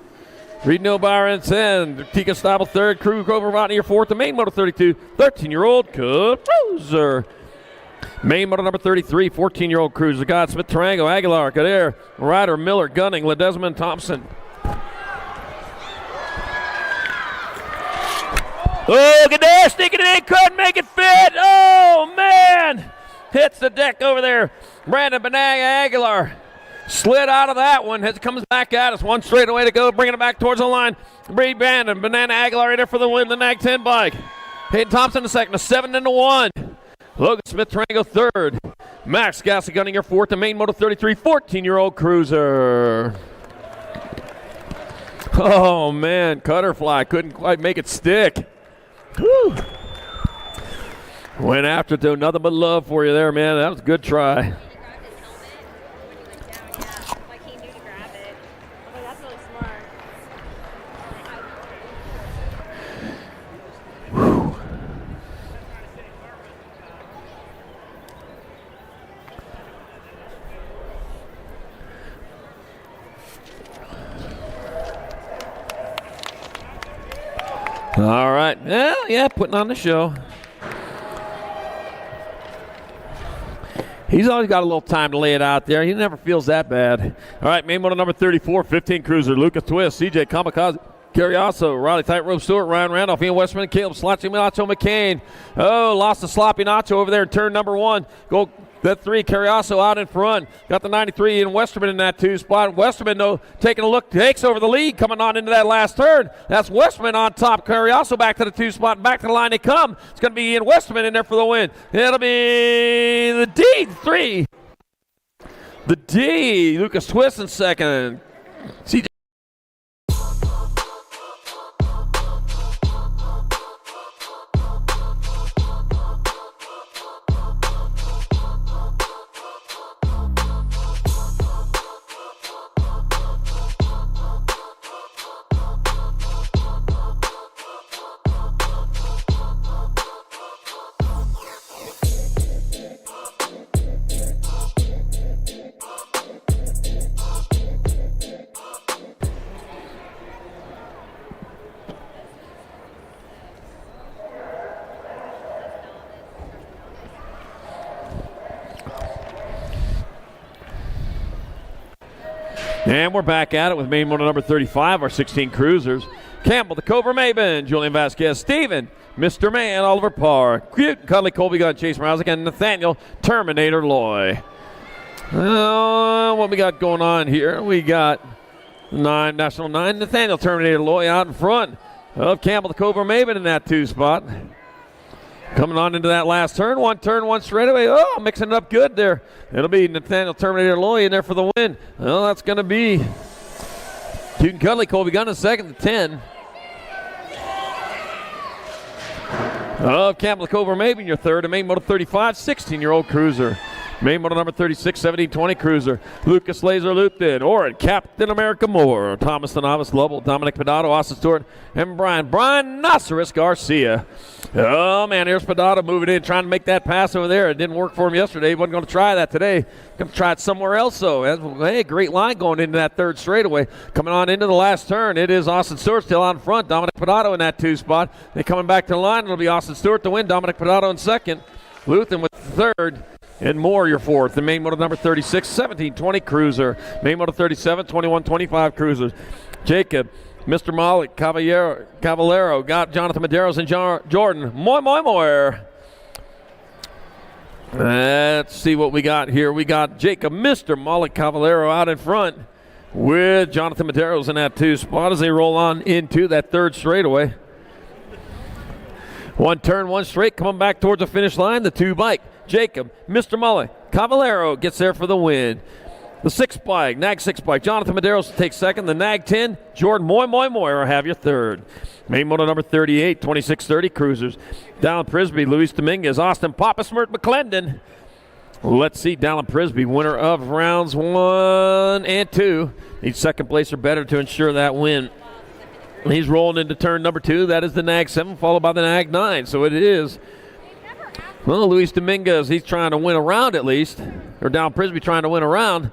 Reed Nilbauer in 10. Tika Stabel third. Crew Grover Rodney your 4th. The Main Moto 32, 13-year-old cruiser. Main Moto number 33, 14-year-old cruiser. Godsmith, Tarango, Aguilar, Kader, Ryder, Miller, Gunning, Ledesma, Thompson. Oh, Kader sneaking it in, couldn't make it fit. Oh, man. Hits the deck over there. Brandon Benag Aguilar. Slid out of that one as it comes back at us. One straightaway to go, bringing it back towards the line. Bree Bandon, Banana Aguilar right there for the win, the Nag 10 bike. Hayden Thompson the second, a 7-1. Logan Smith Tarango third. Max Gassi Gunninger fourth, the main Moto 33, 14-year-old cruiser. Oh, man, Cutterfly couldn't quite make it stick. Whew. Went after it, though. Nothing but love for you there, man. That was a good try. All right. Well, yeah, putting on the show. He's always got a little time to lay it out there. He never feels that bad. All right, main moto number 34, 15 cruiser, Lucas Twist, CJ Kamikaze, Carriazo, Riley Tightrope Stewart, Ryan Randolph, Ian Westman, Caleb Sloppy Nacho McCain. Oh, lost the Sloppy Nacho over there in turn number 1. Go that 3, Carriazo out in front. Got the 93 in Westerman in that 2 spot. Westerman, though, taking a look, takes over the lead, coming on into that last turn. That's Westerman on top. Carriazo back to the 2 spot. Back to the line they come. It's going to be Ian Westerman in there for the win. It'll be the D3. The D, Lucas Twist in second. CJ. And we're back at it with main moto number 35, our 16 cruisers. Campbell, the Cobra Maben, Julian Vasquez, Steven, Mr. Man, Oliver Parr, Cute, Cuddly, Colby Gunn, Chase Mrazek, and Nathaniel Terminator Loy. What we got going on here? We got National 9, Nathaniel Terminator Loy out in front of Campbell, the Cobra Maben in that 2 spot. Coming on into that last turn, one straightaway. Oh, mixing it up good there. It'll be Nathaniel Terminator Loy in there for the win. Well, that's going to be Cute and Cuddly, Colby Gunn in second, the 10. Campbell Cobra Maben, your third, and main moto 35, 16-year-old cruiser. Main moto number 36, 1720 cruiser. Lucas Laser Luthen, Oren, Captain America Moore, Thomas the Novice Lovell, Dominic Pedato, Austin Stewart, and Brian Noceris Garcia. Oh, man, here's Pedato moving in, trying to make that pass over there. It didn't work for him yesterday. He wasn't going to try that today. Going to try it somewhere else, though. Hey, great line going into that third straightaway. Coming on into the last turn, it is Austin Stewart still out in front. Dominic Pedato in that 2 spot. They coming back to the line. It'll be Austin Stewart to win. Dominic Pedato in second. Luthen with third. And Moore, your fourth. The main moto number 36, 1720 cruiser. Main moto 37, 2125 cruisers. Jacob, Mr. Malik, Caballero, got Jonathan Medeiros and Jordan. Moy. Let's see what we got here. We got Jacob, Mr. Malik Caballero out in front with Jonathan Medeiros in that 2 spot as they roll on into that third straightaway. One turn, one straight, coming back towards the finish line. The 2 bike. Jacob, Mr. Mully, Caballero gets there for the win. The 6 bike, Nag 6 bike, Jonathan Medeiros takes second. The Nag 10, Jordan Moy have your third. Main moto number 38, 2630 cruisers. Dallin Prisby, Luis Dominguez, Austin Papa Smirt McClendon. Let's see, Dallin Prisby, winner of rounds 1 and 2. Needs second place or better to ensure that win. He's rolling into turn number 2. That is the Nag 7, followed by the Nag 9. So it is. Well, Luis Dominguez, he's trying to win a round at least. Or Dallin Prisby trying to win a round.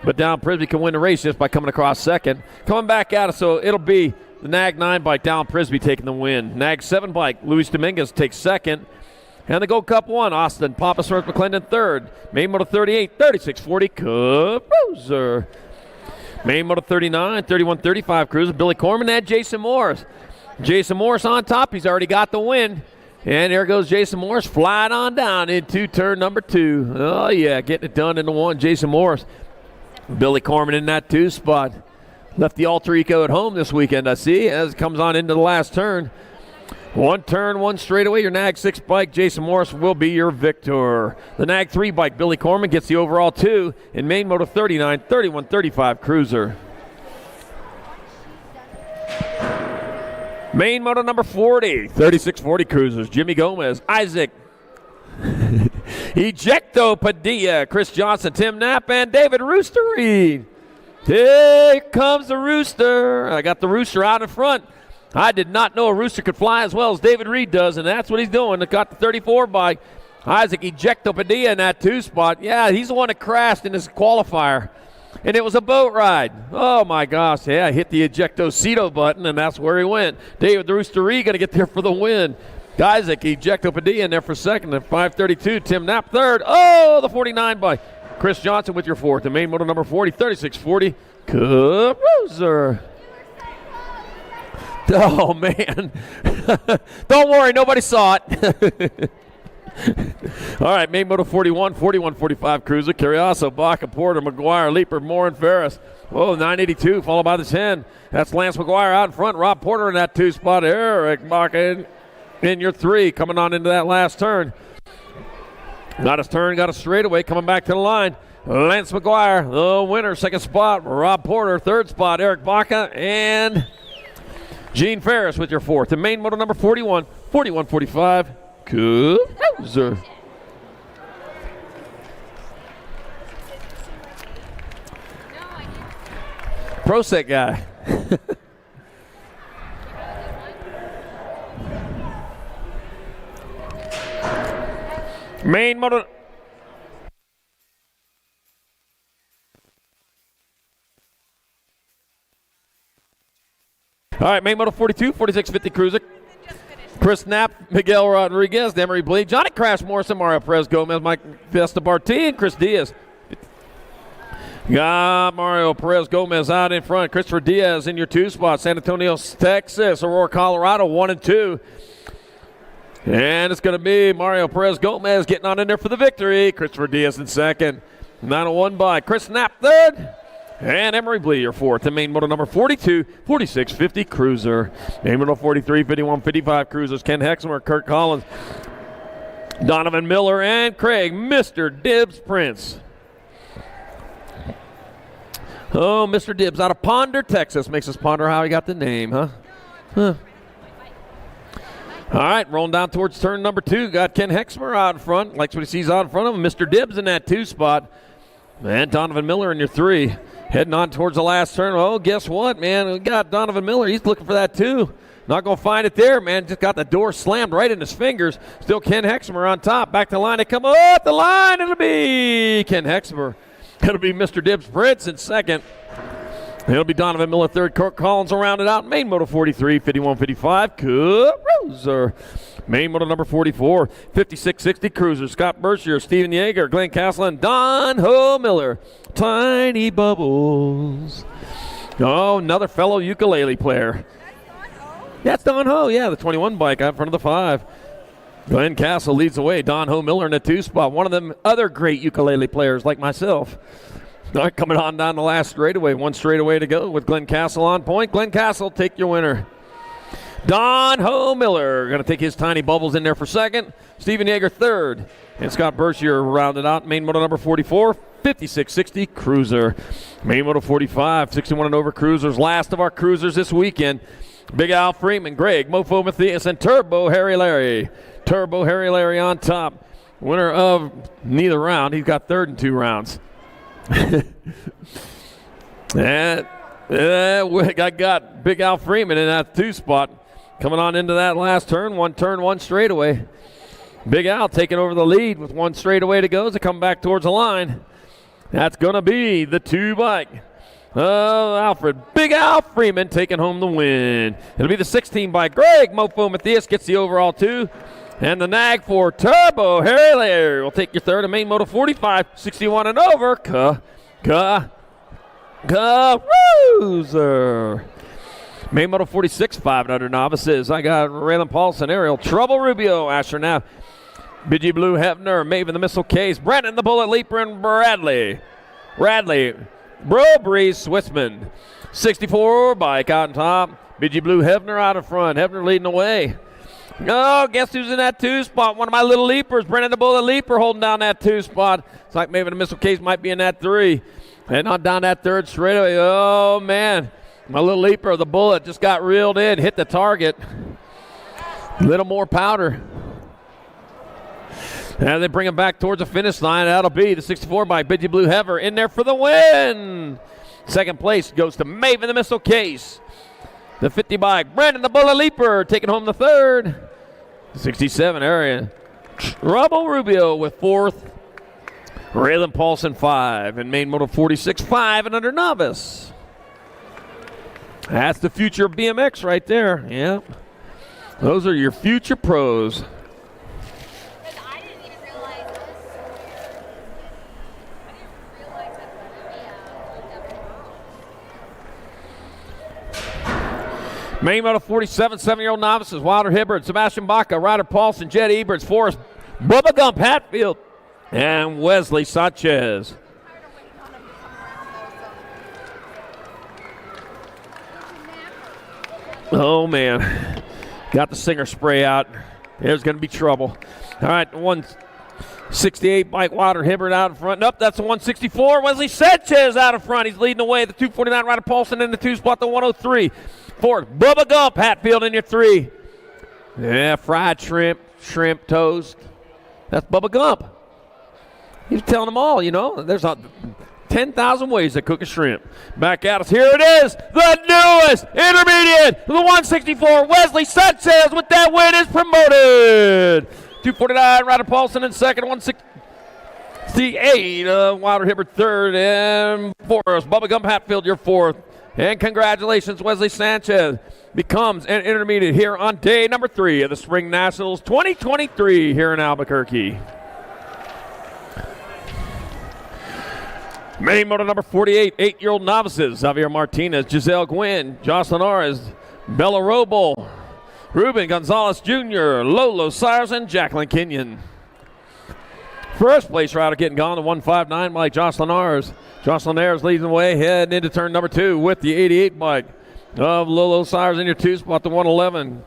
But Dallin Prisby can win the race just by coming across second. Coming back at us, so it'll be the Nag 9 bike, Dallin Prisby taking the win. Nag 7 bike, Luis Dominguez takes second. And the Gold Cup 1, Austin Papa Smirt McClendon third. Main moto 38, 3640 cruiser. Main moto 39, 3135 cruiser. Billy Corman and Jason Morris. Jason Morris on top. He's already got the win. And there goes Jason Morris flying on down into turn number 2. Oh, yeah, getting it done in the 1. Jason Morris Billy Corman in that 2 spot. Left the alter ego at home this weekend, I see, as it comes on into the last turn. 1 turn, 1 straightaway. Your Nag 6 bike, Jason Morris, will be your victor. The Nag 3 bike, Billy Corman, gets the overall 2 in main moto 39, 31, 35 cruiser. Main moto number 40, 3640 cruisers, Jimmy Gomez, Isaac Ejecto Padilla, Chris Johnson, Tim Knapp, and David Rooster Reed. Here comes the Rooster. I got the Rooster out in front. I did not know a Rooster could fly as well as David Reed does, and that's what he's doing. It got the 34 bike. Isaac Ejecto Padilla in that 2 spot. Yeah, he's the one that crashed in his qualifier, and it was a boat ride. Oh, my gosh. Yeah, I hit the Ejecto-Cito button, and that's where he went. David the Rooster Reed going to get there for the win. Isaac Ejecto Padilla in there for second at 5:32. Tim Knapp third. Oh, the 49 by Chris Johnson with your fourth. The main moto number 40, 3640 Cruiser. Oh, man. Don't worry, nobody saw it. All right, main moto 41, 4145 Cruiser. Carriazo, Baca, Porter, McGuire, Leaper, Moore, and Ferris. Whoa, 982 followed by the 10. That's Lance McGuire out in front. Rob Porter in that 2 spot. Eric Baca in your 3, coming on into that last turn. Got his turn, got a straightaway, coming back to the line. Lance McGuire, the winner, 2nd spot. Rob Porter, 3rd spot. Eric Baca and Gene Ferris with your 4th. The main moto number 41, 4145 Cruiser. Pro set guy. Main motor. All right, main moto 42, 4650 Cruiser. Chris Knapp, Miguel Rodriguez, Emery Bleed, Johnny Crash Morrison, Mario Perez Gomez, Mike Fiesta Barti, and Chris Diaz. Got Mario Perez Gomez out in front. Christopher Diaz in your 2 spot. San Antonio, Texas. Aurora, Colorado, 1 and 2. And it's going to be Mario Perez Gomez getting on in there for the victory. Christopher Diaz in 2nd. 901 by Chris Knapp 3rd. And Emery Blee your 4th. The main moto number 42, 4650 Cruiser. Main moto 43, 5155 Cruisers. Ken Hexmer, Kurt Collins, Donovan Miller, and Craig, Mr. Dibbs Prince. Oh, Mr. Dibbs out of Ponder, Texas. Makes us ponder how he got the name, huh? All right, rolling down towards turn number 2. Got Ken Hexmer out in front. Likes what he sees out in front of him. Mr. Dibbs in that 2 spot. And Donovan Miller in your 3. Heading on towards the last turn. Oh, guess what, man? We got Donovan Miller. He's looking for that, too. Not going to find it there, man. Just got the door slammed right in his fingers. Still Ken Hexmer on top. Back to the line. They come up the line. It'll be Ken Hexmer. It'll be Mr. Dibbs Prince in 2nd. It'll be Donovan Miller 3rd. Kirk Collins will round it out. Main moto 43, 5155 Cruiser. Main moto number 44, 5660 Cruiser. Scott Berkshire, Steven Yeager, Glenn Castle, and Don Ho Miller. Tiny Bubbles. Oh, another fellow ukulele player. That's Don Ho, yeah, the 21 bike out in front of the 5. Glenn Castle leads the way. Don Ho Miller in the 2 spot. One of them other great ukulele players like myself. All right, coming on down the last straightaway. 1 straightaway to go with Glenn Castle on point. Glenn Castle, take your winner. Don Ho Miller going to take his Tiny Bubbles in there for 2nd. Steven Yeager 3rd. And Scott Berkshire rounded out. Main moto number 44, 5660 Cruiser. Main moto 45, 61 and over Cruisers. Last of our Cruisers this weekend. Big Al Freeman, Greg, Mofo Matthias, and Turbo Harry Larry. Turbo Harry Larry on top. Winner of neither round. He's got 3rd in 2 rounds. And I got Big Al Freeman in that 2 spot. Coming on into that last turn, 1 straightaway. Big Al taking over the lead with 1 straightaway to go as they come back towards the line. That's going to be the 2 bike. Alfred, Big Al Freeman taking home the win. It'll be the 16 bike. Greg Mofo Matthias gets the overall 2. And the nag for Turbo Harry Larry will take your 3rd. And main moto 45, 61 and over. Cruiser. Main moto 46, 5 and under novices. I got Raylan Paulson, Ariel, Trouble Rubio, Asher Knapp, Bidgie Blue Hefner, Maven the Missile Case, Brandon the Bullet Leaper, and Bradley. Breeze Swissman. 64 bike out on top. BG Blue Hefner out in front. Hefner leading the way. Oh, guess who's in that 2 spot? One of my little leapers, Brennan the Bullet Leaper, holding down that 2 spot. It's like maybe the Missile Case might be in that 3. And on down that 3rd straightaway. Oh, man. My little leaper, the Bullet, just got reeled in, hit the target. A little more powder. And they bring him back towards the finish line. That'll be the 64 bike, BG Blue Hever, in there for the win. Second place goes to Maven the Missile Case. The 50 bike, Brandon the Bullet Leaper, taking home the 3rd. 67 area. Trouble Rubio with 4th. Raylan Paulson 5. And main moto 46, 5 and under novice. That's the future of BMX right there. Yeah. Those are your future pros. I didn't even realize this. I didn't realize that. Main moto 47, 7-year-old novices, Wilder Hibbert, Sebastian Baca, Ryder Paulson, Jed Eberts, Forrest, Bubba Gump Hatfield, and Wesley Sanchez. Oh, man. Got the Singer spray out. There's going to be trouble. All right, 168 bike, Wilder Hibbert out in front. Nope, that's the 164. Wesley Sanchez out in front. He's leading the way. The 249, Ryder Paulson in the 2 spot, the 103. Fourth, Bubba Gump, Hatfield in your 3. Yeah, fried shrimp toast. That's Bubba Gump. He's telling them all, you know. There's 10,000 ways to cook a shrimp. Back at us. Here it is. The newest intermediate. The 164. Wesley Sanchez with that win is promoted. 249. Ryder Paulson in second. 168. Wilder Hibbert third. And fourth. Bubba Gump Hatfield your 4th. And congratulations, Wesley Sanchez becomes an intermediate here on day number 3 of the Spring Nationals 2023 here in Albuquerque. Main moto number 48, 8-year-old novices, Xavier Martinez, Giselle Gwynn, Jocelyn Ares, Bella Roble, Ruben Gonzalez Jr., Lolo Sires, and Jacqueline Kenyon. First place rider getting gone, the 159 bike, Jocelyn Ares. Jocelyn Ares leading the way, heading into turn number 2 with the 88 bike of Lolo Sires in your 2 spot, the 111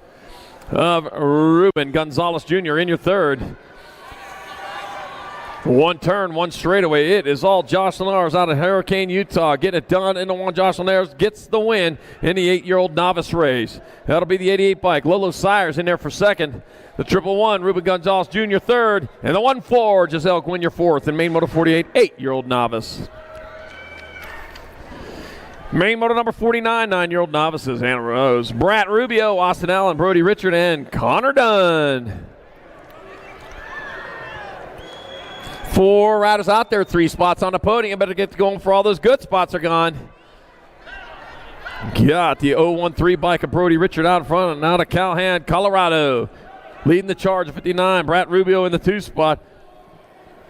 of Ruben Gonzalez Jr. in your 3rd. 1 turn, 1 straightaway. It is all Jocelyn Ayers out of Hurricane, Utah. Get it done in the 1. Jocelyn Ayers gets the win in the 8-year-old novice race. That'll be the 88 bike. Lolo Sires in there for 2nd. The 111, Ruben Gonzalez Jr. 3rd. And the 1-4, Giselle Gwynn your 4th. And main moto 48, 8-year-old novice. Main moto number 49, 9-year-old novices. Anna Rose, Brat Rubio, Austin Allen, Brody Richard, and Connor Dunn. 4 riders out there, 3 spots on the podium. Better get going for all those good spots are gone. Got the 013 bike of Brody Richard out in front, and out of Calhoun, Colorado. Leading the charge at 59, Brat Rubio in the 2 spot.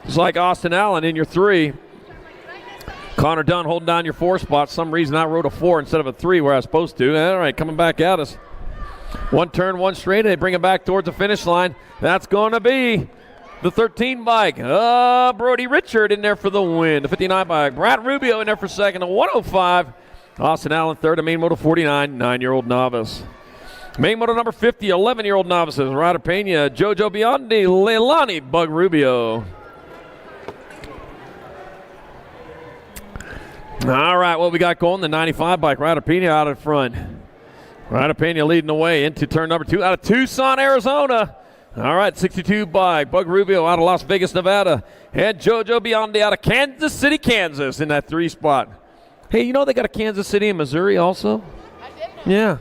Just like Austin Allen in your 3. Connor Dunn holding down your 4 spot. Some reason I wrote a 4 instead of a 3 where I was supposed to. All right, coming back at us. 1 turn, 1 straight. They bring it back towards the finish line. That's going to be the 13 bike. Brody Richard in there for the win. The 59 bike. Brat Rubio in there for 2nd. The 105. Austin Allen 3rd. And main moto 49, 9-year-old novice. Main moto number 50, 11-year-old novices. Ryder Pena, Jojo Biondi, Leilani Bug Rubio. All right, what we got going? The 95 bike, Ryder Pena out in front. Ryder Pena leading the way into turn number 2 out of Tucson, Arizona. All right, 62 bike, Bug Rubio out of Las Vegas, Nevada. And Jojo Biondi out of Kansas City, Kansas in that 3 spot. Hey, you know they got a Kansas City in Missouri also? I didn't know. Yeah.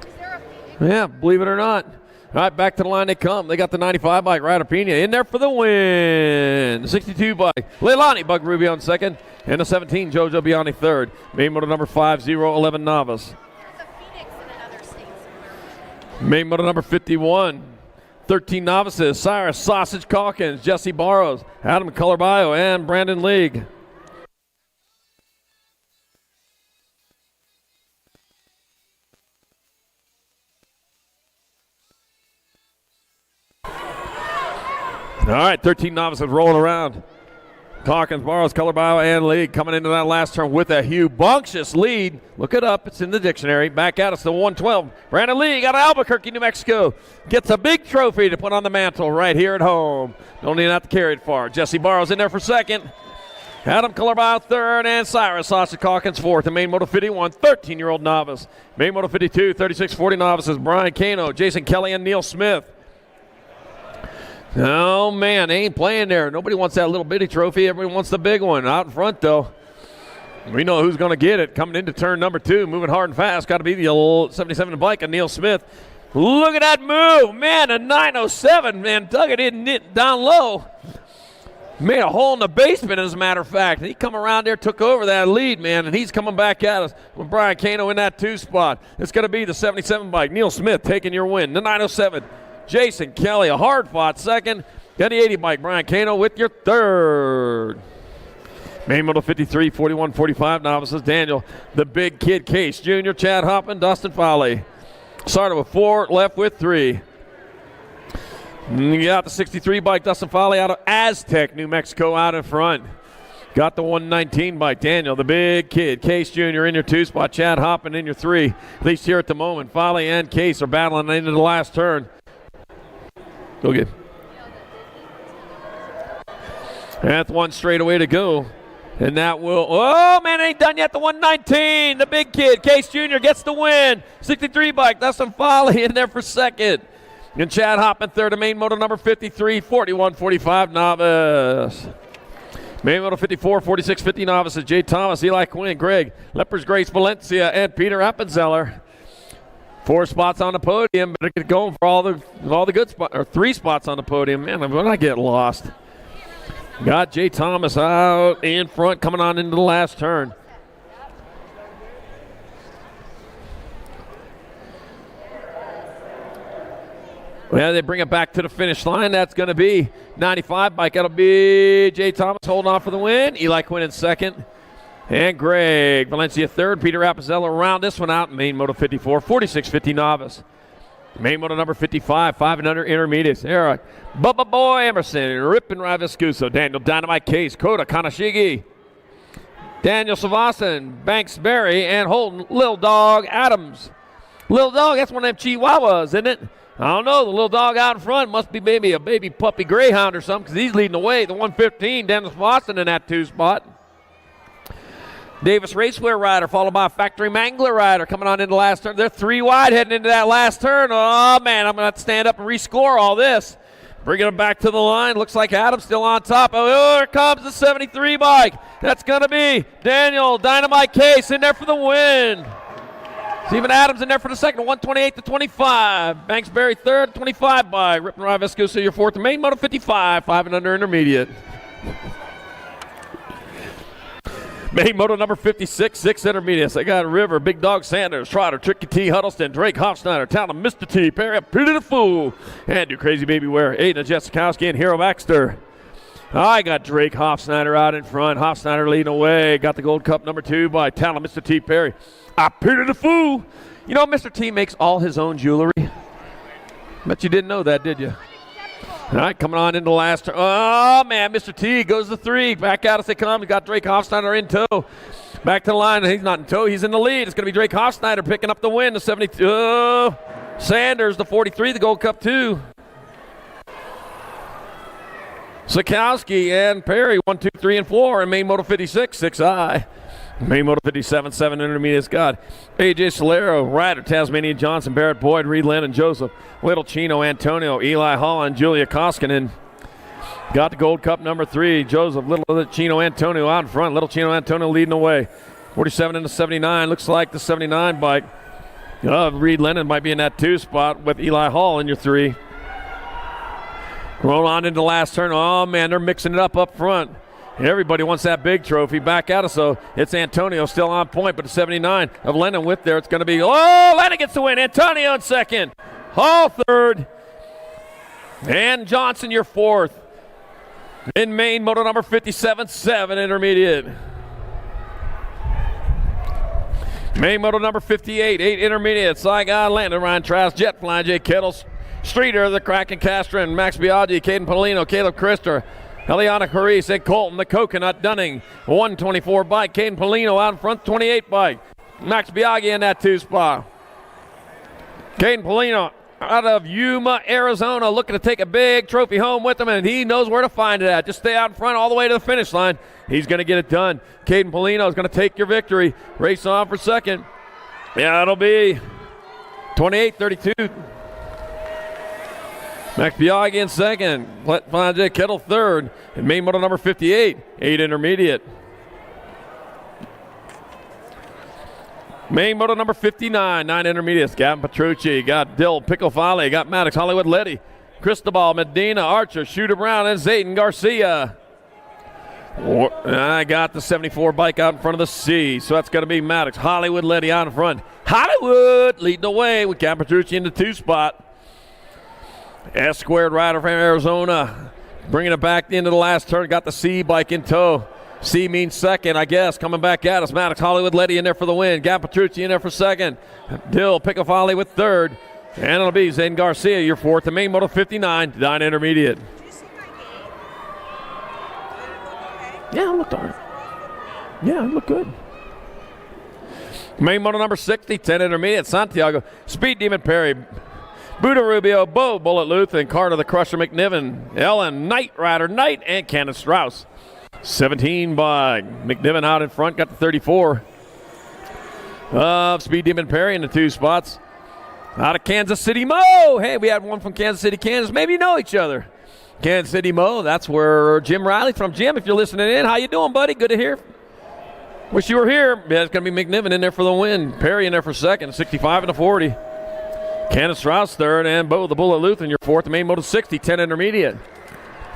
Is there a Phoenix? Yeah, believe it or not. All right, back to the line they come. They got the 95 bike, Ryder Pena in there for the win. The 62 bike, Leilani Bug Rubio in 2nd. And the 17, Jojo Biondi 3rd. Main moto number 5011 novice. There's a Phoenix in another state somewhere. Main moto number 51, 13 novices. Cyrus Sausage Calkins, Jesse Barrows, Adam Colorbayo, and Brandon League. All right, 13 novices rolling around. Hawkins, Barrows, Color Bio, and lead coming into that last turn with a humongous lead. Look it up. It's in the dictionary. Back out. It's the 112. Brandon Lee out of Albuquerque, New Mexico. Gets a big trophy to put on the mantle right here at home. Don't even have to carry it far. Jesse Barrows in there for second. Adam Colarbile third, and Cyrus Sausage Hawkins fourth. And main Moto 51, 13-year-old novice. Main Moto 52, 36-40 novices. Brian Cano, Jason Kelly, and Neil Smith. Oh, man, they ain't playing there. Nobody wants that little bitty trophy. Everyone wants the big one. Out in front, though. We know who's going to get it. Coming into turn number 2, moving hard and fast. Got to be the old 77 bike of Neil Smith. Look at that move. Man, a 907, man. Dug it in down low. Made a hole in the basement, as a matter of fact. He come around there, took over that lead, man, and he's coming back at us with Brian Cano in that 2 spot. It's going to be the 77 bike. Neil Smith taking your win. The 907. Jason Kelly, a hard-fought second. Then the 80 bike, Brian Cano with your third. Main Moto 53, 41, 45 novices. Daniel, the big kid, Case Jr., Chad Hoppin, Dustin Foley. Started with 4, left with 3. You got the 63 bike, Dustin Foley out of Aztec, New Mexico, out in front. Got the 119 bike, Daniel, the big kid. Case Jr. in your 2 spot, Chad Hoppin in your 3. At least here at the moment, Foley and Case are battling into the last turn. Go get. That's one straight away to go. And that will, oh man, it ain't done yet. The 119, the big kid, Case Jr. gets the win. 63 bike, Dustin Foley in there for second. And Chad Hoppin third to main moto number 53, 41-45 novice. Main moto 54, 46-50 novices. Jay Thomas, Eli Quinn, Greg, Lepers Grace Valencia, and Peter Appenzeller. 4 spots on the podium, but get going for all the good spots, or 3 spots on the podium. Man, when I get lost. Got Jay Thomas out in front, coming on into the last turn. Well, they bring it back to the finish line. That's going to be 95 bike. That'll be Jay Thomas holding off for the win. Eli Quinn in second. And Greg Valencia third. Peter Appenzeller round this one out. Main Moto 54, 46-50 novice. Main Moto number 55, 5 and under intermediates. Eric, Bubba Boy Emerson, Rip and Raviscuso, Daniel Dynamite Case, Kota Kanashigi, Daniel Savasan, Banks Berry, and Holden Lil Dog Adams. Lil Dog, that's one of them Chihuahuas, isn't it? I don't know. The little dog out in front must be maybe a baby puppy greyhound or something, because he's leading the way. The 115, Dennis Watson in that 2 spot. Davis Raceware rider, followed by a Factory Mangler rider coming on into the last turn. They're 3 wide heading into that last turn. Oh, man, I'm going to have to stand up and rescore all this. Bringing it back to the line. Looks like Adam's still on top. Oh, here comes the 73 bike. That's going to be Daniel Dynamite Case in there for the win. Stephen Adams in there for the second, 128-25. Banks Berry third, 25 by Rip and Raviscuso, your fourth. Main Moto 55, 5 and under intermediate. Main Moto number 56, 6 intermediates. I got River, Big Dog Sanders, Trotter, Tricky T, Huddleston, Drake Hofsnyder, Talon, Mr. T, Perry, Pretty the Fool, and Do Crazy Baby Wear, Aiden Jesikowski, and Hero Baxter. I got Drake Hofsnyder out in front. Hofsnyder leading away. Got the Gold Cup number 2 by Talon, Mr. T, Perry. I Peter the Fool. You know, Mr. T makes all his own jewelry. Bet you didn't know that, did you? All right, coming on into the last turn. Oh, man, Mr. T goes to 3. Back out as they come. He's got Drake Hofsnyder in tow. Back to the line. He's not in tow. He's in the lead. It's going to be Drake Hofsnyder picking up the win. The 72. Oh, Sanders, the 43, the Gold Cup 2. Sikowski and Perry, 1, 2, 3, and 4. And Main Moto 56, 6I. Main Moto 57, 7 intermediates. God. AJ Solero, Ryder, Tasmanian Johnson, Barrett Boyd, Reed Lennon, Joseph, Little Chino, Antonio, Eli Holland, Julia Koskinen. Got the Gold Cup number 3. Joseph, Little Chino, Antonio out in front. Little Chino, Antonio leading the way. 47 into 79. Looks like the 79 bike. Reed Lennon might be in that 2 spot with Eli Hall in your 3. Roll on into the last turn. Oh, man, they're mixing it up front. Everybody wants that big trophy back at us, so it's Antonio still on point, but the 79 of Lennon with there. It's going to be, oh, Lennon gets the win. Antonio in second. Hall third. And Johnson your fourth. In Main Moto number 57, 7 intermediate. Main Moto number 58, 8 intermediate. Saigon, Landon, Ryan Trask, Jet Flying, Jay Kettles, Streeter, the Kraken Castron, Max Biaggi, Caden Polino, Caleb Christer, Eliana Carice and Colton, the Coconut Dunning. 124 bike. Caden Polino out in front, 28 bike. Max Biaggi in that 2 spot. Caden Polino out of Yuma, Arizona, looking to take a big trophy home with him, and he knows where to find it at. Just stay out in front all the way to the finish line. He's going to get it done. Caden Polino is going to take your victory. Race on for second. Yeah, it'll be 28-32. Max Biaggi in second. J. Kettle third. And main moto number 58, 8 intermediate. Main moto number 59, 9 intermediates. Gavin Petrucci, got Dill Picofale, got Maddox, Hollywood Letty, Cristobal, Medina, Archer, Shooter Brown, and Zayden Garcia. I got the 74 bike out in front of the C, so that's going to be Maddox, Hollywood Letty out in front. Hollywood leading the way with Gavin Petrucci in the 2 spot. S-squared rider from Arizona, bringing it back into the last turn, got the C bike in tow. C means second, I guess. Coming back at us. Maddox, Hollywood Letty in there for the win. Gap Petrucci in there for second. Dill Picofale with third. And it'll be Zayden Garcia, your fourth. The main moto 59, 9 intermediate. Did you see my game? Did it look okay? Yeah, it looked all right. Yeah, it looked good. Main moto number 60, 10 intermediate. Santiago, Speed Demon Perry, Buda Rubio, Bo Bullet Luth, and Carter the Crusher McNiven. Ellen, Knight Rider, Knight, and Cannon Strauss. 17 by McNiven out in front, got the 34. Speed Demon Perry in the 2 spots. Out of Kansas City, Mo. Hey, we had one from Kansas City, Kansas. Maybe you know each other. Kansas City, Mo. That's where Jim Riley from. Jim, if you're listening in, how you doing, buddy? Good to hear. Wish you were here. Yeah, it's going to be McNiven in there for the win. Perry in there for second, 65 and a 40. Candace Strauss third, and Bo the Bullet Luth your fourth. The main moto 60, 10 intermediate.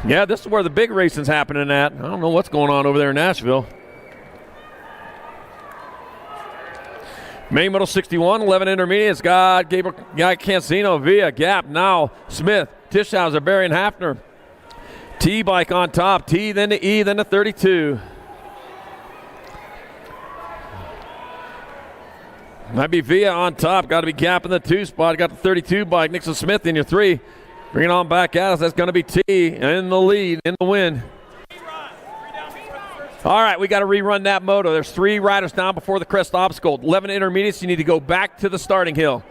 Yeah, this is where the big racing's happening at. I don't know what's going on over there in Nashville. Main moto 61, 11 intermediates. Got Gabriel, got Cancino, Villa, Gap, now Smith, Tischhauser, Barry, and Hafner. T-bike on top. T, then the E, then the 32. Might be Villa on top. Got to be Gap in the 2 spot. Got the 32 bike. Nixon Smith in your 3. Bring it on back at us. That's going to be T in the lead, in the win. All right, we got to rerun that moto. There's 3 riders down before the crest obstacle. 11 intermediates. You need to go back to the starting hill.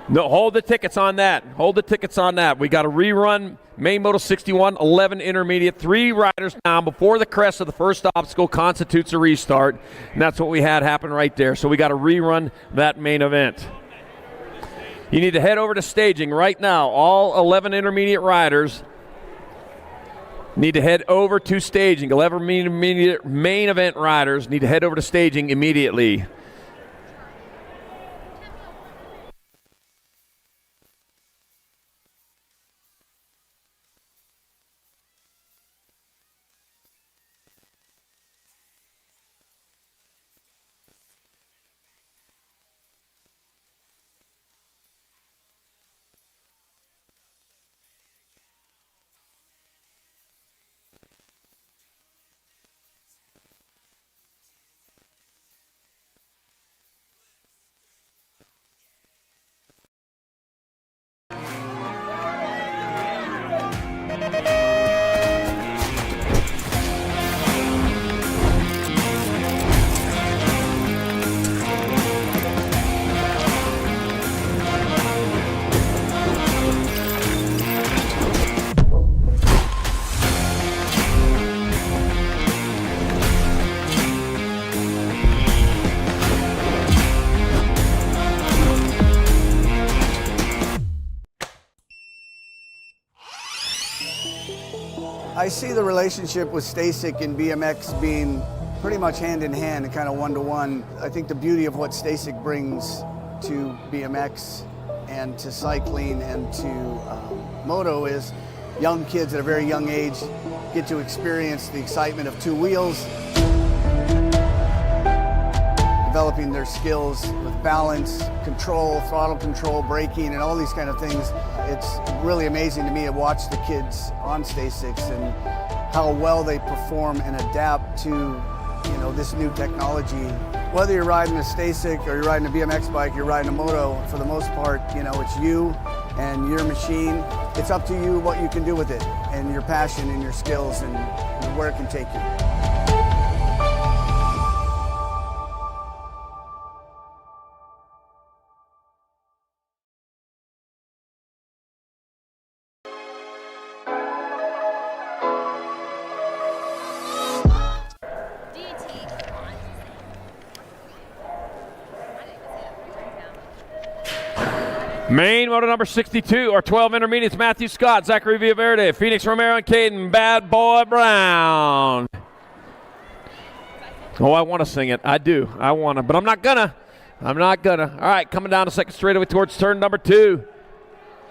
No, hold the tickets on that. Hold the tickets on that. We got to rerun main moto 61, 11 intermediate. 3 riders down before the crest of the first obstacle constitutes a restart. And that's what we had happen right there. So we got to rerun that main event. You need to head over to staging right now. All 11 intermediate riders need to head over to staging. 11 intermediate main event riders need to head over to staging immediately. I see the relationship with Stasic and BMX being pretty much hand in hand and kind of one-to-one. I think the beauty of what Stasic brings to BMX and to cycling and to moto is young kids at a very young age get to experience the excitement of 2 wheels, developing their skills with balance, control, throttle control, braking, and all these kind of things. It's really amazing to me to watch the kids on Stasics and how well they perform and adapt to, this new technology. Whether you're riding a Stasic or you're riding a BMX bike, you're riding a moto, for the most part, it's you and your machine it's up to you what you can do with it and your passion and your skills and where it can take you. Main moto number 62, or 12 intermediates, Matthew Scott, Zachary Villaverde, Phoenix Romero, and Caden Bad Boy Brown. Oh, I want to sing it. I do. I want to, but I'm not gonna. All right, coming down the second straightaway towards turn number 2.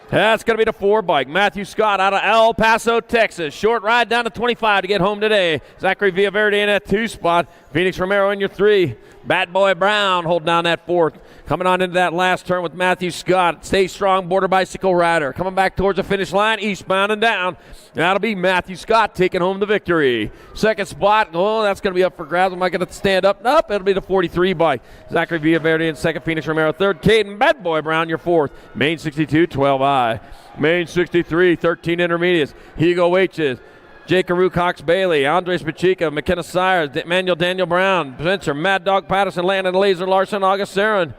That's going to be the 4 bike. Matthew Scott out of El Paso, Texas. Short ride down to 25 to get home today. Zachary Villaverde in that 2 spot. Phoenix Romero in your 3. Bad Boy Brown holding down that 4th. Coming on into that last turn with Matthew Scott. Stay strong, border bicycle rider. Coming back towards the finish line, eastbound and down. That'll be Matthew Scott taking home the victory. Second spot, oh, that's going to be up for grabs. Am I going to stand up? Nope, it'll be the 43 bike. Zachary Villaverde in second, Phoenix Romero third. Caden Bad Boy Brown your 4th. Main 62, 12I. Main 63, 13 intermediates. Hugo H's. Jake Carew, Cox Bailey, Andres Pacheco, McKenna Sires, Manuel Daniel Brown, Spencer, Mad Dog Patterson, Landon Laser Larson, August Sarin.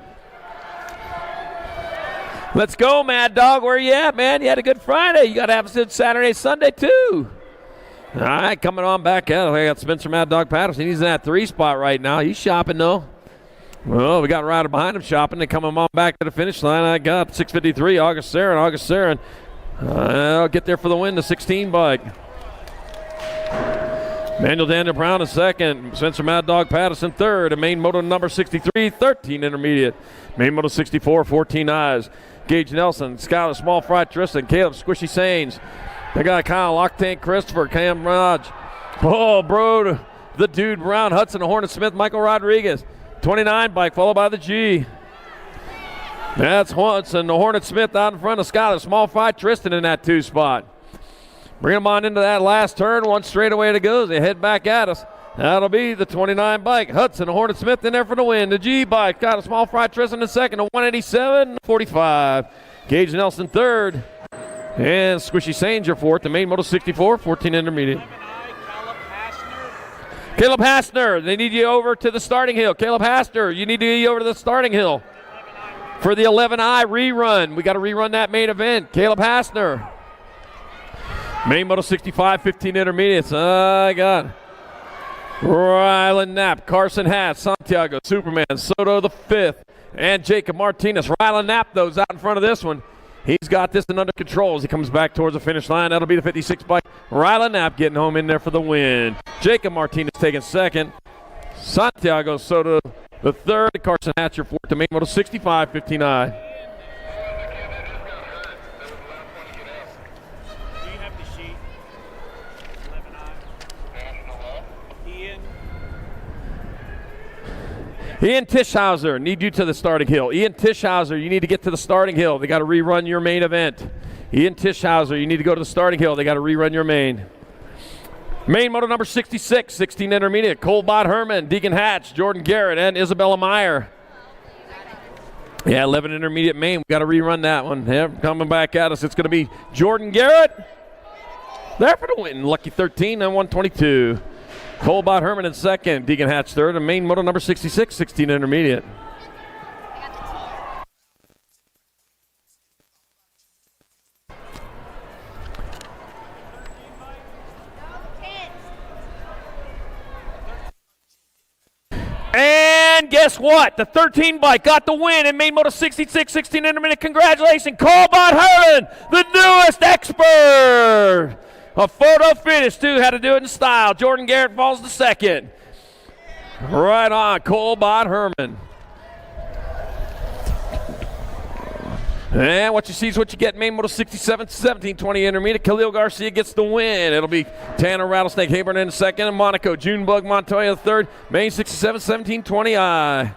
Let's go, Mad Dog. Where you at, man? You had a good Friday. You got to have a good Saturday, Sunday, too. All right, coming on back out. I got Spencer Mad Dog Patterson. He's in that 3 spot right now. He's shopping, though. Well, we got a rider behind him shopping. They coming on back to the finish line. I got 653, August Sarin. I'll get there for the win, the 16 bike. Manuel Daniel Brown in second. Spencer Mad Dog Patterson third. And main moto number 63, 13 intermediate. Main moto 64, 14 eyes. Gage Nelson, Skylar Small Fry Tristan, Caleb Squishy Sains. They got Kyle Octane Christopher, Cam Raj. Oh, bro, the dude Brown, Hudson, Hornet Smith, Michael Rodriguez. 29 bike, followed by the G. That's Hudson, the Hornet Smith out in front of Skylar Small Fry Tristan in that 2 spot. Bring them on into that last turn. 1 straightaway to go. They head back at us. That'll be the 29 bike. Hudson, the Hornet Smith in there for the win. The G bike got a Small Fry Tristan in second. A 187.45. Gage Nelson third. And Squishy Sains your 4th. The main moto 64, 14 intermediate. Caleb Hastner, they need you over to the starting hill. Caleb Hastner, you need to get over to the starting hill for the 11I rerun. We got to rerun that main event. Caleb Hastner. Main moto 65, 15 intermediates. I got Rylan Knapp, Carson Hatt, Santiago, Superman, Soto the 5th, and Jacob Martinez. Rylan Knapp, those out in front of this one. He's got this one under control as he comes back towards the finish line. That'll be the 56 bike. Rylan Knapp getting home in there for the win. Jacob Martinez taking second. Santiago Soto the 3rd. Carson Hatt your 4th. The main moto 65, 15I. Ian Tischhauser, need you to the starting hill. Ian Tischhauser, you need to get to the starting hill. They got to rerun your main event. Ian Tischhauser, you need to go to the starting hill. They got to rerun your main. Main moto number 66, 16 intermediate. Colbot Herman, Deacon Hatch, Jordan Garrett, and Isabella Meyer. Yeah, 11 intermediate main. We got to rerun that one. Yeah, coming back at us, it's going to be Jordan Garrett. There for the win. Lucky 13 and 122. Colbot Herman in second, Deacon Hatch third, and main moto number 66, 16 intermediate. And guess what? The 13 bike got the win in main moto 66, 16 intermediate. Congratulations, Colbot Herman, the newest expert. A photo finish, too. Had to do it in style. Jordan Garrett falls to second. Right on, Colbot Herman. And what you see is what you get. Main moto 67, 17, 20 intermediate. Khalil Garcia gets the win. It'll be Tanner Rattlesnake Hayburn in second, and Monaco Junebug Montoya third. Main 67, 17, 20I.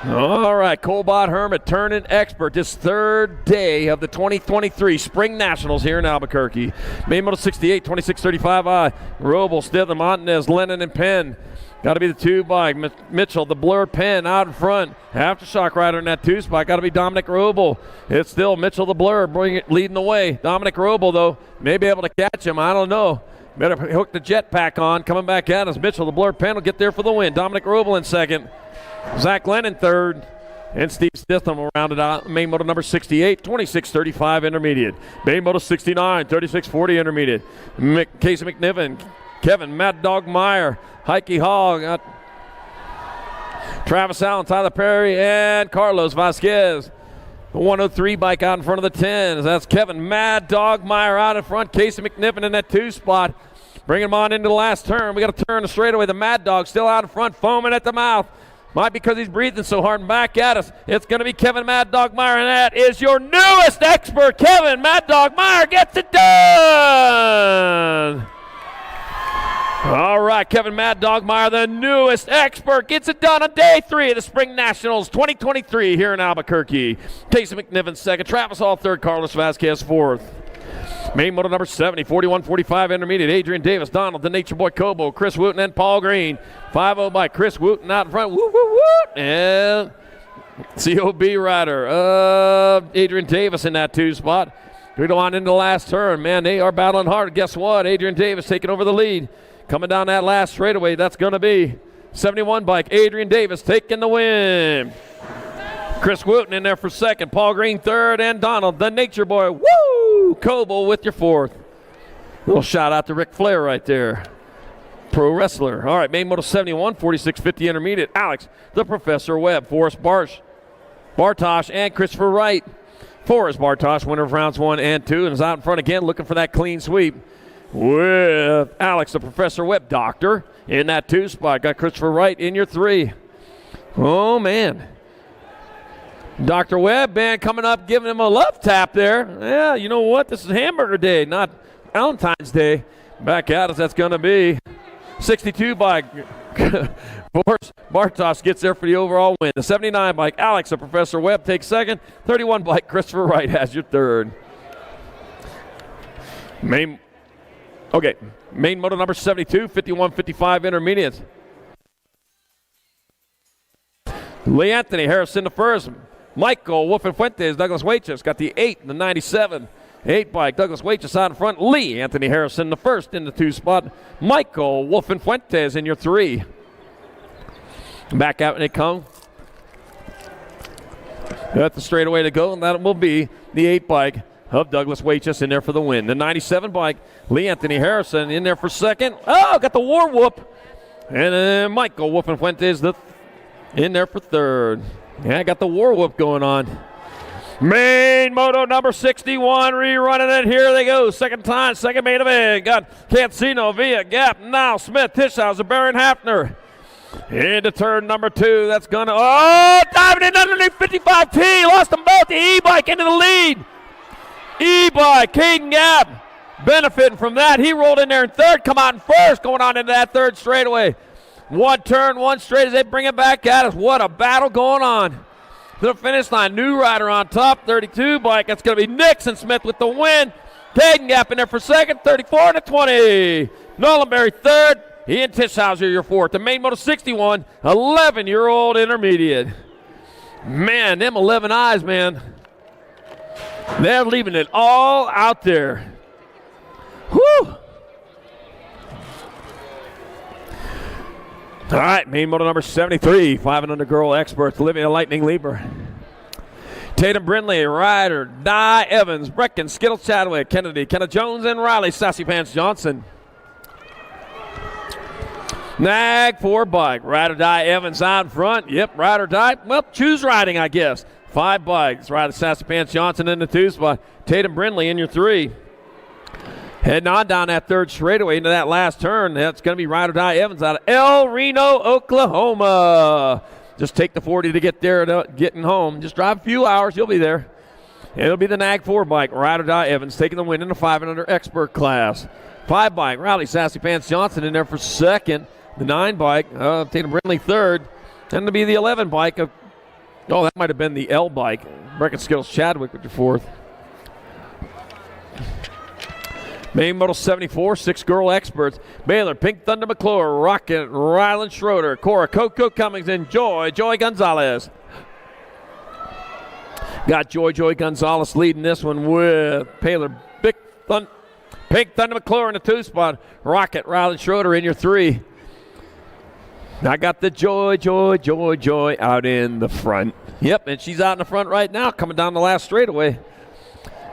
All right, Colbot Herman turning expert this 3rd day of the 2023 Spring Nationals here in Albuquerque. Main moto 68, 26, 35I. Robles, Stitham, Montanez, Lennon, and Penn. Got to be the 2 bike. Mitchell, the blur pen out in front. Aftershock rider in that 2 spot. Got to be Dominic Robel. It's still Mitchell the blur leading the way. Dominic Robel, though, may be able to catch him. I don't know. Better hook the jetpack on. Coming back at us. Mitchell, the blur pen, will get there for the win. Dominic Robel in second. Zach Lennon third. And Steve Stitham will round it out. Main moto number 68, 26.35 intermediate. Main moto 69, 36.40 intermediate. Casey McNiven, Kevin Mad Dog Meyer, Heike Hall, got Travis Allen, Tyler Perry, and Carlos Vasquez. The 103 bike out in front of the 10s. That's Kevin Mad Dog Meyer out in front. Casey McNiven in that 2 spot. Bring him on into the last turn. We got to turn the straightaway. The Mad Dog still out in front, foaming at the mouth. Might be because he's breathing so hard and back at us. It's going to be Kevin Mad Dog Meyer, and that is your newest expert. Kevin Mad Dog Meyer gets it done. All right, Kevin Mad Dog Meyer, the newest expert, gets it done on day 3 of the Spring Nationals 2023 here in Albuquerque. Casey McNiven second, Travis Hall third, Carlos Vasquez fourth. Main moto number 70, 41.45 intermediate. Adrian Davis, Donald, the Nature Boy Cobo, Chris Wooten, and Paul Green. 5-0 by Chris Wooten out in front. Woo, woo, woo. And COB rider, Adrian Davis in that 2 spot. We go on into the last turn. Man, they are battling hard. Guess what? Adrian Davis taking over the lead. Coming down that last straightaway, that's going to be 71 bike. Adrian Davis taking the win. Chris Wooten in there for second. Paul Green third. And Donald, the Nature Boy. Woo! Coble with your fourth. Little shout out to Ric Flair right there. Pro wrestler. All right, main moto 71, 46.50 intermediate. Alex, the Professor Webb, Forrest Bartosh, and Christopher Wright. Forrest Bartosh, winner of rounds 1 and 2, and is out in front again looking for that clean sweep with Alex, the Professor Webb, Doctor, in that 2 spot. Got Christopher Wright in your 3. Oh, man. Dr. Webb, man, coming up, giving him a love tap there. Yeah, you know what? This is Hamburger Day, not Valentine's Day. Back at us, that's going to be 62 bike. Forrest Bartos gets there for the overall win. The 79 bike, Alex, the Professor Webb, takes second. 31 bike, Christopher Wright has your third. Main moto number 72, 51.55 intermediate. Lee Anthony Harrison the first. Michael Wolfen-Fuentes, Douglas Waitress got the 8, the 97. 8 bike, Douglas Waitress out in front. Lee Anthony Harrison the first in the 2 spot. Michael Wolfen-Fuentes in your 3. Back out when they come. That's the straightaway to go, and that will be the 8 bike of Douglas Waitress in there for the win. The 97 bike, Lee Anthony Harrison in there for second. Oh, got the war whoop. And then Michael Wolfen-Fuentes in there for third. Yeah, got the war whoop going on. Main moto number 61, rerunning it. Here they go. Second time, second main event. Got Cancino, Villa, Gap, Now, Smith, Tischhauser, Baron Hafner. Into turn number 2. That's going to, diving in underneath 55T. Lost them both. The E-bike into the lead. E-bike, Caden Gap, benefiting from that. He rolled in there in third, come out in first, going on into that third straightaway. 1 turn, 1 straight as they bring it back at us. What a battle going on. To the finish line, new rider on top, 32 bike. That's going to be Nixon Smith with the win. Caden Gap in there for second, 34 to 20. Nollenberry third. Ian Tischhauser your fourth. The main moto 61, 11-year-old intermediate. Man, them 11 eyes, man. They're leaving it all out there. Whew. All right, main moto number 73, 5 and under girl experts, Olivia Lightning Lieber. Tatum Brindley, Ryder, Di Evans, Brecken, Skittle Chadwick, Kennedy, Kenna Jones, and Riley Sassy Pants Johnson. Nag 4 bike, Ryder, Di Evans out in front. Yep, Ryder, Di, well, choose riding, I guess. 5 bikes, Ryder Sassy Pants Johnson in the 2 spot. Tatum Brindley in your 3. Heading on down that third straightaway into that last turn. That's going to be Ryder Die Evans out of El Reno, Oklahoma. Just take the 40 to get there, getting home. Just drive a few hours, you'll be there. It'll be the Nag 4 bike, Ryder Die Evans, taking the win in the 5 and under expert class. 5 bike, Riley Sassy Pants Johnson in there for second. The 9 bike, Tatum Brindley third. And it'll be the 11 bike of, that might have been the L bike. Brecken Skittles Chadwick with your fourth. Main Model 74, 6 girl experts. Baylor, Pink Thunder McClure, Rocket, Ryland Schroeder, Cora, Coco Cummings, and Joy Gonzalez. Got Joy Gonzalez leading this one with Baylor, Pink Thunder McClure in the 2 spot. Rocket, Ryland Schroeder in your 3. I got the Joy out in the front. Yep, and she's out in the front right now, coming down the last straightaway.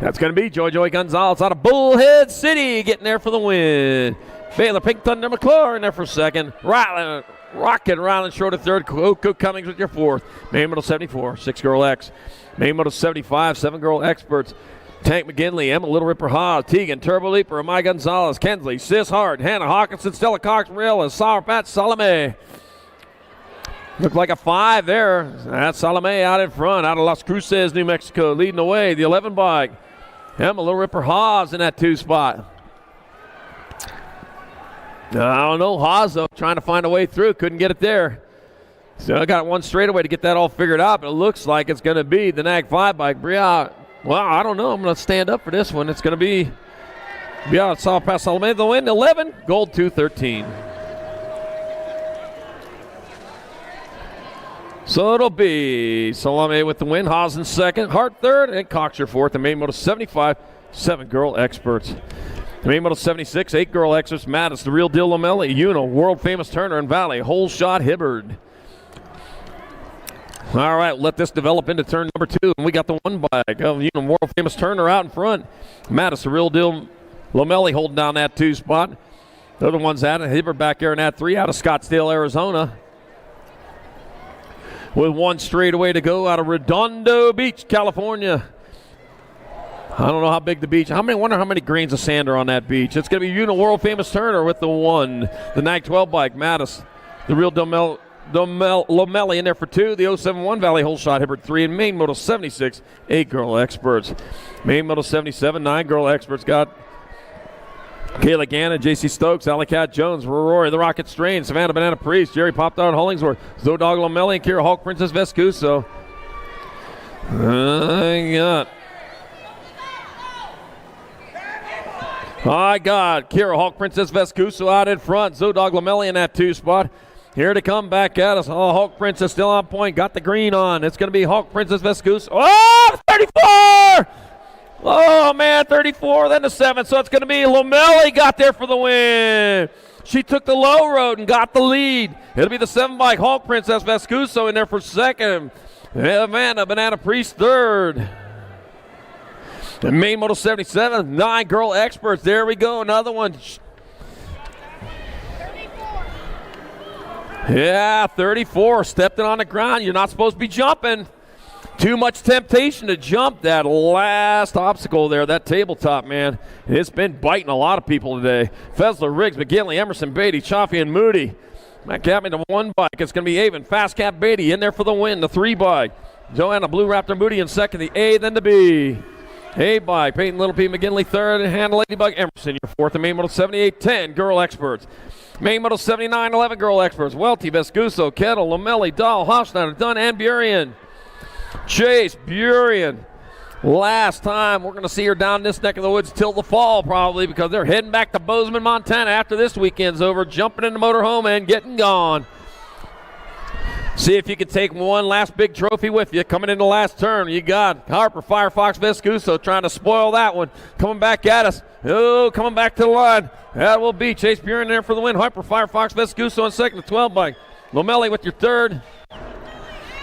That's going to be Joy Gonzalez out of Bullhead City, getting there for the win. Baylor, Pink Thunder McClure in there for 2nd. Rocket, Ryland Schroeder 3rd. Coco Cummings with your 4th. Main Model 74, 6 girl X. Main Model 75, 7 girl experts. Tank McGinley, Emma Little Ripper Haas, Tegan, Turbo Leaper, Amai Gonzalez, Kensley, Sis Hart, Hannah Hawkinson, Stella Cox, Real, and Sour Pat Salome. Looked like a 5 there. That's Salome out in front, out of Las Cruces, New Mexico, leading the way. The 11 bike. Emma Little Ripper Haas in that 2 spot. I don't know, Haas though, trying to find a way through, couldn't get it there. So I got one straightaway to get that all figured out, but it looks like it's going to be the Nag 5 bike. Bria, well, I don't know. I'm going to stand up for this one. It's going to be Bria Sal Pass Salome the win. 11, gold 213. So it'll be Salome with the win, Haas in 2nd, Hart 3rd, and Cox your 4th. The Main Model 75, 7 girl experts. The Main Model 76, 8 girl experts. Mattis, the Real Deal Lomelli, Uno, World Famous Turner and Valley, Whole Shot Hibbard. All right, let this develop into turn number 2, and we got the 1 bike of World Famous Turner out in front. Mattis, the Real Deal Lomelli holding down that 2 spot. The other one's at it. Hibbard back there in that 3 out of Scottsdale, Arizona. With 1 straightaway to go out of Redondo Beach, California. I don't know how big the beach. I wonder how many grains of sand are on that beach. It's going to be World Famous Turner with the 1. The Nag 12 bike, Mattis, the Real Lomelli in there for 2. The 071 Valley Whole Shot Hibbard 3. And Main Model 76, 8 girl experts. Main Model 77, 9 girl experts. Got Kayla Gannon, J.C. Stokes, Alley Cat Jones, Rory the Rocket Strain, Savannah Banana Priest, Jerry Popdog Hollingsworth, Zodog Lomelli, and Kira Hawk Princess Vescuso. I got Kira Hawk Princess Vescuso out in front, Zodog Lomelli in that 2 spot. Here to come back at us. Oh, Hawk Princess still on point, got the green on. It's going to be Hawk Princess Vescuso. Oh, 34! Oh, man, 34, then the 7. So it's going to be Lomelli got there for the win. She took the low road and got the lead. It'll be the 7 bike, Hawk Princess Vescuso in there for 2nd. Amanda Banana Priest 3rd. And Main Model 77, 9 girl experts. There we go, another one. 34. Yeah, 34, stepped it on the ground. You're not supposed to be jumping. Too much temptation to jump that last obstacle there, that tabletop, man. It's been biting a lot of people today. Fessler, Riggs, McGinley, Emerson, Beatty, Chaffee, and Moody. McCaffrey, the 1 bike. It's going to be Avon, Fast Cap Beatty in there for the win, the 3 bike. Joanna, Blue Raptor, Moody in 2nd, the A, then the B. A bike, Peyton Little P. McGinley 3rd, and Hannah Ladybug Emerson, your 4th, and Main Model 78, 10 girl experts. Main Model 79, 11 girl experts. Welty, Vescuso, Kettle, Lomelli, Dahl, Hofsteiner, Dunn, and Burian. Chase Burian. Last time we're going to see her down this neck of the woods till the fall probably, because they're heading back to Bozeman, Montana after this weekend's over, jumping in the motorhome and getting gone. See if you can take one last big trophy with you coming in the last turn. You got Harper, Firefox, Vescuso trying to spoil that one. Coming back at us. Oh, coming back to the line. That will be Chase Burian there for the win. Harper, Firefox, Vescuso in 2nd, the 12 bike. Lomelli with your 3rd.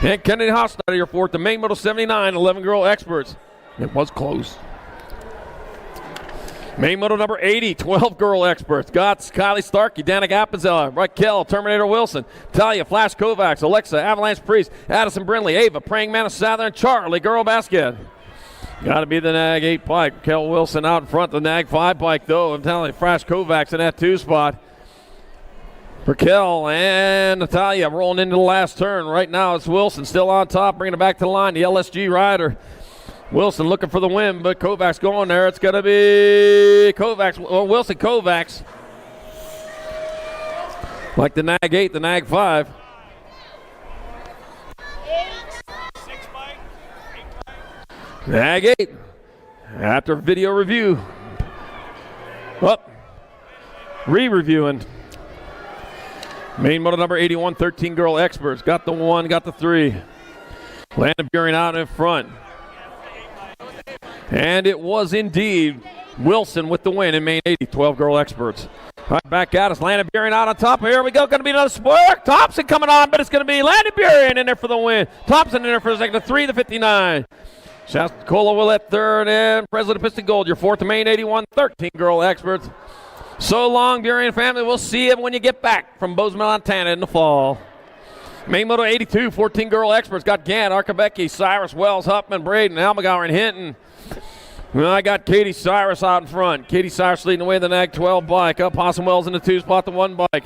And Kennedy Hofstetter, your 4th. The Main Model 79, 11 girl experts. It was close. Main Model number 80, 12 girl experts. Got Kylie Starkey, Danica Appenzella, Raquel, Terminator Wilson, Talia, Flash Kovacs, Alexa, Avalanche Priest, Addison Brindley, Ava, Praying Mantis Southern, Charlie, Girl Basket. Got to be the Nag 8 bike. Raquel Wilson out in front. The Nag 5 bike, though. I'm telling you, Flash Kovacs in that 2 spot. Raquel and Natalia rolling into the last turn. Right now it's Wilson still on top, bringing it back to the line. The LSG rider. Wilson looking for the win, but Kovacs going there. It's going to be Kovacs, or Wilson Kovacs. Like the Nag 8, the Nag 5. Nag 8. After video review. Up. Re-reviewing. Main moto number 81, 13 girl experts. Got the 1, got the 3. Landon Buren out in front. And it was indeed Wilson with the win in main 80, 12 girl experts. All right, back at us. Landon Buren out on top. Here we go. Going to be another spark. Thompson coming on, but it's going to be Landon Buren in there for the win. Thompson in there for the second. The 3, the 59. Shasta-Cola will at third, and President Piston Gold, your 4th main 81, 13 girl experts. So long, Buren family. We'll see you when you get back from Bozeman, Montana in the fall. Main moto 82, 14 girl experts. Got Gant, Albuquerque, Cyrus, Wells, Huffman, Braden, Almagower, and Hinton. Well, I got Katie Cyrus out in front. Katie Cyrus leading the way in the NAG 12 bike. Up Possum Wells in the 2 spot, the 1 bike.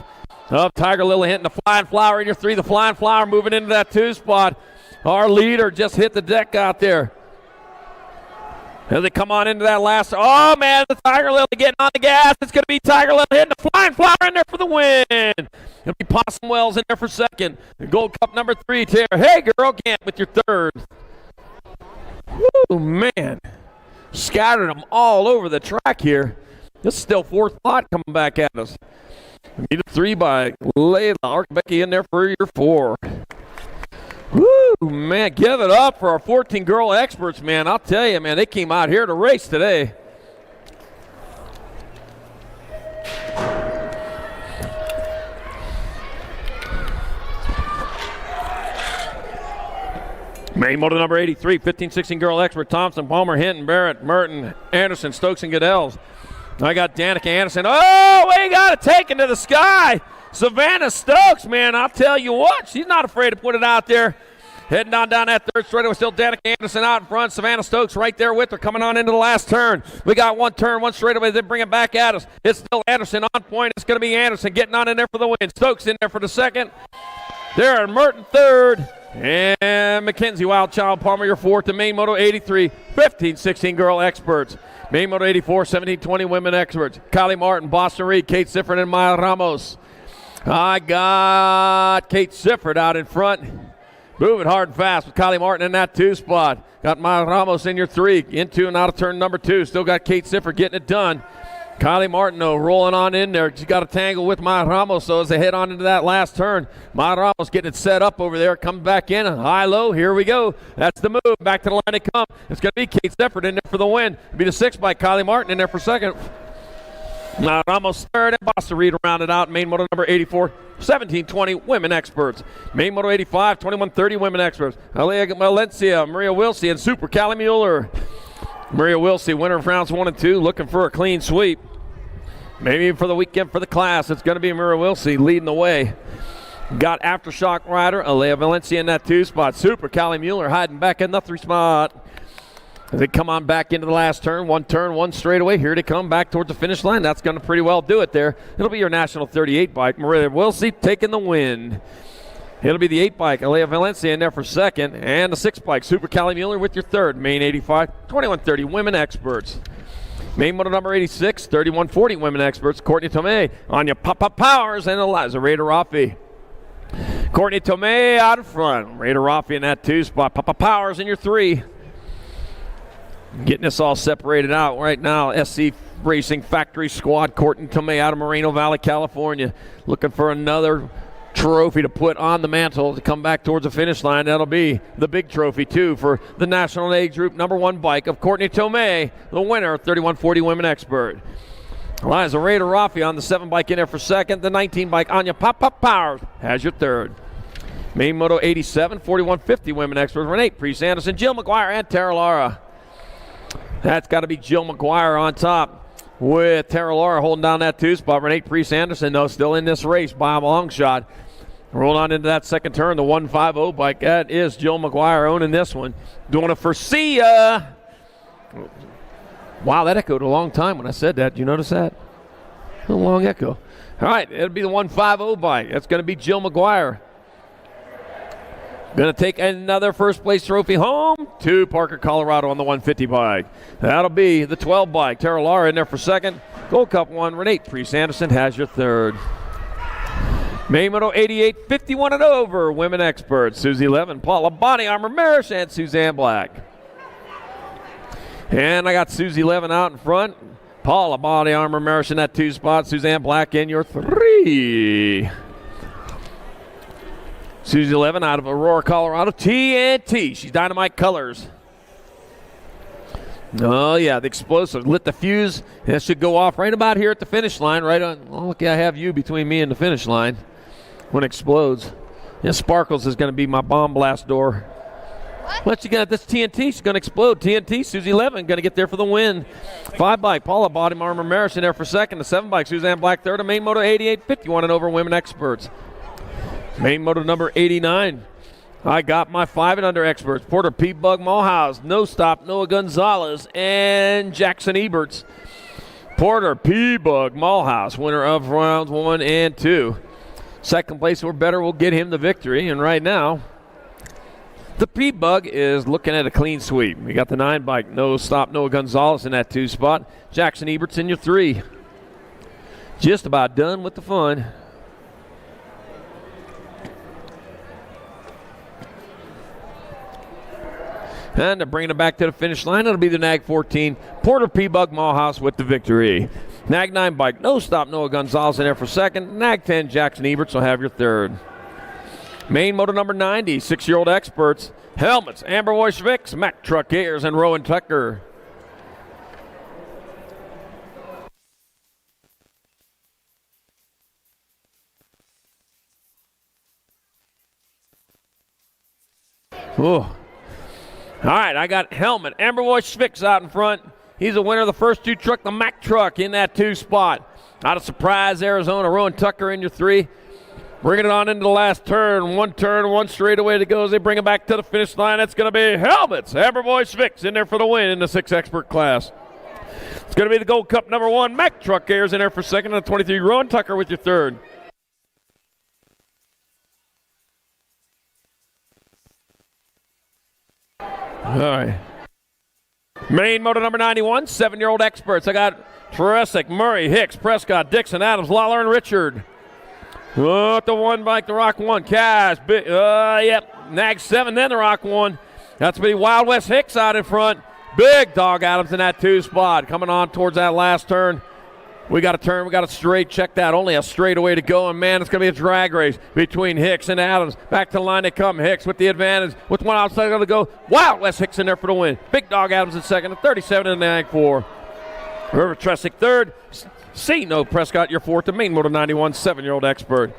Up Tiger Lily Hinton, the Flying Flower in your 3. The Flying Flower moving into that 2 spot. Our leader just hit the deck out there. As they come on into that last, oh man, the Tiger Lily getting on the gas. It's going to be Tiger Lily hitting the Flying Flower in there for the win. It'll be Possum Wells in there for second. The Gold Cup number 3, Tara. Hey girl, Gant with your 3rd. Woo, man. Scattered them all over the track here. This is still 4th spot coming back at us. We need a 3 by Layla Archbecky in there for your 4. Woo, man, give it up for our 14 girl experts, man. I'll tell you, man, they came out here to race today. Main moto number 83, 15-16 girl expert, Thompson, Palmer, Hinton, Barrett, Merton, Anderson, Stokes, and Goodell's. I got Danica Anderson. Oh, we got it taken to the sky. Savannah Stokes, man, I'll tell you what, she's not afraid to put it out there. Heading on down that 3rd straightaway, still Danica Anderson out in front. Savannah Stokes right there with her, coming on into the last turn. We got 1 turn, 1 straightaway, then bring it back at us. It's still Anderson on point. It's going to be Anderson getting on in there for the win. Stokes in there for the 2nd. There, Merton 3rd. And Mackenzie Wildchild Palmer, your 4th. The main moto 83, 15-16 girl experts. Main moto 84, 17-20 women experts. Kylie Martin, Boston Reed, Kate Sifford, and Maya Ramos. I got Kate Sifford out in front. Moving hard and fast with Kylie Martin in that 2 spot. Got Maya Ramos in your 3. Into and out of turn number 2. Still got Kate Sifford getting it done. Kylie Martin, though, rolling on in there. She's got a tangle with Maya Ramos, so as they head on into that last turn, Maya Ramos getting it set up over there. Comes back in. High-low. Here we go. That's the move. Back to the line they come. It's going to be Kate Sifford in there for the win. It'll be the 6 by Kylie Martin in there for 2nd. Maya Ramos 3rd, and Boston Reed rounded out. Main moto number 84, 17-20 women experts. Main moto 85, 21-30 women experts. Alea Valencia, Maria Wilsey, and Super Callie Mueller. Maria Wilsey, winner of rounds 1 and 2, looking for a clean sweep. Maybe for the weekend for the class, it's going to be Maria Wilsey leading the way. Got Aftershock rider, Alea Valencia in that 2 spot. Super Callie Mueller hiding back in the 3 spot. As they come on back into the last turn, 1 straightaway. Here they come back towards the finish line. That's going to pretty well do it there. It'll be your National 38 bike. Maria Wilsey taking the win. It'll be the 8 bike, Alea Valencia in there for 2nd. And the 6 bike, Super Callie Mueller with your 3rd. Main 85, 21-30 women experts. Main moto number 86, 31-40 women experts. Courtney Tomei, Anya Powers, and Eliza Raider Raffi. Courtney Tomei out in front. Raider Raffi in that 2 spot. Powers in your 3. Getting this all separated out right now. SC Racing Factory Squad, Courtney Tomei out of Moreno Valley, California. Looking for another trophy to put on the mantle to come back towards the finish line. That'll be the big trophy, too, for the National Age Group number 1 bike of Courtney Tomei, the winner, 31-40 women expert. Eliza Raider Raffi on the 7 bike in there for 2nd. The 19 bike, Anya Powers, has your 3rd. Main moto 87, 41-50 women experts. Renee Priest Anderson, Jill McGuire, and Tara Lara. That's got to be Jill McGuire on top with Tara Lara holding down that 2 spot. Renee Priest Anderson, though, still in this race by a long shot. Rolling on into that 2nd turn, the 150 bike. That is Jill McGuire owning this one. Doing it for Sia. Wow, that echoed a long time when I said that. Did you notice that? A long echo. All right, it'll be the 150 bike. That's going to be Jill McGuire. Going to take another first place trophy home to Parker, Colorado on the 150 bike. That'll be the 12 bike. Tara Lara in there for 2nd. Gold Cup 1, Renee Priest Anderson has your 3rd. Main moto 88, 51 and over, women experts. Susie Levin, Paula Bonnie, Armor Marish, and Suzanne Black. And I got Susie Levin out in front. Paula Body Armor Marish in that 2 spot. Suzanne Black in your 3. Susie 11 out of Aurora, Colorado. TNT. She's Dynamite Colors. Oh, yeah, the explosive. Lit the fuse. That should go off right about here at the finish line. Right on. Oh, look, I have you between me and the finish line when it explodes. Yeah, Sparkles is going to be my bomb blast door. But you got this TNT. She's going to explode. TNT, Susie 11, going to get there for the win. 5 bike, Paula Body Armor Marish in there for second. The 7 bike, Suzanne Black third. A main moto 88.51 and over women experts. Main moto number 89. I got my 5 and under experts. Porter P. Bug Mulhouse, No Stop, Noah Gonzalez, and Jackson Eberts. Porter P. Bug Mulhouse, winner of rounds 1 and 2. Second place or better will get him the victory. And right now, the P-Bug is looking at a clean sweep. We got the 9 bike, No Stop, Noah Gonzalez in that 2 spot. Jackson Eberts in your 3. Just about done with the fun. And to bring it back to the finish line, it'll be the Nag 14, Porter P-Bug Mulhouse with the victory. Nag 9 bike, No Stop, Noah Gonzalez in there for second. Nag 10, Jackson Eberts will have your third. Main moto number 90, 6-year-old experts. Helmets, Amber Wojcicki, Mack Truck Ayers, and Rowan Tucker. Oh. All right, I got helmet. Amber Wojcicki out in front. He's a winner of the first 2 truck, the Mack Truck in that 2 spot. Out of Surprise, Arizona, Rowan Tucker in your 3. Bringing it on into the last turn, one straightaway to go as they bring it back to the finish line. It's going to be helmets. Amber Wojcicki in there for the win in the 6 expert class. It's going to be the Gold Cup number 1, Mack Truck Ayers in there for second, and the 23, Rowan Tucker with your third. All right. Main moto number 91, 7-year-old experts. I got Teresic, Murray, Hicks, Prescott, Dixon, Adams, Lawler, and Richard. Oh, the 1 bike, the Rock 1. Cash, yep. Nag 7, then the Rock 1. That's going to be Wild West Hicks out in front. Big Dog Adams in that 2 spot. Coming on towards that last turn. We got a turn, we got a straight. Check that. Only a straightaway to go. And, man, it's going to be a drag race between Hicks and Adams. Back to the line they come. Hicks with the advantage. With 1 outside going to go. Wild West Hicks in there for the win. Big Dog Adams in second. 37 in the Nag 4. River Tresick third. No Prescott your 4th. The main moto 91, 7-year-old expert.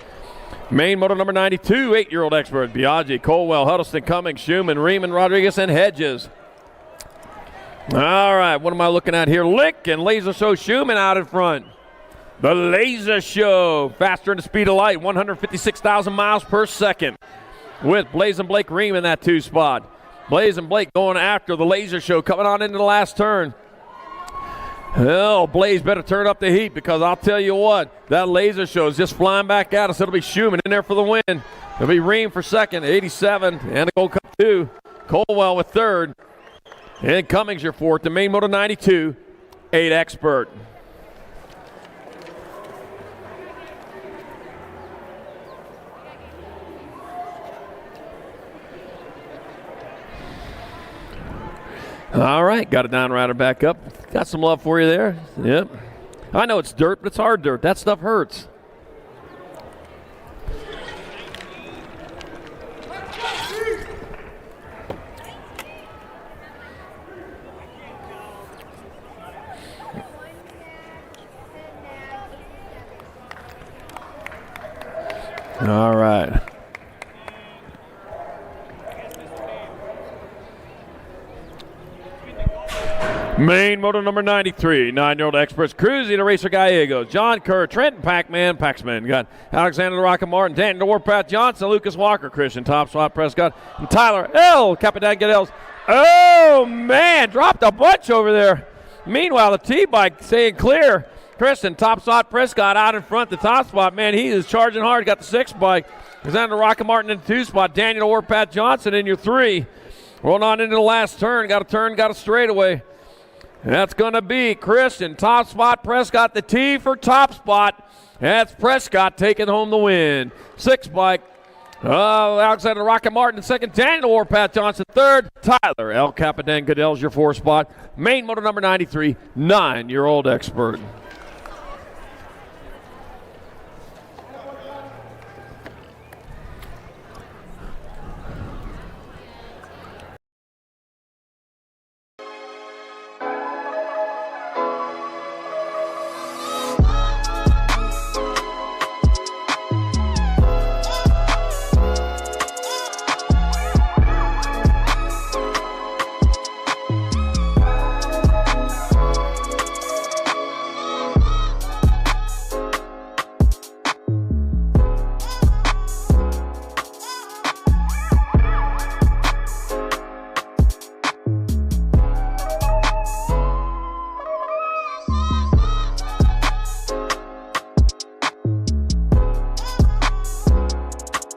Main moto number 92, 8-year-old expert. Biaggi, Colwell, Huddleston, Cummings, Schumann, Riemann, Rodriguez, and Hedges. All right, what am I looking at here? Lick and Laser Show Schumann out in front. The Laser Show, faster than the speed of light, 156,000 miles per second. With Blazin' Blake Ream in that 2 spot. Blazin' Blake going after the Laser Show, coming on into the last turn. Well, Blaze better turn up the heat because I'll tell you what, that Laser Show is just flying back at us. It'll be Schumann in there for the win. It'll be Ream for second, 87, and the Gold Cup 2. Colwell with third. And Cummings your 4th. The main moto 92, 8 expert. All right, got a down rider back up. Got some love for you there. Yep. I know it's dirt, but it's hard dirt. That stuff hurts. All right. Main moto number 93, 9-year-old experts, Cruzy to Racer Gallegos, John Kerr, Trenton Paxman, got Alexander Rocket Martin, Daniel Warpath Johnson, Lucas Walker, Christian Top Swap Prescott, and Tyler L. Capitan Gadels. Oh, man, dropped a bunch over there. Meanwhile, the T-bike staying clear. Christian Top Swap Prescott out in front, the top spot. Man, he is charging hard, got the 6 bike. Alexander Rocket Martin in the 2 spot, Daniel Warpath Johnson in your 3. Rolling on into the last turn, got a straightaway. That's going to be Christian Top Spot Prescott, the T for Top Spot. That's Prescott taking home the win. 6 bike, Alexander Rocket Martin second, Daniel Warpath Johnson third, Tyler El Capitan Goodell's your fourth spot. Main motor number 93, 9-year-old expert.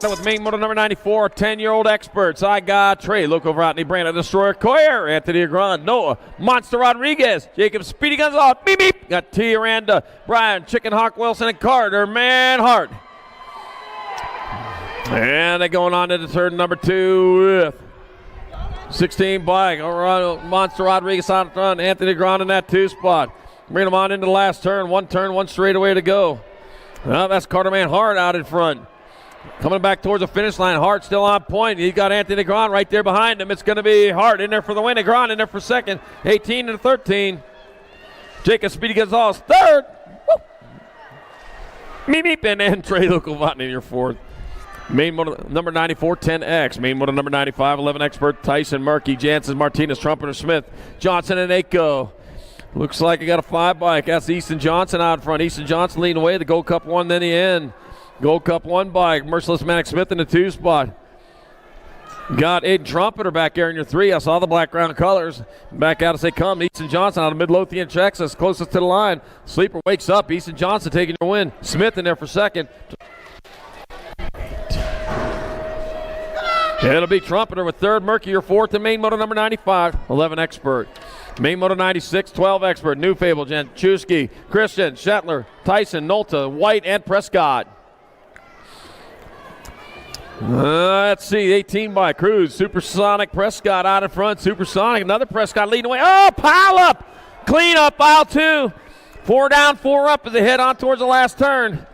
With main motor number 94, 10-year-old experts. I got Trey Loco Vrotny, Brandon Destroyer Coyer, Anthony Agrand, Noah Monster Rodriguez, Jacob Speedy Gonzalez, beep beep. Got T. Aranda, Brian Chicken Hawk Wilson, and Carter Manhart. And they're going on to the turn number 2 with 16 bike. Monster Rodriguez on front, Anthony Agrand in that 2 spot. Bring them on into the last turn, one straightaway to go. Well, that's Carter Manhart out in front. Coming back towards the finish line. Hart still on point. He's got Anthony Agrand right there behind him. It's going to be Hart in there for the win. Agrand in there for second. 18 and 13. Jacob Speedy Gonzalez third. Woo. Meep, meep. And then Trey Lukovotny in your fourth. Main motor number 94, 10X. Main motor number 95, 11 expert. Tyson Murky, Jansen, Martinez, Trumpeter, Smith, Johnson, and Aiko. Looks like I got a 5 bike. That's Easton Johnson out in front. Easton Johnson leading away. The Gold Cup 1, then the end. Gold Cup 1 bike. Merciless Manic Smith in the 2 spot. Got Aiden Trumpeter back there in your 3. I saw the black ground colors. Back out as they come. Easton Johnson out of Midlothian, Texas, closest to the line. Sleeper wakes up. Easton Johnson taking your win. Smith in there for second. It'll be Trumpeter with third. Murky your fourth. And main motor number 95, 11 expert. Main motor 96, 12 expert. New Fable, Janchuski, Christian, Shetler, Tyson, Nolta, White, and Prescott. Let's see, 18 by Cruz. Supersonic Prescott out in front. Supersonic, another Prescott leading away. Oh, pile up. Clean up, aisle 2. 4 down, 4 up as they head on towards the last turn.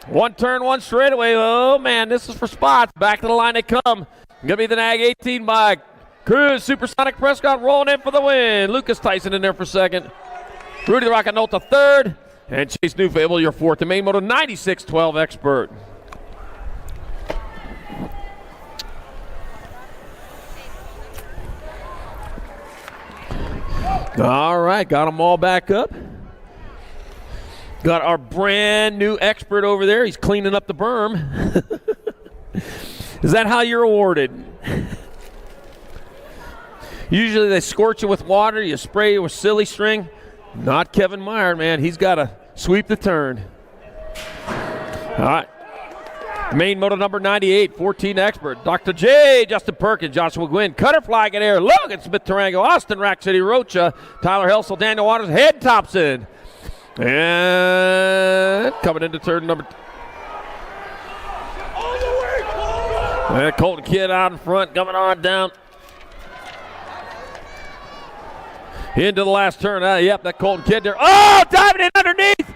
1 turn, 1 straightaway. Oh, man, this is for spots. Back to the line they come. Going to be the Nag 18 by Cruz. Supersonic Prescott rolling in for the win. Lucas Tyson in there for second. Rudy the Rocket Nolta third. And Chase Newfable your fourth. The main motor 96, 12 expert. All right, got them all back up. Got our brand new expert over there. He's cleaning up the berm. Is that how you're awarded? Usually they scorch you with water. You spray you with silly string. Not Kevin Meyer, man. He's got to sweep the turn. All right. Main motor number 98, 14 expert. Dr. J, Justin Perkins, Joshua Gwynn, Cutter Flag in air, Logan Smith Tarango, Austin Rack City Rocha, Tyler Helsel, Daniel Waters, Head Thompson. And coming into turn number 2. And Colton Kidd out in front, coming on down. Into the last turn. Yep, that Colton Kidd there. Oh, diving in underneath.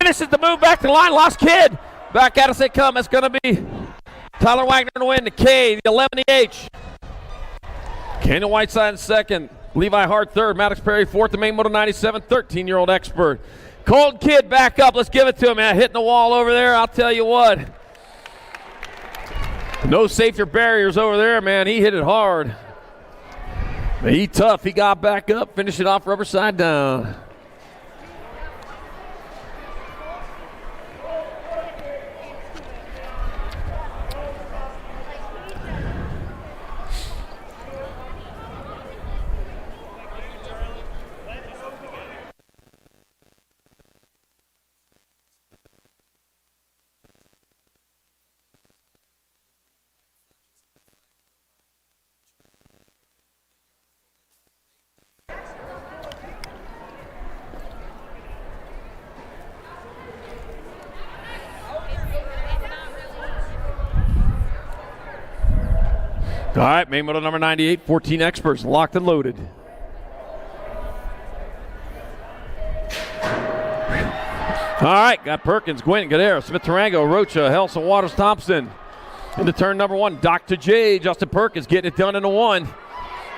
Finishes the move back to the line. Lost Kidd. Back at us they come. It's going to be Tyler Wagner to win. The K, the 11 H. Canyon Whiteside in second. Levi Hart third. Maddox Perry fourth. The main motor 97, 13-year-old expert. Colton Kidd back up. Let's give it to him, man. Hitting the wall over there. I'll tell you what. No safety barriers over there, man. He hit it hard. He tough. He got back up. Finished it off rubber side down. All right, main moto number 98, 14 experts, locked and loaded. All right, got Perkins, Gwynn, Gadera, Smith, Tarango, Rocha, Helson, Waters, Thompson. Into turn number 1, Dr. J, Justin Perkins getting it done in the 1.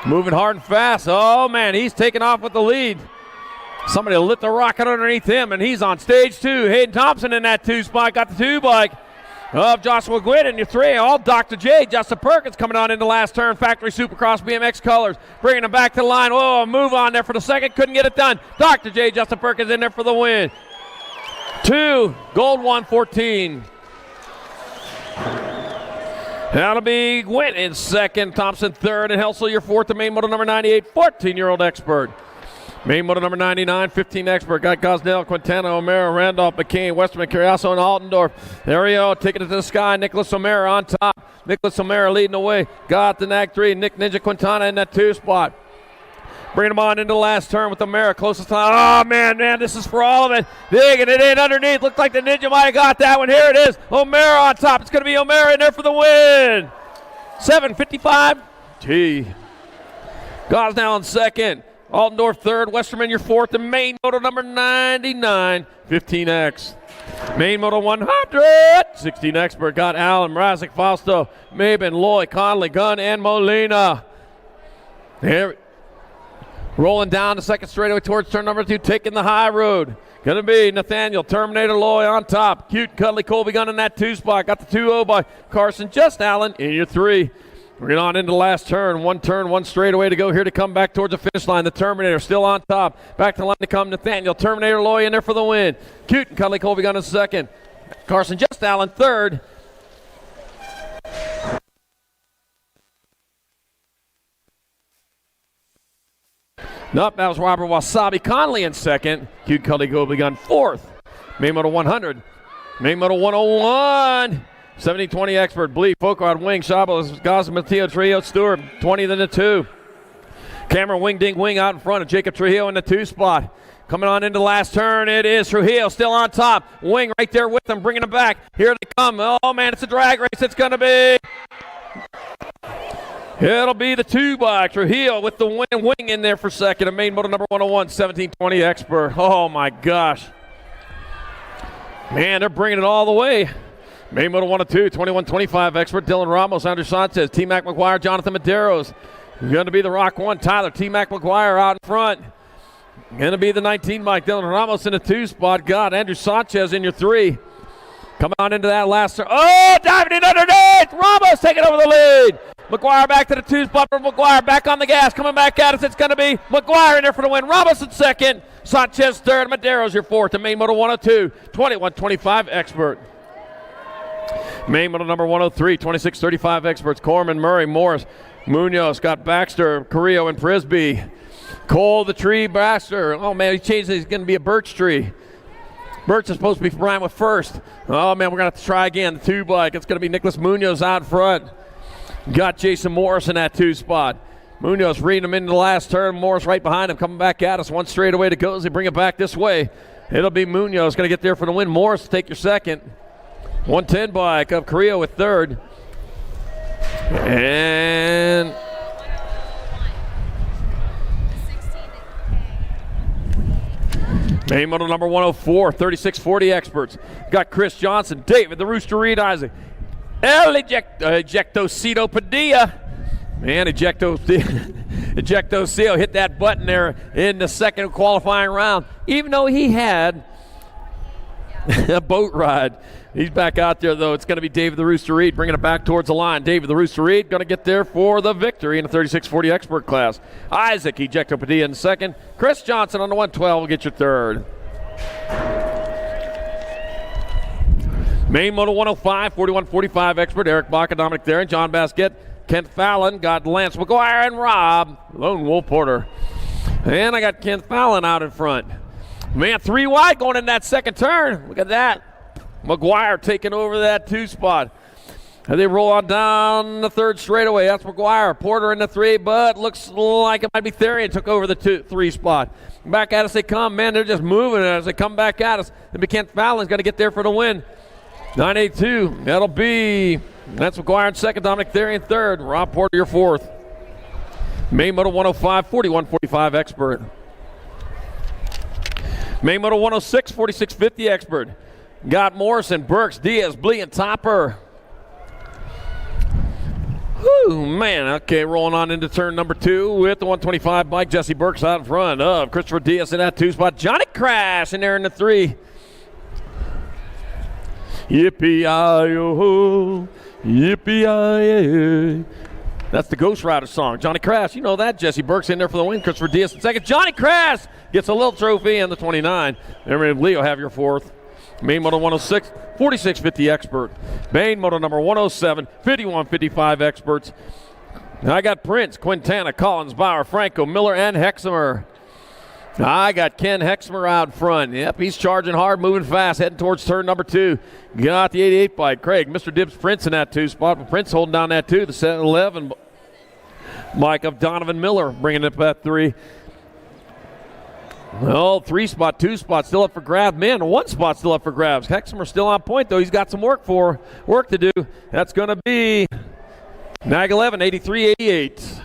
Moving hard and fast. Oh, man, he's taking off with the lead. Somebody lit the rocket underneath him, and he's on stage 2. Hayden Thompson in that 2 spot, got the 2 bike of Joshua Gwynn in your 3. All Dr. J, Justin Perkins coming on in the last turn. Factory Supercross BMX colors, bringing him back to the line. Whoa, move on there for the second, couldn't get it done. Dr. J, Justin Perkins in there for the win. 2, gold 114. That'll be Gwynn in second, Thompson third, and Helsel your 4th, the main moto number 98, 14-year-old expert. Main moto number 99, 15 expert. Got Gosnell, Quintana, O'Mara, Randolph, McCain, Westerman, Carriazo, and Altendorf. There we go, taking it to the sky. Nicholas O'Mara on top. Nicholas O'Mara leading the way. Got the NAC 3. Nick Ninja Quintana in that 2 spot. Bringing him on into the last turn with O'Mara closest line. Oh, man, this is for all of it. Digging it in underneath. Looked like the Ninja might have got that one. Here it is. O'Mara on top. It's going to be O'Mara in there for the win. 7:55. T. Gosnell in second. Altendorf third. Westerman your 4th. And main moto number 99, 15X. Main moto 100, 16 expert. Got Allen, Mrazek, Fausto, Maben, Loy, Conley, Gunn, and Molina. There. Rolling down the second straightaway towards turn number 2, taking the high road. Going to be Nathaniel, Terminator Loy on top. Cute, Cuddly, Colby Gunn in that 2 spot. Got the 2-0 by Carson, just Allen in your 3. We're getting on into the last turn, one straightaway to go here to come back towards the finish line. The Terminator still on top. Back to the line to come Nathaniel, Terminator Loy in there for the win. Cute and Cuddly, Colby Gunn in second. Carson, just Allen third. Nope, that was Robert Wasabi Conley in second. Cute Cully Gobley Gun 4th. Main Moto 100. Main Moto 101. 70-20 expert. Bleep, Folkrod, Wing, Chabot, Gaza, Matteo, Trio, Stewart. 20 then the 2. Cameron, Wing, Ding, Wing out in front of Jacob Trujillo in the 2 spot. Coming on into the last turn, it is Trujillo still on top. Wing right there with them, bringing them back. Here they come. Oh, man, it's a drag race. It's going to be... It'll be the 2 by Trujillo with the wing in there for second. And main moto number 101, 17-20 expert. Oh, my gosh. Man, they're bringing it all the way. Main moto 102, 21-25 expert. Dylan Ramos, Andrew Sanchez, T-Mac McGuire, Jonathan Medeiros. Going to be the Rock 1, Tyler. T-Mac McGuire out in front. Going to be the 19 Mike Dylan Ramos in the 2 spot. Got Andrew Sanchez in your 3. Coming on into that last turn. Oh, diving in underneath. Ramos taking over the lead. McGuire back to the 2 spot for McGuire. Back on the gas. Coming back at us. It's going to be McGuire in there for the win. Ramos in second. Sanchez third. Medeiros your 4th. And main moto 102. 21-25 expert. Main moto number 103. 26-35 experts. Corman, Murray, Morris, Munoz. Got Baxter, Carrillo, and Frisbee. Cole the tree. Baxter. Oh, man. He changed it. He's going to be a birch tree. Birch is supposed to be Brian with first. Oh, man, we're going to have to try again. The 2 bike. It's going to be Nicholas Munoz out front. Got Jason Morris in that 2 spot. Munoz reading him into the last turn. Morris right behind him, coming back at us. 1 straightaway to go as they bring it back this way. It'll be Munoz going to get there for the win. Morris take your second. 110 bike of Carrillo with third. And... main moto number 104, 36-40 experts. Got Chris Johnson, David, the Rooster Reed, Isaac. Ejectocito Padilla. Man, Ejectocito hit that button there in the second qualifying round. Even though he had a boat ride. He's back out there, though. It's going to be David the Rooster Reed bringing it back towards the line. David the Rooster Reed going to get there for the victory in the 36-40 expert class. Isaac Ejecto Padilla in second. Chris Johnson on the 112 will get your third. Main moto 105, 41-45 expert. Eric Baca, Dominic Theron, John Basket, Kent Fallon. Got Lance McGuire and Rob Lone Wolf Porter. And I got Kent Fallon out in front. Man, 3 wide going in that second turn. Look at that. McGuire taking over that 2 spot. And they roll on down the 3rd straightaway. That's McGuire. Porter in the 3, but looks like it might be Therian took over the 3 spot. Back at us they come. Man, they're just moving as they come back at us. And Kent Fallon's going to get there for the win. 982. That'll be Lance McGuire in second, Dominic Theory in third, Rob Porter your fourth. Main Moto 105, 4145 expert. Main Moto 106, 4650 expert. Got Morrison, Burks, Diaz, Blee, and Topper. Whew, man. Okay, rolling on into turn number 2 with the 125 bike. Jesse Burks out in front of Christopher Diaz in that 2 spot. Johnny Crash in there in the 3. Yippee-yi-yo-ho, yippee-yi-yi. That's the Ghost Rider song. Johnny Crash, you know that. Jesse Burks in there for the win. Christopher Diaz in second. Johnny Crash gets a little trophy in the 29. And Leo have your fourth. Main Moto 106, 4650 expert. Main Moto number 107, 5155 experts. I got Prince, Quintana, Collins, Bauer, Franco, Miller, and Hexamer. I got Ken Hexamer out front. Yep, he's charging hard, moving fast, heading towards turn number 2. Got the 88 bike. Craig, Mr. Dibbs, Prince in that 2 spot. But Prince holding down that 2. The 711 bike of Donovan Miller bringing up that 3. Well, 3 spot, 2 spot still up for grabs. Man, 1 spot still up for grabs. Hexamer still on point, though. He's got some work to do. That's going to be Nag 11, 83-88.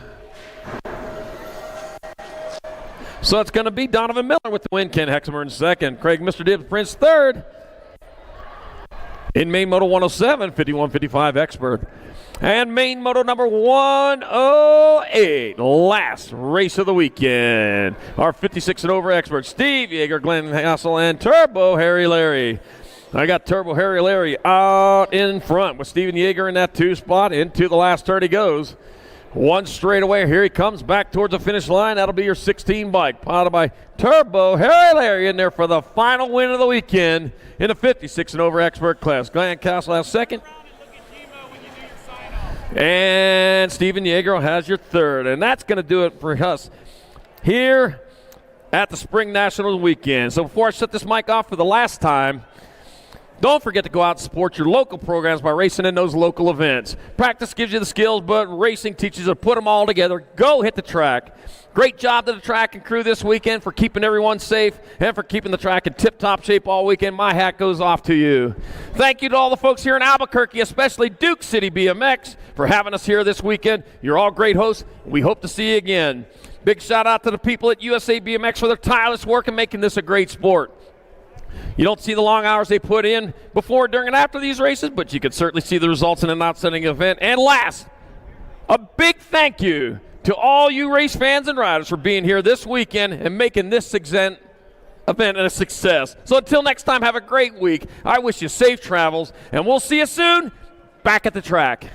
So it's going to be Donovan Miller with the win. Ken Hexamer in second. Craig, Mr. Dibbs, Prince third. In main Moto 107, 5155 expert. And main Moto number 108, last race of the weekend. Our 56 and over experts, Steve Yeager, Glenn Hassel, and Turbo Harry Larry. I got Turbo Harry Larry out in front with Steven Yeager in that 2 spot. Into the last turn he goes. 1 straightaway. Here he comes back towards the finish line. That'll be your 16 bike. Piled by Turbo Harry Larry in there for the final win of the weekend in the 56 and over expert class. Glenn Castle has second. And Steven Yeager has your third. And that's going to do it for us here at the Spring National weekend. So before I shut this mic off for the last time, don't forget to go out and support your local programs by racing in those local events. Practice gives you the skills, but racing teaches you to put them all together. Go hit the track. Great job to the track and crew this weekend for keeping everyone safe and for keeping the track in tip-top shape all weekend. My hat goes off to you. Thank you to all the folks here in Albuquerque, especially Duke City BMX, for having us here this weekend. You're all great hosts. We hope to see you again. Big shout out to the people at USA BMX for their tireless work in making this a great sport. You don't see the long hours they put in before, during, and after these races, but you can certainly see the results in an outstanding event. And last, a big thank you to all you race fans and riders for being here this weekend and making this event a success. So until next time, have a great week. I wish you safe travels, and we'll see you soon back at the track.